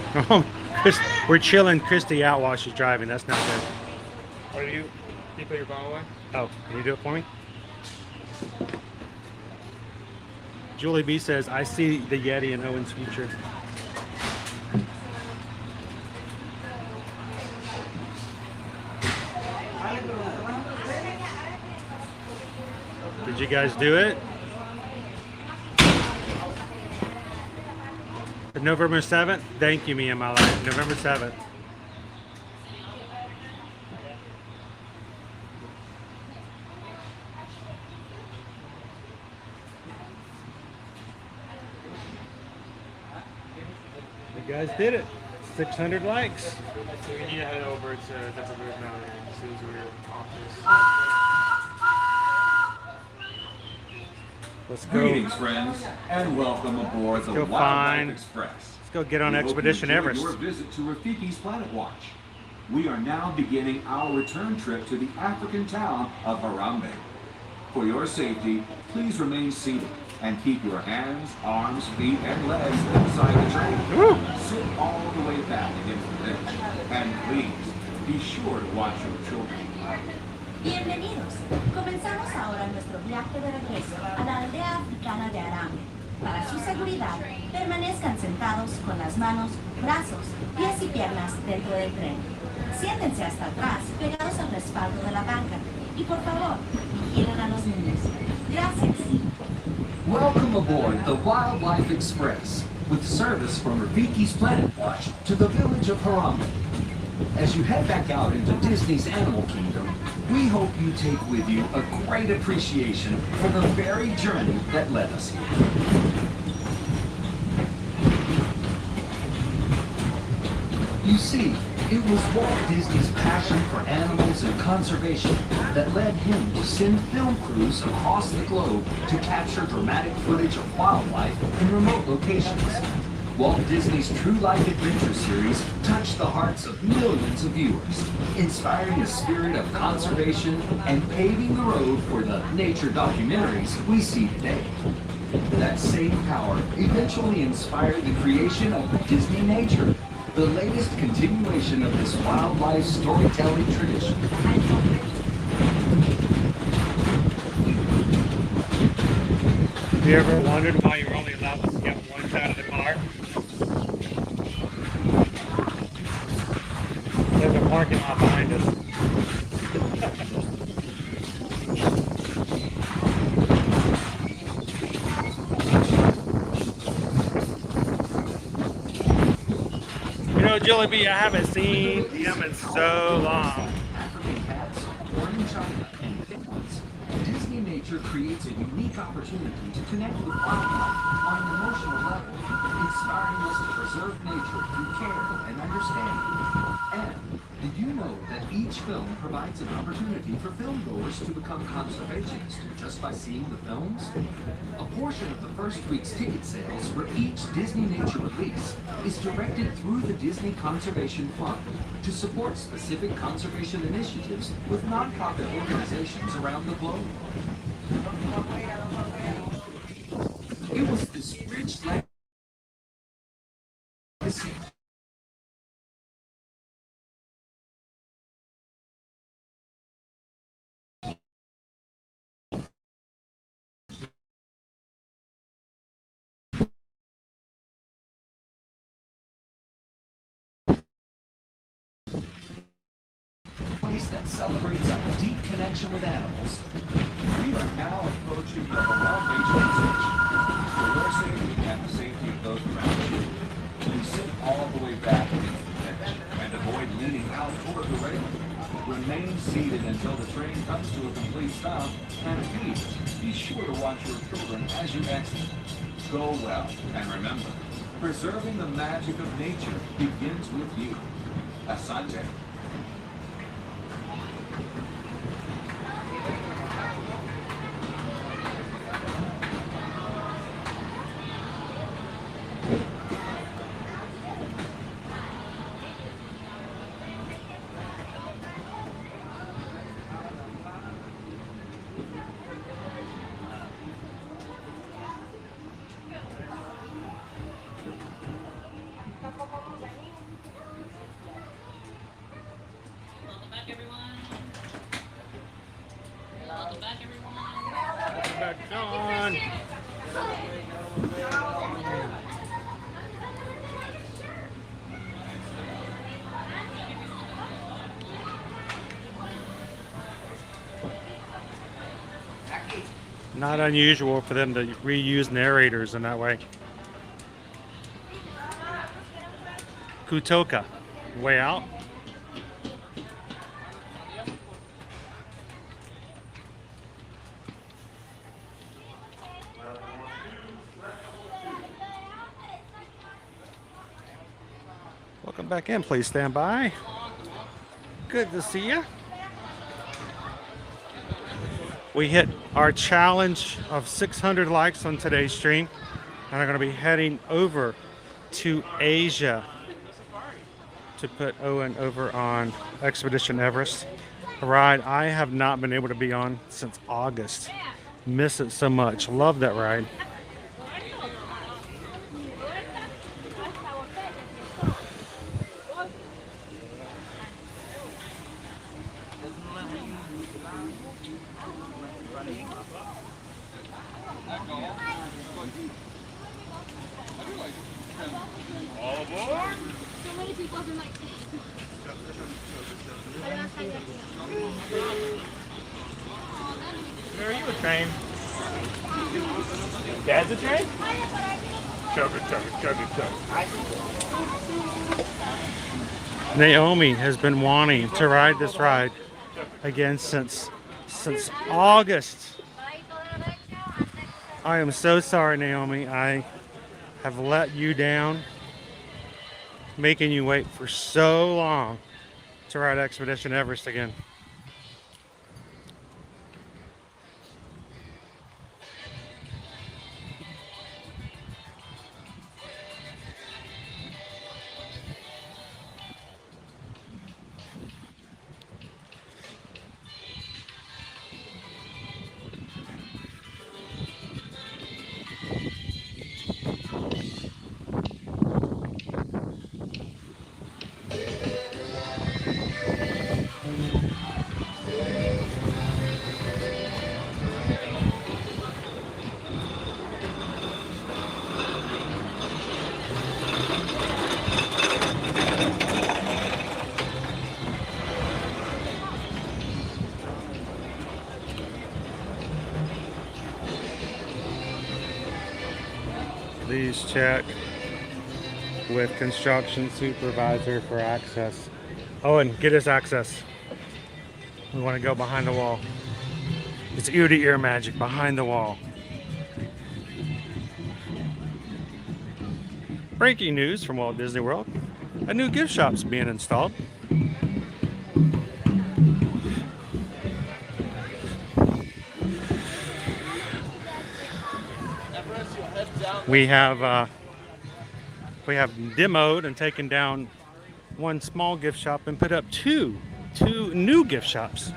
We're chilling Christy out while she's driving. That's not good. Or do you put your phone away? Oh, can you do it for me? Julie B says, I see the Yeti in Owen's future. Did you guys do it? November 7th? Thank you, me and my life. November 7th. You guys did it. 600 likes. So we need to head over to Davenport now and see your office. Let's go. Greetings, friends, and welcome aboard the Wildlife Express. Let's go get on Expedition Everest. Your visit to Rafiki's Planet Watch. We are now beginning our return trip to the African town of Harambe. For your safety, please remain seated and keep your hands, arms, feet, and legs inside the train. Sit all the way back against the bench, and please be sure to watch your children. Bienvenidos. Comenzamos ahora nuestro viaje de regreso a la aldea africana de Harambe. Para su seguridad, permanezcan sentados con las manos, brazos, pies y piernas dentro del tren. Siéntense hasta atrás, pegados al respaldo de la banca. Y por favor, vigilen a los niños. Gracias. Welcome aboard the Wildlife Express, with service from Rafiki's Planet Watch to the village of Harambe. As you head back out into Disney's Animal Kingdom, we hope you take with you a great appreciation for the very journey that led us here. You see, it was Walt Disney's passion for animals and conservation that led him to send film crews across the globe to capture dramatic footage of wildlife in remote locations. Walt Disney's True Life Adventure series touched the hearts of millions of viewers, inspiring a spirit of conservation and paving the road for the nature documentaries we see today. That same power eventually inspired the creation of Disney Nature, the latest continuation of this wildlife storytelling tradition. Have you ever wondered why you're only allowed to get one side of the car? There's a parking lot behind us. You know, Julie B, I haven't seen him in so long. Disney Nature creates a unique opportunity to connect with wildlife on an emotional level, inspiring us to preserve nature through care and understanding. And did you know that each film provides an opportunity for filmgoers to become conservationists just by seeing the films? A portion of the first week's ticket sales for each Disney Nature release is directed through the Disney Conservation Fund to support specific conservation initiatives with nonprofit organizations around the globe. It was this rich legacy that celebrates our deep connection with animals. We are now approaching the Harambe train station. For your safety and the safety of those around you, please sit all the way back against the bench and avoid leaning out toward the railing. Remain seated until the train comes to a complete stop, and please be sure to watch your children as you exit. Go well, and remember, preserving the magic of nature begins with you. Asante. everyone. Not unusual for them to reuse narrators in that way. Kutoka, way out. Welcome back in, please stand by. Good to see you. We hit our challenge of 600 likes on today's stream, and I'm going to be heading over to Asia to put Owen over on Expedition Everest, a ride I have not been able to be on since August. Miss it so much. Love that ride. All aboard! So many people have been like, Where are you a train? Dad's a train? Chug it, chug it, chug it, chug it. Naomi has been wanting to ride this ride again since August. I am so sorry, Naomi. I have let you down, making you wait for so long to ride Expedition Everest again. Please check with construction supervisor for access. Owen, get us access. We want to go behind the wall. It's ear to ear magic behind the wall. Breaking news from Walt Disney World. A new gift shop's being installed. We have demoed and taken down one small gift shop and put up two new gift shops,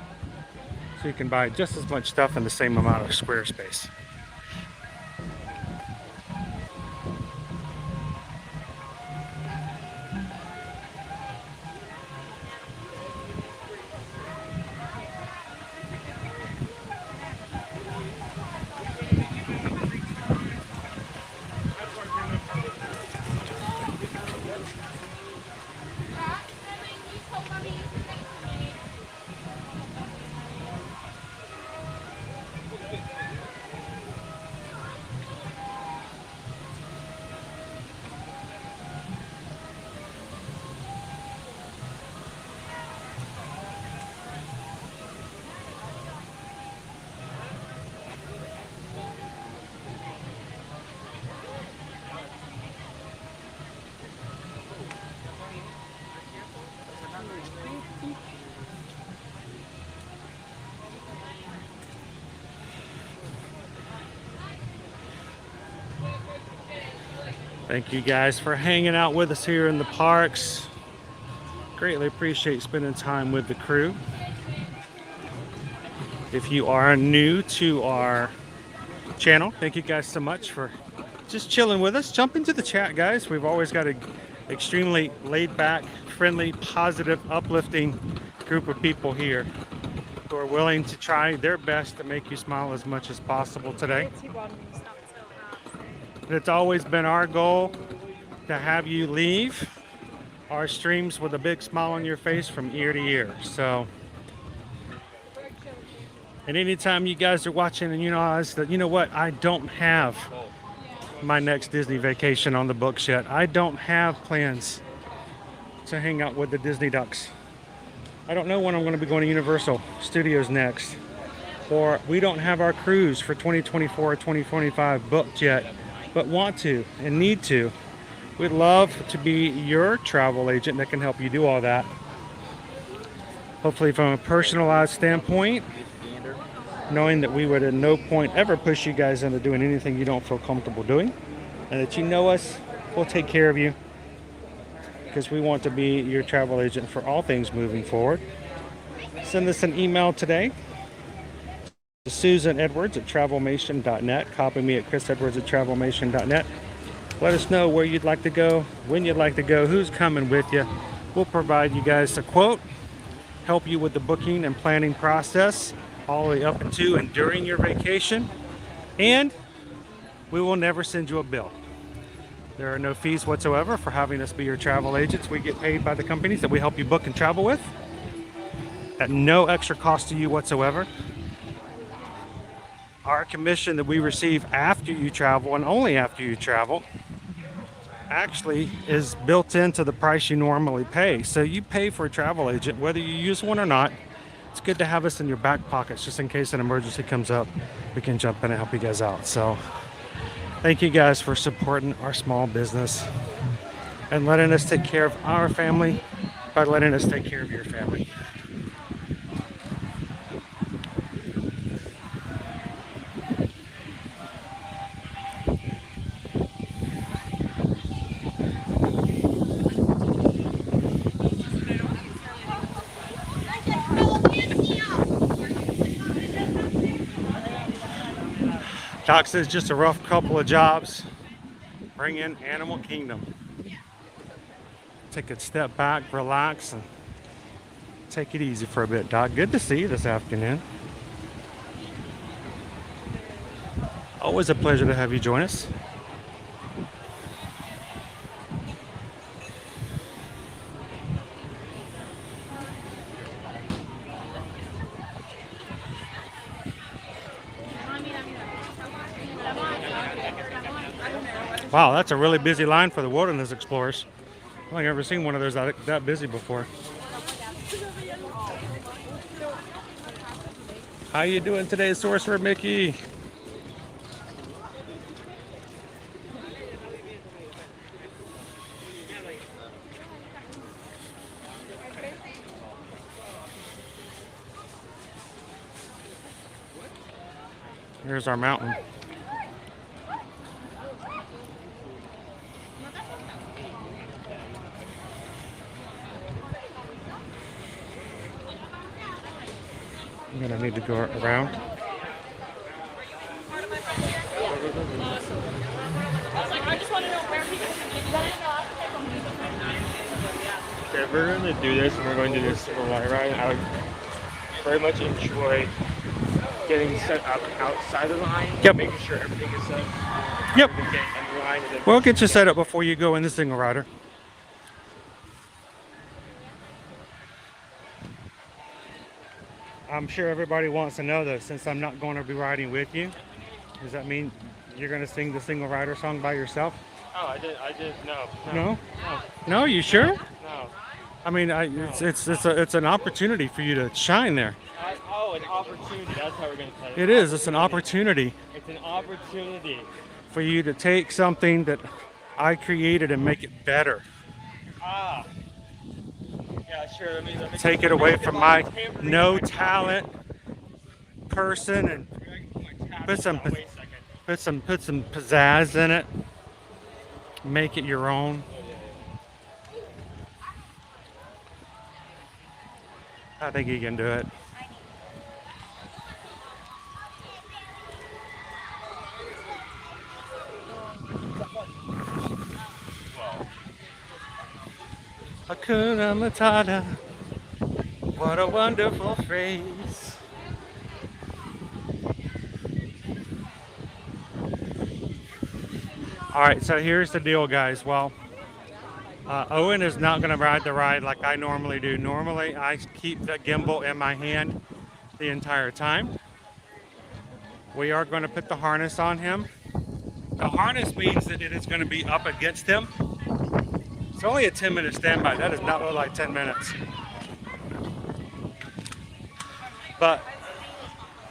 so you can buy just as much stuff in the same amount of square space. Thank you guys for hanging out with us here in the parks. Greatly appreciate spending time with the crew. If you are new to our channel, thank you guys so much for just chilling with us. Jump into the chat, guys. We've always got an extremely laid back, friendly, positive, uplifting group of people here. who are willing to try their best to make you smile as much as possible today. It's always been our goal to have you leave our streams with a big smile on your face from ear to ear. So, and anytime you guys are watching and you know what, I don't have my next Disney vacation on the books yet. I don't have plans to hang out with the Disney Ducks. I don't know when I'm going to be going to Universal Studios next. Or we don't have our cruise for 2024 or 2025 booked yet, but want to and need to. We'd love to be your travel agent that can help you do all that. Hopefully from a personalized standpoint, knowing that we would at no point ever push you guys into doing anything you don't feel comfortable doing, and that you know us, we'll take care of you, because we want to be your travel agent for all things moving forward. Send us an email today to susanedwards@travelmation.net. Copy me at chrisedwards@travelmation.net. Let us know where you'd like to go, when you'd like to go, who's coming with you. We'll provide you guys a quote, help you with the booking and planning process all the way up into and during your vacation, and we will never send you a bill. There are no fees whatsoever for having us be your travel agents. We get paid by the companies that we help you book and travel with at no extra cost to you whatsoever. Our commission that we receive after you travel, and only after you travel, actually is built into the price you normally pay. So you pay for a travel agent whether you use one or not. It's good to have us in your back pockets just in case an emergency comes up. We can jump in and help you guys out. So thank you guys for supporting our small business and letting us take care of our family by letting us take care of your family. Doc says just a rough couple of jobs. Bring in Animal Kingdom. Take a step back, relax, and take it easy for a bit, Doc. Good to see you this afternoon. Always a pleasure to have you join us. Wow, that's a really busy line for the Wilderness Explorers. I don't think I've ever seen one of those that busy before. How you doing today, Sorcerer Mickey? Here's our mountain. I'm gonna need to go around. If we're going to do this and we're going to do this single light ride, I would very much enjoy getting set up outside the line. Yep. Making sure everything is set. Yep. Line, We'll get you set up before you go in the single rider. I'm sure everybody wants to know though, since I'm not going to be riding with you, does that mean you're going to sing the single rider song by yourself? Oh, I did, no. No? No, you sure? No. I mean, it's an opportunity for you to shine there. Oh, an opportunity, that's how we're going to play it. It is, it's an opportunity. It's an opportunity. For you to take something that I created and make it better. Ah. Yeah, sure. Let me take it away from my no talent person and put some pizzazz in it. Make it your own. I think you can do it. Hakuna Matata, what a wonderful phrase. All right, so here's the deal, guys. Well, Owen is not going to ride the ride like I normally do. Normally, I keep the gimbal in my hand the entire time. We are going to put the harness on him. The harness means that it is going to be up against him. It's only a 10-minute standby. That does not look like 10 minutes. But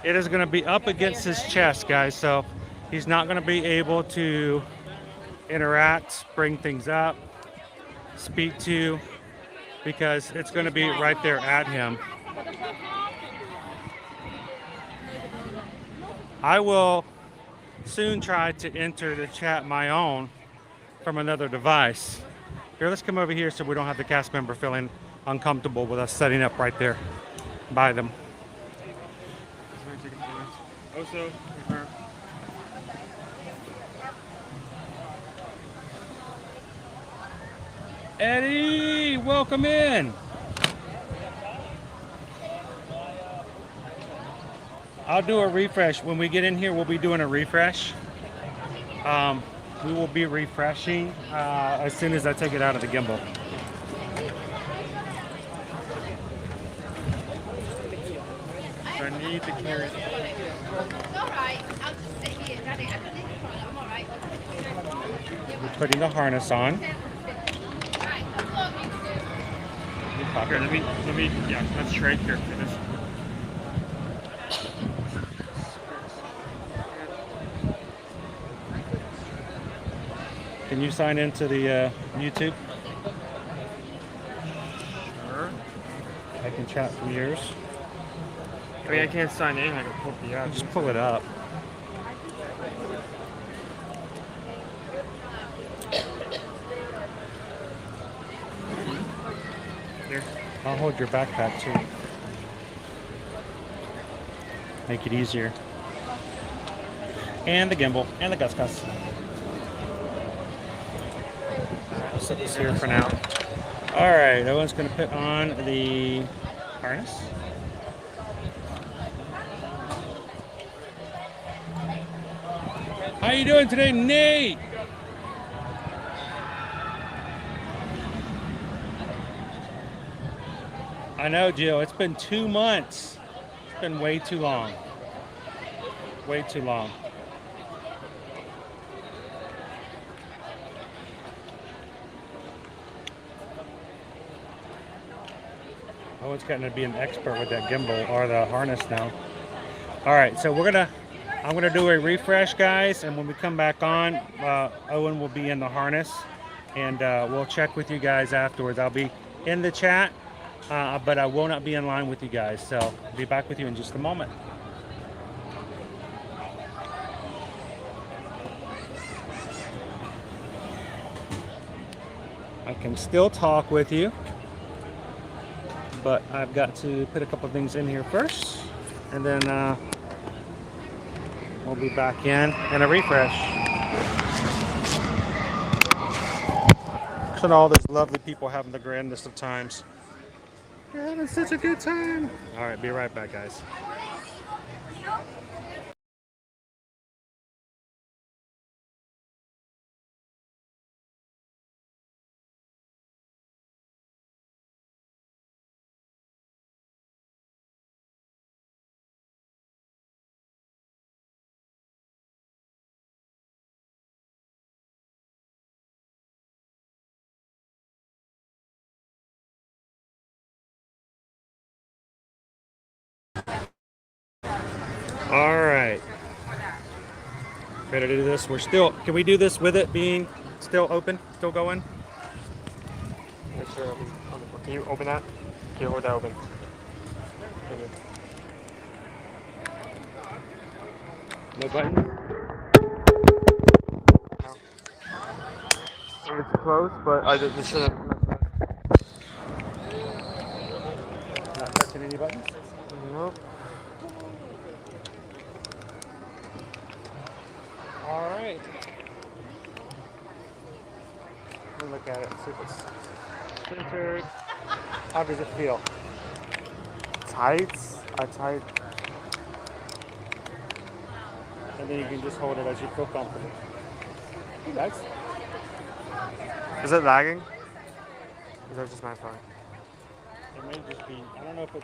it is going to be up against his chest, guys, so he's not going to be able to interact, bring things up, speak to, because it's going to be right there at him. I will soon try to enter the chat my own from another device. Here, let's come over here so we don't have the cast member feeling uncomfortable with us setting up right there by them. Also, Eddie, welcome in. I'll do a refresh. When we get in here, we'll be doing a refresh. We will be refreshing as soon as I take it out of the gimbal. so I need to carry. Alright, I'll just sit here, Daddy. I don't need to follow, I'm alright. We're putting the harness on. Here, let me, yeah, let's trade here for this. Can you sign into the YouTube? Sure. I can chat from yours. I mean, I can't sign in. I can pull the app. Just pull it up. Here. I'll hold your backpack too. Make it easier. And the gimbal and the gus. I'll set this here for now. All right, Owen's going to put on the harness. How you doing today, Nate? I know, Jill. It's been 2 months. It's been way too long. Way too long. Oh, it's getting to be an expert with that gimbal or the harness now. All right, so I'm gonna do a refresh, guys, and when we come back on, Owen will be in the harness, and we'll check with you guys afterwards. I'll be in the chat, but I will not be in line with you guys, so I'll be back with you in just a moment. I can still talk with you, but I've got to put a couple of things in here first, and then we'll be back in a refresh. Look at all those lovely people having the grandest of times. You're having such a good time. All right, be right back, guys. All right. Ready to do this? Can we do this with it being still open, still going? Make sure can you open that? Can you hold that open? No button? It's close, but I just shouldn't. Not touching any buttons? Nope. All right. Let me look at it, see if it's centered. How does it feel? Tight? Tight. And then you can just hold it as you feel comfortable. That's. Is it lagging? Is that just my phone? It may just be. I don't know if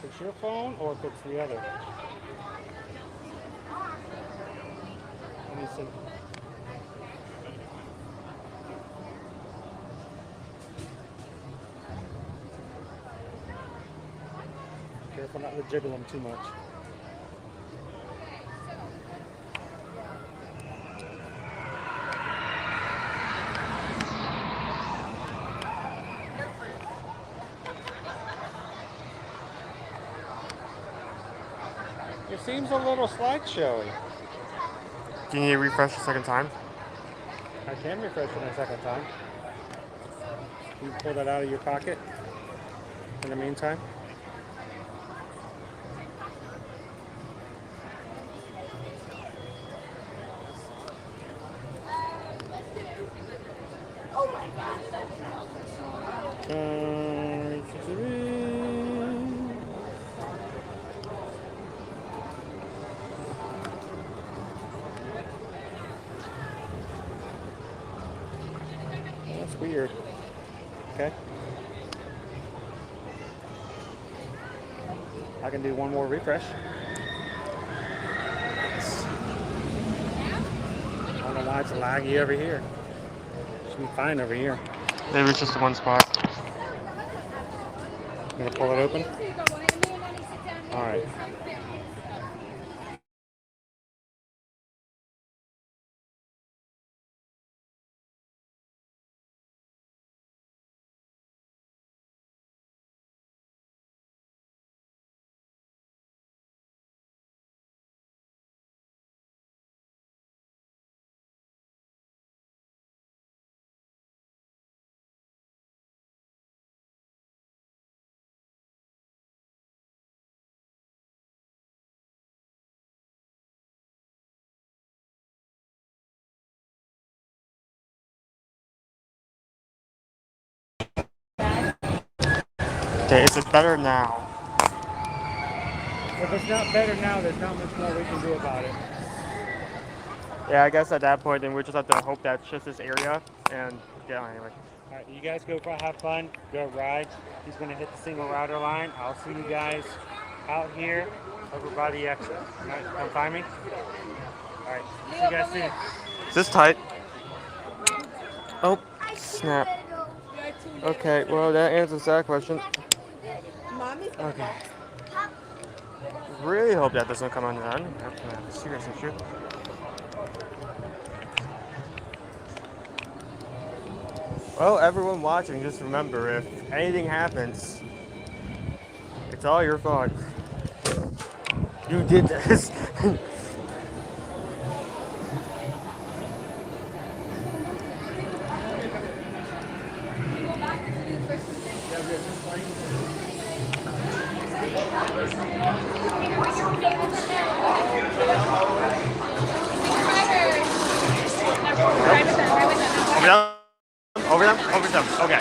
it's your phone or if it's the other. Let me see. Careful not to jiggle them too much. It seems a little slideshowy. Do you need to refresh a second time? I can refresh it a second time. You pull that out of your pocket in the meantime. Oh my gosh. That's weird. Okay. I can do one more refresh. I don't know why it's laggy over here. Should be fine over here. Maybe it's just one spot. I'm gonna pull it open. All right. Okay, is it better now? If it's not better now, there's not much more we can do about it. Yeah, I guess at that point, then we just have to hope that it's just this area, and yeah, anyway. All right, you guys go have fun, go ride. He's gonna hit the single rider line. I'll see you guys out here over by the exit. All right, come find me. All right, see you guys soon. Is this tight? Oh, snap. Okay, well that answers that question. Okay. Really hope that doesn't come undone. That's a serious issue. Well, everyone watching, just remember, if anything happens, it's all your fault. You did this. Over them. Okay.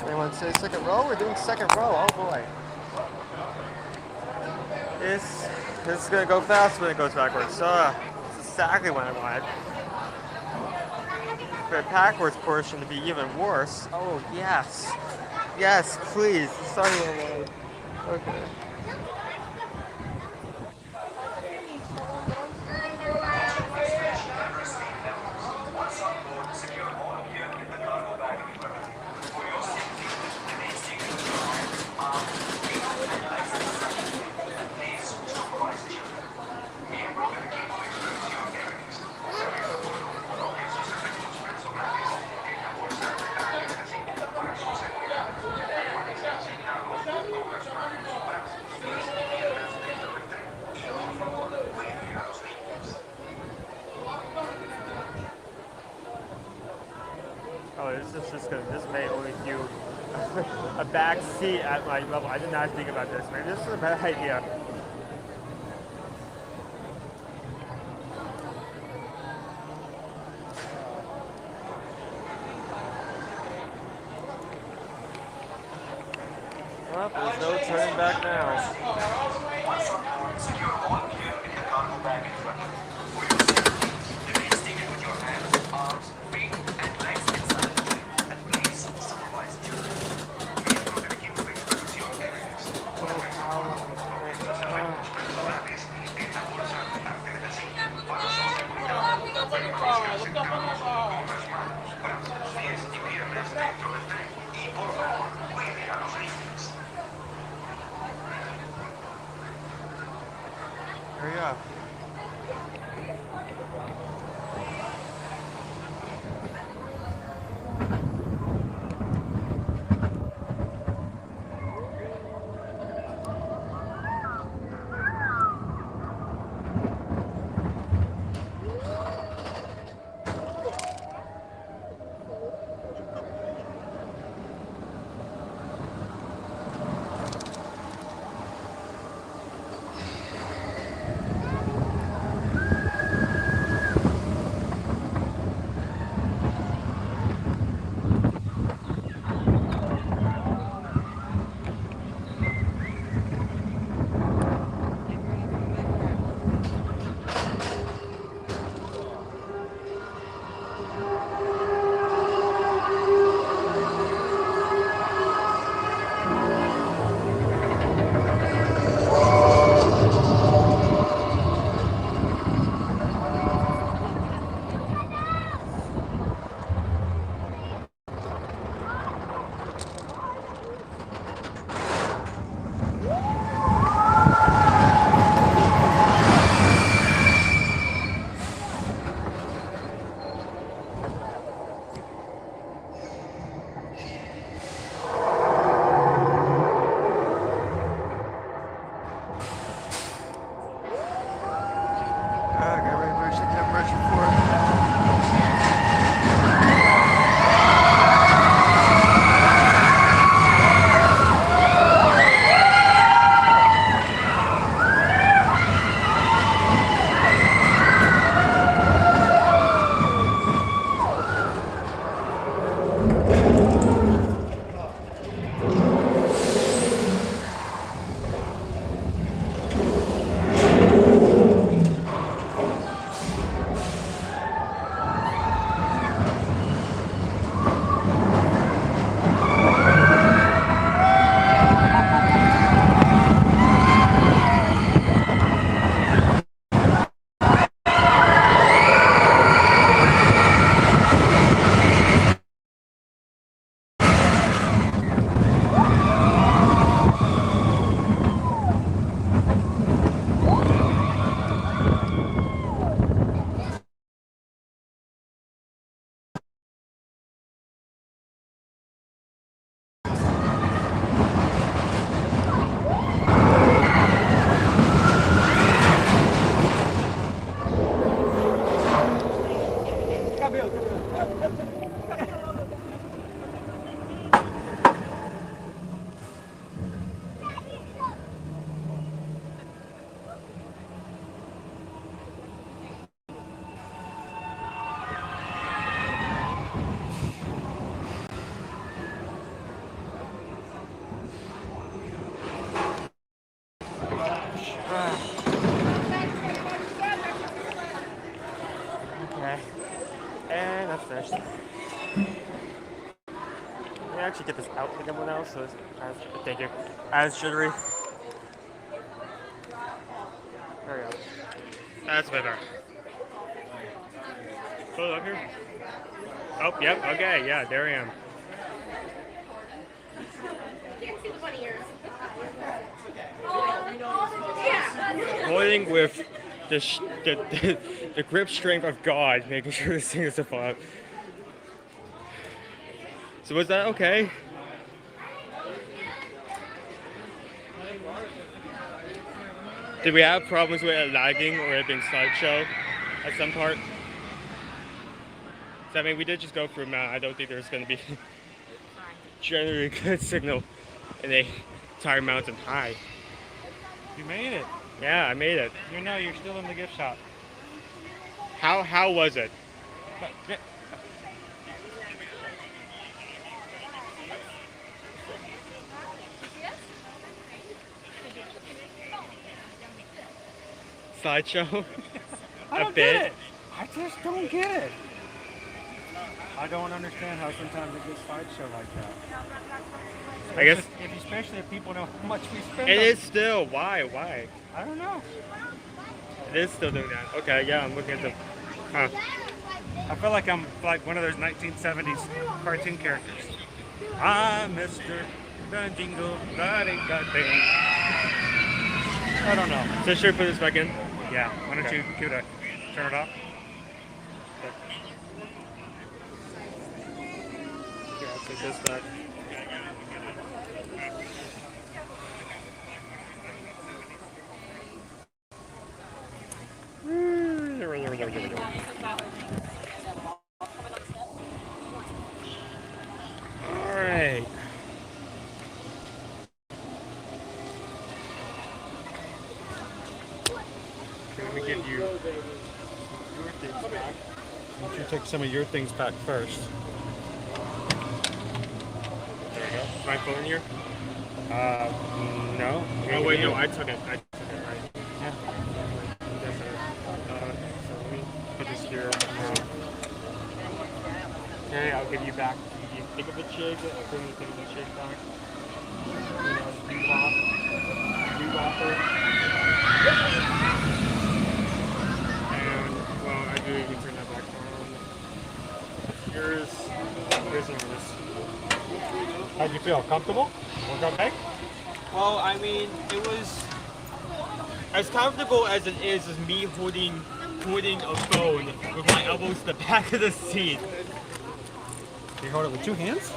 Anyone say second row? We're doing second row. Oh boy. This is gonna go fast when it goes backwards. This is exactly what I wanted. For the backwards portion to be even worse. Oh yes. Yes, please. Sorry, okay. Oh, this may only do a back seat at my level. I did not think about this. Maybe this is a bad idea. Well, there's no turning back now. There you go. Okay. And that's finished. Let me actually get this out with everyone else, so it's thank you. As jittery. There we go. That's better. Go up here. Oh, yep, okay, yeah, there I am. Can't see the bunny ears. Holding with the grip strength of God, making sure this thing is afloat. So was that okay? Did we have problems with it lagging or it being slideshow at some part? So I mean, we did just go through Mount. I don't think there's going to be generally good signal in a Tire Mountain High. You made it. Yeah, I made it. You know, you're still in the gift shop. How was it? Slideshow? I don't get it. I just don't get it. I don't understand how sometimes it gets slideshow like that. I guess. Especially if people know how much we spend. It is still. Why? I don't know. It is still doing that. Okay, yeah, I'm looking at the. Huh. I feel like I'm like one of those 1970s cartoon characters. I'm Mr. The Jingle Body Thing. I don't know. So should we put this back in? Yeah. Why don't Okay. you give it turn it off? Yeah, I'll take this back. All right. Let me give you your things back. Why don't you take some of your things back first? There we go. My phone here? No. Oh wait, no, I took it. Right. Yeah. So let me put this here. Okay, I'll give you back. You think of the jig. I'll bring you the jig back. Dewapper. And well, I do. You can turn that back on. Here's on this. How'd you feel? Comfortable? Okay. Well, I mean, it was as comfortable as it is as me holding a phone with my elbows to the back of the seat. You hold it with two hands?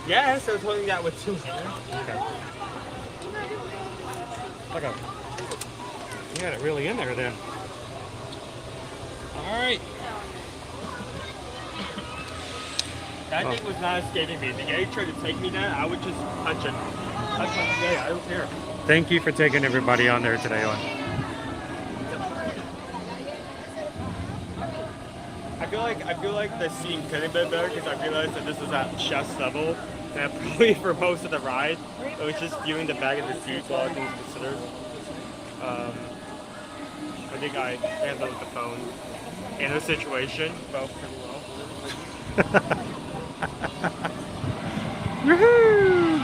Yes, I was holding that with two hands. Okay. You got it really in there then. All right. That thing was not escaping me. The guy tried to take me there, I would just punch it. That's what I say, I don't care. Thank you for taking everybody on there today, Owen. I feel like the scene could have been better because I realized that this was at chest level. And probably for most of the ride, it was just viewing the back of the seats while all things considered. I think I handled the phone and the situation both pretty well. Woohoo!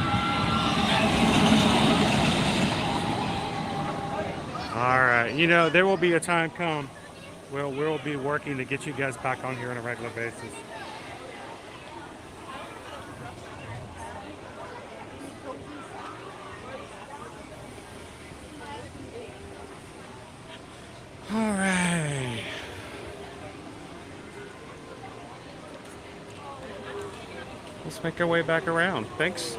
All right. You know, there will be a time come where we'll be working to get you guys back on here on a regular basis. All right. Let's make our way back around. Thanks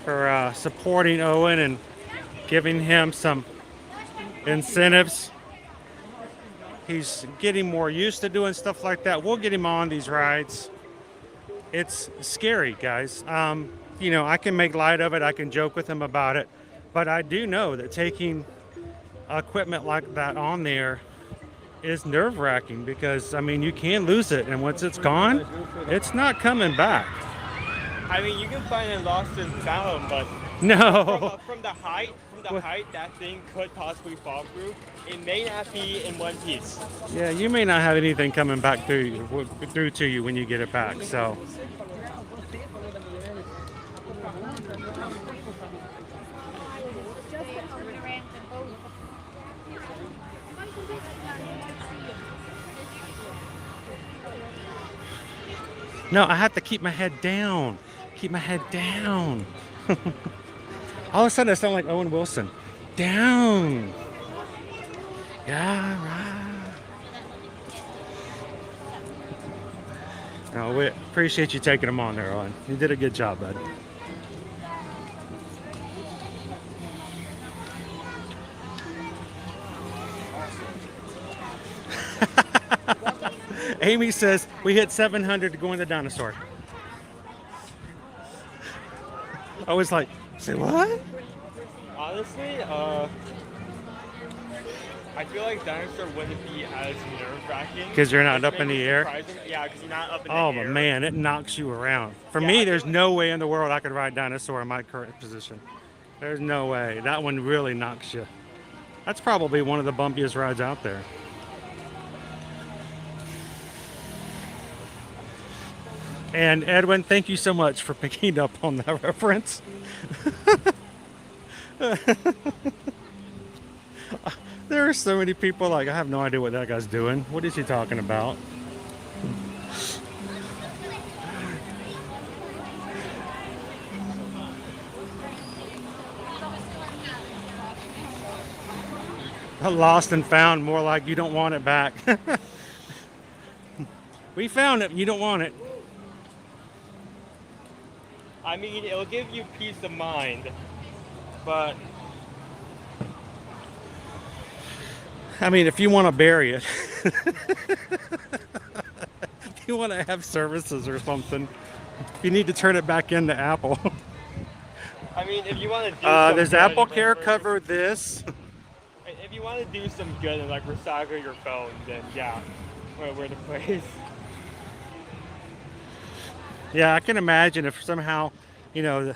for supporting Owen and giving him some incentives. He's getting more used to doing stuff like that. We'll get him on these rides. It's scary, guys. You know, I can make light of it. I can joke with him about it. But I do know that taking equipment like that on there is nerve-wracking because, I mean, you can lose it. And once it's gone, it's not coming back. I mean, you can find it lost and found, but no. From the height that thing could possibly fall through. It may not be in one piece. Yeah, you may not have anything coming back through to you when you get it back. So. No, I have to keep my head down. Keep my head down. All of a sudden, I sound like Owen Wilson. Down. Yeah, right. No, we appreciate you taking them on there, Owen. You did a good job, bud. Amy says we hit 700 to go in the dinosaur. I was like, say what? Honestly, I feel like dinosaur wouldn't be as nerve-wracking. Because you're not up in the air? Yeah, because you're not up in Oh, the air. but man, it knocks you around. For Yeah, me, I there's feel no way in the world I could ride dinosaur in my current position. There's no way. That one really knocks you. That's probably one of the bumpiest rides out there. And Edwin, thank you so much for picking up on that reference. There are so many people like, I have no idea what that guy's doing. What is he talking about? Lost and found, more like you don't want it back. We found it, you don't want it. I mean, it'll give you peace of mind, but I mean, if you want to bury it, if you want to have services or something, you need to turn it back into Apple. I mean, if you want to do some does good, Apple Care cover this? If you want to do some good and like recycle your phone, then yeah, we're the place. Yeah, I can imagine if somehow, you know,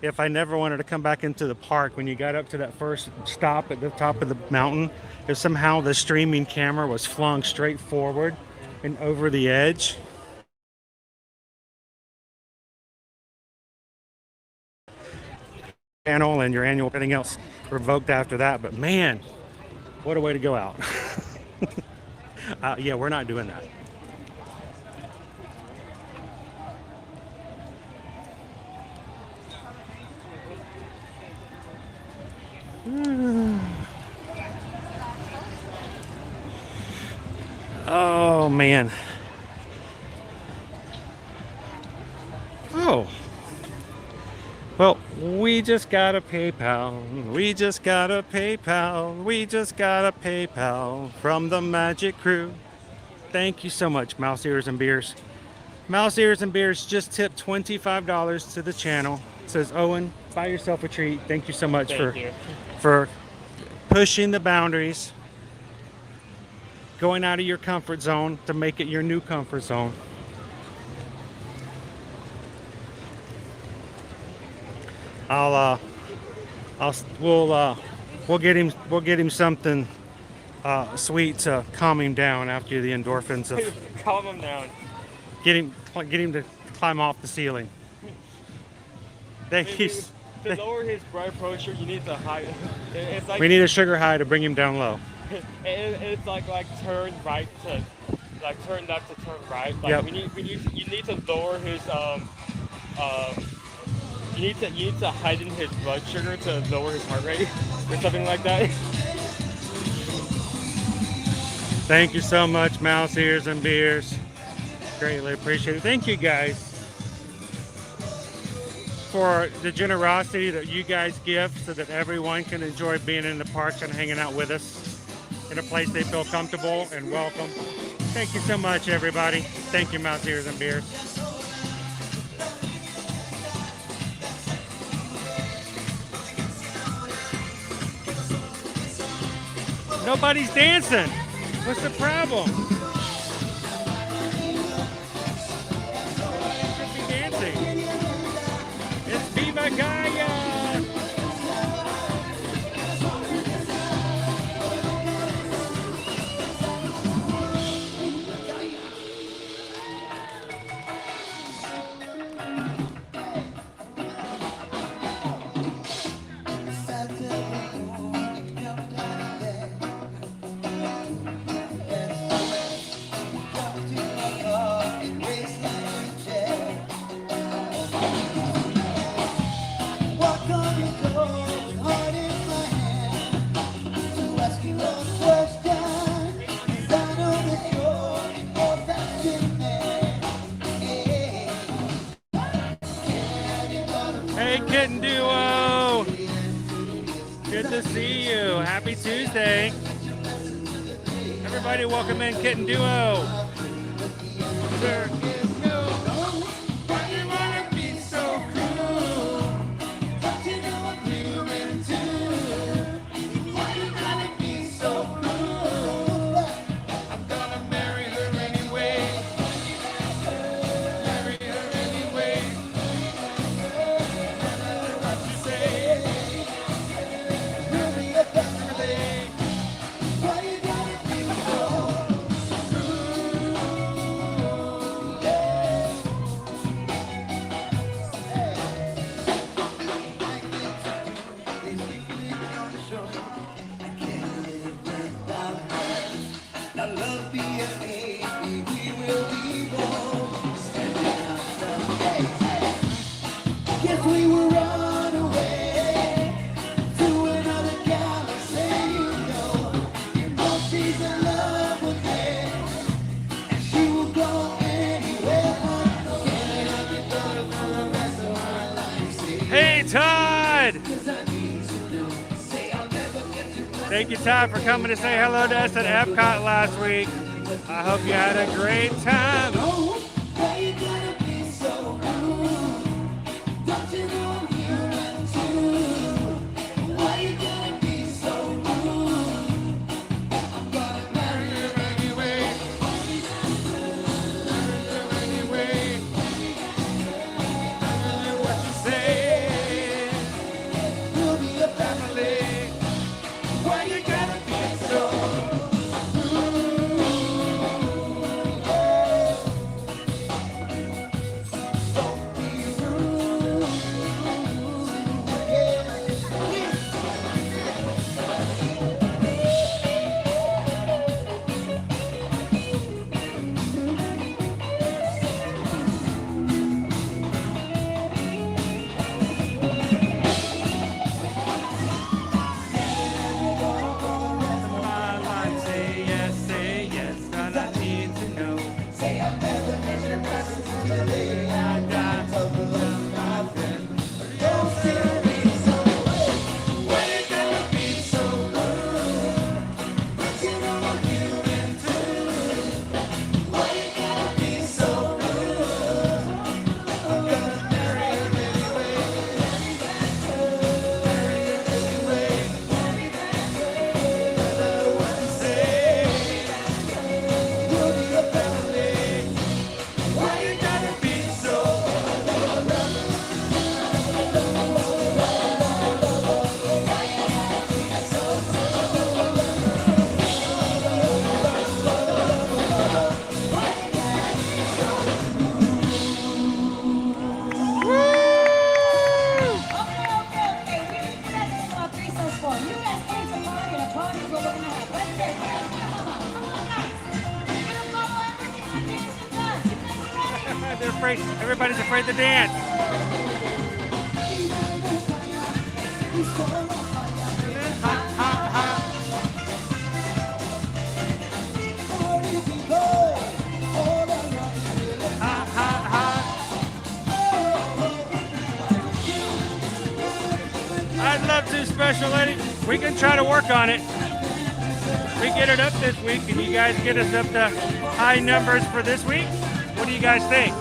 if I never wanted to come back into the park, when you got up to that first stop at the top of the mountain, if somehow the streaming camera was flung straight forward and over the edge. Channel and your annual everything else revoked after that, but man, what a way to go out. Yeah, we're not doing that. Oh man. Oh. Well, we just got a PayPal. We just got a PayPal. We just got a PayPal from the Magic Crew. Thank you so much, Mouse Ears and Beers. Mouse Ears and Beers just tipped $25 to the channel. It says, Owen, buy yourself a treat. Thank you so much for pushing the boundaries, going out of your comfort zone to make it your new comfort zone. We'll get him something sweet to calm him down after the endorphins of Calm him down. get him to climb off the ceiling. To lower his blood pressure, you need to high. It's like We need a sugar high to bring him down low. It's like turn right to turn left to turn right. Like Yep. you need to lower his you need to heighten his blood sugar to lower his heart rate or something like that. Thank you so much, Mouse Ears and Beers. Greatly appreciate it. Thank you guys for the generosity that you guys give so that everyone can enjoy being in the parks and hanging out with us in a place they feel comfortable and welcome. Thank you so much, everybody. Thank you, Mouse Ears and Beers. Nobody's dancing. What's the problem? Should be dancing. It's Viva Gaia! Hey, Kitten Duo! Good to see you. Happy Tuesday. Everybody welcome in Kitten Duo. There is no why you wanna be so cruel. good. Thank you, Todd, for coming to say hello to us at Epcot last week. I hope you had a great time. Everybody's afraid to dance. I'd love to, Special Lady. We can try to work on it. We get it up this week. Can you guys get us up to high numbers for this week? What do you guys think?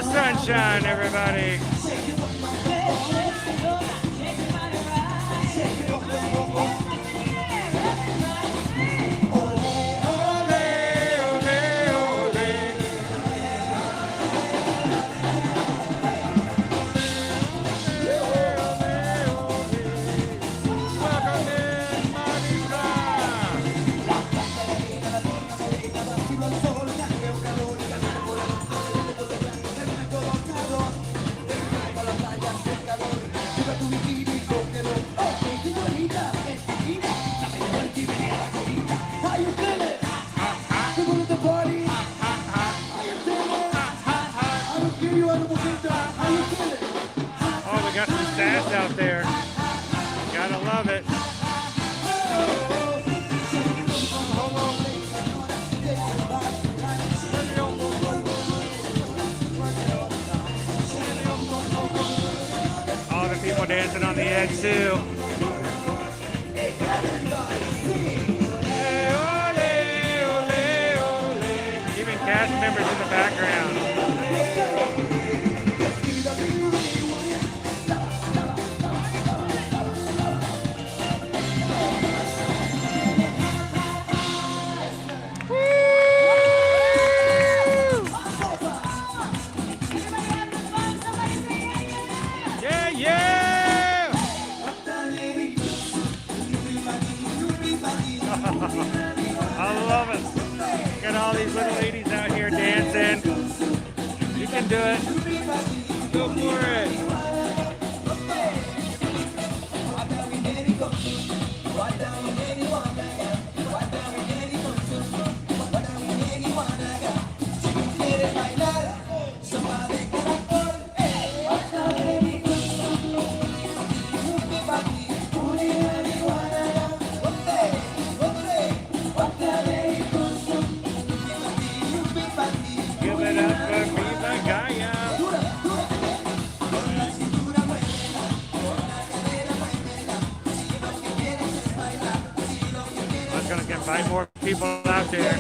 Sunshine, everybody. Out there. Gotta love it. All the people dancing on the edge too. Even cast members in the background. Look at all these little ladies out here dancing. You can do it. Go for it. Give it up for Viva Gaia. I'm gonna invite more people out there.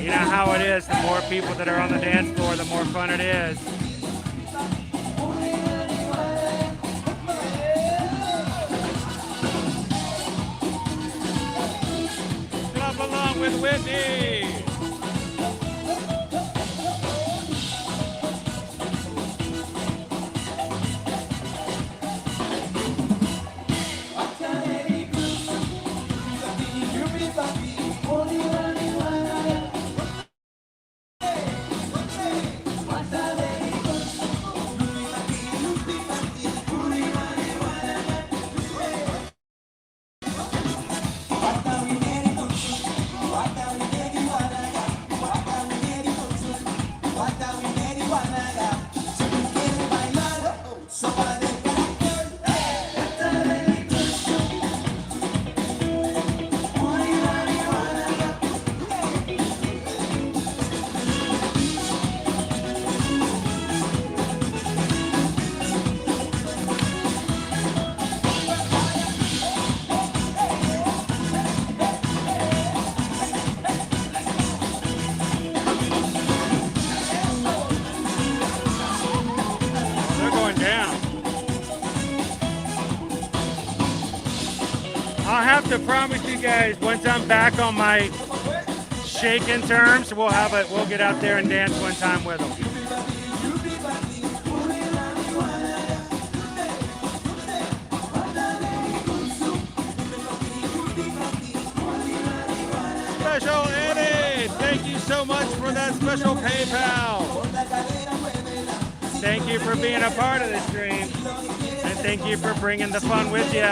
You know how it is, the more people that are on the dance floor, the more fun it is. Clap along with Whitney. I'll have to promise you guys, once I'm back on my shaking terms, we'll get out there and dance one time with them. Special Eddie, thank you so much for that special PayPal. Thank you for being a part of the stream, and thank you for bringing the fun with you.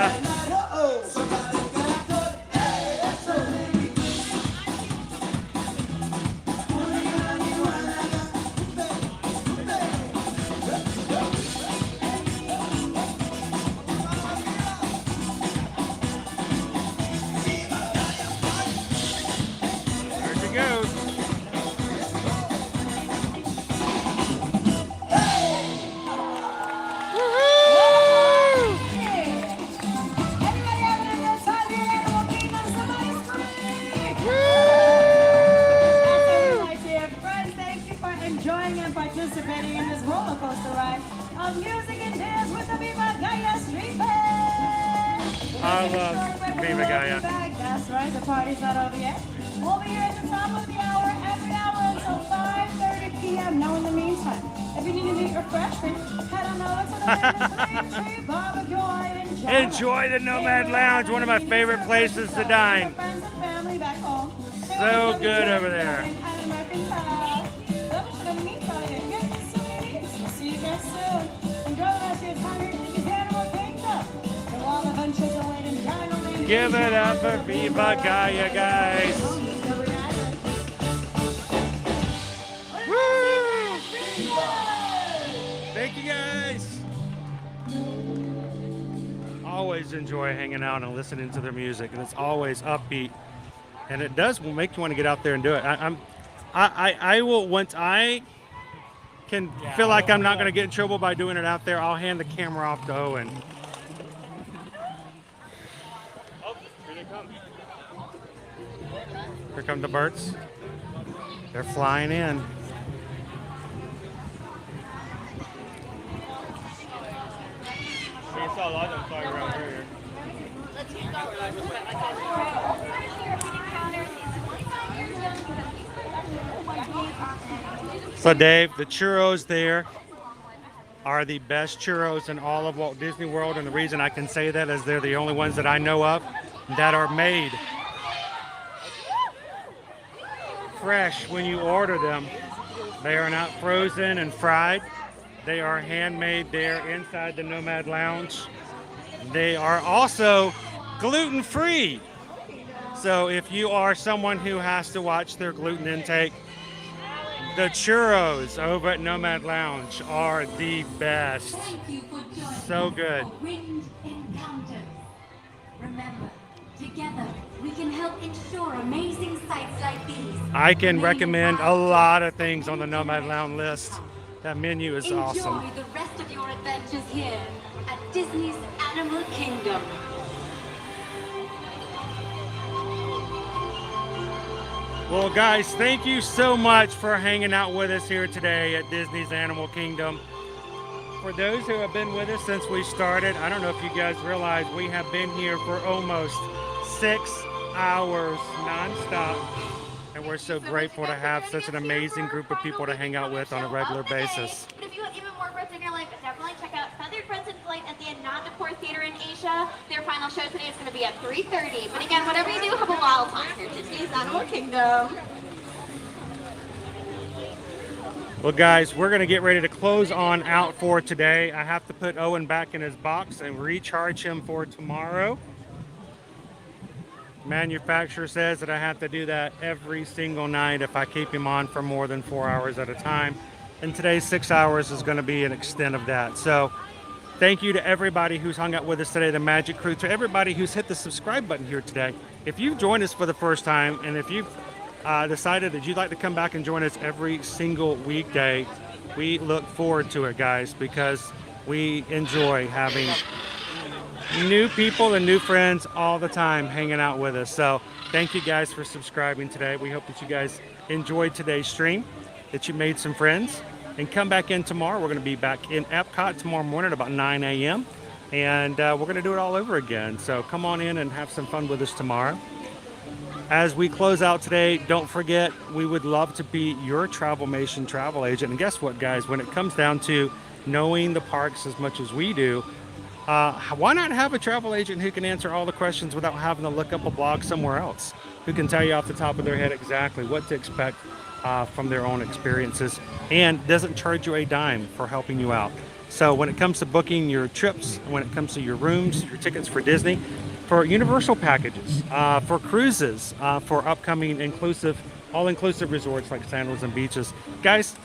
Participating in this roller coaster ride of music and dance with the Viva Gaia Street Band. I love Viva Gaia. That's right, the party's not over yet. We'll be here at the top of the hour, every hour until 5:30 p.m. Now in the meantime, if you need to get refreshment, head on over to the Tree Barbecue and enjoy the Nomad Lounge, one of my favorite places to dine. Friends and family back home. So good over there. See you guys soon. And go to your time here in the Animal Kingdom. So all the hunches are waiting. Give it up for Viva Gaia, guys. Woo! Thank you, guys. Always enjoy hanging out and listening to their music, and it's always upbeat, and it does make you want to get out there and do it. I will, once I can feel like I'm not going to get in trouble by doing it out there, I'll hand the camera off to Owen. Oh, here they come. Here come the birds. They're flying in. We saw a lot of them flying around earlier. So Dave, the churros there are the best churros in all of Walt Disney World, and the reason I can say that is they're the only ones that I know of that are made fresh when you order them. They are not frozen and fried. They are handmade there inside the Nomad Lounge. They are also gluten-free. So if you are someone who has to watch their gluten intake, the churros over at Nomad Lounge are the best. So good. Remember, together we can help ensure amazing sights like these. I can recommend a lot of things on the Nomad Lounge list. That menu is awesome. Enjoy the rest of your adventures here at Disney's Animal Kingdom. Well, guys, thank you so much for hanging out with us here today at Disney's Animal Kingdom. For those who have been with us since we started, I don't know if you guys realize we have been here for almost 6 hours nonstop. And we're so grateful to have such an amazing group of people to hang out with on a regular basis. But if you have even more birds in your life, definitely check out Feathered Friends in Flight at the Anandapur Theater in Asia. Their final show today is going to be at 3:30. But again, whatever you do, have a wild time here at Disney's Animal Kingdom. Well, guys, we're going to get ready to close on out for today. I have to put Owen back in his box and recharge him for tomorrow. Manufacturer says that I have to do that every single night if I keep him on for more than 4 hours at a time. And today's 6 hours is going to be an extent of that. So thank you to everybody who's hung out with us today, the Magic Crew, to everybody who's hit the subscribe button here today. If you've joined us for the first time, and if you've decided that you'd like to come back and join us every single weekday, we look forward to it, guys, because we enjoy having new people and new friends all the time hanging out with us. So thank you guys for subscribing today. We hope that you guys enjoyed today's stream, that you made some friends, and come back in tomorrow. We're going to be back in Epcot tomorrow morning at about 9 a.m. and we're going to do it all over again. So come on in and have some fun with us tomorrow. As we close out today, don't forget, we would love to be your Travelmation travel agent. And guess what, guys? When it comes down to knowing the parks as much as we do, why not have a travel agent who can answer all the questions without having to look up a blog somewhere else, who can tell you off the top of their head exactly what to expect from their own experiences, and doesn't charge you a dime for helping you out. So when it comes to booking your trips, when it comes to your rooms, your tickets for Disney, for Universal packages, for cruises, for upcoming all-inclusive resorts like Sandals and Beaches, guys,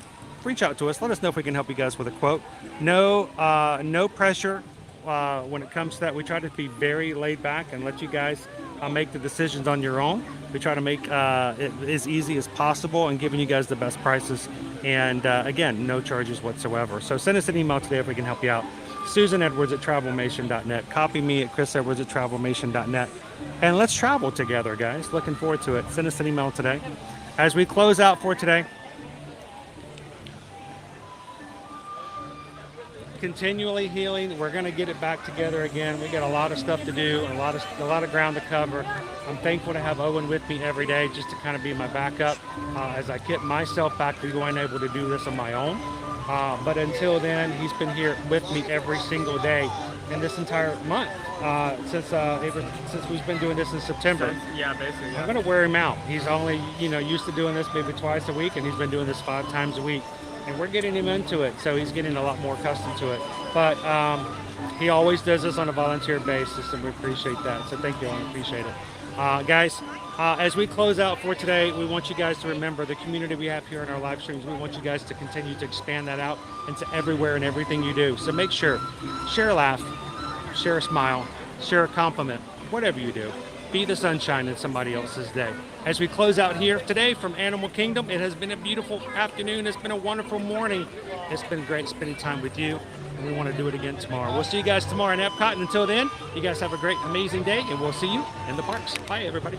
reach out to us. Let us know if we can help you guys with a quote. No pressure. When it comes to that, we try to be very laid back and let you guys make the decisions on your own. We try to make it as easy as possible and giving you guys the best prices. And again, no charges whatsoever. So send us an email today if we can help you out. susanedwards@travelmation.net. Copy me at chrisedwards@travelmation.net. And let's travel together, guys. Looking forward to it. Send us an email today. As we close out for today, continually healing. We're going to get it back together again. We got a lot of stuff to do, and a lot of ground to cover. I'm thankful to have Owen with me every day just to kind of be my backup as I get myself back to going able to do this on my own. But until then, he's been here with me every single day in this entire month since we've been doing this in September. Yeah, basically. Yeah. I'm going to wear him out. He's only used to doing this maybe twice a week, and he's been doing this 5 times a week. And we're getting him into it, so he's getting a lot more accustomed to it. But he always does this on a volunteer basis, and we appreciate that. So thank you, I appreciate it. Guys, as we close out for today, we want you guys to remember the community we have here in our live streams. We want you guys to continue to expand that out into everywhere and everything you do. So make sure, share a laugh, share a smile, share a compliment, whatever you do. Be the sunshine in somebody else's day. As we close out here today from Animal Kingdom, it has been a beautiful afternoon. It's been a wonderful morning. It's been great spending time with you, and we want to do it again tomorrow. We'll see you guys tomorrow in Epcot. And until then, you guys have a great, amazing day, and we'll see you in the parks. Bye, everybody.